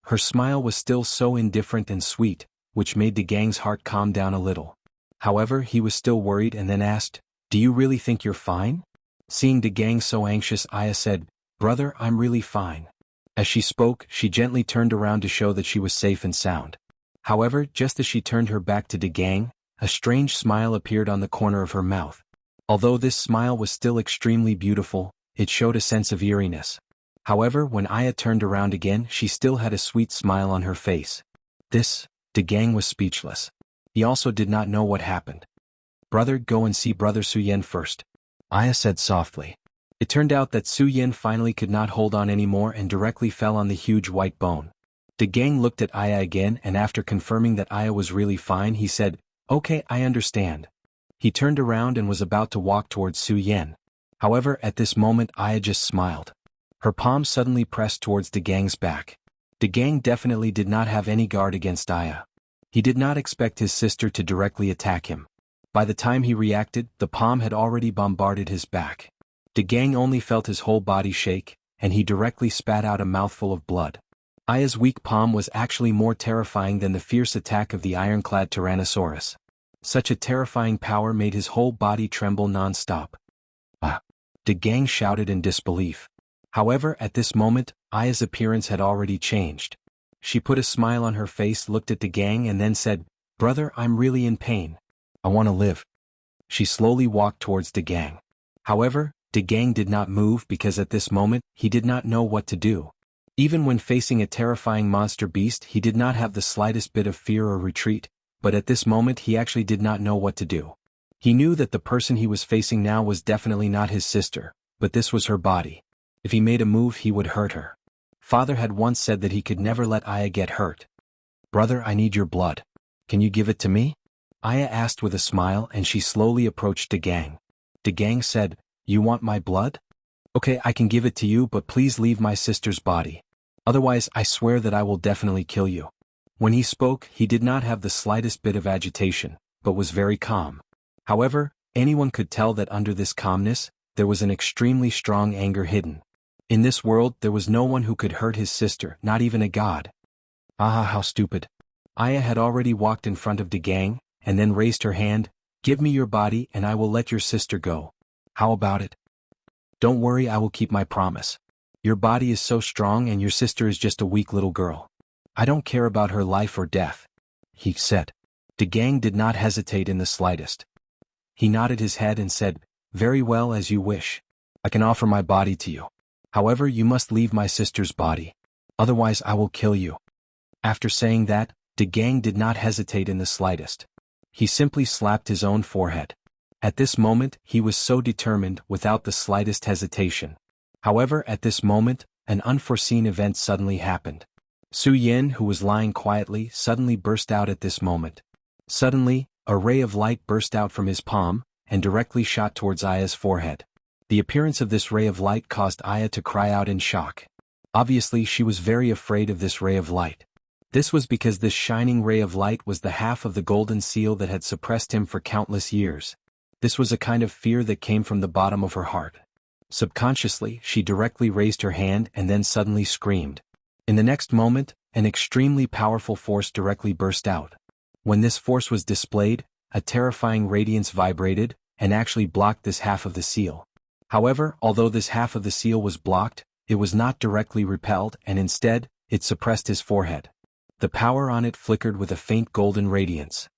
Her smile was still so indifferent and sweet, which made De Gang's heart calm down a little. However, he was still worried and then asked, "Do you really think you're fine?" Seeing De Gang so anxious, Aya said, "Brother, I'm really fine." As she spoke, she gently turned around to show that she was safe and sound. However, just as she turned her back to De Gang, a strange smile appeared on the corner of her mouth. Although this smile was still extremely beautiful, it showed a sense of eeriness. However, when Aya turned around again, she still had a sweet smile on her face. De Gang was speechless. He also did not know what happened. "Brother, go and see Brother Su Yen first," Aya said softly. It turned out that Su Yen finally could not hold on anymore and directly fell on the huge white bone. De Gang looked at Aya again, and after confirming that Aya was really fine, he said, "Okay, I understand." He turned around and was about to walk towards Su Yen. However, at this moment Aya just smiled. Her palm suddenly pressed towards De Gang's back. De Gang definitely did not have any guard against Aya. He did not expect his sister to directly attack him. By the time he reacted, the palm had already bombarded his back. De Gang only felt his whole body shake, and he directly spat out a mouthful of blood. Aya's weak palm was actually more terrifying than the fierce attack of the ironclad Tyrannosaurus. Such a terrifying power made his whole body tremble non-stop. "Ah!" De Gang shouted in disbelief. However, at this moment, Aya's appearance had already changed. She put a smile on her face, looked at De Gang and then said, "Brother, I'm really in pain. I want to live." She slowly walked towards De Gang. However, De Gang did not move because at this moment, he did not know what to do. Even when facing a terrifying monster beast, he did not have the slightest bit of fear or retreat, but at this moment he actually did not know what to do. He knew that the person he was facing now was definitely not his sister, but this was her body. If he made a move, he would hurt her. Father had once said that he could never let Aya get hurt. "Brother, I need your blood. Can you give it to me?" Aya asked with a smile, and she slowly approached De Gang. De Gang said, "You want my blood? Okay, I can give it to you, but please leave my sister's body. Otherwise, I swear that I will definitely kill you." When he spoke, he did not have the slightest bit of agitation, but was very calm. However, anyone could tell that under this calmness, there was an extremely strong anger hidden. In this world, there was no one who could hurt his sister, not even a god. Ah, how stupid. Aya had already walked in front of De Gang, and then raised her hand, "Give me your body and I will let your sister go. How about it? Don't worry, I will keep my promise. Your body is so strong and your sister is just a weak little girl. I don't care about her life or death," he said. De Gang did not hesitate in the slightest. He nodded his head and said, "Very well, as you wish. I can offer my body to you. However, you must leave my sister's body. Otherwise I will kill you." After saying that, De Gang did not hesitate in the slightest. He simply slapped his own forehead. At this moment, he was so determined without the slightest hesitation. However, at this moment, an unforeseen event suddenly happened. Su Yin, who was lying quietly, suddenly burst out at this moment. Suddenly, a ray of light burst out from his palm, and directly shot towards Aya's forehead. The appearance of this ray of light caused Aya to cry out in shock. Obviously, she was very afraid of this ray of light. This was because this shining ray of light was the half of the golden seal that had suppressed him for countless years. This was a kind of fear that came from the bottom of her heart. Subconsciously, she directly raised her hand and then suddenly screamed. In the next moment, an extremely powerful force directly burst out. When this force was displayed, a terrifying radiance vibrated, and actually blocked this half of the seal. However, although this half of the seal was blocked, it was not directly repelled, and instead, it suppressed his forehead. The power on it flickered with a faint golden radiance.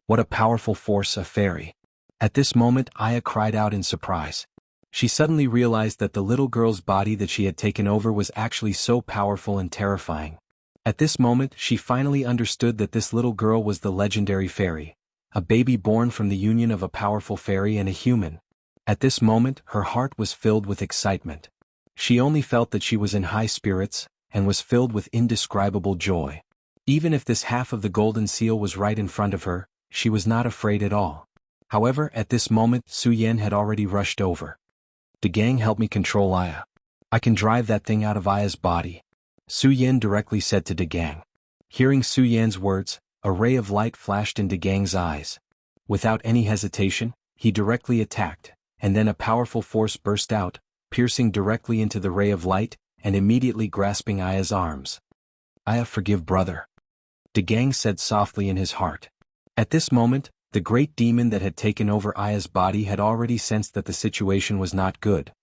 What a powerful force, a fairy. At this moment, Aya cried out in surprise. She suddenly realized that the little girl's body that she had taken over was actually so powerful and terrifying. At this moment, she finally understood that this little girl was the legendary fairy, a baby born from the union of a powerful fairy and a human. At this moment, her heart was filled with excitement. She only felt that she was in high spirits, and was filled with indescribable joy. Even if this half of the golden seal was right in front of her, she was not afraid at all. However, at this moment, Su Yan had already rushed over. "The gang help me control Aya. I can drive that thing out of Aya's body," Su Yan directly said to De Gang. Hearing Su Yan's words, a ray of light flashed in De Gang's eyes. Without any hesitation, he directly attacked, and then a powerful force burst out, piercing directly into the ray of light, and immediately grasping Aya's arms. "Aya, forgive brother," De Gang said softly in his heart. At this moment, the great demon that had taken over Aya's body had already sensed that the situation was not good.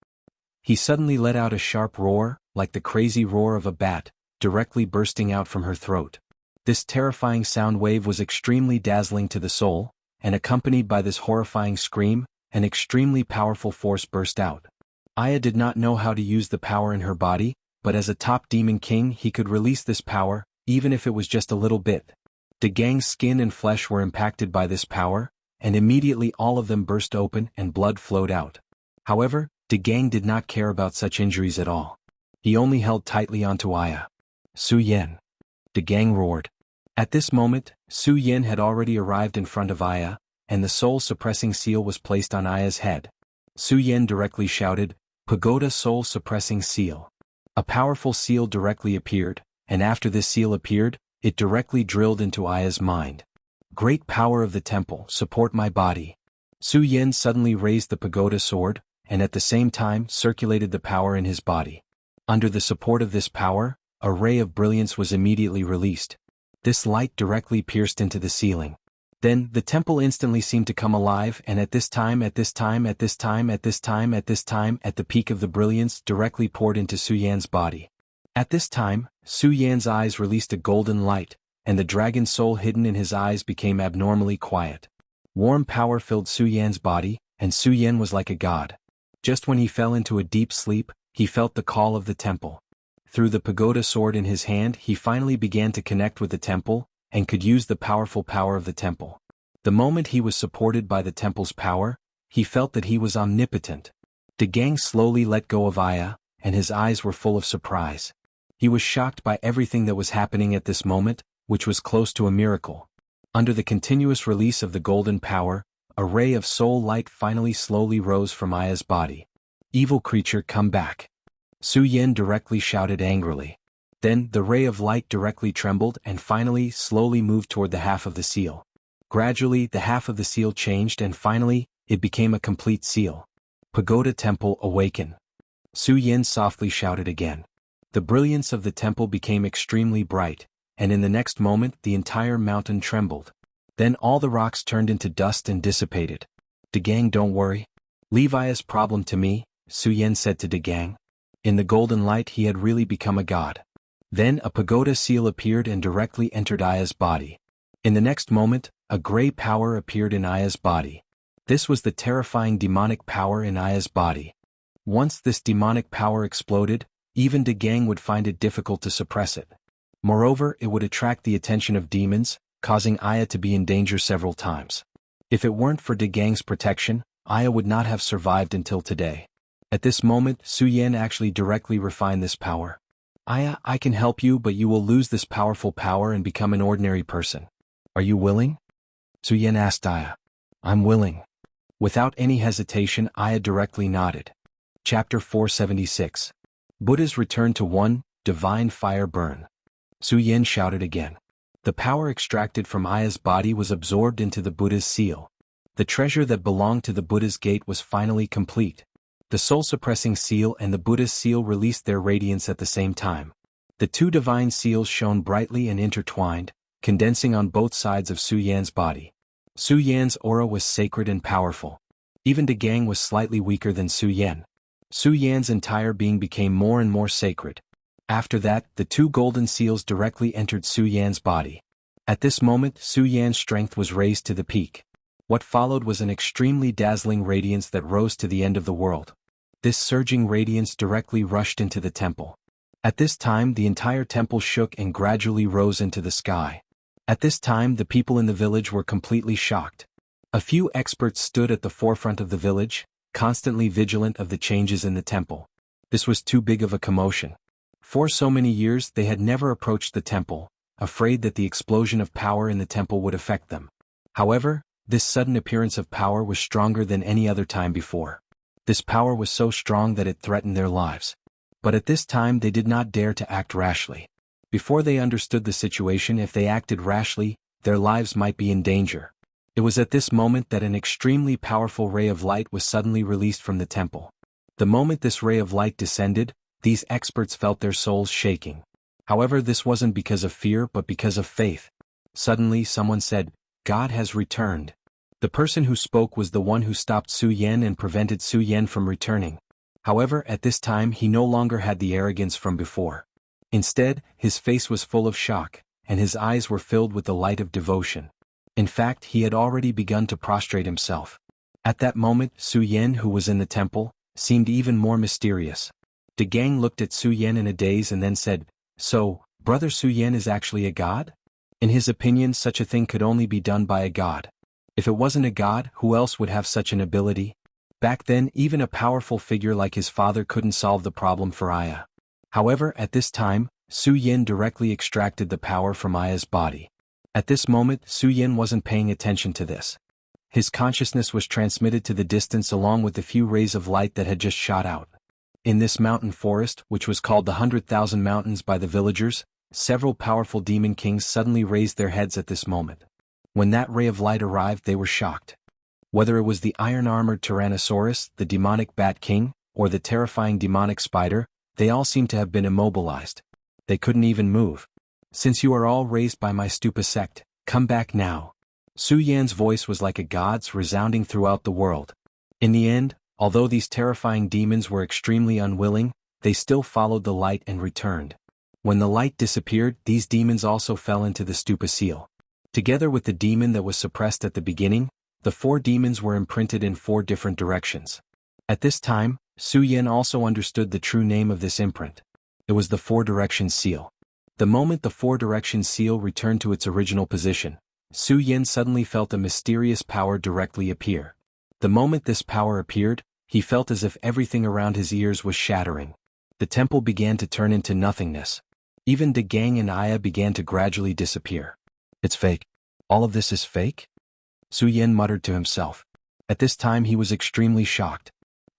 He suddenly let out a sharp roar, like the crazy roar of a bat, directly bursting out from her throat. This terrifying sound wave was extremely dazzling to the soul, and accompanied by this horrifying scream, an extremely powerful force burst out. Aya did not know how to use the power in her body, but as a top demon king he could release this power, even if it was just a little bit. De Gang's skin and flesh were impacted by this power, and immediately all of them burst open and blood flowed out. However, De Gang did not care about such injuries at all. He only held tightly onto Aya. "Su Yan!" De Gang roared. At this moment, Su Yan had already arrived in front of Aya, and the soul-suppressing seal was placed on Aya's head. Su Yan directly shouted, "Pagoda soul-suppressing seal." A powerful seal directly appeared, and after this seal appeared, it directly drilled into Aya's mind. "Great power of the temple, support my body." Su Yan suddenly raised the pagoda sword, and at the same time circulated the power in his body. Under the support of this power, a ray of brilliance was immediately released. This light directly pierced into the ceiling. Then, the temple instantly seemed to come alive, and at the peak of the brilliance directly poured into Su Yan's body. At this time, Su Yan's eyes released a golden light, and the dragon soul hidden in his eyes became abnormally quiet. Warm power filled Su Yan's body, and Su Yan was like a god. Just when he fell into a deep sleep, he felt the call of the temple. Through the pagoda sword in his hand, he finally began to connect with the temple, and could use the powerful power of the temple. The moment he was supported by the temple's power, he felt that he was omnipotent. De Gang slowly let go of Aya, and his eyes were full of surprise. He was shocked by everything that was happening at this moment, which was close to a miracle. Under the continuous release of the golden power, a ray of soul light finally slowly rose from Aya's body. "Evil creature, come back!" Su Yan directly shouted angrily. Then, the ray of light directly trembled and finally slowly moved toward the half of the seal. Gradually, the half of the seal changed and finally, it became a complete seal. "Pagoda temple, awaken!" Su Yan softly shouted again. The brilliance of the temple became extremely bright, and in the next moment the entire mountain trembled. Then all the rocks turned into dust and dissipated. "De Gang, don't worry. Leave Aya's problem to me," Su Yan said to De Gang. In the golden light he had really become a god. Then a pagoda seal appeared and directly entered Aya's body. In the next moment, a gray power appeared in Aya's body. This was the terrifying demonic power in Aya's body. Once this demonic power exploded, even De Gang would find it difficult to suppress it. Moreover, it would attract the attention of demons, causing Aya to be in danger several times. If it weren't for De Gang's protection, Aya would not have survived until today. At this moment, Su Yan actually directly refined this power. "Aya, I can help you, but you will lose this powerful power and become an ordinary person. Are you willing?" Su Yan asked Aya. "I'm willing." Without any hesitation, Aya directly nodded. Chapter 476. Buddha's Return to One, Divine Fire Burn. Su Yan shouted again. The power extracted from Aya's body was absorbed into the Buddha's seal. The treasure that belonged to the Buddha's gate was finally complete. The soul-suppressing seal and the Buddha's seal released their radiance at the same time. The two divine seals shone brightly and intertwined, condensing on both sides of Su Yan's body. Su Yan's aura was sacred and powerful. Even De Gang was slightly weaker than Su Yan. Su Yan's entire being became more and more sacred. After that, the two golden seals directly entered Su Yan's body. At this moment, Su Yan's strength was raised to the peak. What followed was an extremely dazzling radiance that rose to the end of the world. This surging radiance directly rushed into the temple. At this time, the entire temple shook and gradually rose into the sky. At this time, the people in the village were completely shocked. A few experts stood at the forefront of the village, constantly vigilant of the changes in the temple. This was too big of a commotion. For so many years, they had never approached the temple, afraid that the explosion of power in the temple would affect them. However, this sudden appearance of power was stronger than any other time before. This power was so strong that it threatened their lives. But at this time they did not dare to act rashly. Before they understood the situation, if they acted rashly, their lives might be in danger. It was at this moment that an extremely powerful ray of light was suddenly released from the temple. The moment this ray of light descended, these experts felt their souls shaking. However, this wasn't because of fear but because of faith. Suddenly someone said, "God has returned." The person who spoke was the one who stopped Su Yan and prevented Su Yan from returning. However, at this time he no longer had the arrogance from before. Instead, his face was full of shock, and his eyes were filled with the light of devotion. In fact, he had already begun to prostrate himself. At that moment, Su Yan, who was in the temple, seemed even more mysterious. De Gang looked at Su Yan in a daze and then said, "So, Brother Su Yan is actually a god?" In his opinion, such a thing could only be done by a god. If it wasn't a god, who else would have such an ability? Back then, even a powerful figure like his father couldn't solve the problem for Aya. However, at this time, Su Yan directly extracted the power from Aya's body. At this moment, Su Yan wasn't paying attention to this. His consciousness was transmitted to the distance along with the few rays of light that had just shot out. In this mountain forest, which was called the 100,000 Mountains by the villagers, several powerful demon kings suddenly raised their heads at this moment. When that ray of light arrived, they were shocked. Whether it was the iron-armored Tyrannosaurus, the demonic Bat King, or the terrifying demonic spider, they all seemed to have been immobilized. They couldn't even move. "Since you are all raised by my stupa sect, come back now." Su Yan's voice was like a god's, resounding throughout the world. In the end, although these terrifying demons were extremely unwilling, they still followed the light and returned. When the light disappeared, these demons also fell into the stupa seal. Together with the demon that was suppressed at the beginning, the 4 demons were imprinted in 4 different directions. At this time, Su Yan also understood the true name of this imprint. It was the 4-direction seal. The moment the 4-direction seal returned to its original position, Su Yan suddenly felt a mysterious power directly appear. The moment this power appeared, he felt as if everything around his ears was shattering. The temple began to turn into nothingness. Even De Gang and Aya began to gradually disappear. "It's fake. All of this is fake?" Su Yan muttered to himself. At this time he was extremely shocked.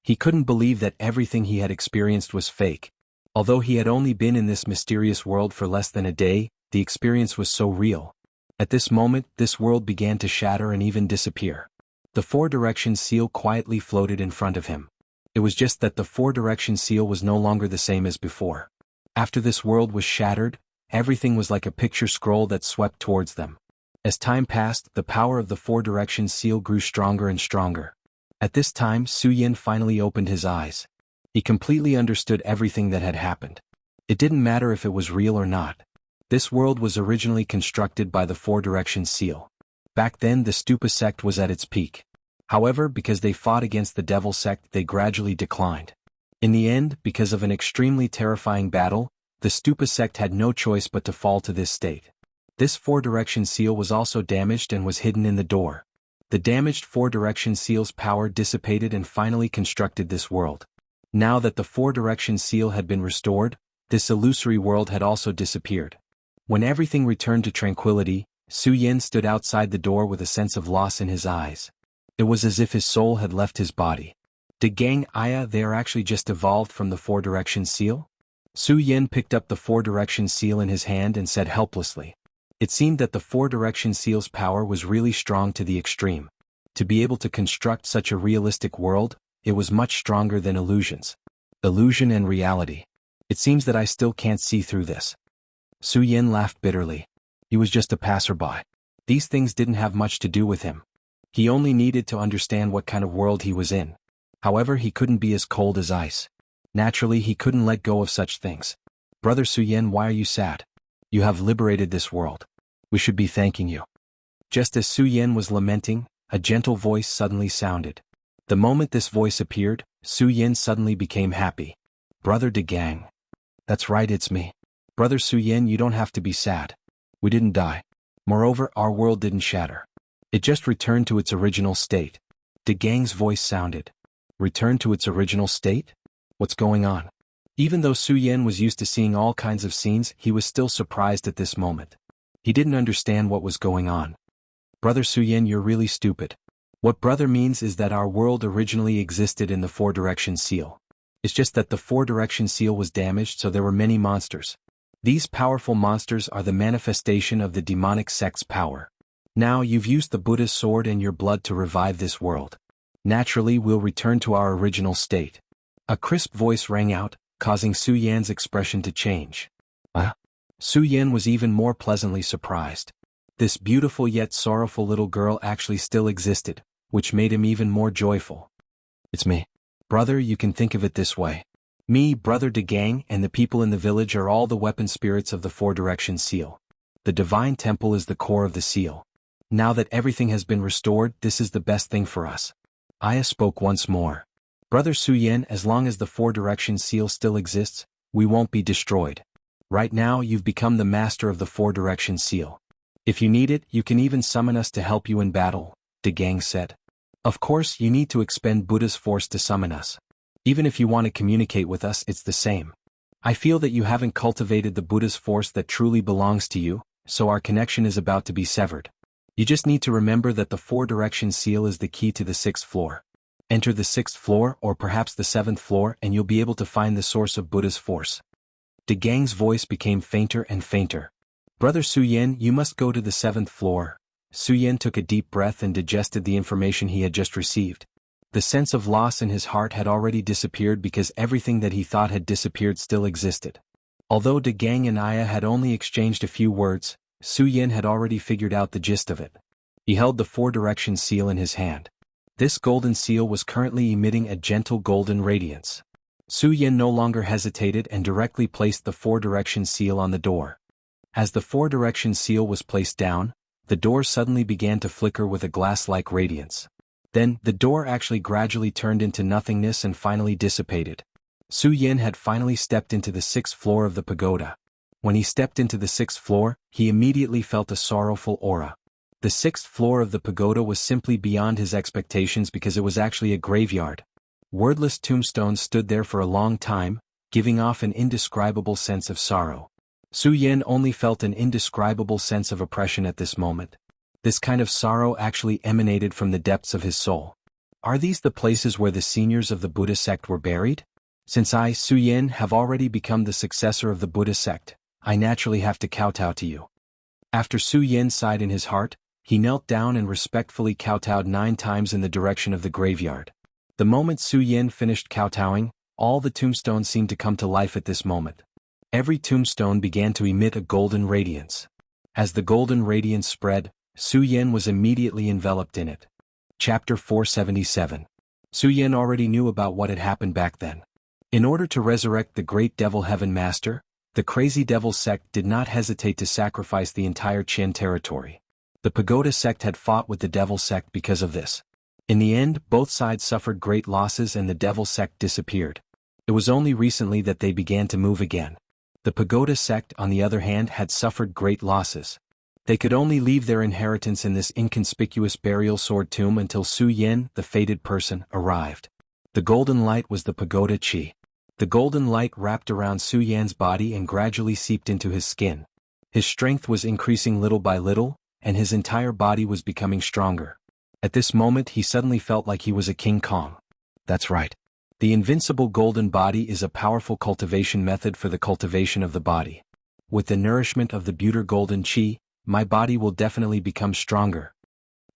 He couldn't believe that everything he had experienced was fake. Although he had only been in this mysterious world for less than a day, the experience was so real. At this moment, this world began to shatter and even disappear. The 4-direction seal quietly floated in front of him. It was just that the 4-direction seal was no longer the same as before. After this world was shattered, everything was like a picture scroll that swept towards them. As time passed, the power of the 4-direction seal grew stronger and stronger. At this time, Su Yan finally opened his eyes. He completely understood everything that had happened. It didn't matter if it was real or not. This world was originally constructed by the 4-direction seal. Back then, the Stupa sect was at its peak. However, because they fought against the Devil sect, they gradually declined. In the end, because of an extremely terrifying battle, the Stupa sect had no choice but to fall to this state. This 4-direction seal was also damaged and was hidden in the door. The damaged 4-direction seal's power dissipated and finally constructed this world. Now that the 4-direction seal had been restored, this illusory world had also disappeared. When everything returned to tranquility, Su Yan stood outside the door with a sense of loss in his eyes. It was as if his soul had left his body. De Gang, Aya, they are actually just evolved from the 4-direction seal? Su Yan picked up the 4-direction seal in his hand and said helplessly. It seemed that the 4-direction seal's power was really strong to the extreme. To be able to construct such a realistic world, it was much stronger than illusions. Illusion and reality. It seems that I still can't see through this. Su Yan laughed bitterly. He was just a passerby. These things didn't have much to do with him. He only needed to understand what kind of world he was in. However, he couldn't be as cold as ice. Naturally, he couldn't let go of such things. Brother Suyen, why are you sad? You have liberated this world. We should be thanking you. Just as Suyen was lamenting, a gentle voice suddenly sounded. The moment this voice appeared, Suyen suddenly became happy. Brother De Gang. That's right, it's me. Brother Suyen, you don't have to be sad. We didn't die. Moreover, our world didn't shatter. It just returned to its original state. De Gang's voice sounded. Returned to its original state? What's going on? Even though Suyen was used to seeing all kinds of scenes, he was still surprised at this moment. He didn't understand what was going on. Brother Suyen, you're really stupid. What brother means is that our world originally existed in the four-direction seal. It's just that the four-direction seal was damaged, so there were many monsters. These powerful monsters are the manifestation of the demonic sect's power. Now you've used the Buddha's sword and your blood to revive this world. Naturally, we'll return to our original state. A crisp voice rang out, causing Suyen's expression to change. Suyen was even more pleasantly surprised. This beautiful yet sorrowful little girl actually still existed, which made him even more joyful. It's me. Brother, you can think of it this way. Me, Brother De Gang, and the people in the village are all the weapon spirits of the four-direction seal. The divine temple is the core of the seal. Now that everything has been restored, this is the best thing for us. Aya spoke once more. Brother Suyen, as long as the four-direction seal still exists, we won't be destroyed. Right now, you've become the master of the four-direction seal. If you need it, you can even summon us to help you in battle, De Gang said. Of course, you need to expend Buddha's force to summon us. Even if you want to communicate with us, it's the same. I feel that you haven't cultivated the Buddha's force that truly belongs to you, so our connection is about to be severed. You just need to remember that the four-direction seal is the key to the 6th floor. Enter the 6th floor or perhaps the 7th floor and you'll be able to find the source of Buddha's force. De Gang's voice became fainter and fainter. Brother Suyen, you must go to the 7th floor. Suyen took a deep breath and digested the information he had just received. The sense of loss in his heart had already disappeared because everything that he thought had disappeared still existed. Although De Gang and Aya had only exchanged a few words, Suyen had already figured out the gist of it. He held the four-direction seal in his hand. This golden seal was currently emitting a gentle golden radiance. Suyen no longer hesitated and directly placed the four-direction seal on the door. As the four-direction seal was placed down, the door suddenly began to flicker with a glass-like radiance. Then, the door actually gradually turned into nothingness and finally dissipated. Suyen had finally stepped into the 6th floor of the pagoda. When he stepped into the 6th floor, he immediately felt a sorrowful aura. The 6th floor of the pagoda was simply beyond his expectations because it was actually a graveyard. Wordless tombstones stood there for a long time, giving off an indescribable sense of sorrow. Suyen only felt an indescribable sense of oppression at this moment. This kind of sorrow actually emanated from the depths of his soul. Are these the places where the seniors of the Buddha sect were buried? Since I, Suyen, have already become the successor of the Buddha sect, I naturally have to kowtow to you. After Suyen sighed in his heart, he knelt down and respectfully kowtowed 9 times in the direction of the graveyard. The moment Suyen finished kowtowing, all the tombstones seemed to come to life at this moment. Every tombstone began to emit a golden radiance. As the golden radiance spread, Suyen was immediately enveloped in it. Chapter 477. Suyen already knew about what had happened back then. In order to resurrect the great Devil Heaven Master, the Crazy Devil sect did not hesitate to sacrifice the entire Qian territory. The Pagoda sect had fought with the Devil sect because of this. In the end, both sides suffered great losses and the Devil sect disappeared. It was only recently that they began to move again. The Pagoda sect, on the other hand, had suffered great losses. They could only leave their inheritance in this inconspicuous burial sword tomb until Suyen, the fated person, arrived. The golden light was the Pagoda Qi. The golden light wrapped around Suyen's body and gradually seeped into his skin. His strength was increasing little by little, and his entire body was becoming stronger. At this moment he suddenly felt like he was a King Kong. That's right. The invincible golden body is a powerful cultivation method for the cultivation of the body. With the nourishment of the Buddha golden Qi, my body will definitely become stronger.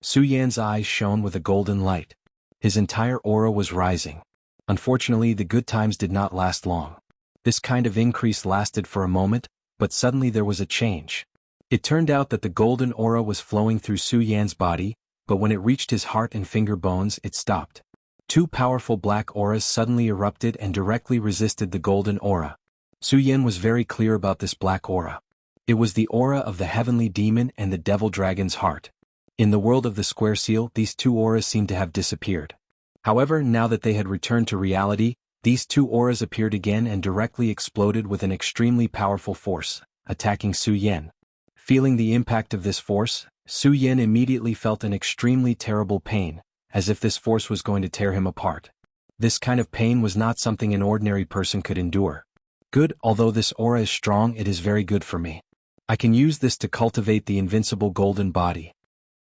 Suyen's eyes shone with a golden light. His entire aura was rising. Unfortunately, the good times did not last long. This kind of increase lasted for a moment, but suddenly there was a change. It turned out that the golden aura was flowing through Su Yan's body, but when it reached his heart and finger bones it stopped. Two powerful black auras suddenly erupted and directly resisted the golden aura. Su Yan was very clear about this black aura. It was the aura of the heavenly demon and the devil dragon's heart. In the world of the square seal, these two auras seemed to have disappeared. However, now that they had returned to reality, these two auras appeared again and directly exploded with an extremely powerful force, attacking Su Yan. Feeling the impact of this force, Su Yan immediately felt an extremely terrible pain, as if this force was going to tear him apart. This kind of pain was not something an ordinary person could endure. Good, although this aura is strong, it is very good for me. I can use this to cultivate the invincible golden body.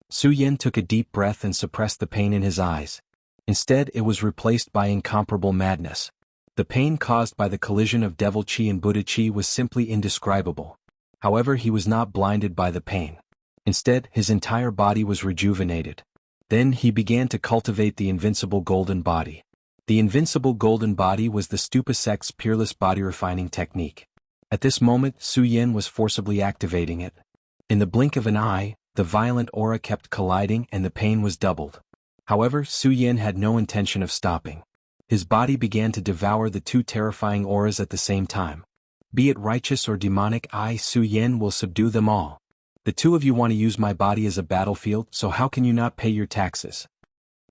Su Yan took a deep breath and suppressed the pain in his eyes. Instead, it was replaced by incomparable madness. The pain caused by the collision of devil chi and Buddha chi was simply indescribable. However, he was not blinded by the pain. Instead, his entire body was rejuvenated. Then he began to cultivate the invincible golden body. The invincible golden body was the Stupa sect's peerless body refining technique. At this moment, Su Yan was forcibly activating it. In the blink of an eye, the violent aura kept colliding and the pain was doubled. However, Su Yan had no intention of stopping. His body began to devour the two terrifying auras at the same time. Be it righteous or demonic, Su Yan will subdue them all. The two of you want to use my body as a battlefield, so how can you not pay your taxes?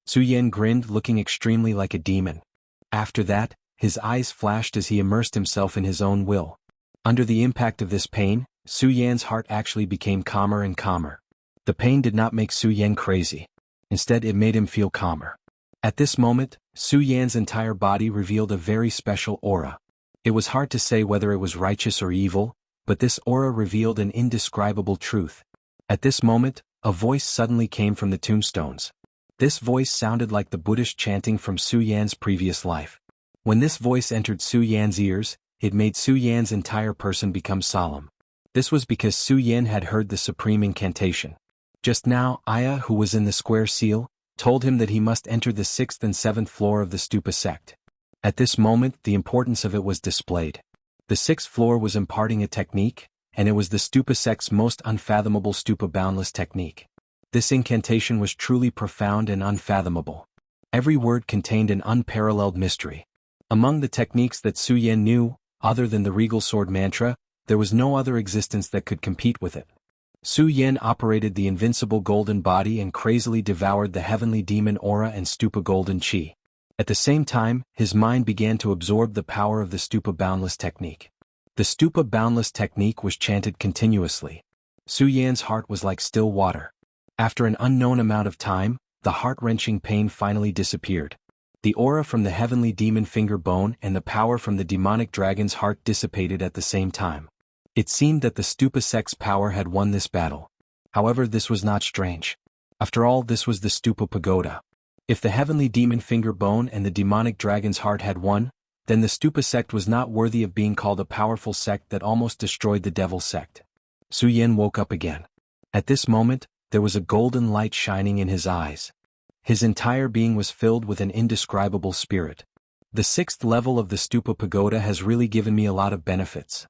Su Yan grinned, looking extremely like a demon. After that, his eyes flashed as he immersed himself in his own will. Under the impact of this pain, Su Yan's heart actually became calmer and calmer. The pain did not make Su Yan crazy. Instead, it made him feel calmer. At this moment, Su Yan's entire body revealed a very special aura. It was hard to say whether it was righteous or evil, but this aura revealed an indescribable truth. At this moment, a voice suddenly came from the tombstones. This voice sounded like the Buddhist chanting from Su Yan's previous life. When this voice entered Su Yan's ears, it made Su Yan's entire person become solemn. This was because Su Yan had heard the supreme incantation. Just now, Aya, who was in the square seal, told him that he must enter the 6th and 7th floor of the Stupa sect. At this moment, the importance of it was displayed. The 6th floor was imparting a technique, and it was the Stupa sect's most unfathomable Stupa boundless technique. This incantation was truly profound and unfathomable. Every word contained an unparalleled mystery. Among the techniques that Su Yan knew, other than the regal sword mantra, there was no other existence that could compete with it. Su Yan operated the invincible golden body and crazily devoured the heavenly demon aura and Stupa golden chi. At the same time, his mind began to absorb the power of the Stupa boundless technique. The Stupa boundless technique was chanted continuously. Su Yan's heart was like still water. After an unknown amount of time, the heart-wrenching pain finally disappeared. The aura from the heavenly demon finger bone and the power from the demonic dragon's heart dissipated at the same time. It seemed that the Stupa sect's power had won this battle. However, this was not strange. After all, this was the Stupa pagoda. If the heavenly demon finger bone and the demonic dragon's heart had won, then the Stupa sect was not worthy of being called a powerful sect that almost destroyed the devil sect. Su Yan woke up again. At this moment, there was a golden light shining in his eyes. His entire being was filled with an indescribable spirit. The 6th level of the Stupa pagoda has really given me a lot of benefits.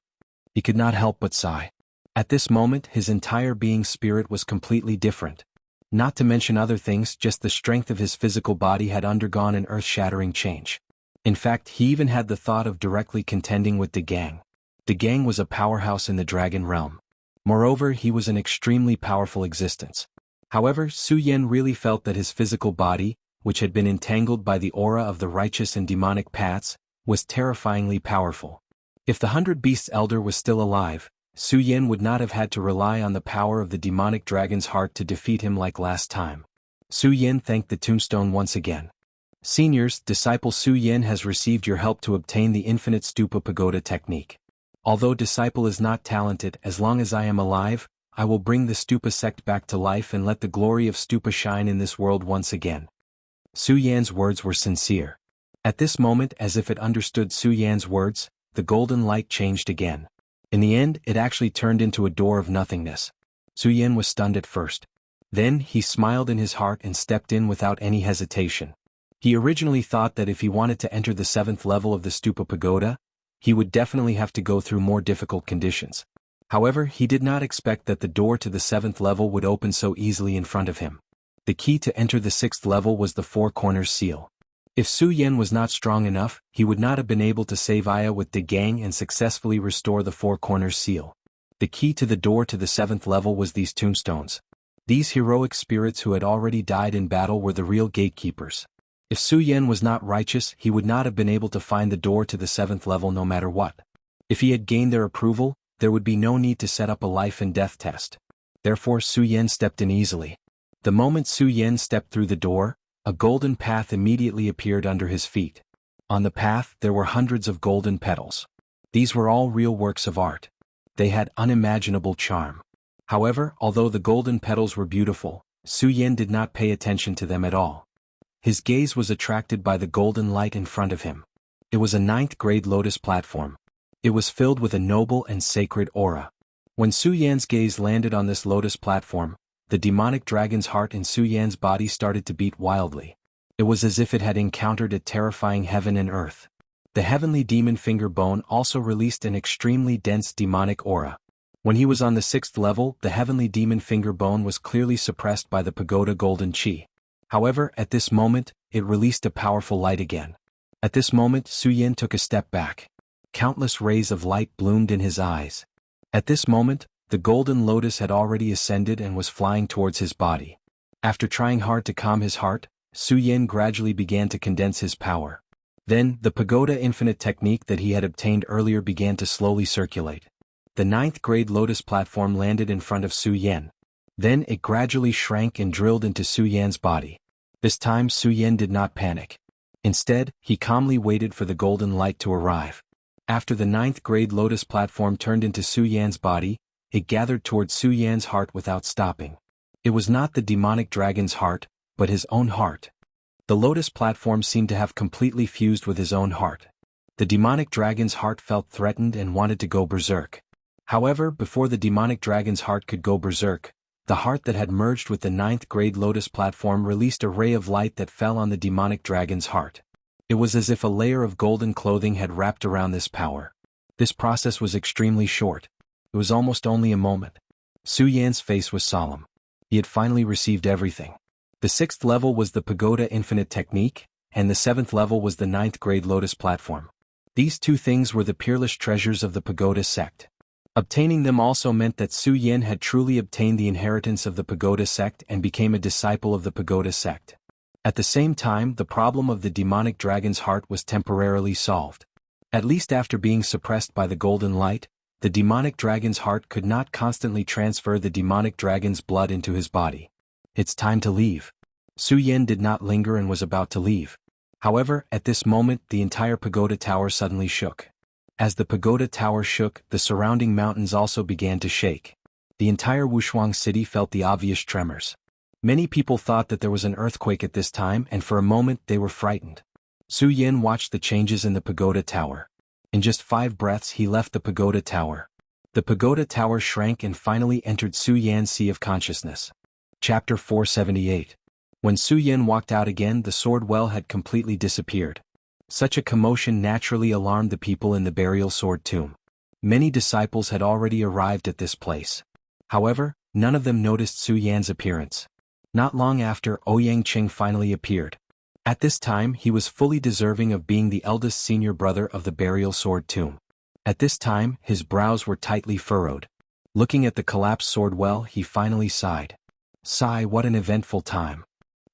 He could not help but sigh. At this moment, his entire being's spirit was completely different. Not to mention other things, just the strength of his physical body had undergone an earth-shattering change. In fact, he even had the thought of directly contending with the gang. The gang was a powerhouse in the dragon realm. Moreover, he was an extremely powerful existence. However, Su Yan really felt that his physical body, which had been entangled by the aura of the righteous and demonic paths, was terrifyingly powerful. If the 100 Beasts Elder was still alive, Su Yan would not have had to rely on the power of the demonic dragon's heart to defeat him like last time. Su Yan thanked the tombstone once again. Seniors, disciple Su Yan has received your help to obtain the infinite Stupa pagoda technique. Although disciple is not talented, as long as I am alive, I will bring the Stupa sect back to life and let the glory of Stupa shine in this world once again. Su Yan's words were sincere. At this moment, as if it understood Su Yan's words, the golden light changed again. In the end, it actually turned into a door of nothingness. Su Yan was stunned at first. Then, he smiled in his heart and stepped in without any hesitation. He originally thought that if he wanted to enter the 7th level of the Stupa pagoda, he would definitely have to go through more difficult conditions. However, he did not expect that the door to the 7th level would open so easily in front of him. The key to enter the 6th level was the Four Corners seal. If Su Yan was not strong enough, he would not have been able to save Aya with the gang and successfully restore the Four Corners seal. The key to the door to the 7th level was these tombstones. These heroic spirits who had already died in battle were the real gatekeepers. If Su Yan was not righteous, he would not have been able to find the door to the 7th level no matter what. If he had gained their approval, there would be no need to set up a life and death test. Therefore Su Yan stepped in easily. The moment Su Yan stepped through the door, a golden path immediately appeared under his feet. On the path there were hundreds of golden petals. These were all real works of art. They had unimaginable charm. However, although the golden petals were beautiful, Su Yan did not pay attention to them at all. His gaze was attracted by the golden light in front of him. It was a 9th-grade lotus platform. It was filled with a noble and sacred aura. When Su Yan's gaze landed on this lotus platform, the demonic dragon's heart in Su Yan's body started to beat wildly. It was as if it had encountered a terrifying heaven and earth. The heavenly demon finger bone also released an extremely dense demonic aura. When he was on the 6th level, the heavenly demon finger bone was clearly suppressed by the pagoda golden chi. However, at this moment, it released a powerful light again. At this moment, Su Yan took a step back. Countless rays of light bloomed in his eyes. At this moment, the golden lotus had already ascended and was flying towards his body. After trying hard to calm his heart, Su Yan gradually began to condense his power. Then, the pagoda infinite technique that he had obtained earlier began to slowly circulate. The 9th-grade lotus platform landed in front of Su Yan. Then it gradually shrank and drilled into Su Yan's body. This time Su Yan did not panic. Instead, he calmly waited for the golden light to arrive. After the 9th-grade lotus platform turned into Su Yan's body, it gathered towards Su Yan's heart without stopping. It was not the demonic dragon's heart, but his own heart. The lotus platform seemed to have completely fused with his own heart. The demonic dragon's heart felt threatened and wanted to go berserk. However, before the demonic dragon's heart could go berserk, the heart that had merged with the 9th-grade lotus platform released a ray of light that fell on the demonic dragon's heart. It was as if a layer of golden clothing had wrapped around this power. This process was extremely short. It was almost only a moment. Su Yan's face was solemn. He had finally received everything. The 6th level was the pagoda infinite technique, and the 7th level was the 9th-grade lotus platform. These two things were the peerless treasures of the pagoda sect. Obtaining them also meant that Su Yan had truly obtained the inheritance of the pagoda sect and became a disciple of the pagoda sect. At the same time, the problem of the demonic dragon's heart was temporarily solved. At least after being suppressed by the golden light, the demonic dragon's heart could not constantly transfer the demonic dragon's blood into his body. It's time to leave. Su Yan did not linger and was about to leave. However, at this moment the entire pagoda tower suddenly shook. As the pagoda tower shook, the surrounding mountains also began to shake. The entire Wuxia city felt the obvious tremors. Many people thought that there was an earthquake at this time, and for a moment they were frightened. Su Yan watched the changes in the pagoda tower. In just 5 breaths he left the pagoda tower. The pagoda tower shrank and finally entered Su Yan's sea of consciousness. Chapter 478. When Su Yan walked out again, the sword well had completely disappeared. Such a commotion naturally alarmed the people in the burial sword tomb. Many disciples had already arrived at this place. However, none of them noticed Su Yan's appearance. Not long after, Ouyang Qing finally appeared. At this time he was fully deserving of being the eldest senior brother of the burial sword tomb. At this time, his brows were tightly furrowed. Looking at the collapsed sword well, he finally sighed. Sigh, what an eventful time.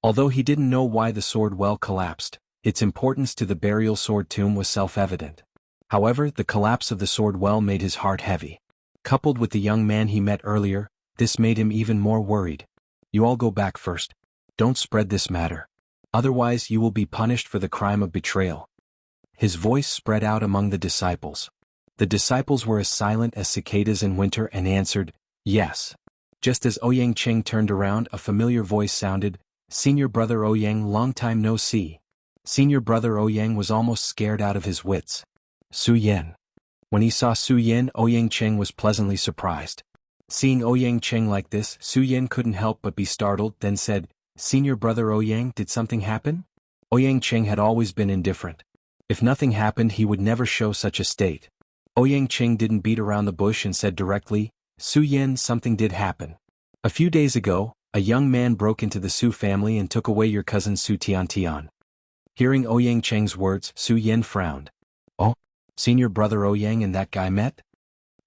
Although he didn't know why the sword well collapsed, its importance to the burial sword tomb was self-evident. However, the collapse of the sword well made his heart heavy. Coupled with the young man he met earlier, this made him even more worried. You all go back first. Don't spread this matter. Otherwise you will be punished for the crime of betrayal. His voice spread out among the disciples. The disciples were as silent as cicadas in winter and answered, yes. Just as Ouyang Qing turned around, a familiar voice sounded, Senior brother Ouyang, long time no see. Senior brother Ouyang was almost scared out of his wits. Su Yan. When he saw Su Yan, Ouyang Qing was pleasantly surprised. Seeing Ouyang Qing like this, Su Yan couldn't help but be startled, then said, Senior brother Ouyang, did something happen? Ouyang Qing had always been indifferent. If nothing happened he would never show such a state. Ouyang Qing didn't beat around the bush and said directly, Su Yin, something did happen. A few days ago, a young man broke into the Su family and took away your cousin Su Tian. Hearing Ouyang Qing's words, Su Yin frowned. Oh? Seen your brother Ouyang and that guy met?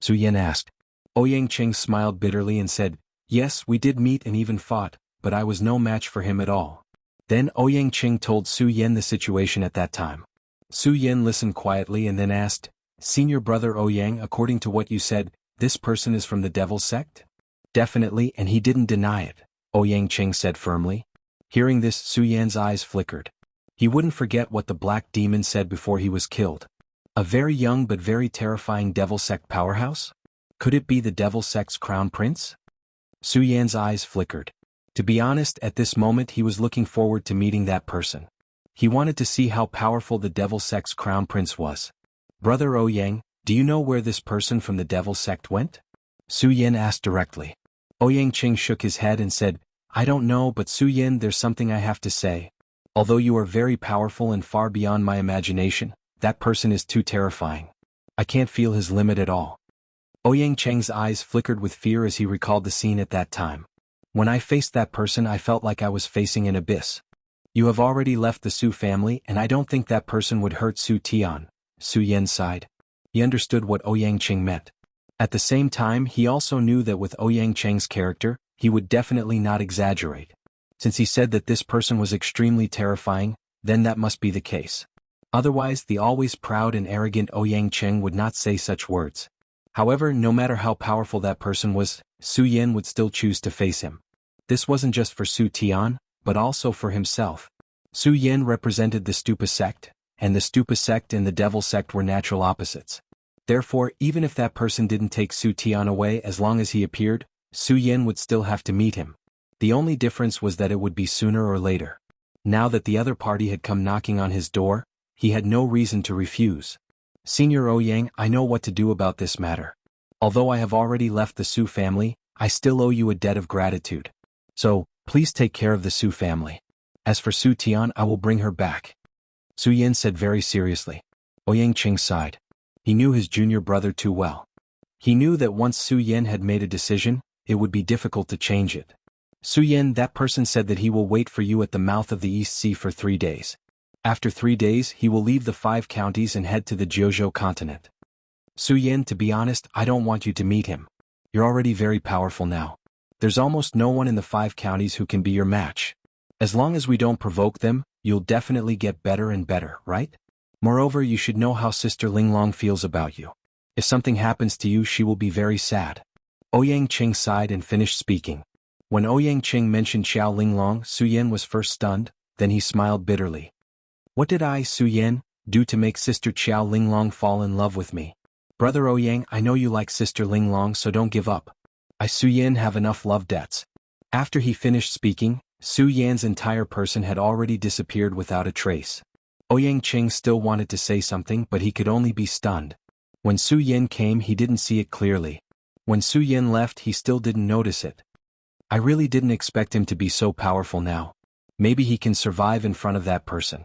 Su Yin asked. Ouyang Qing smiled bitterly and said, Yes, we did meet and even fought, but I was no match for him at all. Then Ouyang Qing told Su Yin the situation at that time. Su Yin listened quietly and then asked, Seen your brother Ouyang, according to what you said, this person is from the devil sect? Definitely, and he didn't deny it, Ouyang Qing said firmly. Hearing this, Su Yin's eyes flickered. He wouldn't forget what the black demon said before he was killed. A very young but very terrifying devil sect powerhouse? Could it be the devil sect's crown prince? Su Yin's eyes flickered. To be honest, at this moment he was looking forward to meeting that person. He wanted to see how powerful the devil sect's crown prince was. Brother Ouyang, do you know where this person from the devil sect went? Su Yin asked directly. Ouyang Qing shook his head and said, I don't know, but Su Yin, there's something I have to say. Although you are very powerful and far beyond my imagination, that person is too terrifying. I can't feel his limit at all. Ouyang Qing's eyes flickered with fear as he recalled the scene at that time. When I faced that person, I felt like I was facing an abyss. You have already left the Su family, and I don't think that person would hurt Su Tian. Su Yin sighed. He understood what Ouyang Qing meant. At the same time, he also knew that with Ouyang Qing's character, he would definitely not exaggerate. Since he said that this person was extremely terrifying, then that must be the case. Otherwise, the always proud and arrogant Ouyang Qing would not say such words. However, no matter how powerful that person was, Su Yin would still choose to face him. This wasn't just for Su Tian, but also for himself. Su Yin represented the Stupa sect, and the Stupa sect and the Devil sect were natural opposites. Therefore, even if that person didn't take Su Tian away, as long as he appeared, Su Yin would still have to meet him. The only difference was that it would be sooner or later. Now that the other party had come knocking on his door, he had no reason to refuse. Senior Ouyang, I know what to do about this matter. Although I have already left the Su family, I still owe you a debt of gratitude. So, please take care of the Su family. As for Su Tian, I will bring her back. Su Yin said very seriously. Ouyang Qing sighed. He knew his junior brother too well. He knew that once Su Yin had made a decision, it would be difficult to change it. Su Yin, that person said that he will wait for you at the mouth of the East Sea for 3 days. After 3 days, he will leave the 5 counties and head to the Jiuzhou continent. Su Yin, to be honest, I don't want you to meet him. You're already very powerful now. There's almost no one in the 5 counties who can be your match. As long as we don't provoke them, you'll definitely get better and better, right? Moreover, you should know how Sister Linglong feels about you. If something happens to you, she will be very sad. Ouyang Qing sighed and finished speaking. When Ouyang Qing mentioned Xiao Linglong, Su Yin was first stunned, then he smiled bitterly. What did I, Su Yin, do to make Sister Xiao Linglong fall in love with me? Brother Ouyang, I know you like Sister Linglong, so don't give up. I, Su Yin, have enough love debts. After he finished speaking, Su Yan's entire person had already disappeared without a trace. Ouyang Qing still wanted to say something, but he could only be stunned. When Su Yin came, he didn't see it clearly. When Su Yin left, he still didn't notice it. I really didn't expect him to be so powerful now. Maybe he can survive in front of that person.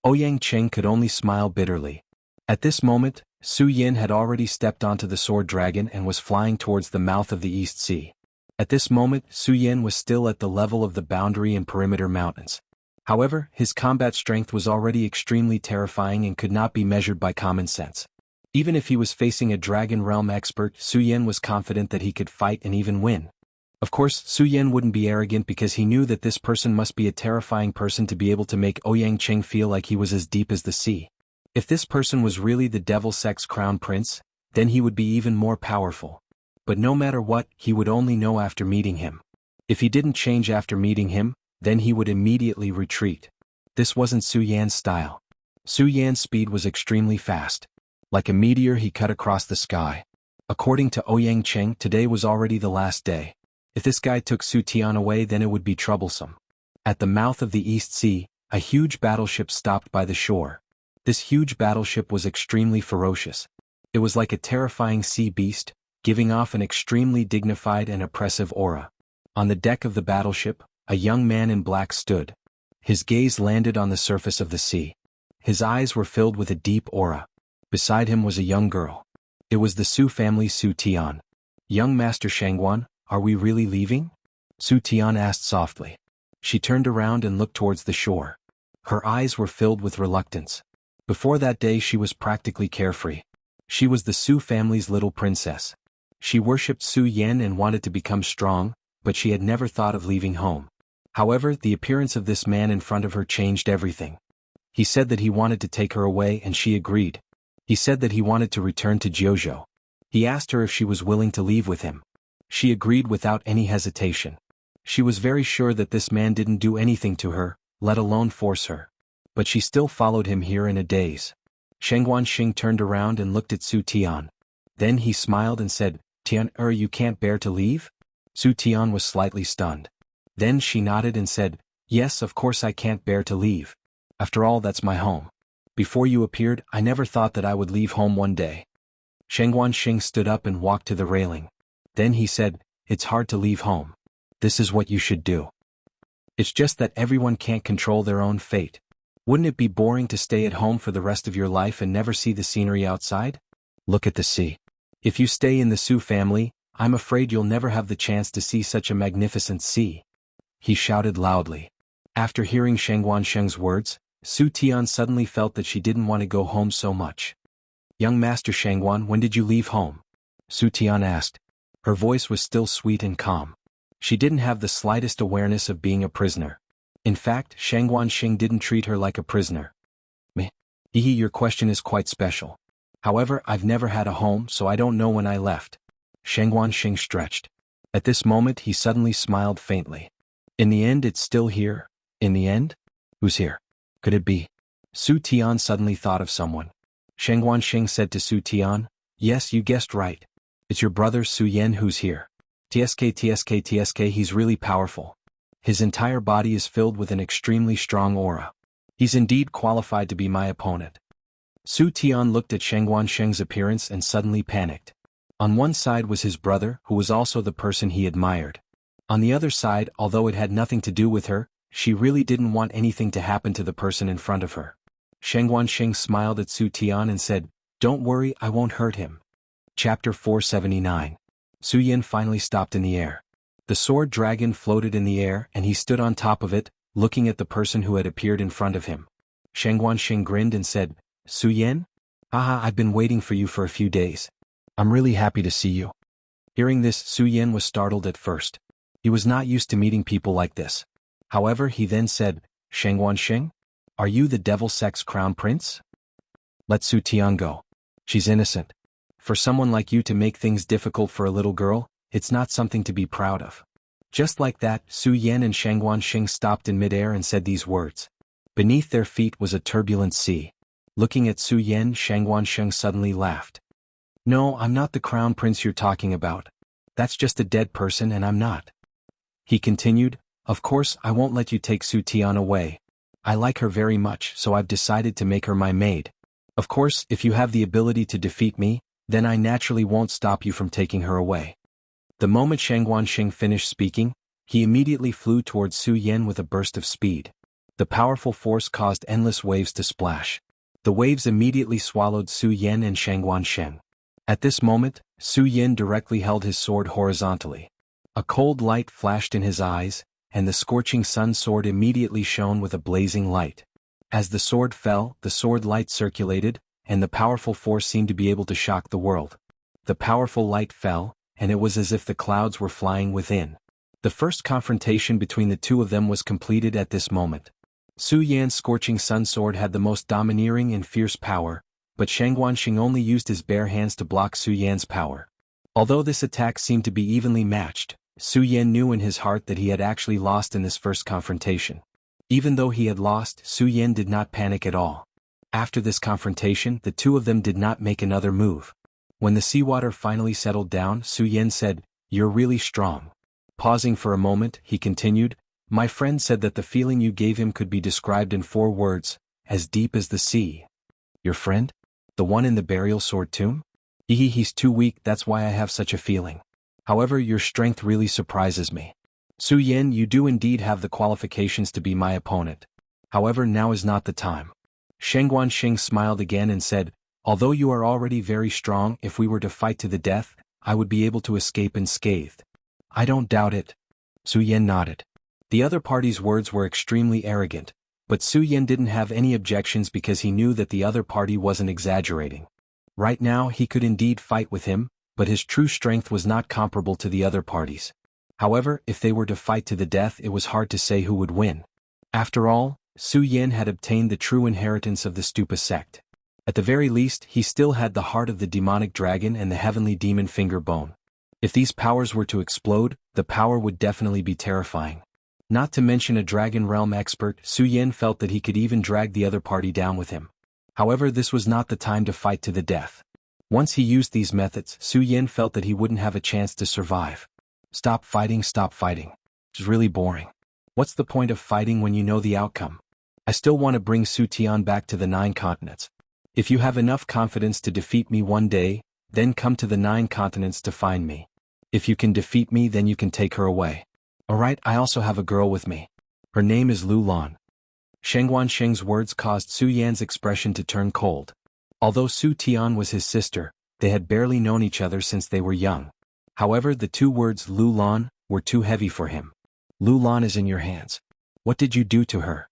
Ouyang Qing could only smile bitterly. At this moment, Su Yin had already stepped onto the sword dragon and was flying towards the mouth of the East Sea. At this moment, Su Yin was still at the level of the boundary and perimeter mountains. However, his combat strength was already extremely terrifying and could not be measured by common sense. Even if he was facing a Dragon Realm expert, Su Yin was confident that he could fight and even win. Of course, Su Yin wouldn't be arrogant because he knew that this person must be a terrifying person to be able to make Ouyang Qing feel like he was as deep as the sea. If this person was really the Devil Sect's crown prince, then he would be even more powerful. But no matter what, he would only know after meeting him. If he didn't change after meeting him, then he would immediately retreat. This wasn't Su Yan's style. Su Yan's speed was extremely fast. Like a meteor, he cut across the sky. According to Ouyang Qing, today was already the last day. If this guy took Su Tian away, then it would be troublesome. At the mouth of the East Sea, a huge battleship stopped by the shore. This huge battleship was extremely ferocious. It was like a terrifying sea beast, giving off an extremely dignified and oppressive aura. On the deck of the battleship, a young man in black stood. His gaze landed on the surface of the sea. His eyes were filled with a deep aura. Beside him was a young girl. It was the Su family. Su Tian. Young Master Shangguan, are we really leaving? Su Tian asked softly. She turned around and looked towards the shore. Her eyes were filled with reluctance. Before that day she was practically carefree. She was the Su family's little princess. She worshipped Su Yan and wanted to become strong, but she had never thought of leaving home. However, the appearance of this man in front of her changed everything. He said that he wanted to take her away and she agreed. He said that he wanted to return to Jiuzhou. He asked her if she was willing to leave with him. She agreed without any hesitation. She was very sure that this man didn't do anything to her, let alone force her. But she still followed him here in a daze. Shangguan Xing turned around and looked at Su Tian. Then he smiled and said, Tian, you can't bear to leave? Su Tian was slightly stunned. Then she nodded and said, yes, of course I can't bear to leave. After all, that's my home. Before you appeared, I never thought that I would leave home one day. Shangguan Xing stood up and walked to the railing. Then he said, it's hard to leave home. This is what you should do. It's just that everyone can't control their own fate. Wouldn't it be boring to stay at home for the rest of your life and never see the scenery outside? Look at the sea. If you stay in the Su family, I'm afraid you'll never have the chance to see such a magnificent sea. He shouted loudly. After hearing Shangguan Sheng's words, Su Tian suddenly felt that she didn't want to go home so much. Young Master Shangguan, when did you leave home? Su Tian asked. Her voice was still sweet and calm. She didn't have the slightest awareness of being a prisoner. In fact, Shangguan Xing didn't treat her like a prisoner. Meh. Your question is quite special. However, I've never had a home, so I don't know when I left. Shangguan Xing stretched. At this moment he suddenly smiled faintly. In the end, it's still here. In the end? Who's here? Could it be? Su Tian suddenly thought of someone. Shangguan Xing said to Su Tian, yes, you guessed right. It's your brother Su Yan who's here. TSK, he's really powerful. His entire body is filled with an extremely strong aura. He's indeed qualified to be my opponent. Su Tian looked at Shangguan Sheng's appearance and suddenly panicked. On one side was his brother, who was also the person he admired. On the other side, although it had nothing to do with her, she really didn't want anything to happen to the person in front of her. Shangguan Sheng smiled at Su Tian and said, don't worry, I won't hurt him. Chapter 479. Su Yan finally stopped in the air. The sword dragon floated in the air and he stood on top of it, looking at the person who had appeared in front of him. Shangguan Sheng grinned and said, Su Yan? Haha, I've been waiting for you for a few days. I'm really happy to see you. Hearing this, Su Yan was startled at first. He was not used to meeting people like this. However, he then said, Shangguan Sheng? Are you the Devil Sect's crown prince? Let Su Tian go. She's innocent. For someone like you to make things difficult for a little girl, it's not something to be proud of. Just like that, Su Yan and Shangguan Sheng stopped in midair and said these words. Beneath their feet was a turbulent sea. Looking at Su Yan, Shangguan Sheng suddenly laughed. No, I'm not the crown prince you're talking about. That's just a dead person and I'm not. He continued, of course I won't let you take Su Tian away. I like her very much, so I've decided to make her my maid. Of course, if you have the ability to defeat me, then I naturally won't stop you from taking her away. The moment Shangguan Sheng finished speaking, he immediately flew towards Su Yan with a burst of speed. The powerful force caused endless waves to splash. The waves immediately swallowed Su Yan and Shangguan Sheng. At this moment, Su Yan directly held his sword horizontally. A cold light flashed in his eyes, and the scorching sun sword immediately shone with a blazing light. As the sword fell, the sword light circulated, and the powerful force seemed to be able to shock the world. The powerful light fell, and it was as if the clouds were flying within. The first confrontation between the two of them was completed at this moment. Su Yan's scorching sun sword had the most domineering and fierce power, but Shangguan Sheng only used his bare hands to block Su Yan's power. Although this attack seemed to be evenly matched, Su Yan knew in his heart that he had actually lost in this first confrontation. Even though he had lost, Su Yan did not panic at all. After this confrontation, the two of them did not make another move. When the seawater finally settled down, Su Yan said, You're really strong. Pausing for a moment, he continued, My friend said that the feeling you gave him could be described in 4 words, as deep as the sea. Your friend? The one in the burial sword tomb? He's too weak, that's why I have such a feeling. However, your strength really surprises me. Su Yan, you do indeed have the qualifications to be my opponent. However, now is not the time. Shangguan Sheng smiled again and said, Although you are already very strong, if we were to fight to the death, I would be able to escape unscathed. I don't doubt it. Su Yan nodded. The other party's words were extremely arrogant, but Su Yan didn't have any objections because he knew that the other party wasn't exaggerating. Right now he could indeed fight with him, but his true strength was not comparable to the other parties. However, if they were to fight to the death, it was hard to say who would win. After all, Su Yan had obtained the true inheritance of the Stupa sect. At the very least, he still had the heart of the demonic dragon and the heavenly demon finger bone. If these powers were to explode, the power would definitely be terrifying. Not to mention a dragon realm expert, Su Yan felt that he could even drag the other party down with him. However, this was not the time to fight to the death. Once he used these methods, Su Yan felt that he wouldn't have a chance to survive. Stop fighting, stop fighting. It's really boring. What's the point of fighting when you know the outcome? I still want to bring Su Tian back to the 9 continents. If you have enough confidence to defeat me one day, then come to the 9 continents to find me. If you can defeat me, then you can take her away. Alright, I also have a girl with me. Her name is Lu Lan. Sheng Wansheng's words caused Su Yan's expression to turn cold. Although Su Tian was his sister, they had barely known each other since they were young. However, the 2 words Lu Lan were too heavy for him. Lu Lan is in your hands. What did you do to her?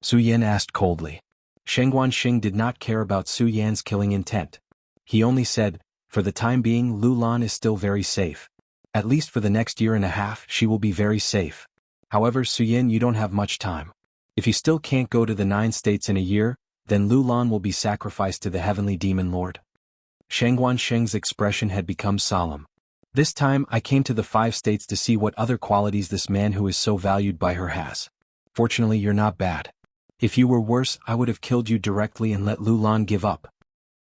Su Yan asked coldly. Sheng Wansheng did not care about Su Yan's killing intent. He only said, for the time being, Lu Lan is still very safe. At least for the next year and a half, she will be very safe. However, Su Yan, you don't have much time. If you still can't go to the 9 states in a year, then Lu Lan will be sacrificed to the heavenly demon lord. Sheng Wansheng's expression had become solemn. This time I came to the 5 states to see what other qualities this man who is so valued by her has. Fortunately, you're not bad. If you were worse, I would have killed you directly and let Lu Lan give up.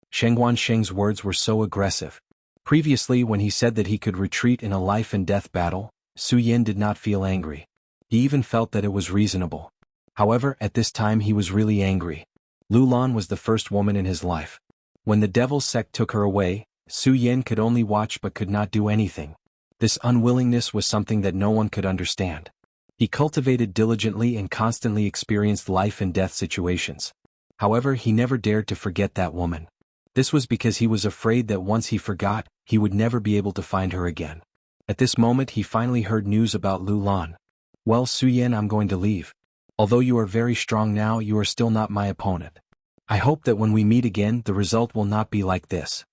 Sheng Wansheng's words were so aggressive. Previously, when he said that he could retreat in a life and death battle, Su Yan did not feel angry. He even felt that it was reasonable. However, at this time he was really angry. Lu Lan was the first woman in his life. When the devil's sect took her away, Su Yan could only watch but could not do anything. This unwillingness was something that no one could understand. He cultivated diligently and constantly experienced life and death situations. However, he never dared to forget that woman. This was because he was afraid that once he forgot, he would never be able to find her again. At this moment he finally heard news about Lu Lan. Well, Su Yan, I'm going to leave. Although you are very strong now, you are still not my opponent. I hope that when we meet again, the result will not be like this.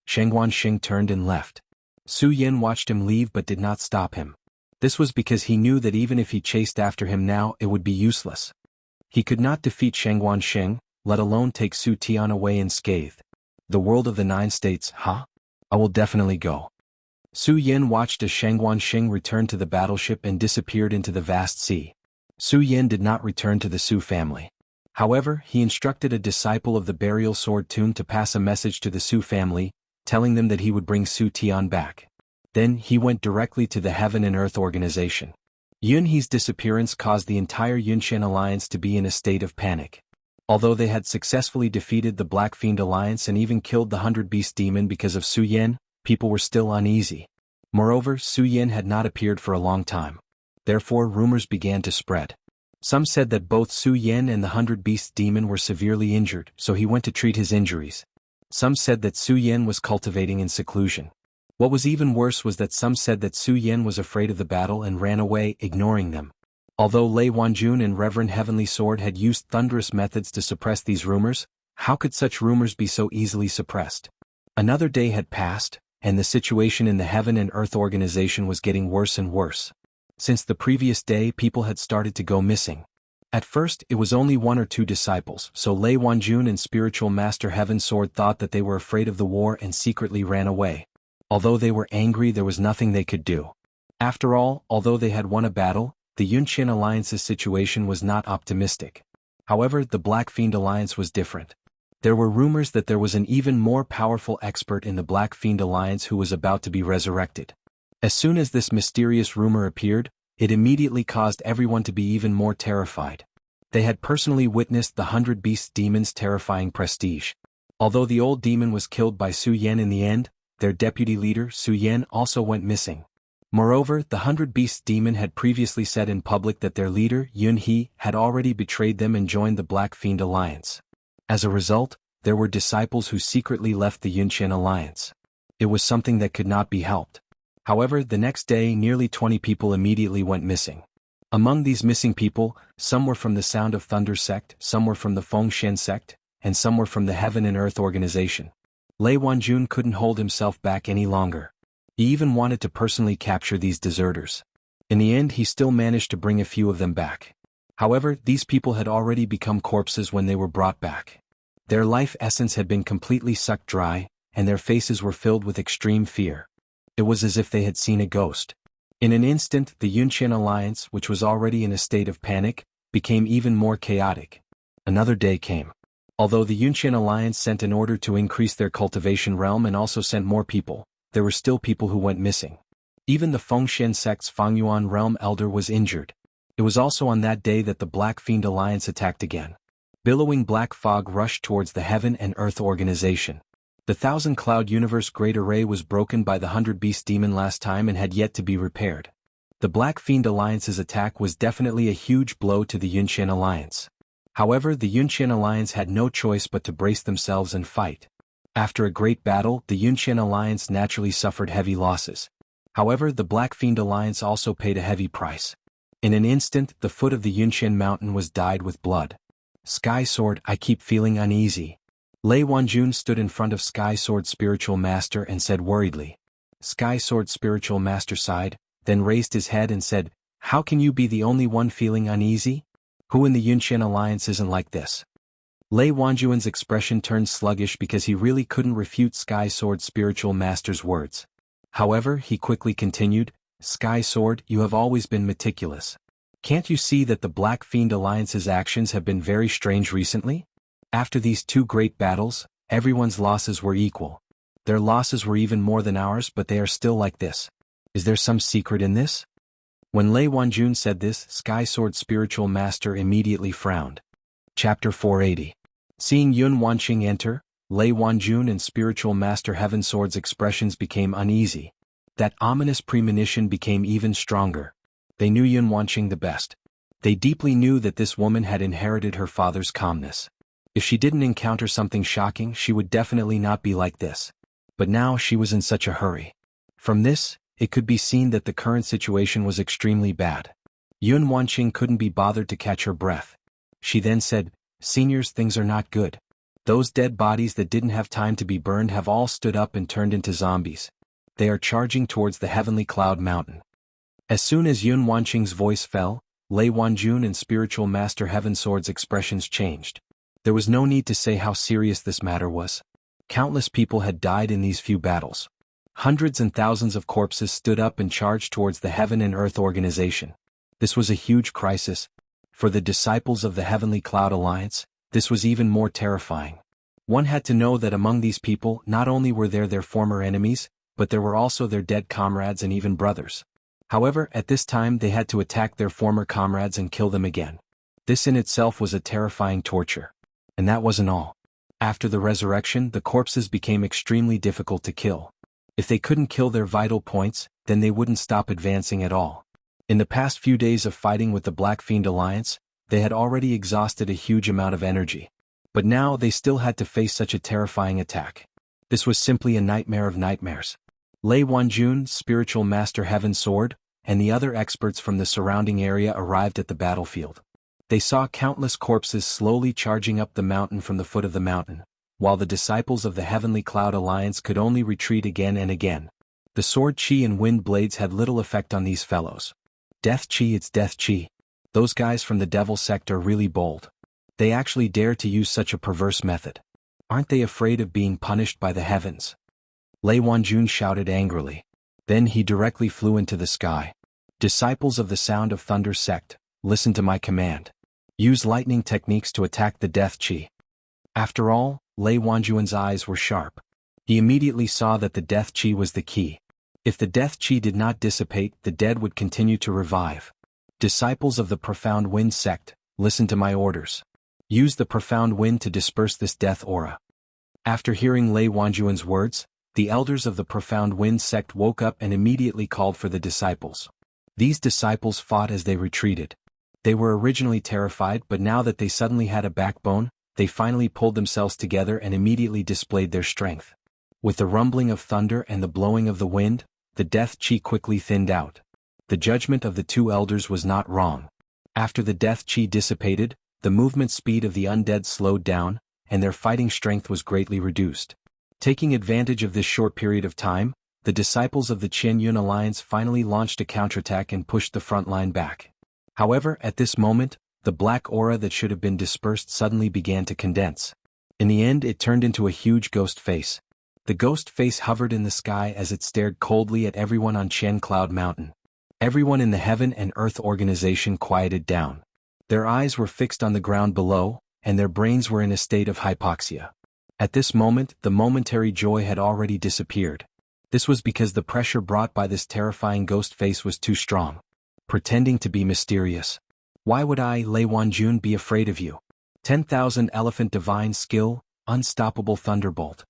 Sheng Wansheng turned and left. Su Yan watched him leave but did not stop him. This was because he knew that even if he chased after him now, it would be useless. He could not defeat Sheng Wansheng, let alone take Su Tian away unscathed. The world of the 9 states, huh? I will definitely go. Su Yan watched as Sheng Wansheng returned to the battleship and disappeared into the vast sea. Su Yan did not return to the Su family. However, he instructed a disciple of the burial sword tomb to pass a message to the Su family, telling them that he would bring Su Tian back. Then he went directly to the Heaven and Earth organization. Yun He's disappearance caused the entire Yunshan alliance to be in a state of panic. Although they had successfully defeated the Black Fiend Alliance and even killed the 100-Beast Demon because of Su Yan, people were still uneasy. Moreover, Su Yan had not appeared for a long time. Therefore, rumors began to spread. Some said that both Su Yan and the 100-Beast Demon were severely injured, so he went to treat his injuries. Some said that Su Yan was cultivating in seclusion. What was even worse was that some said that Su Yan was afraid of the battle and ran away, ignoring them. Although Lei Wanjun and Reverend Heavenly Sword had used thunderous methods to suppress these rumors, how could such rumors be so easily suppressed? Another day had passed, and the situation in the Heaven and Earth organization was getting worse and worse. Since the previous day, people had started to go missing. At first, it was only 1 or 2 disciples, so Lei Wanjun and Spiritual Master Heaven Sword thought that they were afraid of the war and secretly ran away. Although they were angry, there was nothing they could do. After all, although they had won a battle, the Yunshan Alliance's situation was not optimistic. However, the Black Fiend Alliance was different. There were rumors that there was an even more powerful expert in the Black Fiend Alliance who was about to be resurrected. As soon as this mysterious rumor appeared, it immediately caused everyone to be even more terrified. They had personally witnessed the 100-Beast Demon's terrifying prestige. Although the old demon was killed by Su Yan in the end, their deputy leader, Su Yan, also went missing. Moreover, the 100-Beast Demon had previously said in public that their leader, Yun He, had already betrayed them and joined the Black Fiend Alliance. As a result, there were disciples who secretly left the Yunqian alliance. It was something that could not be helped. However, the next day nearly 20 people immediately went missing. Among these missing people, some were from the Sound of Thunder sect, some were from the Fengshen sect, and some were from the Heaven and Earth organization. Lei Wanjun couldn't hold himself back any longer. He even wanted to personally capture these deserters. In the end, he still managed to bring a few of them back. However, these people had already become corpses when they were brought back. Their life essence had been completely sucked dry, and their faces were filled with extreme fear. It was as if they had seen a ghost. In an instant, the Yunqian alliance, which was already in a state of panic, became even more chaotic. Another day came. Although the Yunqian alliance sent an order to increase their cultivation realm and also sent more people, there were still people who went missing. Even the Fengshen sect's Fangyuan realm elder was injured. It was also on that day that the Black Fiend alliance attacked again. Billowing black fog rushed towards the Heaven and Earth organization. The Thousand Cloud Universe Great Array was broken by the 100 Beast Demon last time and had yet to be repaired. The Black Fiend Alliance's attack was definitely a huge blow to the Yunqian Alliance. However, the Yunqian Alliance had no choice but to brace themselves and fight. After a great battle, the Yunqian Alliance naturally suffered heavy losses. However, the Black Fiend Alliance also paid a heavy price. In an instant, the foot of the Yunqian mountain was dyed with blood. Sky Sword, I keep feeling uneasy. Lei Wanjun stood in front of Sky Sword Spiritual Master and said worriedly. Sky Sword Spiritual Master sighed, then raised his head and said, How can you be the only one feeling uneasy? Who in the Yunqian Alliance isn't like this? Lei Wanjun's expression turned sluggish because he really couldn't refute Sky Sword Spiritual Master's words. However, he quickly continued, Sky Sword, you have always been meticulous. Can't you see that the Black Fiend Alliance's actions have been very strange recently? After these two great battles, everyone's losses were equal. Their losses were even more than ours, but they are still like this. Is there some secret in this? When Lei Wanjun said this, Sky Sword Spiritual Master immediately frowned. Chapter 480. Seeing Yun Wanqing enter, Lei Wanjun and Spiritual Master Heaven Sword's expressions became uneasy. That ominous premonition became even stronger. They knew Yun Wanqing the best. They deeply knew that this woman had inherited her father's calmness. If she didn't encounter something shocking, she would definitely not be like this. But now she was in such a hurry. From this, it could be seen that the current situation was extremely bad. Yun Wanqing couldn't be bothered to catch her breath. She then said, Seniors, things are not good. Those dead bodies that didn't have time to be burned have all stood up and turned into zombies. They are charging towards the Heavenly Cloud Mountain. As soon as Yun Wanqing's voice fell, Lei Wanjun and Spiritual Master Heaven Sword's expressions changed. There was no need to say how serious this matter was. Countless people had died in these few battles. Hundreds and thousands of corpses stood up and charged towards the Heaven and Earth organization. This was a huge crisis. For the disciples of the Heavenly Cloud Alliance, this was even more terrifying. One had to know that among these people not only were there their former enemies, but there were also their dead comrades and even brothers. However, at this time they had to attack their former comrades and kill them again. This in itself was a terrifying torture. And that wasn't all. After the resurrection, the corpses became extremely difficult to kill. If they couldn't kill their vital points, then they wouldn't stop advancing at all. In the past few days of fighting with the Black Fiend Alliance, they had already exhausted a huge amount of energy. But now they still had to face such a terrifying attack. This was simply a nightmare of nightmares. Lei Wanjun, Spiritual Master Heaven Sword, and the other experts from the surrounding area arrived at the battlefield. They saw countless corpses slowly charging up the mountain from the foot of the mountain, while the disciples of the Heavenly Cloud Alliance could only retreat again and again. The sword chi and wind blades had little effect on these fellows. Death chi, it's death chi. Those guys from the devil sect are really bold. They actually dare to use such a perverse method. Aren't they afraid of being punished by the heavens? Lei Wanjun shouted angrily. Then he directly flew into the sky. Disciples of the Sound of Thunder sect, listen to my command. Use lightning techniques to attack the death chi. After all, Lei Wanjun's eyes were sharp. He immediately saw that the death chi was the key. If the death chi did not dissipate, the dead would continue to revive. Disciples of the Profound Wind sect, listen to my orders. Use the Profound Wind to disperse this death aura. After hearing Lei Wanjun's words, the elders of the Profound Wind sect woke up and immediately called for the disciples. These disciples fought as they retreated. They were originally terrified, but now that they suddenly had a backbone, they finally pulled themselves together and immediately displayed their strength. With the rumbling of thunder and the blowing of the wind, the death chi quickly thinned out. The judgment of the two elders was not wrong. After the death chi dissipated, the movement speed of the undead slowed down, and their fighting strength was greatly reduced. Taking advantage of this short period of time, the disciples of the Qin Yun Alliance finally launched a counterattack and pushed the front line back. However, at this moment, the black aura that should have been dispersed suddenly began to condense. In the end, it turned into a huge ghost face. The ghost face hovered in the sky as it stared coldly at everyone on Chen Cloud Mountain. Everyone in the Heaven and Earth organization quieted down. Their eyes were fixed on the ground below, and their brains were in a state of hypoxia. At this moment, the momentary joy had already disappeared. This was because the pressure brought by this terrifying ghost face was too strong. Pretending to be mysterious. Why would I, Lei Wanjun, be afraid of you? 10,000 elephant divine skill, unstoppable thunderbolt.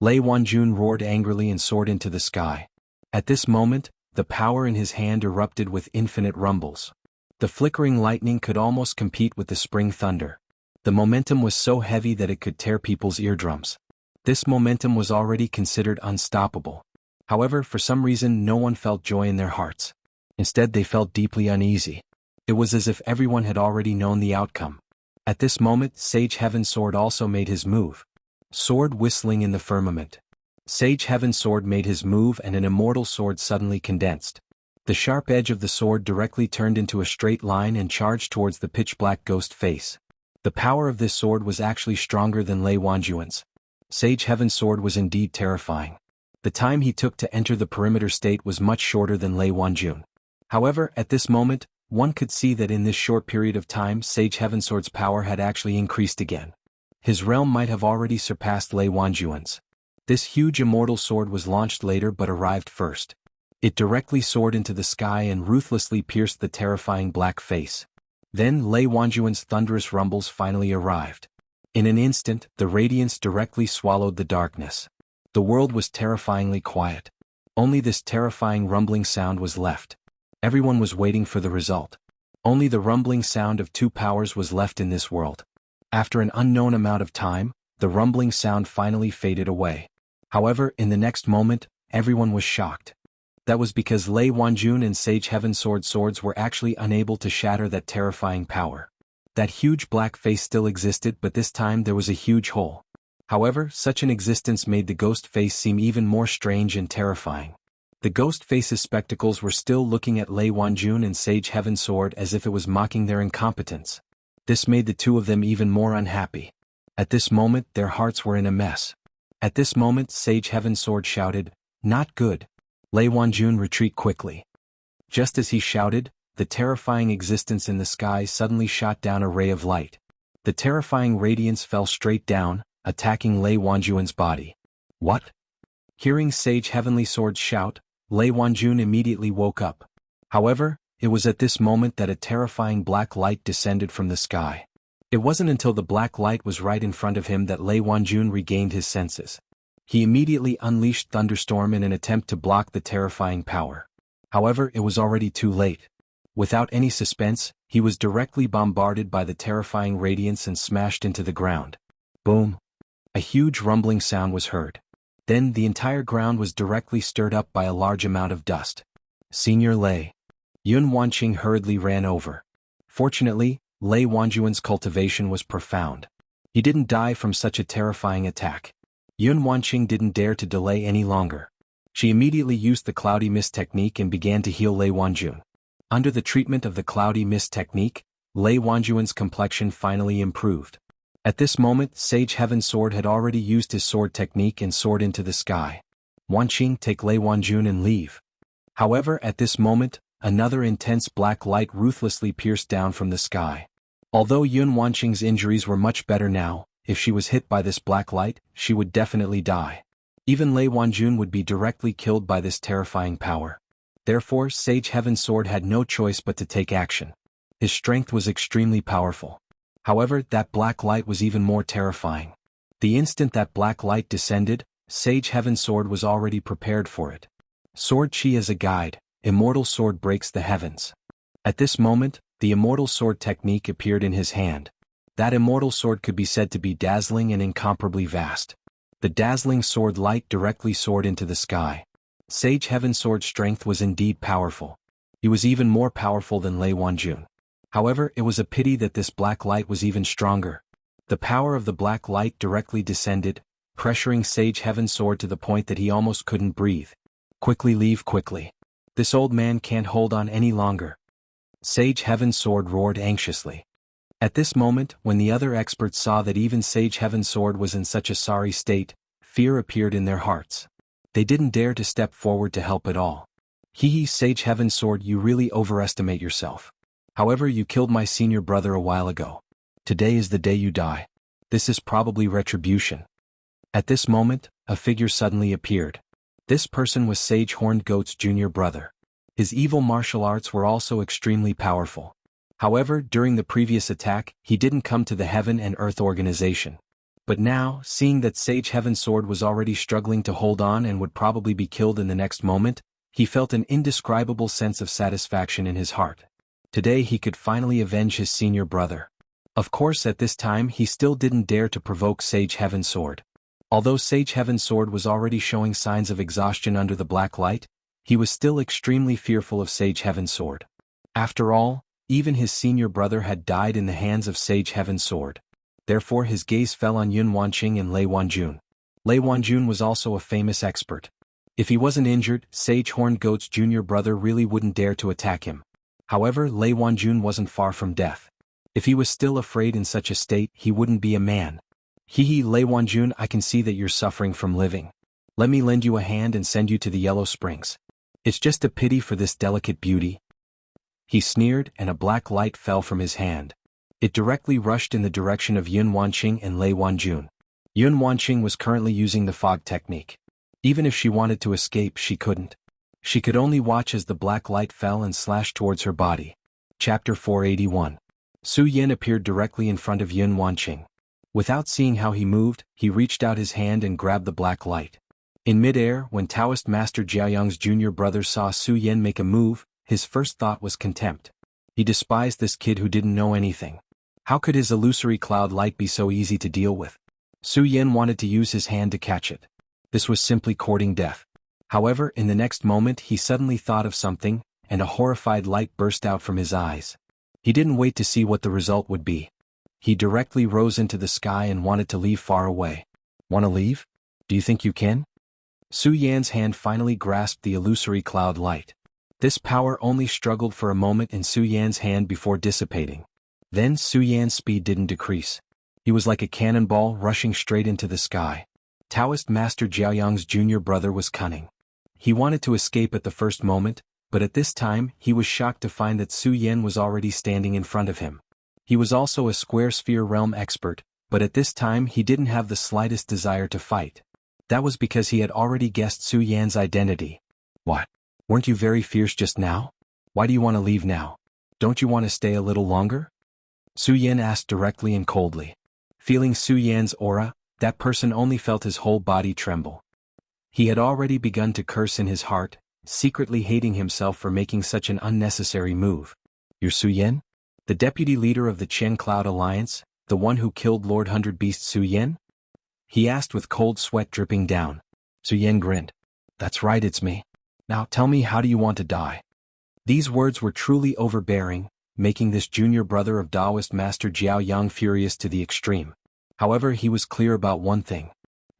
Lei Wanjun roared angrily and soared into the sky. At this moment, the power in his hand erupted with infinite rumbles. The flickering lightning could almost compete with the spring thunder. The momentum was so heavy that it could tear people's eardrums. This momentum was already considered unstoppable. However, for some reason no one felt joy in their hearts. Instead they felt deeply uneasy. It was as if everyone had already known the outcome. At this moment, Sage Heaven Sword also made his move. Sword whistling in the firmament. Sage Heaven Sword made his move and an immortal sword suddenly condensed. The sharp edge of the sword directly turned into a straight line and charged towards the pitch-black ghost face. The power of this sword was actually stronger than Lei Wanjun's. Sage Heaven Sword was indeed terrifying. The time he took to enter the perimeter state was much shorter than Lei Wanjun. However, at this moment, one could see that in this short period of time Sage Heaven Sword's power had actually increased again. His realm might have already surpassed Lei Wanjun's. This huge immortal sword was launched later but arrived first. It directly soared into the sky and ruthlessly pierced the terrifying black face. Then Lei Wanjun's thunderous rumbles finally arrived. In an instant, the radiance directly swallowed the darkness. The world was terrifyingly quiet. Only this terrifying rumbling sound was left. Everyone was waiting for the result. Only the rumbling sound of two powers was left in this world. After an unknown amount of time, the rumbling sound finally faded away. However, in the next moment, everyone was shocked. That was because Lei Wanjun and Sage Heaven Sword swords were actually unable to shatter that terrifying power. That huge black face still existed, but this time there was a huge hole. However, such an existence made the ghost face seem even more strange and terrifying. The ghost face's spectacles were still looking at Lei Wanjun and Sage Heaven Sword as if it was mocking their incompetence. This made the two of them even more unhappy. At this moment, their hearts were in a mess. At this moment, Sage Heaven Sword shouted, "Not good. Lei Wanjun, retreat quickly." Just as he shouted, the terrifying existence in the sky suddenly shot down a ray of light. The terrifying radiance fell straight down, attacking Lei Wanjun's body. What? Hearing Sage Heavenly Sword's shout, Lei Wanjun immediately woke up. However, it was at this moment that a terrifying black light descended from the sky. It wasn't until the black light was right in front of him that Lei Wanjun regained his senses. He immediately unleashed Thunderstorm in an attempt to block the terrifying power. However, it was already too late. Without any suspense, he was directly bombarded by the terrifying radiance and smashed into the ground. Boom! A huge rumbling sound was heard. Then the entire ground was directly stirred up by a large amount of dust. Senior Lei Yun Wanqing hurriedly ran over. Fortunately, Lei Wanjun's cultivation was profound. He didn't die from such a terrifying attack. Yun Wanqing didn't dare to delay any longer. She immediately used the cloudy mist technique and began to heal Lei Wanjun. Under the treatment of the cloudy mist technique, Lei Wanjun's complexion finally improved. At this moment, Sage Heaven Sword had already used his sword technique and soared into the sky. Wanqing, take Lei Wanjun and leave. However, at this moment, another intense black light ruthlessly pierced down from the sky. Although Yun Wanqing's injuries were much better now, if she was hit by this black light, she would definitely die. Even Lei Wanjun would be directly killed by this terrifying power. Therefore, Sage Heaven Sword had no choice but to take action. His strength was extremely powerful. However, that black light was even more terrifying. The instant that black light descended, Sage Heaven Sword was already prepared for it. Sword Chi as a guide, Immortal Sword breaks the heavens. At this moment, the Immortal Sword technique appeared in his hand. That immortal sword could be said to be dazzling and incomparably vast. The dazzling sword light directly soared into the sky. Sage Heaven's sword's strength was indeed powerful. He was even more powerful than Lei Wanjun. However, it was a pity that this black light was even stronger. The power of the black light directly descended, pressuring Sage Heaven's sword to the point that he almost couldn't breathe. Quickly leave quickly. This old man can't hold on any longer. Sage Heaven's sword roared anxiously. At this moment, when the other experts saw that even Sage Heaven's sword was in such a sorry state, fear appeared in their hearts. They didn't dare to step forward to help at all. Hee, Sage Heaven's sword, you really overestimate yourself. However, you killed my senior brother a while ago. Today is the day you die. This is probably retribution. At this moment, a figure suddenly appeared. This person was Sage Horned Goat's junior brother. His evil martial arts were also extremely powerful. However, during the previous attack, he didn't come to the Heaven and Earth organization. But now, seeing that Sage Heaven's sword was already struggling to hold on and would probably be killed in the next moment, he felt an indescribable sense of satisfaction in his heart. Today he could finally avenge his senior brother. Of course, at this time he still didn't dare to provoke Sage Heaven's sword. Although Sage Heaven's sword was already showing signs of exhaustion under the black light, he was still extremely fearful of Sage Heaven's sword. After all, even his senior brother had died in the hands of Sage Heaven's sword. Therefore his gaze fell on Yun Wanqing and Lei Wanjun. Lei Wanjun was also a famous expert. If he wasn't injured, Sage Horned Goat's junior brother really wouldn't dare to attack him. However, Lei Wanjun wasn't far from death. If he was still afraid in such a state, he wouldn't be a man. Hee, Lei Wanjun, I can see that you're suffering from living. Let me lend you a hand and send you to the Yellow Springs. It's just a pity for this delicate beauty. He sneered, and a black light fell from his hand. It directly rushed in the direction of Yun Wanqing and Lei Wanjun. Yun Wanqing was currently using the fog technique. Even if she wanted to escape, she couldn't. She could only watch as the black light fell and slashed towards her body. Chapter 481. Su Yin appeared directly in front of Yun Wanqing. Without seeing how he moved, he reached out his hand and grabbed the black light. In midair, when Taoist Master Jiaoyang's junior brother saw Su Yin make a move, his first thought was contempt. He despised this kid who didn't know anything. How could his illusory cloud light be so easy to deal with? Su Yin wanted to use his hand to catch it. This was simply courting death. However, in the next moment he suddenly thought of something, and a horrified light burst out from his eyes. He didn't wait to see what the result would be. He directly rose into the sky and wanted to leave far away. Want to leave? Do you think you can? Su Yan's hand finally grasped the illusory cloud light. This power only struggled for a moment in Su Yan's hand before dissipating. Then Su Yan's speed didn't decrease. He was like a cannonball rushing straight into the sky. Taoist Master Jiaoyang's junior brother was cunning. He wanted to escape at the first moment, but at this time he was shocked to find that Su Yan was already standing in front of him. He was also a square sphere realm expert, but at this time he didn't have the slightest desire to fight. That was because he had already guessed Su Yan's identity. What? Weren't you very fierce just now? Why do you want to leave now? Don't you want to stay a little longer? Su Yan asked directly and coldly. Feeling Su Yan's aura, that person only felt his whole body tremble. He had already begun to curse in his heart, secretly hating himself for making such an unnecessary move. You're Su Yan? The deputy leader of the Chen Cloud Alliance, the one who killed Lord Hundred Beast Su Yan? He asked with cold sweat dripping down. Su Yan grinned. That's right, it's me. Now tell me, how do you want to die? These words were truly overbearing, making this junior brother of Taoist Master Jiaoyang furious to the extreme. However, he was clear about one thing.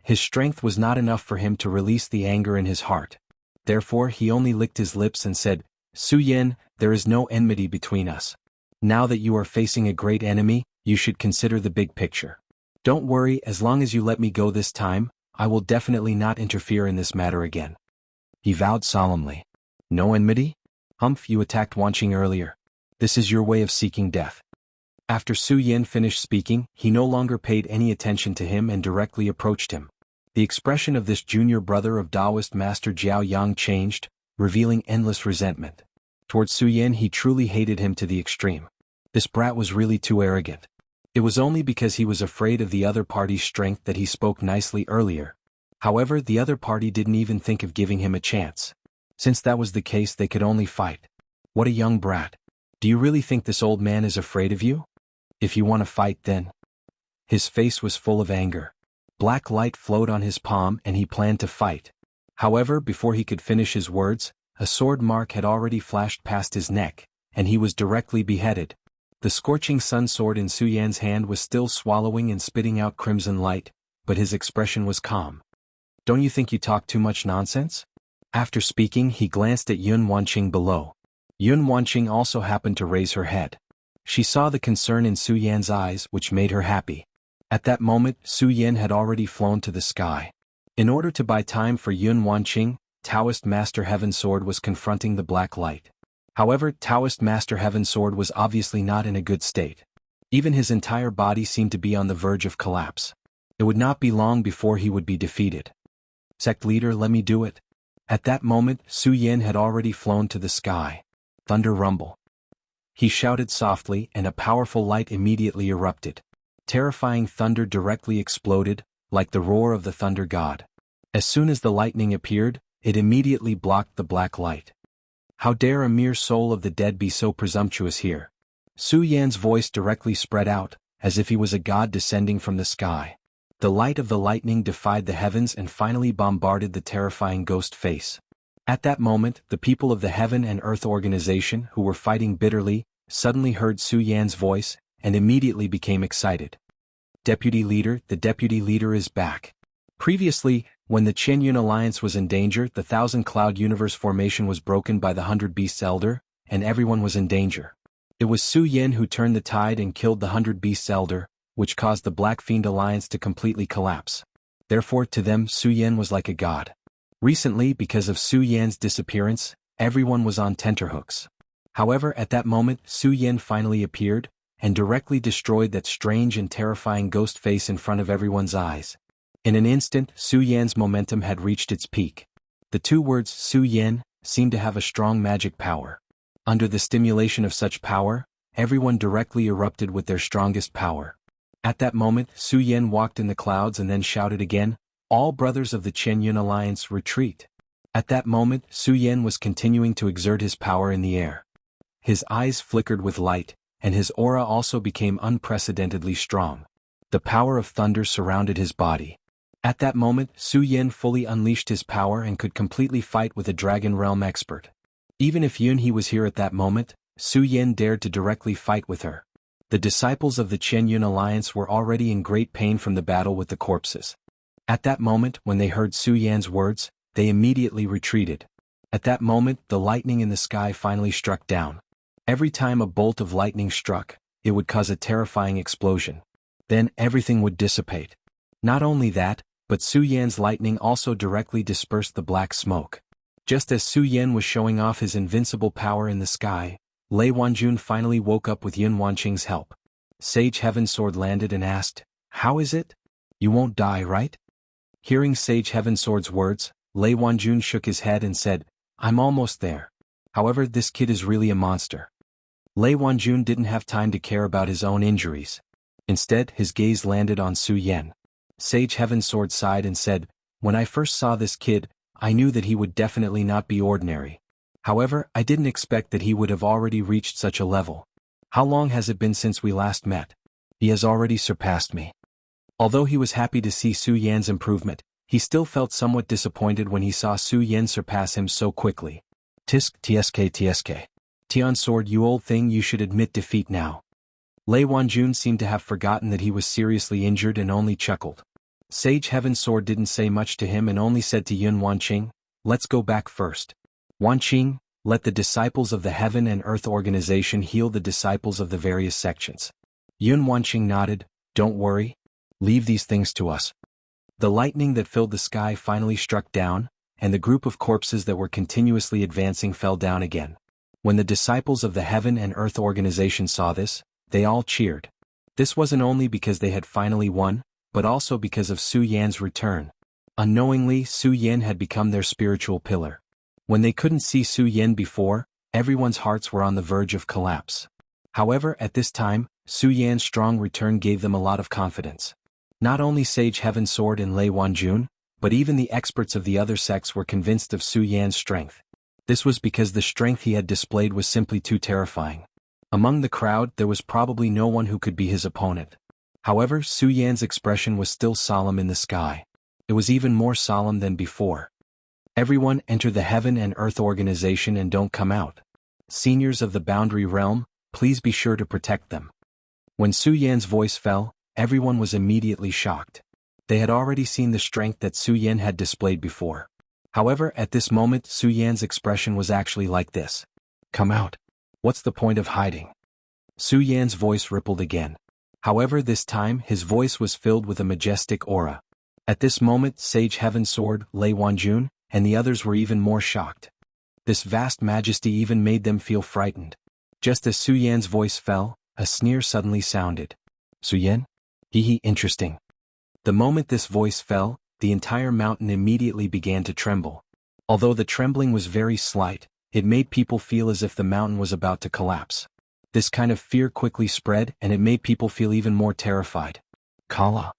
His strength was not enough for him to release the anger in his heart. Therefore he only licked his lips and said, Su Yan, there is no enmity between us. Now that you are facing a great enemy, you should consider the big picture. Don't worry, as long as you let me go this time, I will definitely not interfere in this matter again. He vowed solemnly. No enmity? Humph, you attacked Wanqing earlier. This is your way of seeking death. After Su Yan finished speaking, he no longer paid any attention to him and directly approached him. The expression of this junior brother of Taoist Master Jiaoyang changed, revealing endless resentment. Towards Su Yan he truly hated him to the extreme. This brat was really too arrogant. It was only because he was afraid of the other party's strength that he spoke nicely earlier. However, the other party didn't even think of giving him a chance. Since that was the case, they could only fight. What a young brat. Do you really think this old man is afraid of you? If you want to fight then. His face was full of anger. Black light flowed on his palm and he planned to fight. However, before he could finish his words, a sword mark had already flashed past his neck, and he was directly beheaded. The scorching sun sword in Su Yan's hand was still swallowing and spitting out crimson light, but his expression was calm. Don't you think you talk too much nonsense? After speaking, he glanced at Yun Wanqing below. Yun Wanqing also happened to raise her head. She saw the concern in Su Yan's eyes, which made her happy. At that moment, Su Yan had already flown to the sky. In order to buy time for Yun Wanqing, Taoist Master Heaven Sword was confronting the black light. However, Taoist Master Heaven Sword was obviously not in a good state. Even his entire body seemed to be on the verge of collapse. It would not be long before he would be defeated. Sect leader, let me do it. At that moment, Su Yan had already flown to the sky. Thunder rumble. He shouted softly and a powerful light immediately erupted. Terrifying thunder directly exploded, like the roar of the thunder god. As soon as the lightning appeared, it immediately blocked the black light. How dare a mere soul of the dead be so presumptuous here? Su Yan's voice directly spread out, as if he was a god descending from the sky. The light of the lightning defied the heavens and finally bombarded the terrifying ghost face. At that moment, the people of the Heaven and Earth Organization, who were fighting bitterly, suddenly heard Su Yan's voice, and immediately became excited. Deputy Leader, the Deputy Leader is back. Previously, when the Qianyun Alliance was in danger, the Thousand Cloud Universe formation was broken by the 100 Beasts Elder, and everyone was in danger. It was Su Yan who turned the tide and killed the 100 Beasts Elder, which caused the Black Fiend Alliance to completely collapse. Therefore, to them, Su Yan was like a god. Recently, because of Su Yan's disappearance, everyone was on tenterhooks. However, at that moment, Su Yan finally appeared, and directly destroyed that strange and terrifying ghost face in front of everyone's eyes. In an instant, Su Yan's momentum had reached its peak. The two words Su Yan seemed to have a strong magic power. Under the stimulation of such power, everyone directly erupted with their strongest power. At that moment, Su Yan walked in the clouds and then shouted again, "All brothers of the Qianyun Alliance, retreat." At that moment, Su Yan was continuing to exert his power in the air. His eyes flickered with light, and his aura also became unprecedentedly strong. The power of thunder surrounded his body. At that moment, Su Yan fully unleashed his power and could completely fight with a Dragon Realm expert. Even if Yunhe was here at that moment, Su Yan dared to directly fight with her. The disciples of the Qianyun Alliance were already in great pain from the battle with the corpses. At that moment, when they heard Su Yan's words, they immediately retreated. At that moment, the lightning in the sky finally struck down. Every time a bolt of lightning struck, it would cause a terrifying explosion. Then everything would dissipate. Not only that, but Su Yan's lightning also directly dispersed the black smoke. Just as Su Yan was showing off his invincible power in the sky, Lei Wanjun finally woke up with Yun Wanqing's help. Sage Heaven Sword landed and asked, "How is it? You won't die, right?" Hearing Sage Heaven Sword's words, Lei Wanjun shook his head and said, "I'm almost there. However, this kid is really a monster." Lei Wanjun didn't have time to care about his own injuries. Instead, his gaze landed on Su Yan. Sage Heaven Sword sighed and said, "When I first saw this kid, I knew that he would definitely not be ordinary. However, I didn't expect that he would have already reached such a level. How long has it been since we last met? He has already surpassed me." Although he was happy to see Su Yan's improvement, he still felt somewhat disappointed when he saw Su Yan surpass him so quickly. Tsk. Tian Sword, you old thing, you should admit defeat now." Lei Wanjun seemed to have forgotten that he was seriously injured and only chuckled. Sage Heaven Sword didn't say much to him and only said to Yun Wanqing, "Let's go back first. Wanqing, let the disciples of the Heaven and Earth Organization heal the disciples of the various sections." Yun Wanqing nodded, "Don't worry. Leave these things to us." The lightning that filled the sky finally struck down, and the group of corpses that were continuously advancing fell down again. When the disciples of the Heaven and Earth Organization saw this, they all cheered. This wasn't only because they had finally won, but also because of Su Yan's return. Unknowingly, Su Yan had become their spiritual pillar. When they couldn't see Su Yan before, everyone's hearts were on the verge of collapse. However, at this time, Su Yan's strong return gave them a lot of confidence. Not only Sage Heaven Sword and Lei Wanjun, but even the experts of the other sects were convinced of Su Yan's strength. This was because the strength he had displayed was simply too terrifying. Among the crowd there was probably no one who could be his opponent. However, Su Yan's expression was still solemn in the sky. It was even more solemn than before. Everyone enter the Heaven and Earth organization and don't come out. Seniors of the Boundary Realm, please be sure to protect them. When Su Yan's voice fell, everyone was immediately shocked. They had already seen the strength that Su Yan had displayed before. However, at this moment Su Yan's expression was actually like this. Come out. What's the point of hiding? Su Yan's voice rippled again. However, this time his voice was filled with a majestic aura. At this moment Sage Heaven Sword, Lei Wanjun, and the others were even more shocked. This vast majesty even made them feel frightened. Just as Su Yan's voice fell, a sneer suddenly sounded. Su Yan? Hee interesting. The moment this voice fell, the entire mountain immediately began to tremble. Although the trembling was very slight, it made people feel as if the mountain was about to collapse. This kind of fear quickly spread and it made people feel even more terrified. Kala.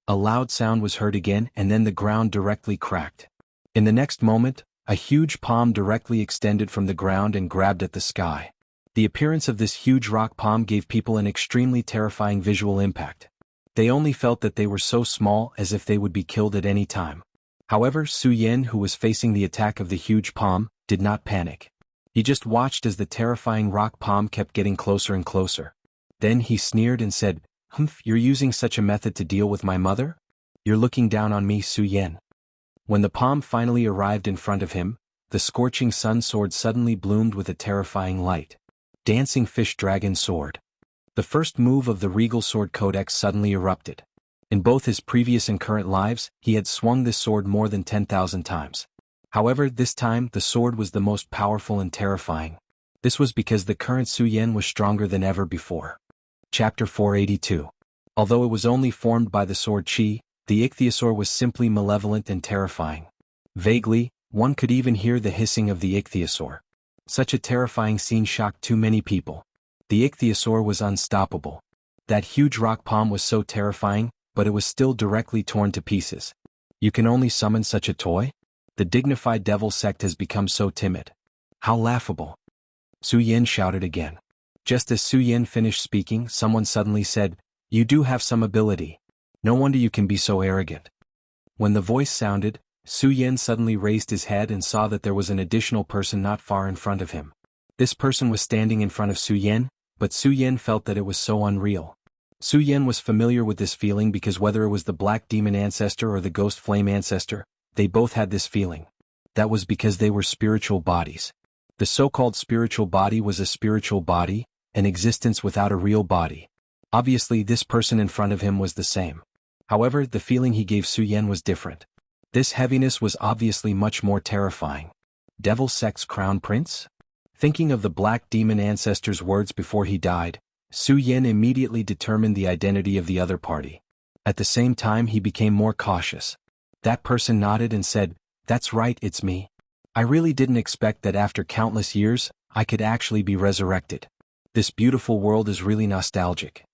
A loud sound was heard again and then the ground directly cracked. In the next moment, a huge palm directly extended from the ground and grabbed at the sky. The appearance of this huge rock palm gave people an extremely terrifying visual impact. They only felt that they were so small as if they would be killed at any time. However, Su Yan, who was facing the attack of the huge palm, did not panic. He just watched as the terrifying rock palm kept getting closer and closer. Then he sneered and said, "Humph, you're using such a method to deal with my mother? You're looking down on me, Su Yan." When the palm finally arrived in front of him, the scorching sun sword suddenly bloomed with a terrifying light. Dancing Fish Dragon Sword. The first move of the Regal Sword Codex suddenly erupted. In both his previous and current lives, he had swung this sword more than 10,000 times. However, this time the sword was the most powerful and terrifying. This was because the current Su Yan was stronger than ever before. Chapter 482. Although it was only formed by the sword Qi, the ichthyosaur was simply malevolent and terrifying. Vaguely, one could even hear the hissing of the ichthyosaur. Such a terrifying scene shocked too many people. The ichthyosaur was unstoppable. That huge rock palm was so terrifying, but it was still directly torn to pieces. You can only summon such a toy? The dignified devil sect has become so timid. How laughable. Su Yan shouted again. Just as Su Yan finished speaking, someone suddenly said, "You do have some ability. No wonder you can be so arrogant." When the voice sounded, Su Yan suddenly raised his head and saw that there was an additional person not far in front of him. This person was standing in front of Su Yan, but Su Yan felt that it was so unreal. Su Yan was familiar with this feeling because whether it was the Black Demon Ancestor or the Ghost Flame Ancestor, they both had this feeling. That was because they were spiritual bodies. The so-called spiritual body was a spiritual body, an existence without a real body. Obviously this person in front of him was the same. However, the feeling he gave Su Yan was different. This heaviness was obviously much more terrifying. Devil Sect's Crown Prince? Thinking of the Black Demon Ancestor's words before he died, Su Yan immediately determined the identity of the other party. At the same time he became more cautious. That person nodded and said, "That's right, it's me. I really didn't expect that after countless years, I could actually be resurrected. This beautiful world is really nostalgic."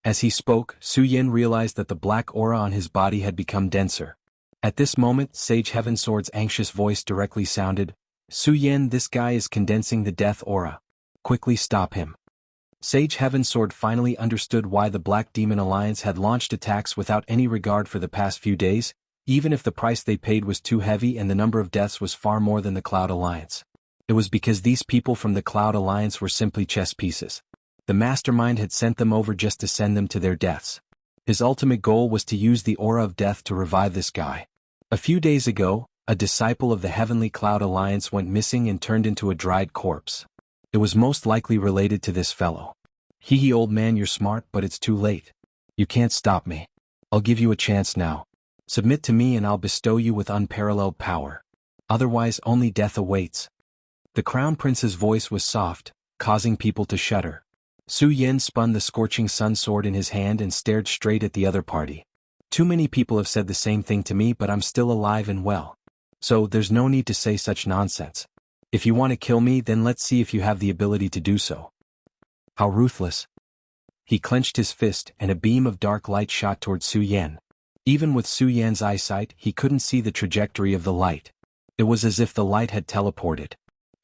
As he spoke, Su Yan realized that the black aura on his body had become denser. At this moment, Sage Heaven Sword's anxious voice directly sounded, "Su Yan, this guy is condensing the death aura. Quickly stop him." Sage Heaven Sword finally understood why the Black Demon Alliance had launched attacks without any regard for the past few days, even if the price they paid was too heavy and the number of deaths was far more than the Cloud Alliance. It was because these people from the Cloud Alliance were simply chess pieces. The mastermind had sent them over just to send them to their deaths. His ultimate goal was to use the aura of death to revive this guy. A few days ago, a disciple of the Heavenly Cloud Alliance went missing and turned into a dried corpse. It was most likely related to this fellow. Hee old man, you're smart, but it's too late. You can't stop me. I'll give you a chance now. Submit to me and I'll bestow you with unparalleled power. Otherwise only death awaits. The Crown Prince's voice was soft, causing people to shudder. Su Yan spun the scorching sun sword in his hand and stared straight at the other party. Too many people have said the same thing to me, but I'm still alive and well. So there's no need to say such nonsense. If you want to kill me, then let's see if you have the ability to do so. How ruthless. He clenched his fist and a beam of dark light shot toward Su Yan. Even with Su Yan's eyesight, he couldn't see the trajectory of the light. It was as if the light had teleported.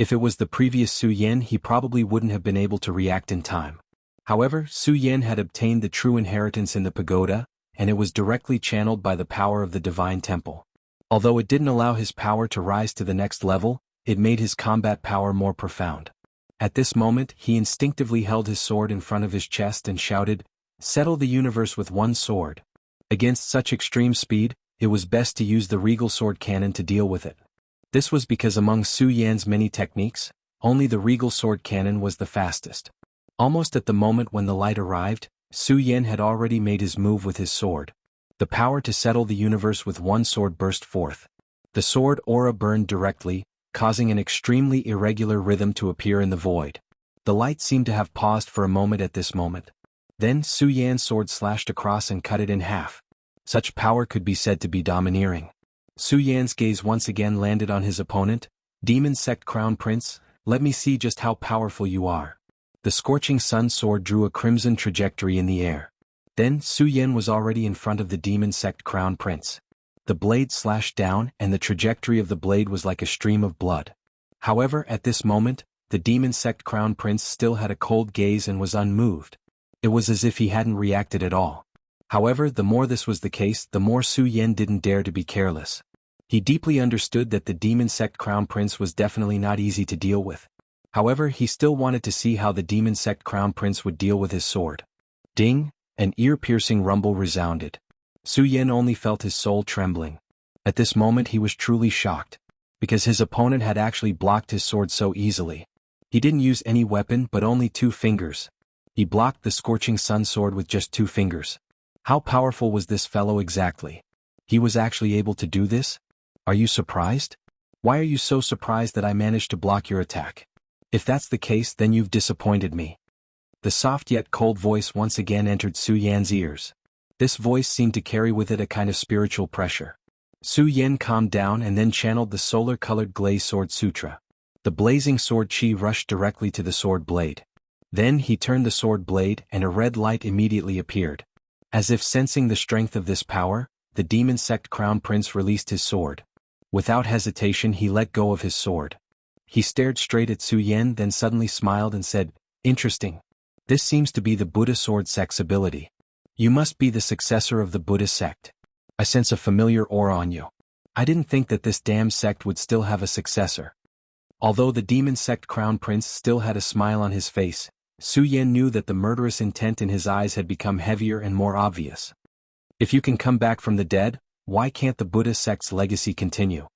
If it was the previous Su Yan, he probably wouldn't have been able to react in time. However, Su Yan had obtained the true inheritance in the pagoda, and it was directly channeled by the power of the divine temple. Although it didn't allow his power to rise to the next level, it made his combat power more profound. At this moment, he instinctively held his sword in front of his chest and shouted, "Settle the universe with one sword." Against such extreme speed, it was best to use the regal sword cannon to deal with it. This was because among Su Yan's many techniques, only the regal sword cannon was the fastest. Almost at the moment when the light arrived, Su Yan had already made his move with his sword. The power to settle the universe with one sword burst forth. The sword aura burned directly, causing an extremely irregular rhythm to appear in the void. The light seemed to have paused for a moment at this moment. Then Su Yan's sword slashed across and cut it in half. Such power could be said to be domineering. Su Yan's gaze once again landed on his opponent. "Demon Sect Crown Prince, let me see just how powerful you are." The scorching sun sword drew a crimson trajectory in the air. Then Su Yan was already in front of the Demon Sect Crown Prince. The blade slashed down and the trajectory of the blade was like a stream of blood. However, at this moment, the Demon Sect Crown Prince still had a cold gaze and was unmoved. It was as if he hadn't reacted at all. However, the more this was the case, the more Su Yan didn't dare to be careless. He deeply understood that the Demon Sect Crown Prince was definitely not easy to deal with. However, he still wanted to see how the Demon Sect Crown Prince would deal with his sword. Ding! An ear-piercing rumble resounded. Su Yan only felt his soul trembling. At this moment he was truly shocked, because his opponent had actually blocked his sword so easily. He didn't use any weapon but only 2 fingers. He blocked the scorching sun sword with just 2 fingers. How powerful was this fellow exactly? He was actually able to do this? Are you surprised? Why are you so surprised that I managed to block your attack? If that's the case, then you've disappointed me. The soft yet cold voice once again entered Su Yan's ears. This voice seemed to carry with it a kind of spiritual pressure. Su Yan calmed down and then channeled the solar-colored glaze sword sutra. The blazing sword chi rushed directly to the sword blade. Then he turned the sword blade and a red light immediately appeared. As if sensing the strength of this power, the Demon Sect Crown Prince released his sword. Without hesitation he let go of his sword. He stared straight at Su Yan, then suddenly smiled and said, "Interesting. This seems to be the Buddha sword sect's ability. You must be the successor of the Buddha sect. I sense a familiar aura on you. I didn't think that this damned sect would still have a successor." Although the Demon Sect Crown Prince still had a smile on his face, Su Yan knew that the murderous intent in his eyes had become heavier and more obvious. If you can come back from the dead, why can't the Buddha sect's legacy continue?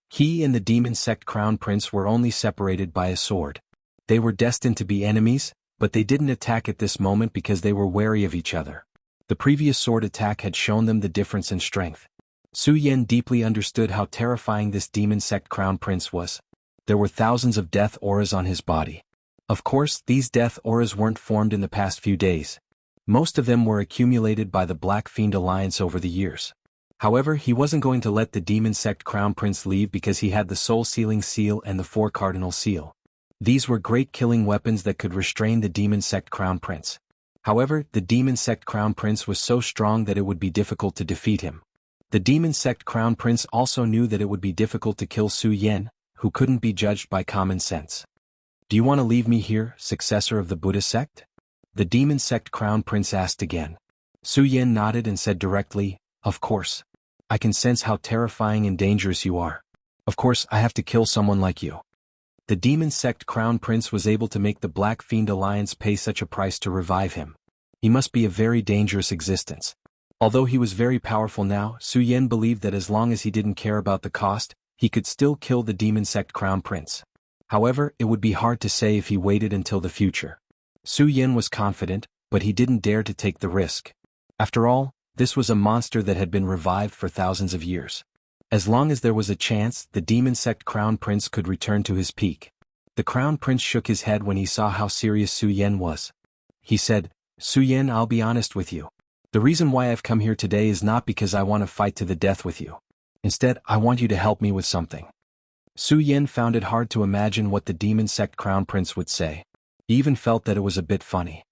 He and the Demon Sect Crown Prince were only separated by a sword. They were destined to be enemies, but they didn't attack at this moment because they were wary of each other. The previous sword attack had shown them the difference in strength. Su Yan deeply understood how terrifying this Demon Sect Crown Prince was. There were thousands of death auras on his body. Of course, these death auras weren't formed in the past few days. Most of them were accumulated by the Black Fiend Alliance over the years. However, he wasn't going to let the Demon Sect Crown Prince leave because he had the Soul Sealing Seal and the 4 Cardinal Seal. These were great killing weapons that could restrain the Demon Sect Crown Prince. However, the Demon Sect Crown Prince was so strong that it would be difficult to defeat him. The Demon Sect Crown Prince also knew that it would be difficult to kill Su Yan, who couldn't be judged by common sense. "Do you want to leave me here, successor of the Buddha sect?" The Demon Sect Crown Prince asked again. Su Yan nodded and said directly, "Of course. I can sense how terrifying and dangerous you are. Of course, I have to kill someone like you." The Demon Sect Crown Prince was able to make the Black Fiend Alliance pay such a price to revive him. He must be a very dangerous existence. Although he was very powerful now, Su Yan believed that as long as he didn't care about the cost, he could still kill the Demon Sect Crown Prince. However, it would be hard to say if he waited until the future. Su Yan was confident, but he didn't dare to take the risk. After all, this was a monster that had been revived for thousands of years. As long as there was a chance, the Demon Sect Crown Prince could return to his peak. The Crown Prince shook his head when he saw how serious Su Yan was. He said, "Su Yan, I'll be honest with you. The reason why I've come here today is not because I want to fight to the death with you. Instead, I want you to help me with something." Su Yan found it hard to imagine what the Demon Sect Crown Prince would say. He even felt that it was a bit funny.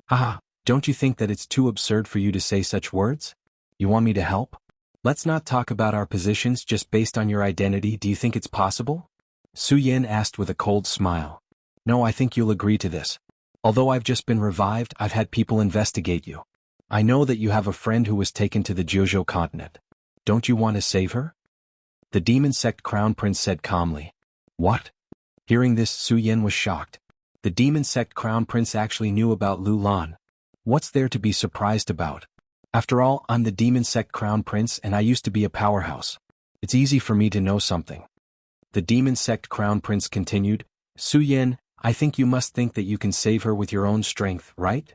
"Haha, don't you think that it's too absurd for you to say such words? You want me to help? Let's not talk about our positions just based on your identity. Do you think it's possible?" Su Yin asked with a cold smile. No, I think you'll agree to this. Although I've just been revived, I've had people investigate you. I know that you have a friend who was taken to the Jojo continent. Don't you want to save her? The demon sect crown prince said calmly. What? Hearing this, Su Yin was shocked. The demon sect crown prince actually knew about Lu Lan. What's there to be surprised about? After all, I'm the demon sect crown prince and I used to be a powerhouse. It's easy for me to know something. The demon sect crown prince continued. Su Yin, I think you must think that you can save her with your own strength, right?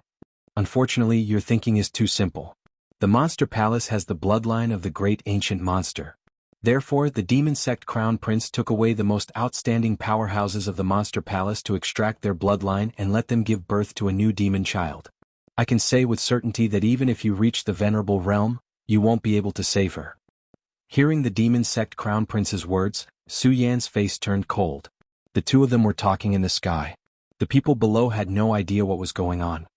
Unfortunately, your thinking is too simple. The monster palace has the bloodline of the great ancient monster. Therefore, the demon sect crown prince took away the most outstanding powerhouses of the monster palace to extract their bloodline and let them give birth to a new demon child. I can say with certainty that even if you reach the venerable realm, you won't be able to save her. Hearing the demon sect crown prince's words, Su Yan's face turned cold. The two of them were talking in the sky. The people below had no idea what was going on.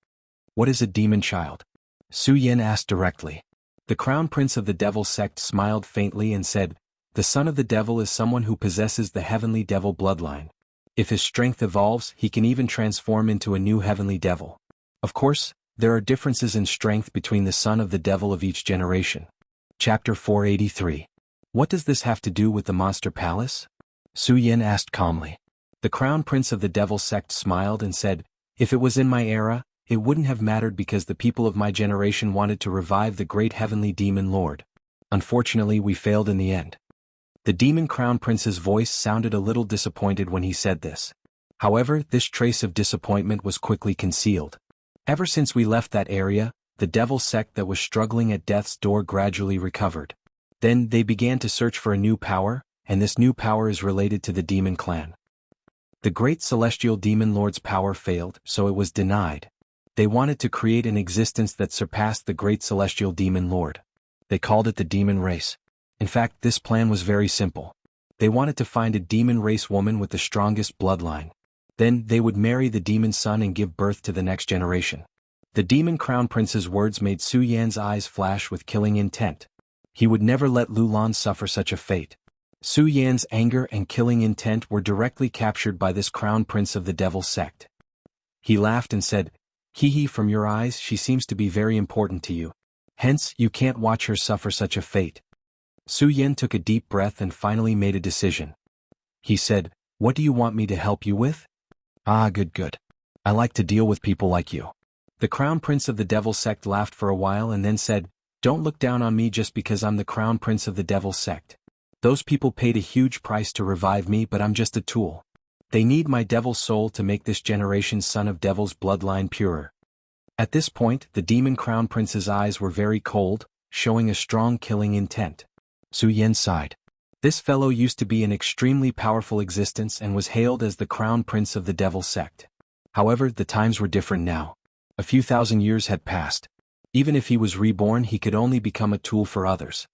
What is a demon child? Su Yan asked directly. The crown prince of the devil sect smiled faintly and said, the son of the devil is someone who possesses the heavenly devil bloodline. If his strength evolves, he can even transform into a new heavenly devil. Of course, there are differences in strength between the son of the devil of each generation. Chapter 483. What does this have to do with the monster palace? Su Yin asked calmly. The crown prince of the devil sect smiled and said, if it was in my era, it wouldn't have mattered because the people of my generation wanted to revive the great heavenly demon lord. Unfortunately, we failed in the end. The demon crown prince's voice sounded a little disappointed when he said this. However, this trace of disappointment was quickly concealed. Ever since we left that area, the devil sect that was struggling at death's door gradually recovered. Then they began to search for a new power, and this new power is related to the demon clan. The great celestial demon lord's power failed, so it was denied. They wanted to create an existence that surpassed the great celestial demon lord. They called it the demon race. In fact, this plan was very simple. They wanted to find a demon race woman with the strongest bloodline. Then they would marry the demon son and give birth to the next generation. The demon crown prince's words made Su Yan's eyes flash with killing intent. He would never let Lu Lan suffer such a fate. Su Yan's anger and killing intent were directly captured by this crown prince of the devil sect. He laughed and said, hee, from your eyes she seems to be very important to you. Hence, you can't watch her suffer such a fate. Su Yan took a deep breath and finally made a decision. He said, what do you want me to help you with? Ah, good. I like to deal with people like you. The crown prince of the devil sect laughed for a while and then said, don't look down on me just because I'm the crown prince of the devil sect. Those people paid a huge price to revive me, but I'm just a tool. They need my devil soul to make this generation's son of devil's bloodline purer. At this point, the demon crown prince's eyes were very cold, showing a strong killing intent. Su Yan sighed. This fellow used to be an extremely powerful existence and was hailed as the crown prince of the devil sect. However, the times were different now. A few thousand years had passed. Even if he was reborn, he could only become a tool for others.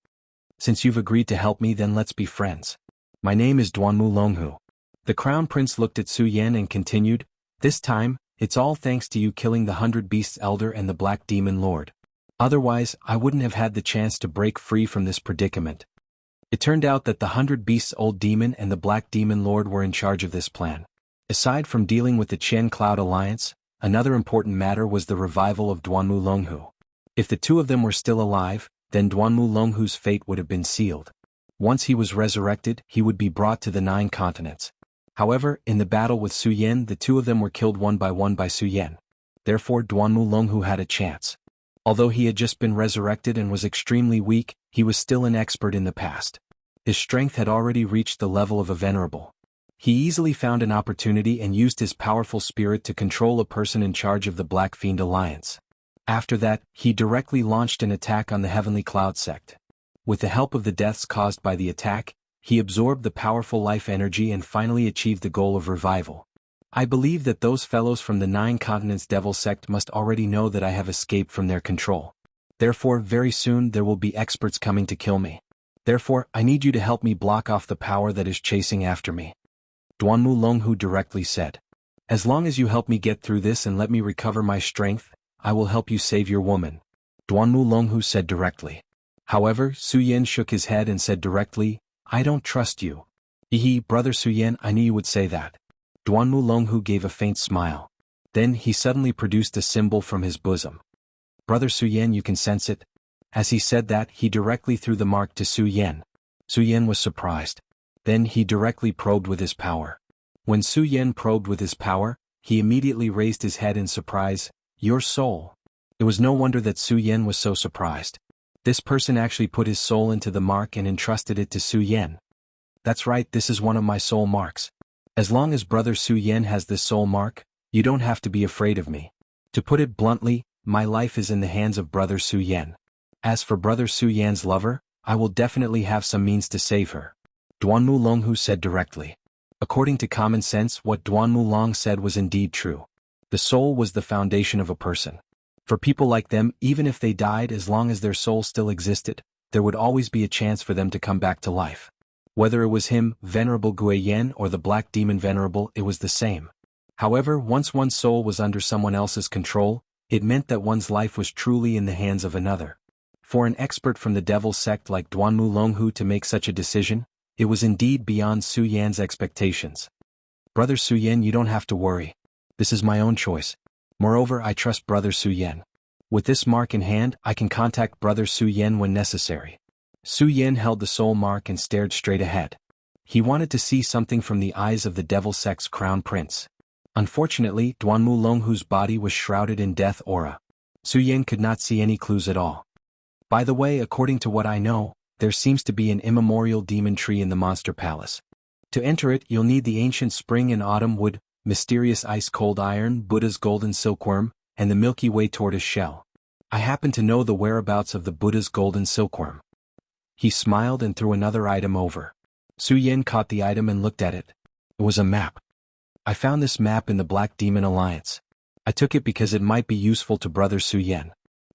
Since you've agreed to help me, then let's be friends. My name is Duanmu Longhu. The crown prince looked at Su Yan and continued, this time, it's all thanks to you killing the 100 Beasts Elder and the Black Demon Lord. Otherwise, I wouldn't have had the chance to break free from this predicament. It turned out that the 100 Beasts Old Demon and the Black Demon Lord were in charge of this plan. Aside from dealing with the Chen Cloud Alliance, another important matter was the revival of Duanmu Longhu. If the two of them were still alive, then Duanmu Longhu's fate would have been sealed. Once he was resurrected, he would be brought to the 9 continents. However, in the battle with Su Yan, the two of them were killed one by Su Yan. Therefore, Duanmu Longhu had a chance. Although he had just been resurrected and was extremely weak, he was still an expert in the past. His strength had already reached the level of a venerable. He easily found an opportunity and used his powerful spirit to control a person in charge of the Black Fiend Alliance. After that, he directly launched an attack on the Heavenly Cloud sect. With the help of the deaths caused by the attack, he absorbed the powerful life energy and finally achieved the goal of revival. I believe that those fellows from the 9 continents devil sect must already know that I have escaped from their control. Therefore, very soon there will be experts coming to kill me. Therefore, I need you to help me block off the power that is chasing after me. Duanmu Longhu directly said. As long as you help me get through this and let me recover my strength, I will help you save your woman. Duanmu Longhu said directly. However, Su Yan shook his head and said directly, I don't trust you. Hee, Brother Suyen, I knew you would say that. Duanmu Longhu gave a faint smile. Then he suddenly produced a symbol from his bosom. Brother Suyen, you can sense it? As he said that, he directly threw the mark to Suyen. Suyen was surprised. Then he directly probed with his power. When Suyen probed with his power, he immediately raised his head in surprise. Your soul. It was no wonder that Suyen was so surprised. This person actually put his soul into the mark and entrusted it to Suyen. That's right, this is one of my soul marks. As long as Brother Suyen has this soul mark, you don't have to be afraid of me. To put it bluntly, my life is in the hands of Brother Suyen. As for Brother Suyen's lover, I will definitely have some means to save her. Duanmu Longhu said directly. According to common sense, what Duanmu Long said was indeed true. The soul was the foundation of a person. For people like them, even if they died, as long as their soul still existed, there would always be a chance for them to come back to life. Whether it was him, Venerable Guiyen, or the Black Demon Venerable, it was the same. However, once one's soul was under someone else's control, it meant that one's life was truly in the hands of another. For an expert from the devil sect like Duanmu Longhu to make such a decision, it was indeed beyond Suyen's expectations. Brother Suyen, you don't have to worry. This is my own choice. Moreover, I trust Brother Suyen. With this mark in hand, I can contact Brother Suyen when necessary. Suyen held the soul mark and stared straight ahead. He wanted to see something from the eyes of the devil sect's crown prince. Unfortunately, Duanmu Longhu's body was shrouded in death aura. Suyen could not see any clues at all. By the way, according to what I know, there seems to be an immemorial demon tree in the monster palace. To enter it, you'll need the ancient spring and autumn wood, mysterious ice-cold iron, Buddha's golden silkworm, and the Milky Way tortoise shell. I happen to know the whereabouts of the Buddha's golden silkworm. He smiled and threw another item over. Suyen caught the item and looked at it. It was a map. I found this map in the Black Demon Alliance. I took it because it might be useful to Brother Suyen.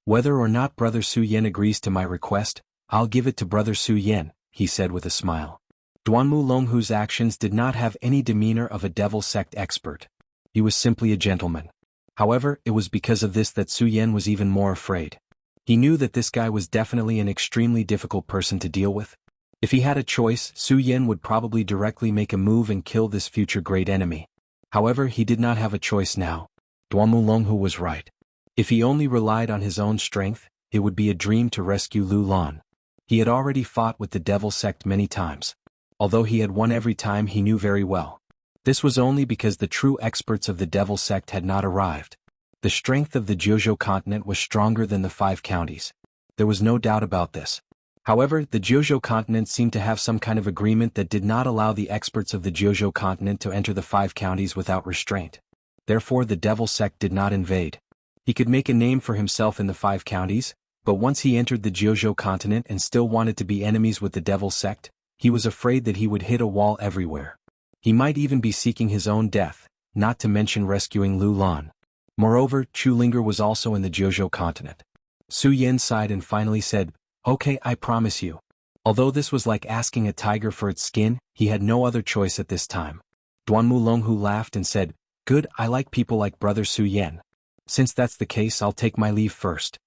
Whether or not Brother Suyen agrees to my request, I'll give it to Brother Suyen, he said with a smile. Duanmu Longhu's actions did not have any demeanor of a devil sect expert. He was simply a gentleman. However, it was because of this that Suyen was even more afraid. He knew that this guy was definitely an extremely difficult person to deal with. If he had a choice, Suyen would probably directly make a move and kill this future great enemy. However, he did not have a choice now. Duanmu Longhu was right. If he only relied on his own strength, it would be a dream to rescue Lu Lan. He had already fought with the devil sect many times. Although he had won every time, he knew very well. This was only because the true experts of the devil sect had not arrived. The strength of the Jiuzhou continent was stronger than the 5 counties. There was no doubt about this. However, the Jiuzhou continent seemed to have some kind of agreement that did not allow the experts of the Jiuzhou continent to enter the 5 counties without restraint. Therefore, the devil sect did not invade. He could make a name for himself in the 5 counties, but once he entered the Jiuzhou continent and still wanted to be enemies with the devil sect, he was afraid that he would hit a wall everywhere. He might even be seeking his own death, not to mention rescuing Lu Lan. Moreover, Chulinger was also in the Jiuzhou continent. Suyen sighed and finally said, "Okay, I promise you." Although this was like asking a tiger for its skin, he had no other choice at this time. Duanmu Longhu laughed and said, "Good, I like people like Brother Suyen. Since that's the case, I'll take my leave first."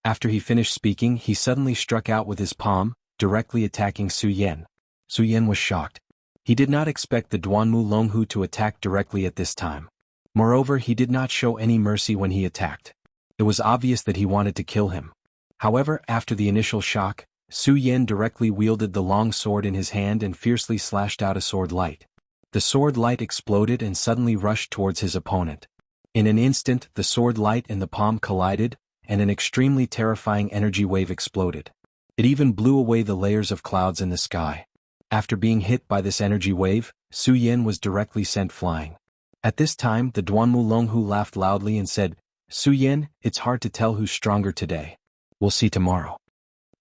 After he finished speaking, he suddenly struck out with his palm, directly attacking Suyen. Suyen was shocked. He did not expect the Duanmu Longhu to attack directly at this time. Moreover, he did not show any mercy when he attacked. It was obvious that he wanted to kill him. However, after the initial shock, Suyen directly wielded the long sword in his hand and fiercely slashed out a sword light. The sword light exploded and suddenly rushed towards his opponent. In an instant, the sword light and the palm collided, and an extremely terrifying energy wave exploded. It even blew away the layers of clouds in the sky. After being hit by this energy wave, Suyen was directly sent flying. At this time, the Duanmu Longhu laughed loudly and said, "Suyen, it's hard to tell who's stronger today. We'll see tomorrow."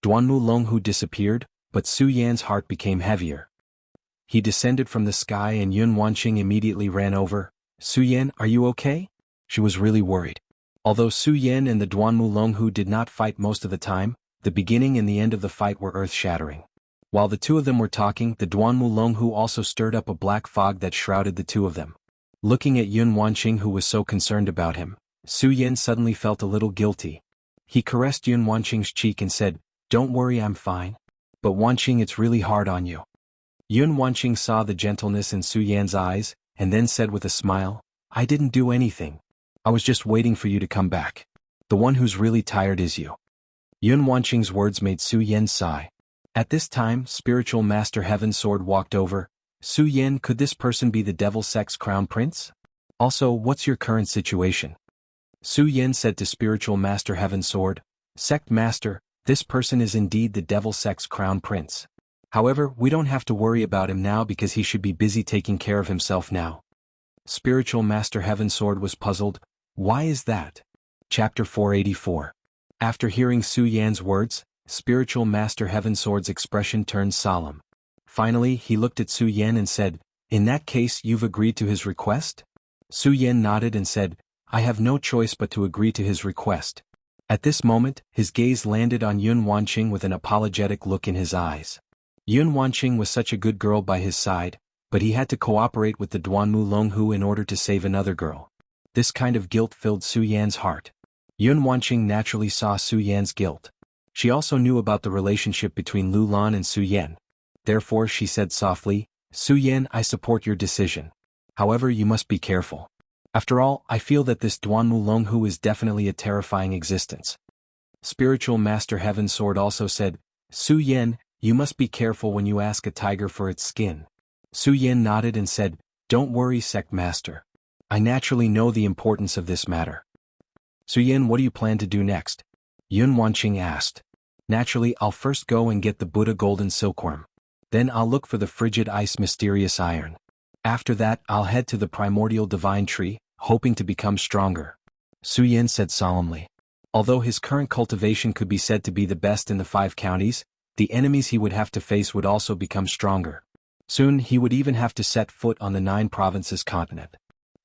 Duanmu Longhu disappeared, but Suyen's heart became heavier. He descended from the sky and Yun Wanqing immediately ran over. "Suyen, are you okay?" She was really worried. Although Suyen and the Duanmu Longhu did not fight most of the time, the beginning and the end of the fight were earth-shattering. While the two of them were talking, the Duanmu Longhu also stirred up a black fog that shrouded the two of them. Looking at Yun Wanqing, who was so concerned about him, Suyen suddenly felt a little guilty. He caressed Yun Wanqing's cheek and said, "Don't worry, I'm fine. But Wanqing, it's really hard on you." Yun Wanqing saw the gentleness in Su Yan's eyes, and then said with a smile, I didn't do anything. I was just waiting for you to come back. The one who's really tired is you. Yun Wanqing's words made Su Yan sigh. At this time, Spiritual Master Heaven Sword walked over. Su Yan, could this person be the Devil Sect's crown prince? Also, what's your current situation? Su Yan said to Spiritual Master Heaven Sword, Sect Master, this person is indeed the Devil Sect's crown prince. However, we don't have to worry about him now because he should be busy taking care of himself now. Spiritual Master Heaven Sword was puzzled. Why is that? Chapter 484. After hearing Su Yan's words, Spiritual Master Heaven Sword's expression turned solemn. Finally, he looked at Su Yan and said, In that case, you've agreed to his request? Su Yan nodded and said, I have no choice but to agree to his request. At this moment, his gaze landed on Yun Wanqing with an apologetic look in his eyes. Yun Wanqing was such a good girl by his side, but he had to cooperate with the Duanmu Longhu in order to save another girl. This kind of guilt filled Su Yan's heart. Yun Wanqing naturally saw Su Yan's guilt. She also knew about the relationship between Lu Lan and Su Yan. Therefore she said softly, Su Yan, I support your decision. However, you must be careful. After all, I feel that this Duanmu Longhu is definitely a terrifying existence. Spiritual Master Heaven Sword also said, Su Yan, you must be careful when you ask a tiger for its skin. Su Yan nodded and said, Don't worry, Sect Master. I naturally know the importance of this matter. Su Yan, what do you plan to do next? Yun Wanqing asked. Naturally, I'll first go and get the Buddha Golden Silkworm. Then I'll look for the Frigid Ice Mysterious Iron. After that, I'll head to the Primordial Divine Tree, hoping to become stronger. Su Yan said solemnly. Although his current cultivation could be said to be the best in the 5 counties, the enemies he would have to face would also become stronger. Soon he would even have to set foot on the 9 provinces continent.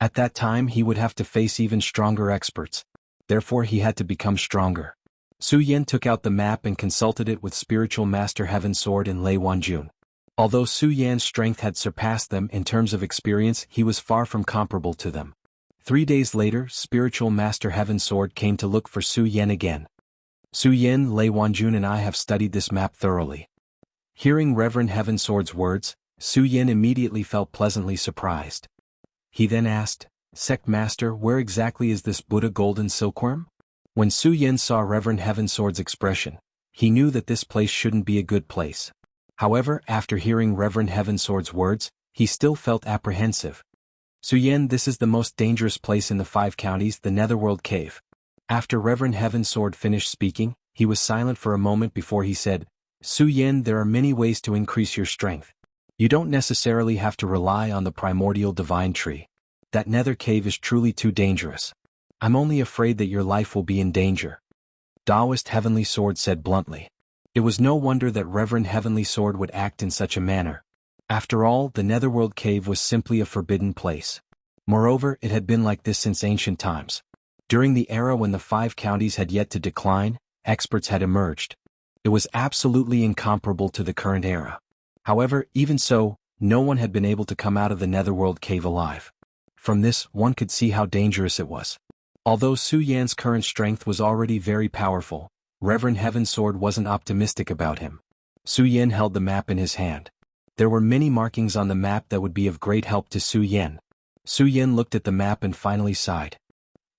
At that time he would have to face even stronger experts. Therefore he had to become stronger. Su Yan took out the map and consulted it with Spiritual Master Heaven Sword and Lei Wanjun. Although Su Yan's strength had surpassed them in terms of experience, he was far from comparable to them. 3 days later, Spiritual Master Heaven Sword came to look for Su Yan again. Su Yan, Lei Wanjun and I have studied this map thoroughly. Hearing Reverend Heaven Sword's words, Su Yan immediately felt pleasantly surprised. He then asked, Sect Master, where exactly is this Buddha Golden Silkworm? When Su Yan saw Reverend Heaven Sword's expression, he knew that this place shouldn't be a good place. However, after hearing Reverend Heaven Sword's words, he still felt apprehensive. Su Yan, this is the most dangerous place in the 5 counties, the Netherworld Cave. After Reverend Heaven Sword finished speaking, he was silent for a moment before he said, Su Yan, there are many ways to increase your strength. You don't necessarily have to rely on the Primordial Divine Tree. That Nether Cave is truly too dangerous. I'm only afraid that your life will be in danger. Taoist Heavenly Sword said bluntly. It was no wonder that Reverend Heavenly Sword would act in such a manner. After all, the Netherworld Cave was simply a forbidden place. Moreover, it had been like this since ancient times. During the era when the 5 counties had yet to decline, experts had emerged. It was absolutely incomparable to the current era. However, even so, no one had been able to come out of the Netherworld Cave alive. From this, one could see how dangerous it was. Although Su Yan's current strength was already very powerful, Reverend Heaven Sword wasn't optimistic about him. Su Yan held the map in his hand. There were many markings on the map that would be of great help to Su Yan. Su Yan looked at the map and finally sighed.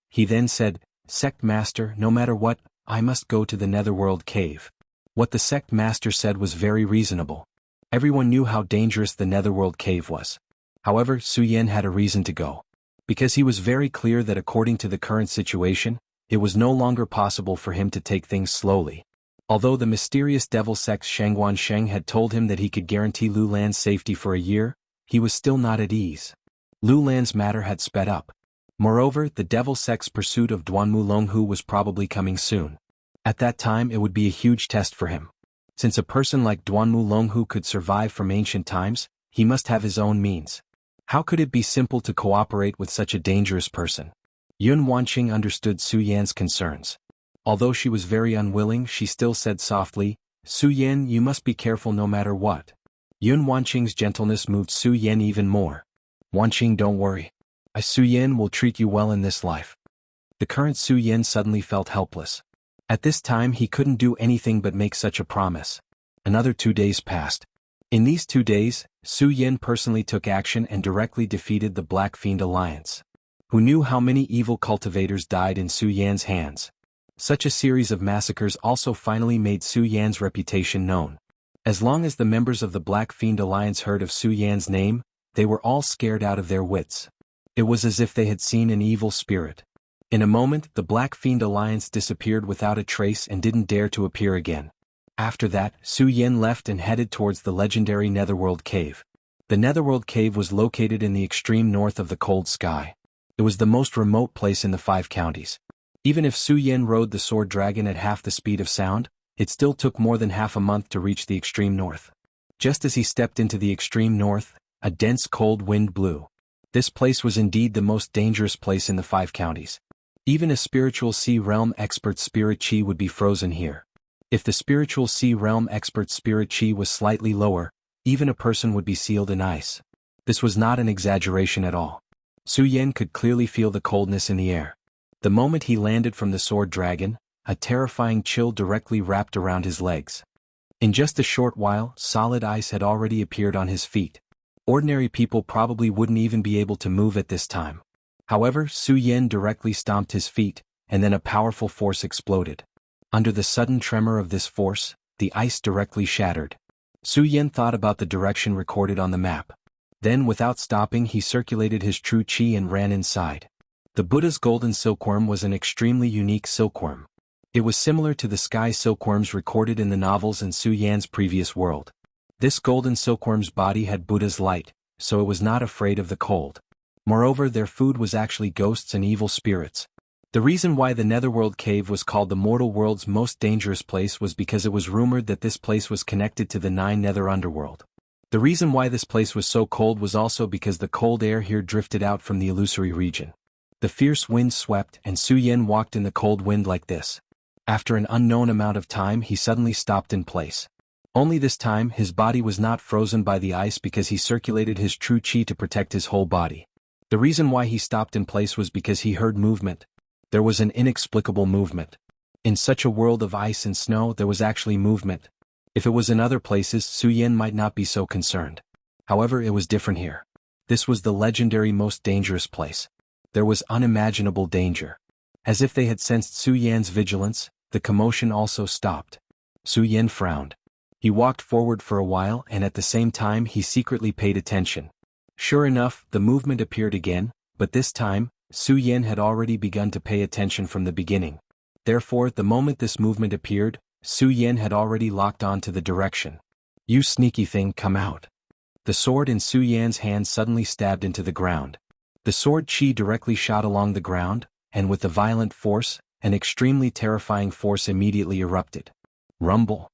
He then said, Sect Master, no matter what, I must go to the Netherworld Cave. What the Sect Master said was very reasonable. Everyone knew how dangerous the Netherworld Cave was. However, Su Yan had a reason to go. Because he was very clear that according to the current situation, it was no longer possible for him to take things slowly. Although the mysterious devil sect Shangguan Sheng had told him that he could guarantee Lu Lan's safety for a year, he was still not at ease. Lu Lan's matter had sped up. Moreover, the devil sect's pursuit of Duanmu Longhu was probably coming soon. At that time it would be a huge test for him. Since a person like Duanmu Longhu could survive from ancient times, he must have his own means. How could it be simple to cooperate with such a dangerous person? Yun Wanqing understood Su Yan's concerns. Although she was very unwilling, she still said softly, Su Yan, you must be careful no matter what. Yun Wanqing's gentleness moved Su Yan even more. Wanqing, don't worry. Su Yan will treat you well in this life. The current Su Yan suddenly felt helpless. At this time he couldn't do anything but make such a promise. Another 2 days passed. In these 2 days, Su Yin personally took action and directly defeated the Black Fiend Alliance. Who knew how many evil cultivators died in Su Yan's hands? Such a series of massacres also finally made Su Yan's reputation known. As long as the members of the Black Fiend Alliance heard of Su Yan's name, they were all scared out of their wits. It was as if they had seen an evil spirit. In a moment, the Black Fiend Alliance disappeared without a trace and didn't dare to appear again. After that, Su Yin left and headed towards the legendary Netherworld Cave. The Netherworld Cave was located in the extreme north of the Cold Sky. It was the most remote place in the 5 counties. Even if Su Yin rode the sword dragon at half the speed of sound, it still took more than half a month to reach the extreme north. Just as he stepped into the extreme north, a dense cold wind blew. This place was indeed the most dangerous place in the 5 counties. Even a spiritual sea realm expert's spirit chi would be frozen here. If the spiritual sea realm expert's spirit chi was slightly lower, even a person would be sealed in ice. This was not an exaggeration at all. Su Yin could clearly feel the coldness in the air. The moment he landed from the sword dragon, a terrifying chill directly wrapped around his legs. In just a short while, solid ice had already appeared on his feet. Ordinary people probably wouldn't even be able to move at this time. However, Su Yin directly stomped his feet, and then a powerful force exploded. Under the sudden tremor of this force, the ice directly shattered. Su Yin thought about the direction recorded on the map. Then without stopping he circulated his true chi and ran inside. The Buddha's golden silkworm was an extremely unique silkworm. It was similar to the sky silkworms recorded in the novels in Su Yan's previous world. This golden silkworm's body had Buddha's light, so it was not afraid of the cold. Moreover, their food was actually ghosts and evil spirits. The reason why the Netherworld Cave was called the mortal world's most dangerous place was because it was rumored that this place was connected to the 9 nether underworld. The reason why this place was so cold was also because the cold air here drifted out from the illusory region. The fierce wind swept and Su Yin walked in the cold wind like this. After an unknown amount of time he suddenly stopped in place. Only this time his body was not frozen by the ice because he circulated his true chi to protect his whole body. The reason why he stopped in place was because he heard movement. There was an inexplicable movement. In such a world of ice and snow there was actually movement. If it was in other places Su Yin might not be so concerned. However, it was different here. This was the legendary most dangerous place. There was unimaginable danger. As if they had sensed Su Yan's vigilance, the commotion also stopped. Su Yin frowned. He walked forward for a while and at the same time he secretly paid attention. Sure enough, the movement appeared again, but this time, Su Yin had already begun to pay attention from the beginning. Therefore, the moment this movement appeared, Su Yin had already locked on to the direction. "You sneaky thing, come out." The sword in Su Yan's hand suddenly stabbed into the ground. The sword chi directly shot along the ground, and with a violent force, an extremely terrifying force immediately erupted. Rumble.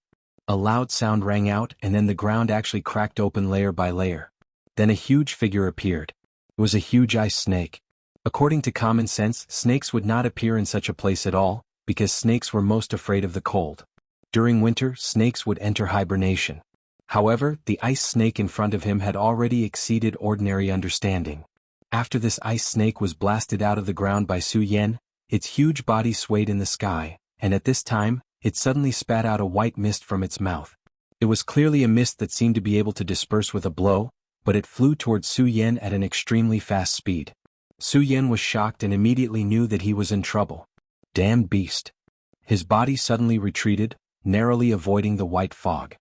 A loud sound rang out and then the ground actually cracked open layer by layer. Then a huge figure appeared. It was a huge ice snake. According to common sense, snakes would not appear in such a place at all, because snakes were most afraid of the cold. During winter, snakes would enter hibernation. However, the ice snake in front of him had already exceeded ordinary understanding. After this ice snake was blasted out of the ground by Su Yin, its huge body swayed in the sky, and at this time, it suddenly spat out a white mist from its mouth. It was clearly a mist that seemed to be able to disperse with a blow, but it flew towards Su Yin at an extremely fast speed. Su Yin was shocked and immediately knew that he was in trouble. Damn beast. His body suddenly retreated, narrowly avoiding the white fog.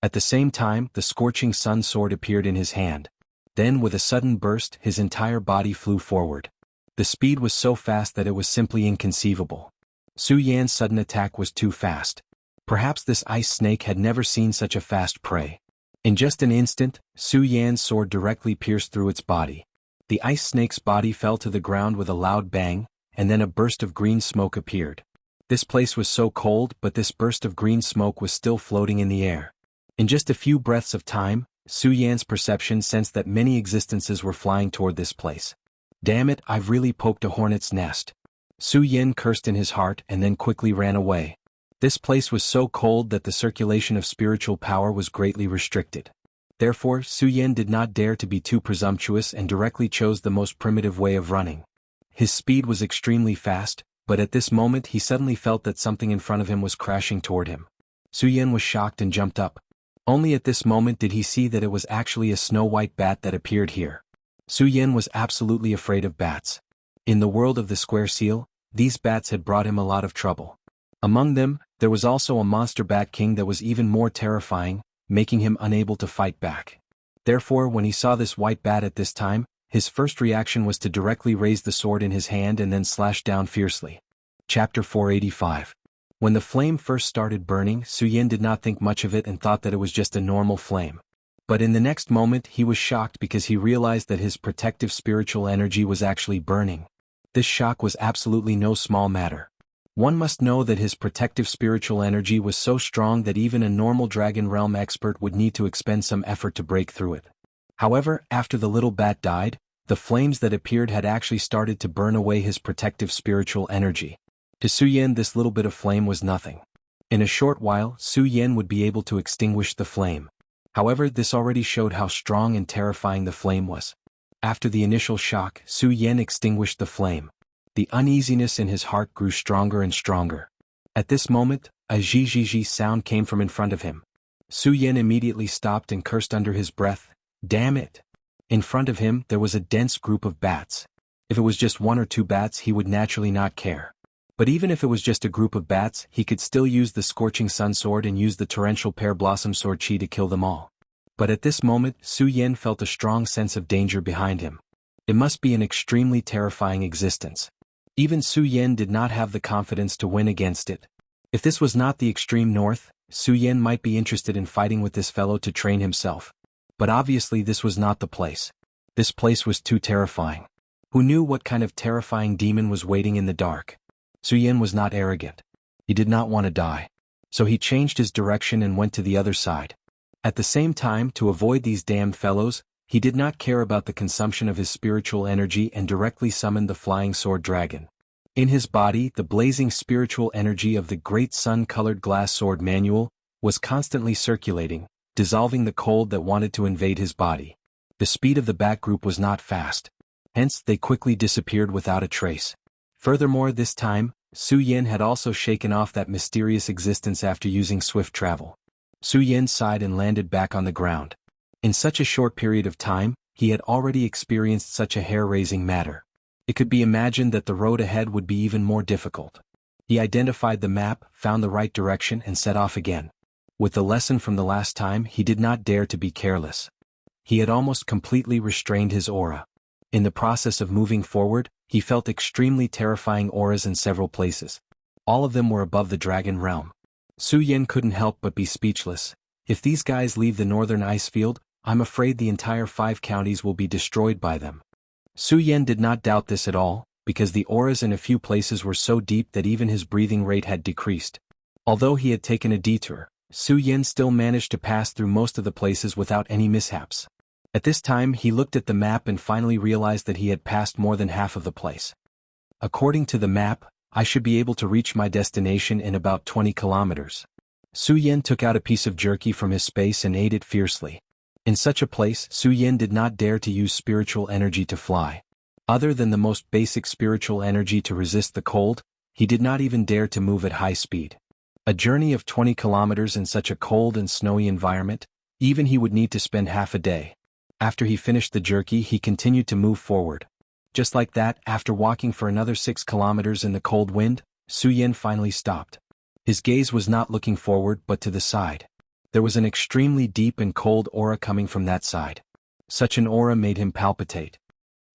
At the same time, the scorching sun sword appeared in his hand. Then with a sudden burst, his entire body flew forward. The speed was so fast that it was simply inconceivable. Su Yan's sudden attack was too fast. Perhaps this ice snake had never seen such a fast prey. In just an instant, Su Yan's sword directly pierced through its body. The ice snake's body fell to the ground with a loud bang, and then a burst of green smoke appeared. This place was so cold, but this burst of green smoke was still floating in the air. In just a few breaths of time, Su Yan's perception sensed that many existences were flying toward this place. Damn it, I've really poked a hornet's nest. Su Yin cursed in his heart and then quickly ran away. This place was so cold that the circulation of spiritual power was greatly restricted. Therefore, Su Yin did not dare to be too presumptuous and directly chose the most primitive way of running. His speed was extremely fast, but at this moment he suddenly felt that something in front of him was crashing toward him. Su Yin was shocked and jumped up. Only at this moment did he see that it was actually a snow-white bat that appeared here. Su Yin was absolutely afraid of bats. In the world of the square seal, these bats had brought him a lot of trouble. Among them, there was also a monster bat king that was even more terrifying, making him unable to fight back. Therefore, when he saw this white bat at this time, his first reaction was to directly raise the sword in his hand and then slash down fiercely. Chapter 485. When the flame first started burning, Su Yin did not think much of it and thought that it was just a normal flame. But in the next moment he was shocked because he realized that his protective spiritual energy was actually burning. This shock was absolutely no small matter. One must know that his protective spiritual energy was so strong that even a normal Dragon Realm expert would need to expend some effort to break through it. However, after the little bat died, the flames that appeared had actually started to burn away his protective spiritual energy. To Su Yin, this little bit of flame was nothing. In a short while, Su Yin would be able to extinguish the flame. However, this already showed how strong and terrifying the flame was. After the initial shock, Su Yin extinguished the flame. The uneasiness in his heart grew stronger and stronger. At this moment, a zhi sound came from in front of him. Su Yin immediately stopped and cursed under his breath, "Damn it!" In front of him, there was a dense group of bats. If it was just one or two bats, he would naturally not care. But even if it was just a group of bats, he could still use the Scorching Sun Sword and use the Torrential Pear Blossom Sword Chi to kill them all. But at this moment, Su Yin felt a strong sense of danger behind him. It must be an extremely terrifying existence. Even Su Yin did not have the confidence to win against it. If this was not the extreme north, Su Yin might be interested in fighting with this fellow to train himself. But obviously this was not the place. This place was too terrifying. Who knew what kind of terrifying demon was waiting in the dark? Su Yin was not arrogant. He did not want to die. So he changed his direction and went to the other side. At the same time, to avoid these damned fellows, he did not care about the consumption of his spiritual energy and directly summoned the flying sword dragon. In his body, the blazing spiritual energy of the great sun-colored glass sword manual was constantly circulating, dissolving the cold that wanted to invade his body. The speed of the bat group was not fast. Hence, they quickly disappeared without a trace. Furthermore, this time, Su Yin had also shaken off that mysterious existence after using swift travel. Su Yin sighed and landed back on the ground. In such a short period of time, he had already experienced such a hair-raising matter. It could be imagined that the road ahead would be even more difficult. He identified the map, found the right direction and set off again. With the lesson from the last time, he did not dare to be careless. He had almost completely restrained his aura. In the process of moving forward, he felt extremely terrifying auras in several places. All of them were above the Dragon Realm. Su Yin couldn't help but be speechless. If these guys leave the northern ice field, I'm afraid the entire 5 counties will be destroyed by them. Su Yin did not doubt this at all, because the auras in a few places were so deep that even his breathing rate had decreased. Although he had taken a detour, Su Yin still managed to pass through most of the places without any mishaps. At this time he looked at the map and finally realized that he had passed more than half of the place. According to the map, I should be able to reach my destination in about 20 kilometers. Su Yin took out a piece of jerky from his space and ate it fiercely. In such a place, Su Yin did not dare to use spiritual energy to fly. Other than the most basic spiritual energy to resist the cold, he did not even dare to move at high speed. A journey of 20 kilometers in such a cold and snowy environment, even he would need to spend half a day. After he finished the jerky, he continued to move forward. Just like that, after walking for another 6 kilometers in the cold wind, Su Yin finally stopped. His gaze was not looking forward but to the side. There was an extremely deep and cold aura coming from that side. Such an aura made him palpitate.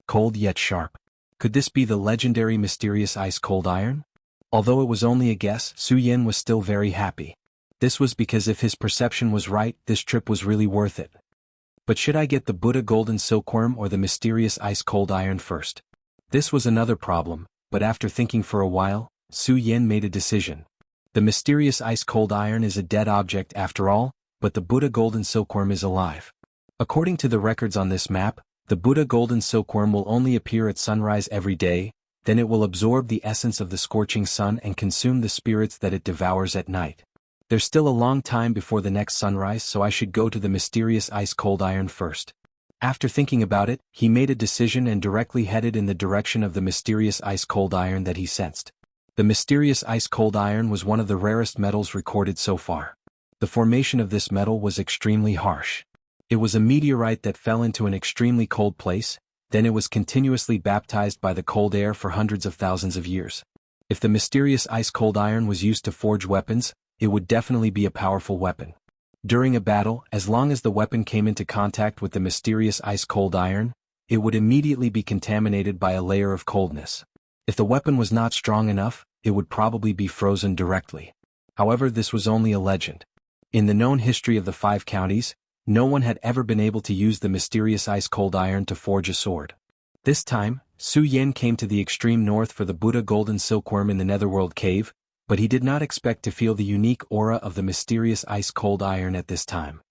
Cold yet sharp. Could this be the legendary mysterious ice-cold iron? Although it was only a guess, Su Yin was still very happy. This was because if his perception was right, this trip was really worth it. But should I get the Buddha Golden Silkworm or the mysterious ice-cold iron first? This was another problem, but after thinking for a while, Su Yin made a decision. The mysterious ice-cold iron is a dead object after all, but the Buddha Golden Silkworm is alive. According to the records on this map, the Buddha Golden Silkworm will only appear at sunrise every day, then it will absorb the essence of the scorching sun and consume the spirits that it devours at night. There's still a long time before the next sunrise, so I should go to the mysterious ice-cold iron first. After thinking about it, he made a decision and directly headed in the direction of the mysterious ice-cold iron that he sensed. The mysterious ice-cold iron was one of the rarest metals recorded so far. The formation of this metal was extremely harsh. It was a meteorite that fell into an extremely cold place, then it was continuously baptized by the cold air for hundreds of thousands of years. If the mysterious ice-cold iron was used to forge weapons, it would definitely be a powerful weapon. During a battle, as long as the weapon came into contact with the mysterious ice-cold iron, it would immediately be contaminated by a layer of coldness. If the weapon was not strong enough, it would probably be frozen directly. However, this was only a legend. In the known history of the 5 counties, no one had ever been able to use the mysterious ice-cold iron to forge a sword. This time, Su Yen came to the extreme north for the Buddha golden silkworm in the Netherworld cave, but he did not expect to feel the unique aura of the mysterious ice-cold iron at this time.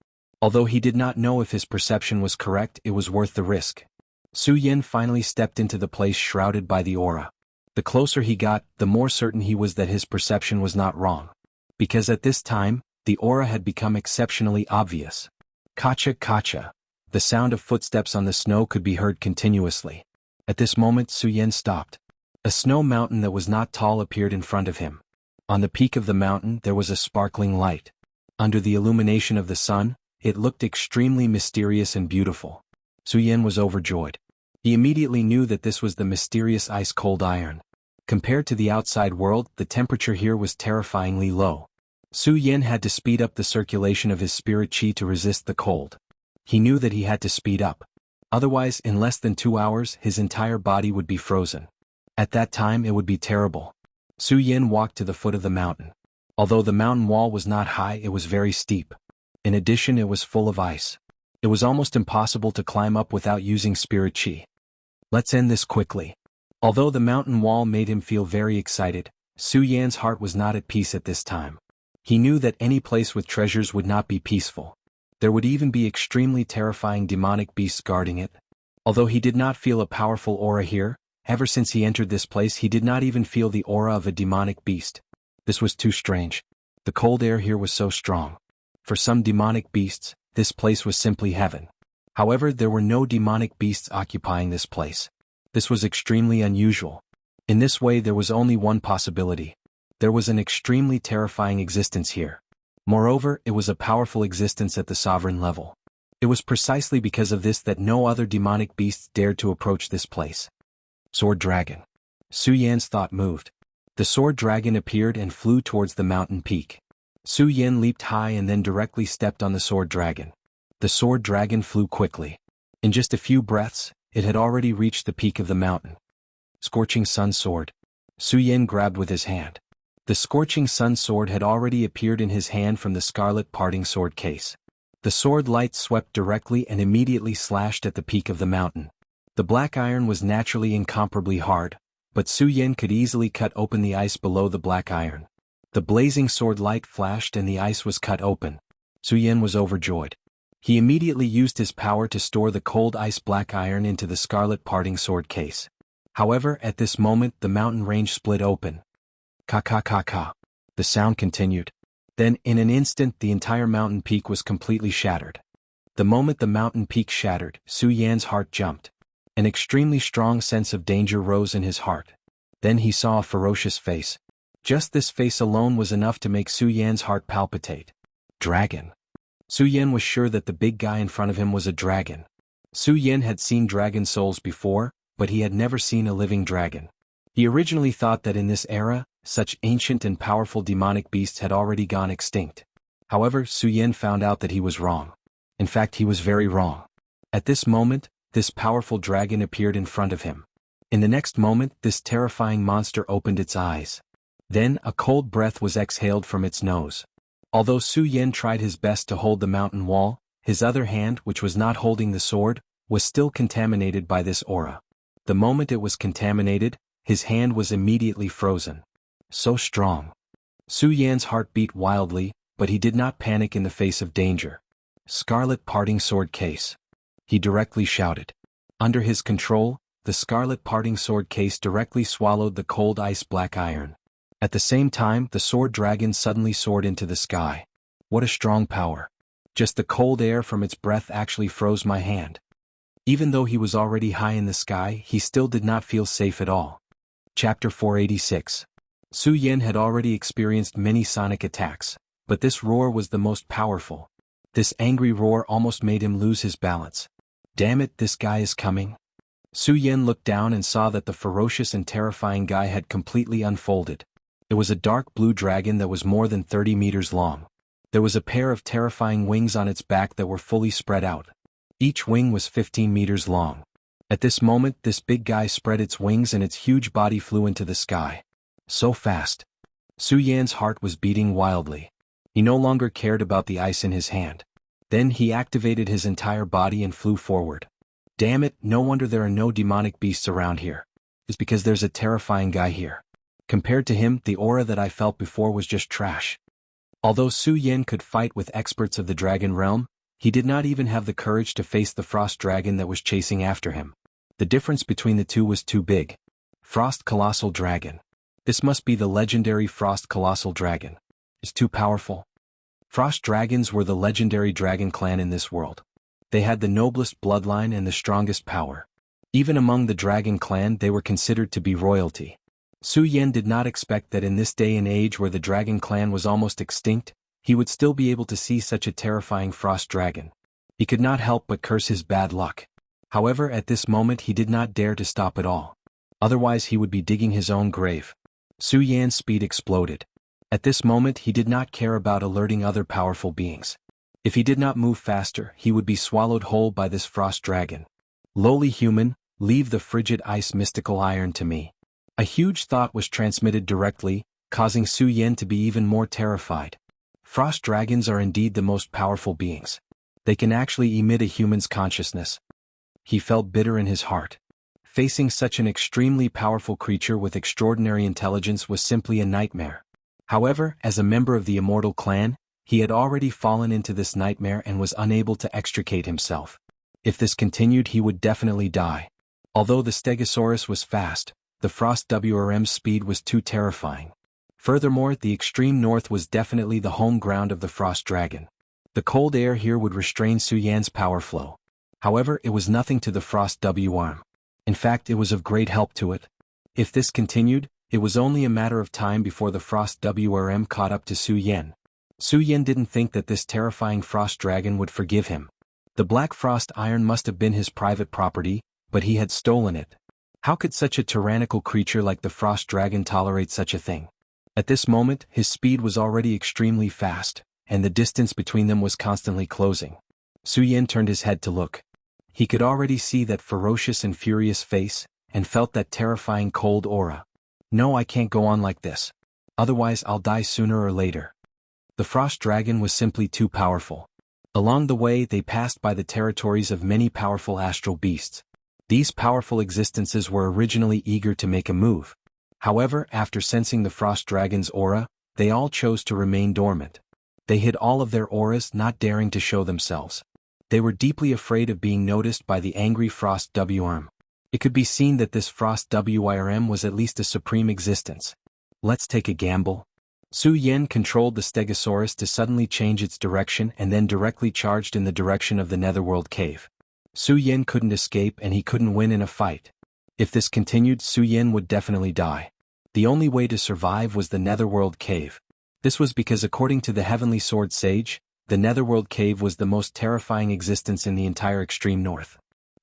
Although he did not know if his perception was correct, it was worth the risk. Su Yen finally stepped into the place shrouded by the aura. The closer he got, the more certain he was that his perception was not wrong. Because at this time, the aura had become exceptionally obvious. Kacha kacha. The sound of footsteps on the snow could be heard continuously. At this moment Su Yen stopped. A snow mountain that was not tall appeared in front of him. On the peak of the mountain there was a sparkling light. Under the illumination of the sun, it looked extremely mysterious and beautiful. Su Yen was overjoyed. He immediately knew that this was the mysterious ice-cold iron. Compared to the outside world, the temperature here was terrifyingly low. Su Yen had to speed up the circulation of his spirit chi to resist the cold. He knew that he had to speed up. Otherwise, in less than 2 hours, his entire body would be frozen. At that time, it would be terrible. Su Yen walked to the foot of the mountain. Although the mountain wall was not high, it was very steep. In addition, it was full of ice. It was almost impossible to climb up without using spirit chi. Let's end this quickly. Although the mountain wall made him feel very excited, Su Yan's heart was not at peace at this time. He knew that any place with treasures would not be peaceful. There would even be extremely terrifying demonic beasts guarding it. Although he did not feel a powerful aura here, ever since he entered this place he did not even feel the aura of a demonic beast. This was too strange. The cold air here was so strong. For some demonic beasts, this place was simply heaven. However, there were no demonic beasts occupying this place. This was extremely unusual. In this way there was only one possibility. There was an extremely terrifying existence here. Moreover, it was a powerful existence at the sovereign level. It was precisely because of this that no other demonic beasts dared to approach this place. Sword Dragon. Su Yan's thought moved. The sword dragon appeared and flew towards the mountain peak. Su Yan leaped high and then directly stepped on the sword dragon. The sword dragon flew quickly. In just a few breaths, it had already reached the peak of the mountain. Scorching Sun Sword. Su Yan grabbed with his hand. The Scorching Sun Sword had already appeared in his hand from the scarlet parting sword case. The sword light swept directly and immediately slashed at the peak of the mountain. The black iron was naturally incomparably hard, but Su Yan could easily cut open the ice below the black iron. The blazing sword light flashed and the ice was cut open. Su Yan was overjoyed. He immediately used his power to store the cold ice black iron into the scarlet parting sword case. However, at this moment the mountain range split open. Ka-ka-ka-ka. The sound continued. Then, in an instant, the entire mountain peak was completely shattered. The moment the mountain peak shattered, Su Yan's heart jumped. An extremely strong sense of danger rose in his heart. Then he saw a ferocious face. Just this face alone was enough to make Su Yan's heart palpitate. Dragon. Su Yan was sure that the big guy in front of him was a dragon. Su Yan had seen dragon souls before, but he had never seen a living dragon. He originally thought that in this era, such ancient and powerful demonic beasts had already gone extinct. However, Su Yan found out that he was wrong. In fact, he was very wrong. At this moment, this powerful dragon appeared in front of him. In the next moment, this terrifying monster opened its eyes. Then, a cold breath was exhaled from its nose. Although Su Yan tried his best to hold the mountain wall, his other hand, which was not holding the sword, was still contaminated by this aura. The moment it was contaminated, his hand was immediately frozen. So strong. Su Yan's heart beat wildly, but he did not panic in the face of danger. Scarlet parting sword case. He directly shouted. Under his control, the scarlet parting sword case directly swallowed the cold ice black iron. At the same time, the sword dragon suddenly soared into the sky. What a strong power. Just the cold air from its breath actually froze my hand. Even though he was already high in the sky, he still did not feel safe at all. Chapter 486. Su Yan had already experienced many sonic attacks, But this roar was the most powerful. This angry roar almost made him lose his balance. Damn it, this guy is coming. Su Yan looked down and saw that the ferocious and terrifying guy had completely unfolded. It was a dark blue dragon that was more than 30 meters long. There was a pair of terrifying wings on its back that were fully spread out. Each wing was 15 meters long. At this moment, this big guy spread its wings and its huge body flew into the sky. So fast. Su Yan's heart was beating wildly. He no longer cared about the ice in his hand. Then he activated his entire body and flew forward. Damn it, no wonder there are no demonic beasts around here. It's because there's a terrifying guy here. Compared to him, the aura that I felt before was just trash. Although Su Yan could fight with experts of the dragon realm, he did not even have the courage to face the frost dragon that was chasing after him. The difference between the two was too big. Frost Colossal Dragon. This must be the legendary Frost Colossal Dragon. It's too powerful. Frost dragons were the legendary dragon clan in this world. They had the noblest bloodline and the strongest power. Even among the dragon clan they were considered to be royalty. Su Yan did not expect that in this day and age where the dragon clan was almost extinct, he would still be able to see such a terrifying frost dragon. He could not help but curse his bad luck. However, at this moment he did not dare to stop at all. Otherwise he would be digging his own grave. Su Yan's speed exploded. At this moment he did not care about alerting other powerful beings. If he did not move faster, he would be swallowed whole by this frost dragon. Lowly human, leave the frigid ice mystical iron to me. A huge thought was transmitted directly, causing Su Yan to be even more terrified. Frost dragons are indeed the most powerful beings. They can actually emit a human's consciousness. He felt bitter in his heart. Facing such an extremely powerful creature with extraordinary intelligence was simply a nightmare. However, as a member of the immortal clan, he had already fallen into this nightmare and was unable to extricate himself. If this continued he would definitely die. Although the Stegosaurus was fast, the Frost WRM's speed was too terrifying. Furthermore, the extreme north was definitely the home ground of the Frost Dragon. The cold air here would restrain Su Yan's power flow. However, it was nothing to the Frost WRM. In fact, it was of great help to it. If this continued, it was only a matter of time before the Frost WRM caught up to Su Yan. Su Yan didn't think that this terrifying Frost Dragon would forgive him. The Black Frost Iron must have been his private property, but he had stolen it. How could such a tyrannical creature like the Frost Dragon tolerate such a thing? At this moment, his speed was already extremely fast, and the distance between them was constantly closing. Su Yan turned his head to look. He could already see that ferocious and furious face, and felt that terrifying cold aura. No, I can't go on like this. Otherwise I'll die sooner or later. The Frost Dragon was simply too powerful. Along the way they passed by the territories of many powerful astral beasts. These powerful existences were originally eager to make a move. However, after sensing the Frost Dragon's aura, they all chose to remain dormant. They hid all of their auras, not daring to show themselves. They were deeply afraid of being noticed by the angry Frost WRM. It could be seen that this Frost WRM was at least a supreme existence. Let's take a gamble. Su Yan controlled the Stegosaurus to suddenly change its direction and then directly charged in the direction of the Netherworld Cave. Su Yan couldn't escape and he couldn't win in a fight. If this continued, Su Yan would definitely die. The only way to survive was the Netherworld Cave. This was because according to the Heavenly Sword Sage, the Netherworld Cave was the most terrifying existence in the entire extreme north.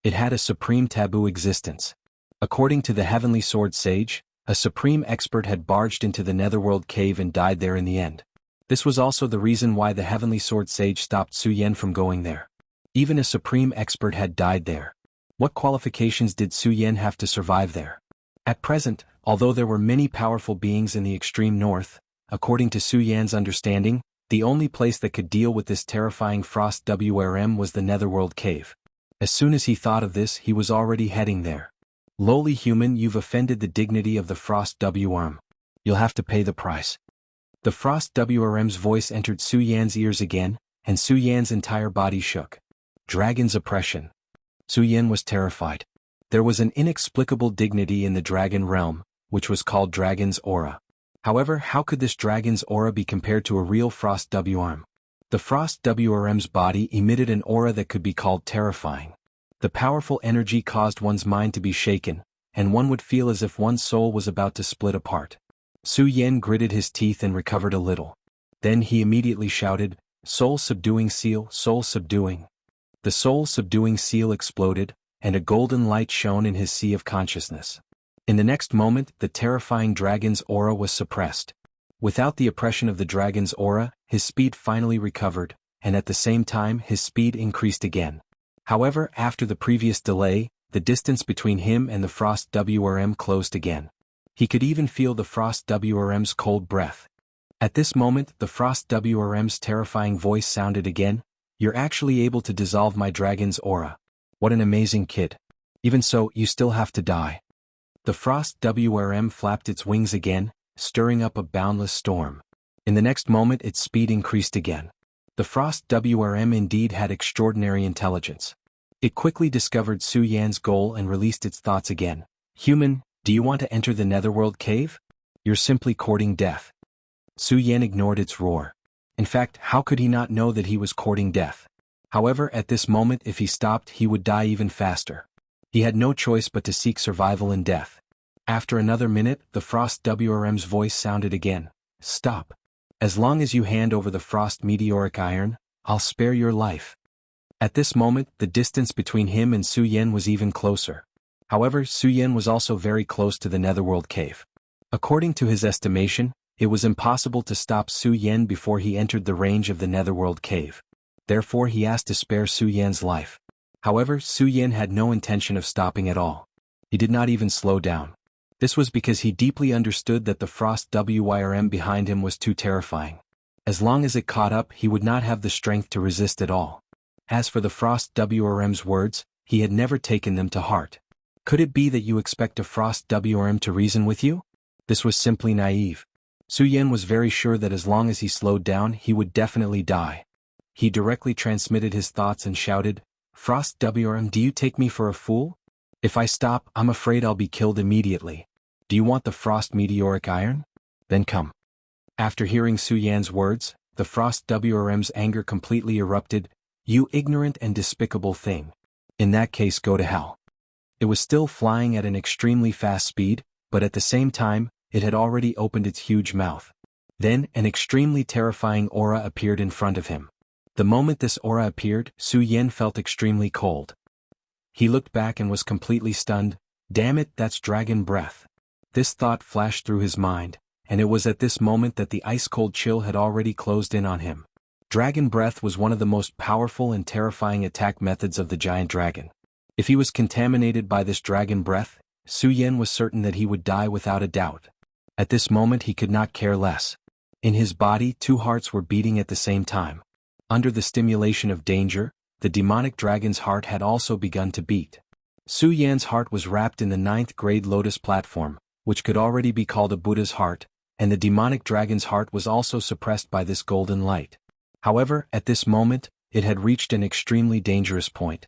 It had a supreme taboo existence. According to the Heavenly Sword Sage, a supreme expert had barged into the Netherworld Cave and died there in the end. This was also the reason why the Heavenly Sword Sage stopped Su Yan from going there. Even a supreme expert had died there. What qualifications did Su Yan have to survive there? At present, although there were many powerful beings in the extreme north, according to Su Yan's understanding, the only place that could deal with this terrifying Frost WRM was the Netherworld Cave. As soon as he thought of this, he was already heading there. Lowly human, you've offended the dignity of the Frost WRM. You'll have to pay the price. The Frost WRM's voice entered Su Yan's ears again, and Su Yan's entire body shook. Dragon's oppression. Su Yan was terrified. There was an inexplicable dignity in the dragon realm, which was called Dragon's Aura. However, how could this Dragon's Aura be compared to a real Frost WRM? The Frost WRM's body emitted an aura that could be called terrifying. The powerful energy caused one's mind to be shaken, and one would feel as if one's soul was about to split apart. Su Yan gritted his teeth and recovered a little. Then he immediately shouted, "Soul-subduing seal, soul-subduing." The soul-subduing seal exploded, and a golden light shone in his sea of consciousness. In the next moment, the terrifying dragon's aura was suppressed. Without the oppression of the dragon's aura, his speed finally recovered, and at the same time his speed increased again. However, after the previous delay, the distance between him and the Frost WRM closed again. He could even feel the Frost WRM's cold breath. At this moment, the Frost WRM's terrifying voice sounded again, "You're actually able to dissolve my dragon's aura. What an amazing kid. Even so, you still have to die." The Frost WRM flapped its wings again, stirring up a boundless storm. In the next moment its speed increased again. The Frost WRM indeed had extraordinary intelligence. It quickly discovered Su Yan's goal and released its thoughts again. "Human, do you want to enter the Netherworld cave? You're simply courting death." Su Yan ignored its roar. In fact, how could he not know that he was courting death? However, at this moment if he stopped he would die even faster. He had no choice but to seek survival in death. After another minute, the Frost WRM's voice sounded again. "Stop. As long as you hand over the Frost Meteoric Iron, I'll spare your life." At this moment, the distance between him and Su Yan was even closer. However, Su Yan was also very close to the Netherworld cave. According to his estimation, it was impossible to stop Su Yan before he entered the range of the Netherworld cave. Therefore he asked to spare Su Yan's life. However, Su Yan had no intention of stopping at all. He did not even slow down. This was because he deeply understood that the Frost WRM behind him was too terrifying. As long as it caught up, he would not have the strength to resist at all. As for the Frost WRM's words, he had never taken them to heart. Could it be that you expect a Frost WRM to reason with you? This was simply naive. Su Yan was very sure that as long as he slowed down he would definitely die. He directly transmitted his thoughts and shouted, "Frost WRM, do you take me for a fool? If I stop, I'm afraid I'll be killed immediately. Do you want the Frost Meteoric Iron? Then come." After hearing Su Yan's words, the Frost WRM's anger completely erupted. "You ignorant and despicable thing. In that case go to hell." It was still flying at an extremely fast speed, but at the same time, it had already opened its huge mouth. Then, an extremely terrifying aura appeared in front of him. The moment this aura appeared, Su Yan felt extremely cold. He looked back and was completely stunned. "Damn it, that's dragon breath." This thought flashed through his mind, and it was at this moment that the ice-cold chill had already closed in on him. Dragon breath was one of the most powerful and terrifying attack methods of the giant dragon. If he was contaminated by this dragon breath, Su Yan was certain that he would die without a doubt. At this moment he could not care less. In his body 2 hearts were beating at the same time. Under the stimulation of danger, the demonic dragon's heart had also begun to beat. Su Yan's heart was wrapped in the 9th grade lotus platform, which could already be called a Buddha's heart, and the demonic dragon's heart was also suppressed by this golden light. However, at this moment, it had reached an extremely dangerous point.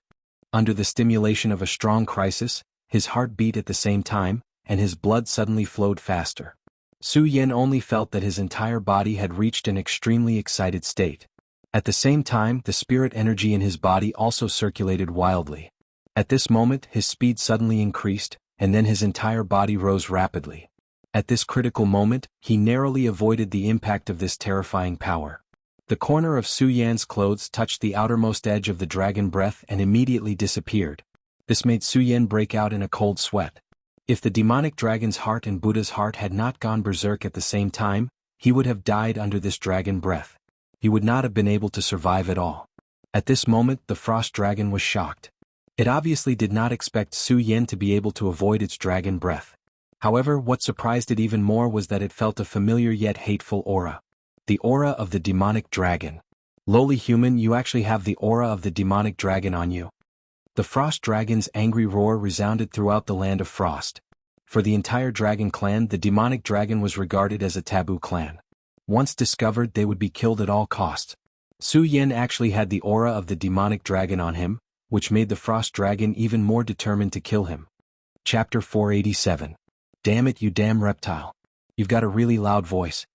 Under the stimulation of a strong crisis, his heart beat at the same time, and his blood suddenly flowed faster. Su Yan only felt that his entire body had reached an extremely excited state. At the same time, the spirit energy in his body also circulated wildly. At this moment, his speed suddenly increased, and then his entire body rose rapidly. At this critical moment, he narrowly avoided the impact of this terrifying power. The corner of Su Yan's clothes touched the outermost edge of the dragon breath and immediately disappeared. This made Su Yan break out in a cold sweat. If the demonic dragon's heart and Buddha's heart had not gone berserk at the same time, he would have died under this dragon breath. He would not have been able to survive at all. At this moment, the frost dragon was shocked. It obviously did not expect Su Yan to be able to avoid its dragon breath. However, what surprised it even more was that it felt a familiar yet hateful aura. The aura of the demonic dragon. "Lowly human, you actually have the aura of the demonic dragon on you." The frost dragon's angry roar resounded throughout the land of frost. For the entire dragon clan, the demonic dragon was regarded as a taboo clan. Once discovered, they would be killed at all costs. Su Yan actually had the aura of the demonic dragon on him, which made the frost dragon even more determined to kill him. Chapter 487. "Damn it, you damn reptile. You've got a really loud voice."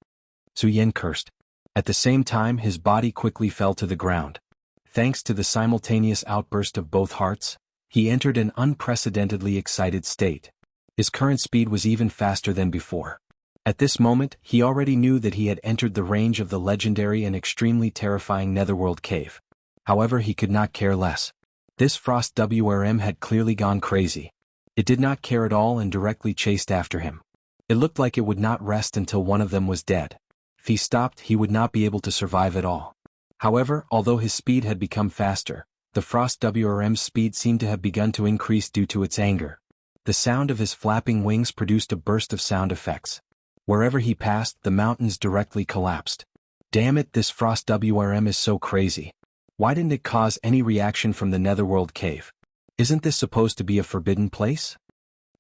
Su Yan cursed. At the same time, his body quickly fell to the ground. Thanks to the simultaneous outburst of both hearts, he entered an unprecedentedly excited state. His current speed was even faster than before. At this moment, he already knew that he had entered the range of the legendary and extremely terrifying Netherworld cave. However, he could not care less. This Frost WRM had clearly gone crazy. It did not care at all and directly chased after him. It looked like it would not rest until one of them was dead. If he stopped, he would not be able to survive at all. However, although his speed had become faster, the Frost WRM's speed seemed to have begun to increase due to its anger. The sound of his flapping wings produced a burst of sound effects. Wherever he passed, the mountains directly collapsed. Damn it, this Frost WRM is so crazy. Why didn't it cause any reaction from the Netherworld cave? Isn't this supposed to be a forbidden place?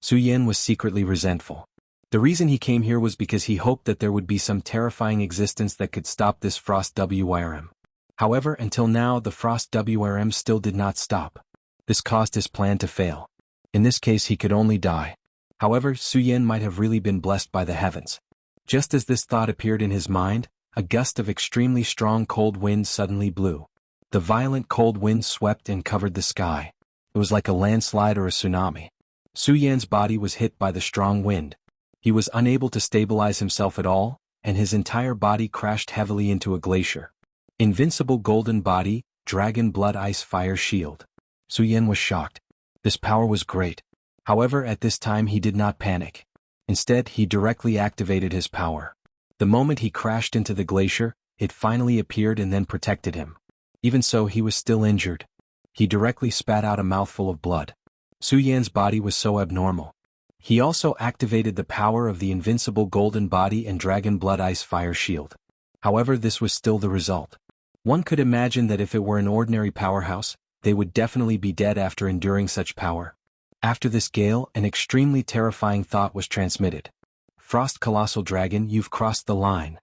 Su Yan was secretly resentful. The reason he came here was because he hoped that there would be some terrifying existence that could stop this Frost WRM. However, until now the Frost WRM still did not stop. This caused his plan to fail. In this case he could only die. However, Su Yan might have really been blessed by the heavens. Just as this thought appeared in his mind, a gust of extremely strong cold wind suddenly blew. The violent cold wind swept and covered the sky. It was like a landslide or a tsunami. Su Yan's body was hit by the strong wind. He was unable to stabilize himself at all, and his entire body crashed heavily into a glacier. Invincible golden body, dragon blood ice fire shield. Su Yan was shocked. This power was great. However, at this time he did not panic. Instead, he directly activated his power. The moment he crashed into the glacier, it finally appeared and then protected him. Even so, he was still injured. He directly spat out a mouthful of blood. Su Yan's body was so abnormal. He also activated the power of the invincible golden body and dragon blood ice fire shield. However, this was still the result. One could imagine that if it were an ordinary powerhouse, they would definitely be dead after enduring such power. After this gale, an extremely terrifying thought was transmitted. Frost Colossal Dragon, you've crossed the line.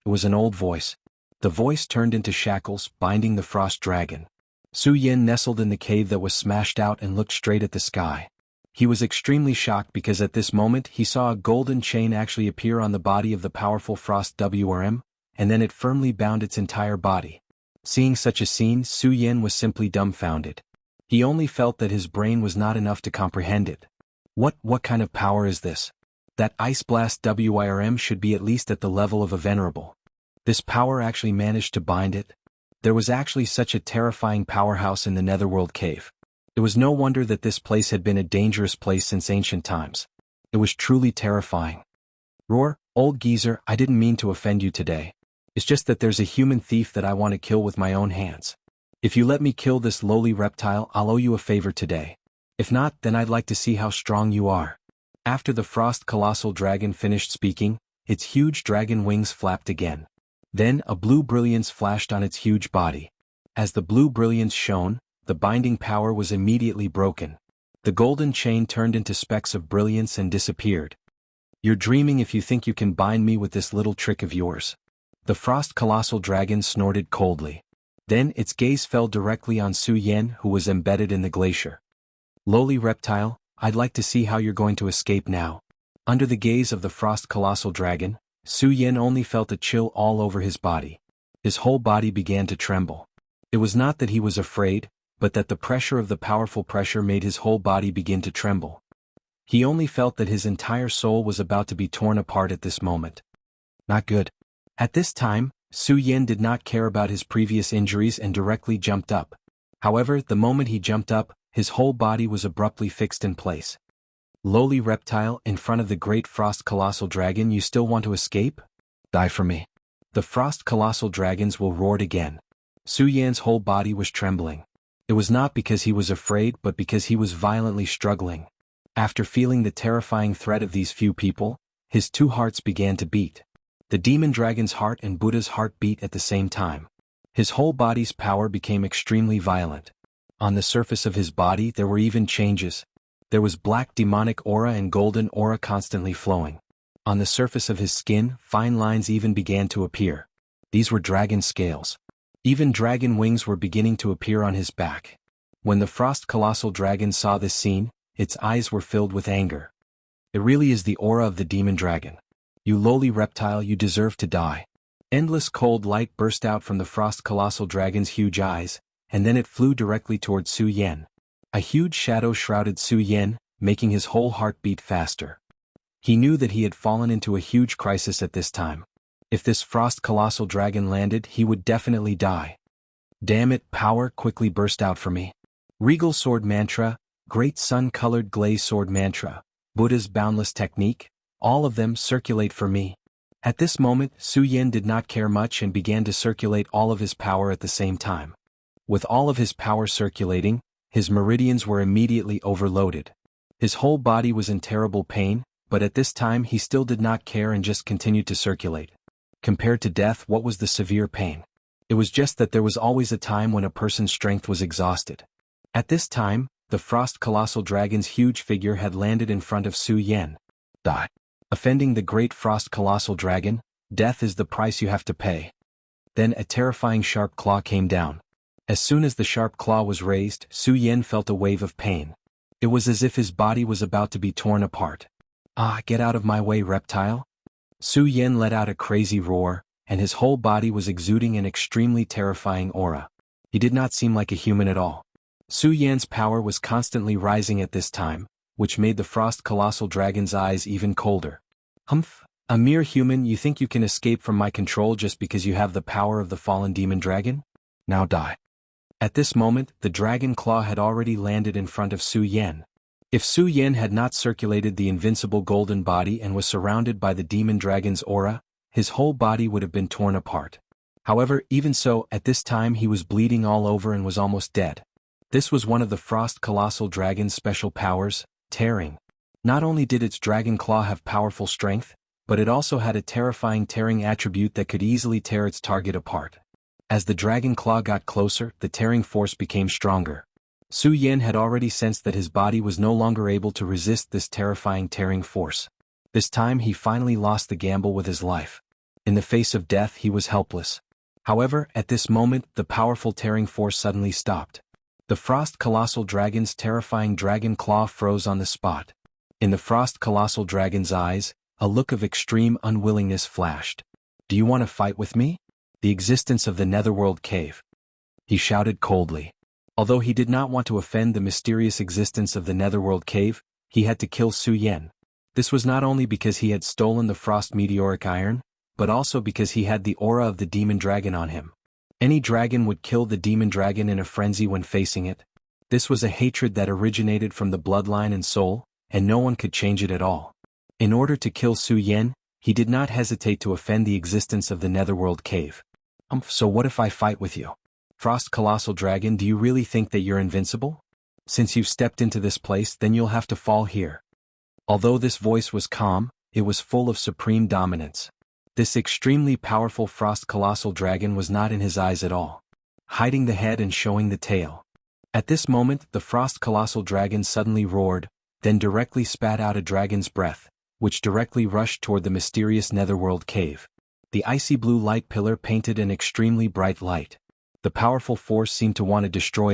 It was an old voice. The voice turned into shackles, binding the Frost Dragon. Su Yan nestled in the cave that was smashed out and looked straight at the sky. He was extremely shocked because at this moment he saw a golden chain actually appear on the body of the powerful Frost WRM, and then it firmly bound its entire body. Seeing such a scene, Su Yan was simply dumbfounded. He only felt that his brain was not enough to comprehend it. What kind of power is this? That Ice Blast WRM should be at least at the level of a venerable. This power actually managed to bind it. There was actually such a terrifying powerhouse in the Netherworld cave. It was no wonder that this place had been a dangerous place since ancient times. It was truly terrifying. Roar, old geezer, I didn't mean to offend you today. It's just that there's a human thief that I want to kill with my own hands. If you let me kill this lowly reptile, I'll owe you a favor today. If not, then I'd like to see how strong you are. After the Frost Colossal Dragon finished speaking, its huge dragon wings flapped again. Then a blue brilliance flashed on its huge body. As the blue brilliance shone, the binding power was immediately broken. The golden chain turned into specks of brilliance and disappeared. You're dreaming if you think you can bind me with this little trick of yours. The Frost Colossal Dragon snorted coldly. Then its gaze fell directly on Su Yan, who was embedded in the glacier. Lowly reptile, I'd like to see how you're going to escape now. Under the gaze of the Frost Colossal Dragon, Su Yan only felt a chill all over his body. His whole body began to tremble. It was not that he was afraid, but that the pressure of the powerful pressure made his whole body begin to tremble. He only felt that his entire soul was about to be torn apart at this moment. Not good. At this time, Su Yan did not care about his previous injuries and directly jumped up. However, the moment he jumped up, his whole body was abruptly fixed in place. Lowly reptile, in front of the great Frost Colossal Dragon, you still want to escape? Die for me. The Frost Colossal Dragons will roared again. Su Yan's whole body was trembling. It was not because he was afraid but because he was violently struggling. After feeling the terrifying threat of these few people, his two hearts began to beat. The demon dragon's heart and Buddha's heart beat at the same time. His whole body's power became extremely violent. On the surface of his body there were even changes. There was black demonic aura and golden aura constantly flowing. On the surface of his skin, fine lines even began to appear. These were dragon scales. Even dragon wings were beginning to appear on his back. When the Frost Colossal Dragon saw this scene, its eyes were filled with anger. It really is the aura of the demon dragon. You lowly reptile, you deserve to die. Endless cold light burst out from the Frost Colossal Dragon's huge eyes, and then it flew directly toward Su Yan. A huge shadow shrouded Su Yan, making his whole heart beat faster. He knew that he had fallen into a huge crisis at this time. If this frost colossal dragon landed, he would definitely die. Damn it, power quickly burst out for me. Regal sword mantra, great sun-colored glaze sword mantra, Buddha's boundless technique, all of them circulate for me. At this moment, Su Yin did not care much and began to circulate all of his power at the same time. With all of his power circulating, his meridians were immediately overloaded. His whole body was in terrible pain, but at this time he still did not care and just continued to circulate. Compared to death, what was the severe pain? It was just that there was always a time when a person's strength was exhausted. At this time, the frost colossal dragon's huge figure had landed in front of Su Yin. Die. Offending the great frost colossal dragon, death is the price you have to pay. Then a terrifying sharp claw came down. As soon as the sharp claw was raised, Su Yin felt a wave of pain. It was as if his body was about to be torn apart. Ah, get out of my way, reptile! Su Yin let out a crazy roar, and his whole body was exuding an extremely terrifying aura. He did not seem like a human at all. Su Yin's power was constantly rising at this time, which made the frost colossal dragon's eyes even colder. Humph, a mere human, you think you can escape from my control just because you have the power of the fallen demon dragon? Now die. At this moment, the dragon claw had already landed in front of Su Yin. If Su Yin had not circulated the invincible golden body and was surrounded by the demon dragon's aura, his whole body would have been torn apart. However, even so, at this time he was bleeding all over and was almost dead. This was one of the frost colossal dragon's special powers, tearing. Not only did its dragon claw have powerful strength, but it also had a terrifying tearing attribute that could easily tear its target apart. As the dragon claw got closer, the tearing force became stronger. Su Yin had already sensed that his body was no longer able to resist this terrifying tearing force. This time he finally lost the gamble with his life. In the face of death he was helpless. However, at this moment the powerful tearing force suddenly stopped. The frost colossal dragon's terrifying dragon claw froze on the spot. In the frost colossal dragon's eyes, a look of extreme unwillingness flashed. Do you want to fight with me? The existence of the Netherworld Cave. He shouted coldly. Although he did not want to offend the mysterious existence of the Netherworld Cave, he had to kill Su Yin. This was not only because he had stolen the frost meteoric iron, but also because he had the aura of the demon dragon on him. Any dragon would kill the demon dragon in a frenzy when facing it. This was a hatred that originated from the bloodline and soul, and no one could change it at all. In order to kill Su Yin, he did not hesitate to offend the existence of the Netherworld Cave. So what if I fight with you? Frost Colossal Dragon, do you really think that you're invincible? Since you've stepped into this place, then you'll have to fall here. Although this voice was calm, it was full of supreme dominance. This extremely powerful Frost Colossal Dragon was not in his eyes at all, hiding the head and showing the tail. At this moment, the Frost Colossal Dragon suddenly roared, then directly spat out a dragon's breath, which directly rushed toward the mysterious Netherworld Cave. The icy blue light pillar painted an extremely bright light. The powerful force seemed to want to destroy